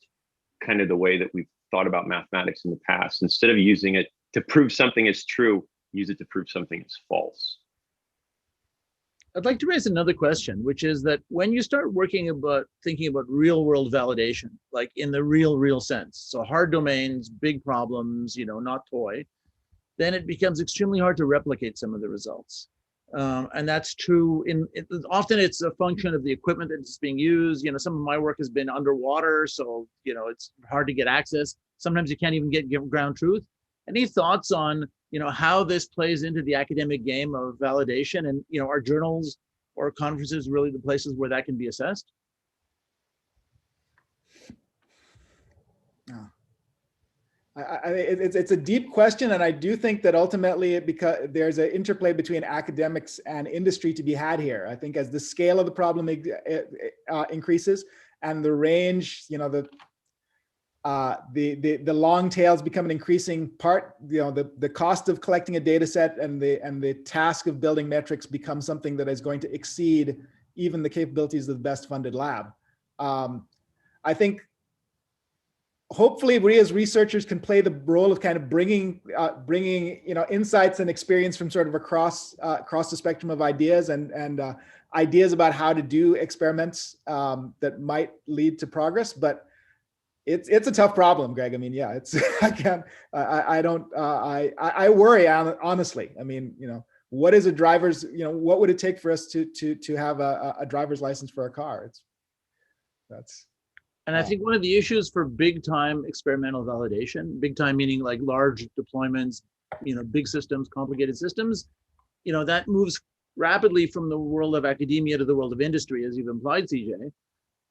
kind of the way that we've thought about mathematics in the past. Instead of using it to prove something is true, use it to prove something is false. I'd like to raise another question, which is that when you start thinking about real world validation, like in the real sense, so hard domains, big problems, not toy, then it becomes extremely hard to replicate some of the results. And that's true often it's a function of the equipment that's being used. Some of my work has been underwater, so it's hard to get access. Sometimes you can't even get ground truth. Any thoughts on how this plays into the academic game of validation, and are journals or conferences really the places where that can be assessed? It's a deep question, and I do think that ultimately there's an interplay between academics and industry to be had here. I think as the scale of the problem increases and the range, the long tails become an increasing part. The cost of collecting a data set and the task of building metrics become something that is going to exceed even the capabilities of the best funded lab. I think hopefully we as researchers can play the role of kind of bringing insights and experience from sort of across the spectrum of ideas and ideas about how to do experiments that might lead to progress. But it's a tough problem, Greg. I mean, yeah, I worry honestly. I mean, what is a driver's, what would it take for us to have a driver's license for a car? And I think one of the issues for big time experimental validation, big time meaning like large deployments, big systems, complicated systems, that moves rapidly from the world of academia to the world of industry, as you've implied, CJ.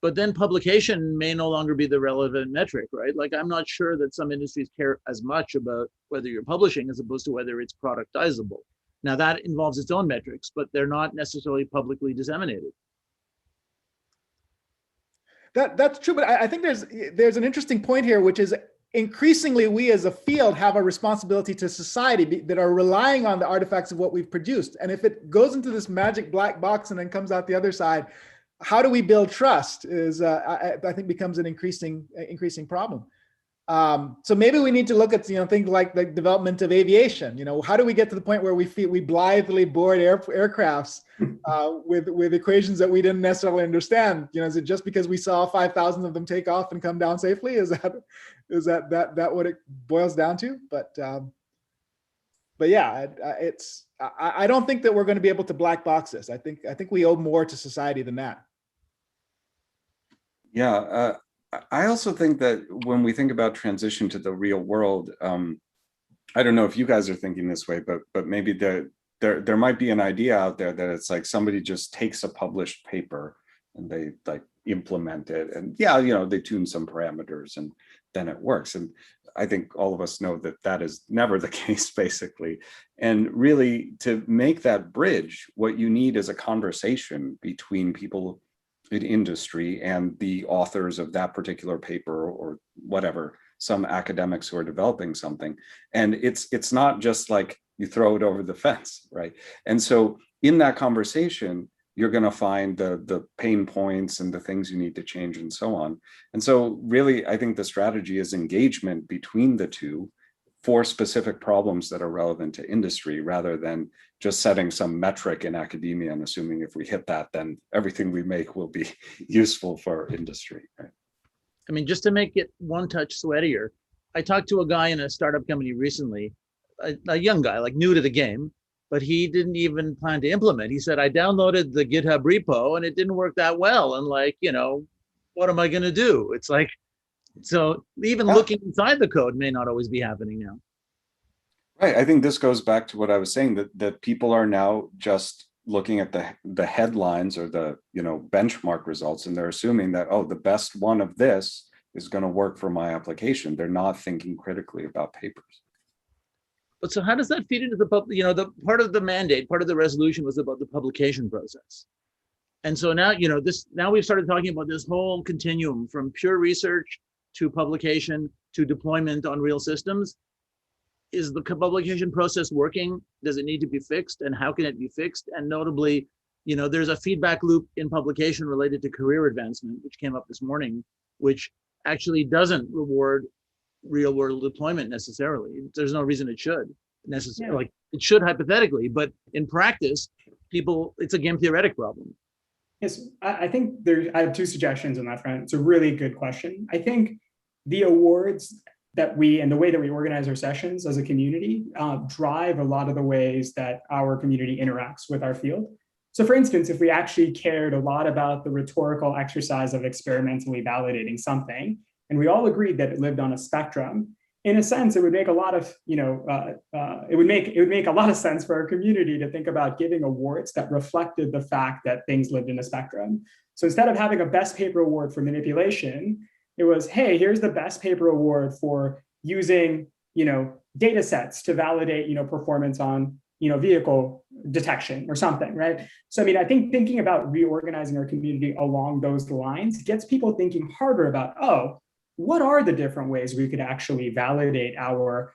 But then publication may no longer be the relevant metric, right? Like I'm not sure that some industries care as much about whether you're publishing as opposed to whether it's productizable. Now that involves its own metrics, but they're not necessarily publicly disseminated. That's true, but I think there's an interesting point here, which is increasingly we as a field have a responsibility to society that are relying on the artifacts of what we've produced. And if it goes into this magic black box and then comes out the other side, how do we build trust is, I think, becomes an increasing problem. So maybe we need to look at, things like the development of aviation. How do we get to the point where we blithely board aircrafts with equations that we didn't necessarily understand? Is it just because we saw 5,000 of them take off and come down safely? Is that what it boils down to? But yeah, I don't think that we're going to be able to black box this. I think we owe more to society than that. Yeah, I also think that when we think about transition to the real world, I don't know if you guys are thinking this way, but maybe there might be an idea out there that it's like somebody just takes a published paper and they like implement it, and yeah, they tune some parameters and then it works. And I think all of us know that that is never the case, basically. And really, to make that bridge, what you need is a conversation between people in industry and the authors of that particular paper or whatever, some academics who are developing something. And it's not just like you throw it over the fence, right? And so in that conversation, you're going to find the pain points and the things you need to change and so on. And so really, I think the strategy is engagement between the two for specific problems that are relevant to industry, rather than just setting some metric in academia and assuming if we hit that, then everything we make will be useful for industry. Right? I mean, just to make it one touch sweatier, I talked to a guy in a startup company recently, a young guy, like new to the game, but he didn't even plan to implement. He said, I downloaded the GitHub repo and it didn't work that well. And like, what am I going to do? It's like, so even looking inside the code may not always be happening now. Right. I think this goes back to what I was saying, that people are now just looking at the headlines or the benchmark results, and they're assuming that, oh, the best one of this is going to work for my application. They're not thinking critically about papers. But so how does that feed into the the part of the mandate, part of the resolution was about the publication process. And so now, now we've started talking about this whole continuum from pure research to publication to deployment on real systems. Is the publication process working? Does it need to be fixed? And how can it be fixed? And notably, there's a feedback loop in publication related to career advancement, which came up this morning, which actually doesn't reward real world deployment necessarily. There's no reason it should necessarily. Like it should hypothetically, but in practice, it's a game theoretic problem. Yes, I think I have two suggestions on that front. It's a really good question. I think the awards that and the way that we organize our sessions as a community drive a lot of the ways that our community interacts with our field. So for instance, if we actually cared a lot about the rhetorical exercise of experimentally validating something, and we all agreed that it lived on a spectrum, in a sense, it would make a lot of, it would make a lot of sense for our community to think about giving awards that reflected the fact that things lived in a spectrum. So instead of having a best paper award for manipulation, it was, hey, here's the best paper award for using, data sets to validate, performance on, vehicle detection or something, right? So, I mean, I think thinking about reorganizing our community along those lines gets people thinking harder about, oh, what are the different ways we could actually validate our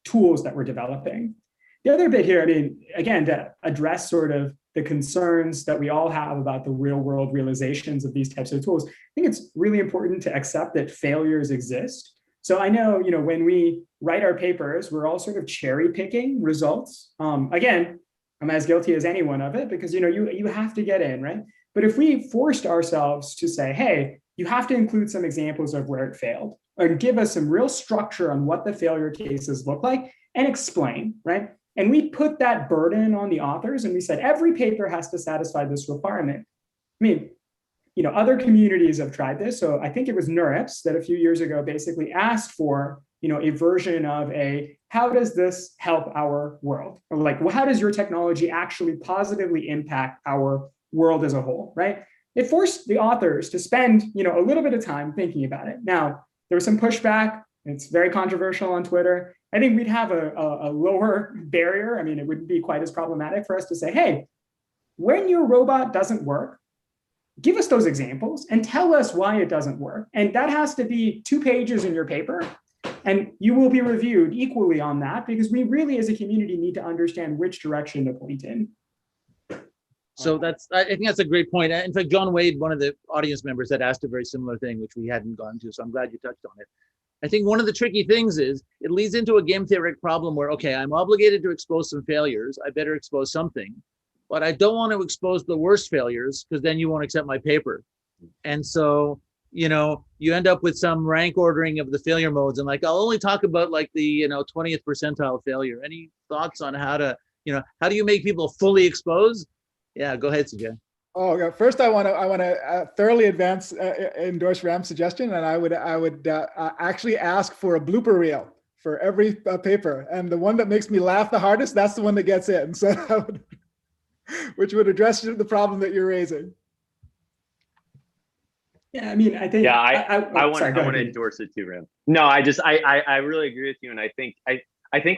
tools that we're developing? The other bit here, I mean, again, to address sort of the concerns that we all have about the real world realizations of these types of tools, I think it's really important to accept that failures exist. So I know, when we write our papers, we're all sort of cherry picking results. Again, I'm as guilty as anyone of it because, you have to get in, right? But if we forced ourselves to say, hey, you have to include some examples of where it failed and give us some real structure on what the failure cases look like and explain, right? And we put that burden on the authors and we said, every paper has to satisfy this requirement. I mean, other communities have tried this. So I think it was NeurIPS that a few years ago basically asked for, a version of how does this help our world? Or like, well, how does your technology actually positively impact our world as a whole, right? It forced the authors to spend, a little bit of time thinking about it. Now, there was some pushback. It's very controversial on Twitter. I think we'd have a lower barrier. I mean, it wouldn't be quite as problematic for us to say, hey, when your robot doesn't work, give us those examples and tell us why it doesn't work. And that has to be 2 pages in your paper. And you will be reviewed equally on that because we really, as a community, need to understand which direction to point in. So I think that's a great point. In fact, John Wade, one of the audience members, had asked a very similar thing, which we hadn't gone to. So I'm glad you touched on it. I think one of the tricky things is it leads into a game theoretic problem where, okay, I'm obligated to expose some failures. I better expose something, but I don't want to expose the worst failures because then you won't accept my paper. And so, you end up with some rank ordering of the failure modes, and like, I'll only talk about like the, 20th percentile failure. Any thoughts on how to, how do you make people fully exposed? Yeah, go ahead, CJ. Oh, okay. First, I want to thoroughly endorse Ram's suggestion, and I would actually ask for a blooper reel for every paper, and the one that makes me laugh the hardest, that's the one that gets in. So, which would address the problem that you're raising. Yeah, I mean, I think. Yeah, I want to endorse it too, Ram. No, I really agree with you, and I think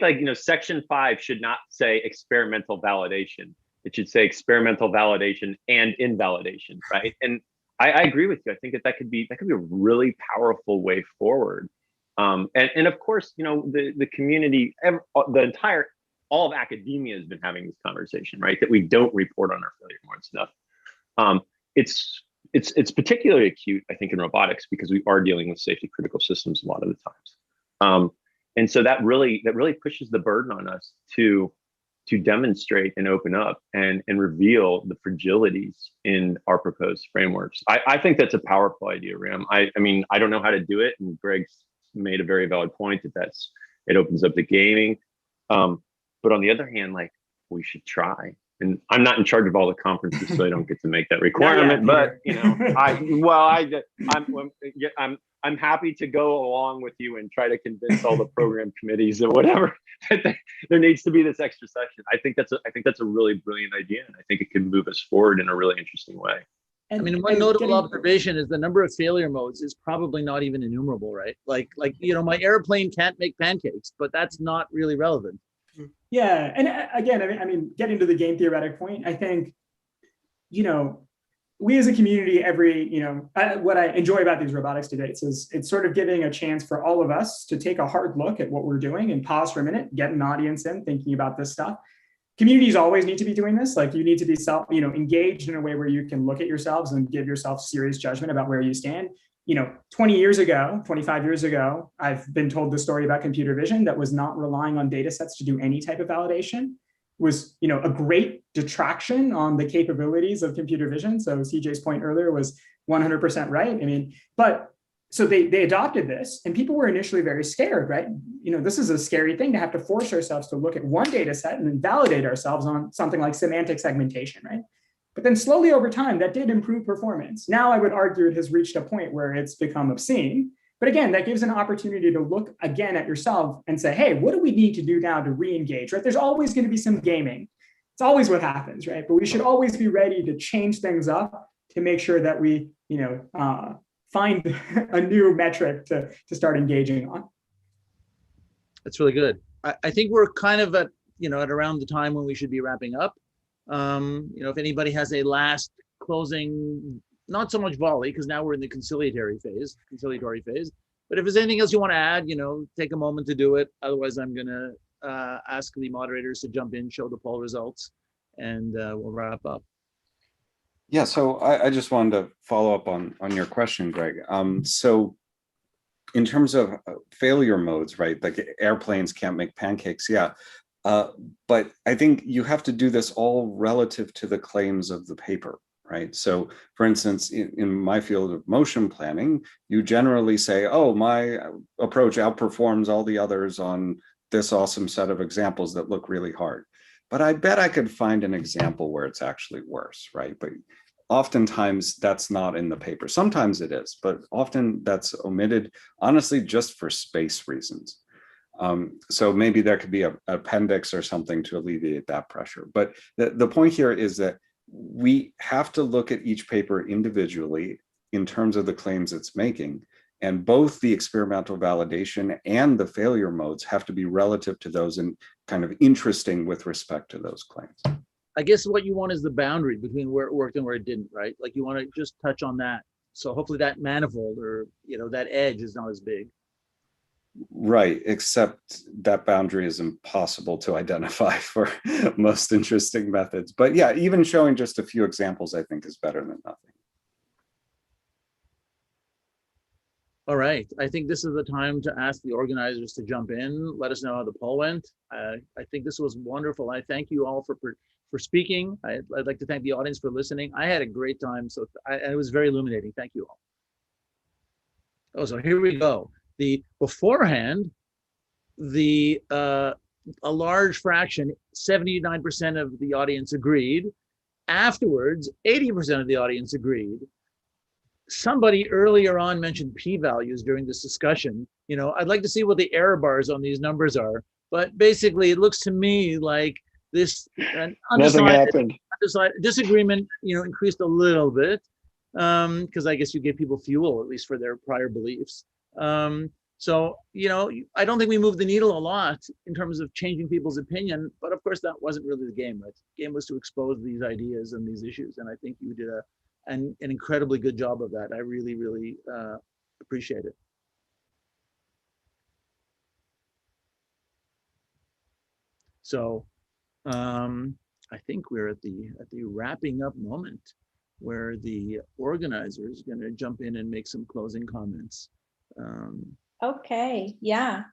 like Section 5 should not say experimental validation. It should say experimental validation and invalidation, right? And I agree with you. I think that could be a really powerful way forward. And of course, the community, all of academia has been having this conversation, right? That we don't report on our failure mode stuff. It's particularly acute, I think, in robotics because we are dealing with safety critical systems a lot of the times. And so that really pushes the burden on us to demonstrate and open up and reveal the fragilities in our proposed frameworks. I think that's a powerful idea, Ram. I mean, I don't know how to do it, and Greg's made a very valid point that it opens up the gaming. But on the other hand, like, we should try. And I'm not in charge of all the conferences, so I don't get to make that requirement. But I'm happy to go along with you and try to convince all the program committees or whatever that there needs to be this extra session. I think that's a really brilliant idea, and I think it can move us forward in a really interesting way. I mean, one notable observation is the number of failure modes is probably not even enumerable, right? Like my airplane can't make pancakes, but that's not really relevant. Yeah, and again, I mean, getting to the game theoretic point, I think, we as a community, what I enjoy about these robotics debates is it's sort of giving a chance for all of us to take a hard look at what we're doing and pause for a minute, get an audience in thinking about this stuff. Communities always need to be doing this. Like, you need to be engaged in a way where you can look at yourselves and give yourself serious judgment about where you stand. 20 years ago, 25 years ago, I've been told the story about computer vision that was not relying on data sets to do any type of validation. Was a great detraction on the capabilities of computer vision. So CJ's point earlier was 100% right. I mean, but so they adopted this, and people were initially very scared, right? This is a scary thing to have to force ourselves to look at one data set and then validate ourselves on something like semantic segmentation, right? But then slowly over time, that did improve performance. Now I would argue it has reached a point where it's become obscene. But again, that gives an opportunity to look again at yourself and say, hey, what do we need to do now to re-engage, right? There's always going to be some gaming. It's always what happens, right? But we should always be ready to change things up to make sure that we, find a new metric to start engaging on. That's really good. I think we're kind of at around the time when we should be wrapping up. If anybody has a last closing, not so much volley, because now we're in the conciliatory phase, but if there's anything else you want to add, take a moment to do it. Otherwise, I'm going to ask the moderators to jump in, show the poll results, and we'll wrap up. Yeah, so I just wanted to follow up on your question, Greg. So in terms of failure modes, right, like airplanes can't make pancakes, yeah. But I think you have to do this all relative to the claims of the paper, right? So for instance, in my field of motion planning, you generally say, oh, my approach outperforms all the others on this awesome set of examples that look really hard. But I bet I could find an example where it's actually worse, right? But oftentimes that's not in the paper. Sometimes it is, but often that's omitted, honestly, just for space reasons. So maybe there could be an appendix or something to alleviate that pressure. But the point here is that we have to look at each paper individually in terms of the claims it's making. And both the experimental validation and the failure modes have to be relative to those and kind of interesting with respect to those claims. I guess what you want is the boundary between where it worked and where it didn't, right? Like, you want to just touch on that. So hopefully that manifold or, that edge is not as big. Right, except that boundary is impossible to identify for most interesting methods. But yeah, even showing just a few examples, I think, is better than nothing. All right, I think this is the time to ask the organizers to jump in. Let us know how the poll went. I think this was wonderful. I thank you all for speaking. I'd like to thank the audience for listening. I had a great time, so it was very illuminating. Thank you all. Oh, so here we go. Beforehand, a large fraction, 79% of the audience agreed. Afterwards, 80% of the audience agreed. Somebody earlier on mentioned p-values during this discussion. You know, I'd like to see what the error bars on these numbers are, but basically it looks to me like this undecided disagreement, you know, increased a little bit, because I guess you give people fuel, at least for their prior beliefs. So, you know, I don't think we moved the needle a lot in terms of changing people's opinion, but of course that wasn't really the game, right? The game was to expose these ideas and these issues, and I think you did an incredibly good job of that. I really, really appreciate it. So I think we're at the wrapping up moment where the organizer is going to jump in and make some closing comments. Okay, yeah.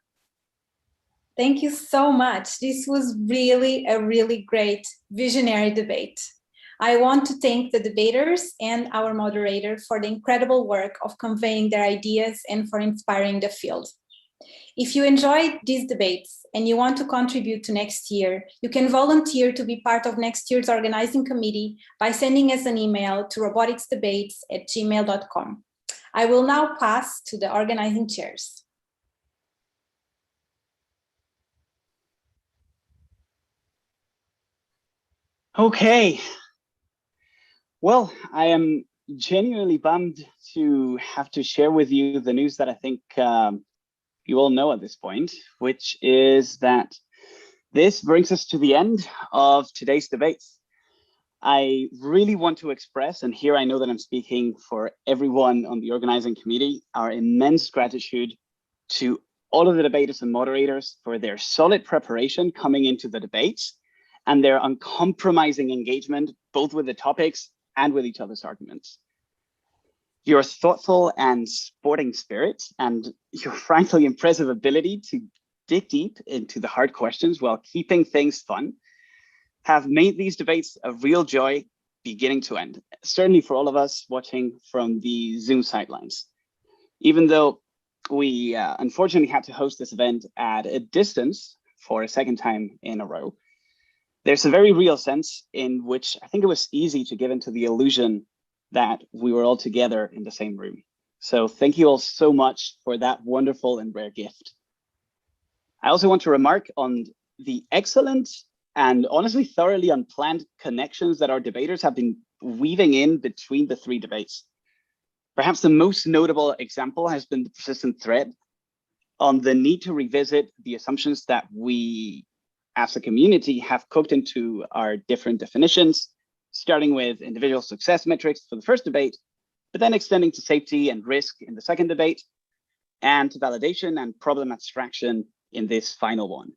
Thank you so much. This was really a really great visionary debate. I want to thank the debaters and our moderator for the incredible work of conveying their ideas and for inspiring the field. If you enjoyed these debates and you want to contribute to next year, you can volunteer to be part of next year's organizing committee by sending us an email to roboticsdebates@gmail.com. I will now pass to the organizing chairs. Okay. Well, I am genuinely bummed to have to share with you the news that I think you all know at this point, which is that this brings us to the end of today's debates. I really want to express, and here I know that I'm speaking for everyone on the organizing committee, our immense gratitude to all of the debaters and moderators for their solid preparation coming into the debates and their uncompromising engagement, both with the topics and with each other's arguments. Your thoughtful and sporting spirit and your frankly impressive ability to dig deep into the hard questions while keeping things fun have made these debates a real joy beginning to end, certainly for all of us watching from the Zoom sidelines. Even though we unfortunately had to host this event at a distance for a second time in a row, there's a very real sense in which I think it was easy to give into the illusion that we were all together in the same room. So thank you all so much for that wonderful and rare gift. I also want to remark on the excellent and honestly thoroughly unplanned connections that our debaters have been weaving in between the three debates. Perhaps the most notable example has been the persistent thread on the need to revisit the assumptions that we as a community have cooked into our different definitions, starting with individual success metrics for the first debate, but then extending to safety and risk in the second debate, and to validation and problem abstraction in this final one.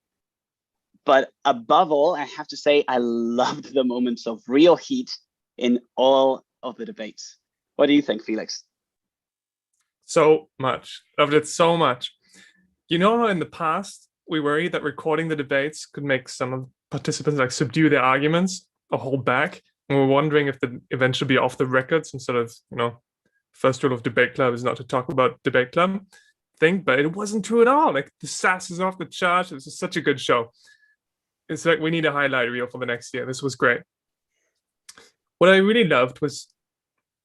But above all, I have to say, I loved the moments of real heat in all of the debates. What do you think, Felix? So much. Loved it so much. You know how in the past, we worried that recording the debates could make some of the participants like subdue their arguments or hold back? And we're wondering if the event should be off the record, some sort of, you know, first rule of debate club is not to talk about debate club thing, but it wasn't true at all. Like the sass is off the charts. It was such a good show. It's like we need a highlight reel for the next year. This was great. What I really loved was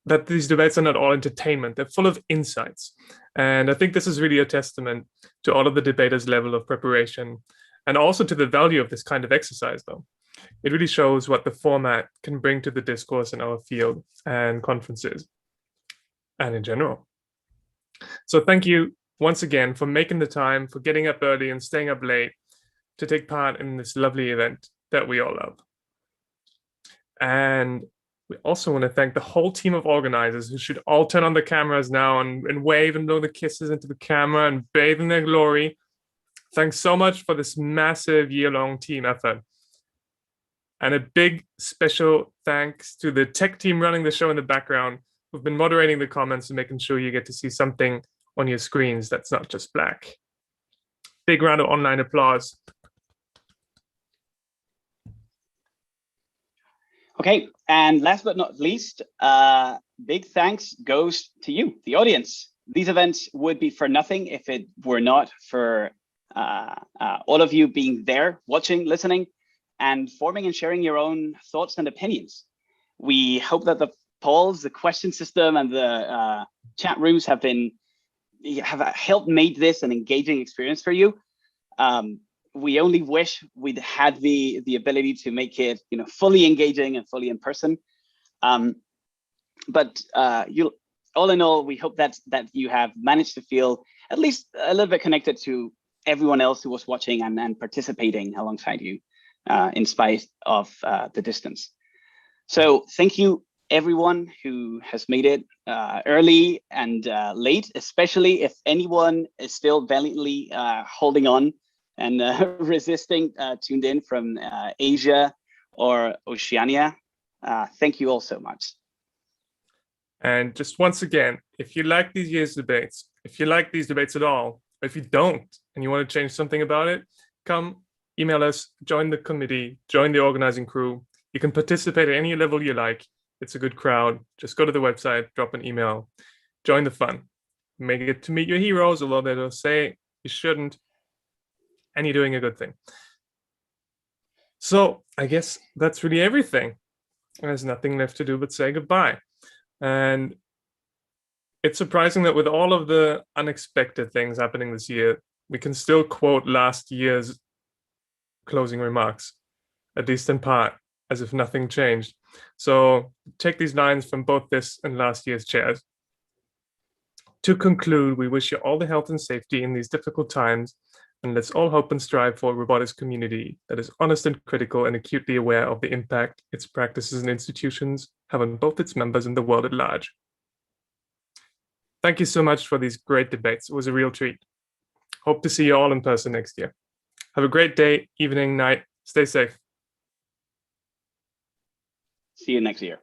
that these debates are not all entertainment. They're full of insights. And I think this is really a testament to all of the debaters' level of preparation and also to the value of this kind of exercise, though. It really shows what the format can bring to the discourse in our field and conferences and in general. So thank you once again for making the time, for getting up early and staying up late to take part in this lovely event that we all love. And we also want to thank the whole team of organizers who should all turn on the cameras now and wave and blow the kisses into the camera and bathe in their glory Thanks so much for this massive year-long team effort. And a big special thanks to the tech team running the show in the background, who've been moderating the comments and making sure you get to see something on your screens that's not just black. Big round of online applause. Okay, and last but not least, big thanks goes to you, the audience. These events would be for nothing if it were not for all of you being there, watching, listening, and forming and sharing your own thoughts and opinions. We hope that the polls, the question system, and the chat rooms have helped make this an engaging experience for you. We only wish we'd had the ability to make it, fully engaging and fully in person. But all in all, we hope that you have managed to feel at least a little bit connected to everyone else who was watching and participating alongside you, in spite of the distance. So thank you, everyone who has made it early and late, especially if anyone is still valiantly holding on and resisting, tuned in from Asia or Oceania. Thank you all so much. And just once again, if you like these year's debates, if you like these debates at all, or if you don't and you want to change something about it, come email us, join the committee, join the organizing crew. You can participate at any level you like. It's a good crowd. Just go to the website, drop an email, join the fun. You may get to meet your heroes, although they'll say you shouldn't, and you're doing a good thing. So I guess that's really everything. There's nothing left to do but say goodbye. And it's surprising that with all of the unexpected things happening this year, we can still quote last year's closing remarks, at least in part, as if nothing changed. So take these lines from both this and last year's chairs. To conclude, we wish you all the health and safety in these difficult times, and let's all hope and strive for a robotics community that is honest and critical and acutely aware of the impact its practices and institutions have on both its members and the world at large. Thank you so much for these great debates. It was a real treat. Hope to see you all in person next year. Have a great day, evening, night. Stay safe. See you next year.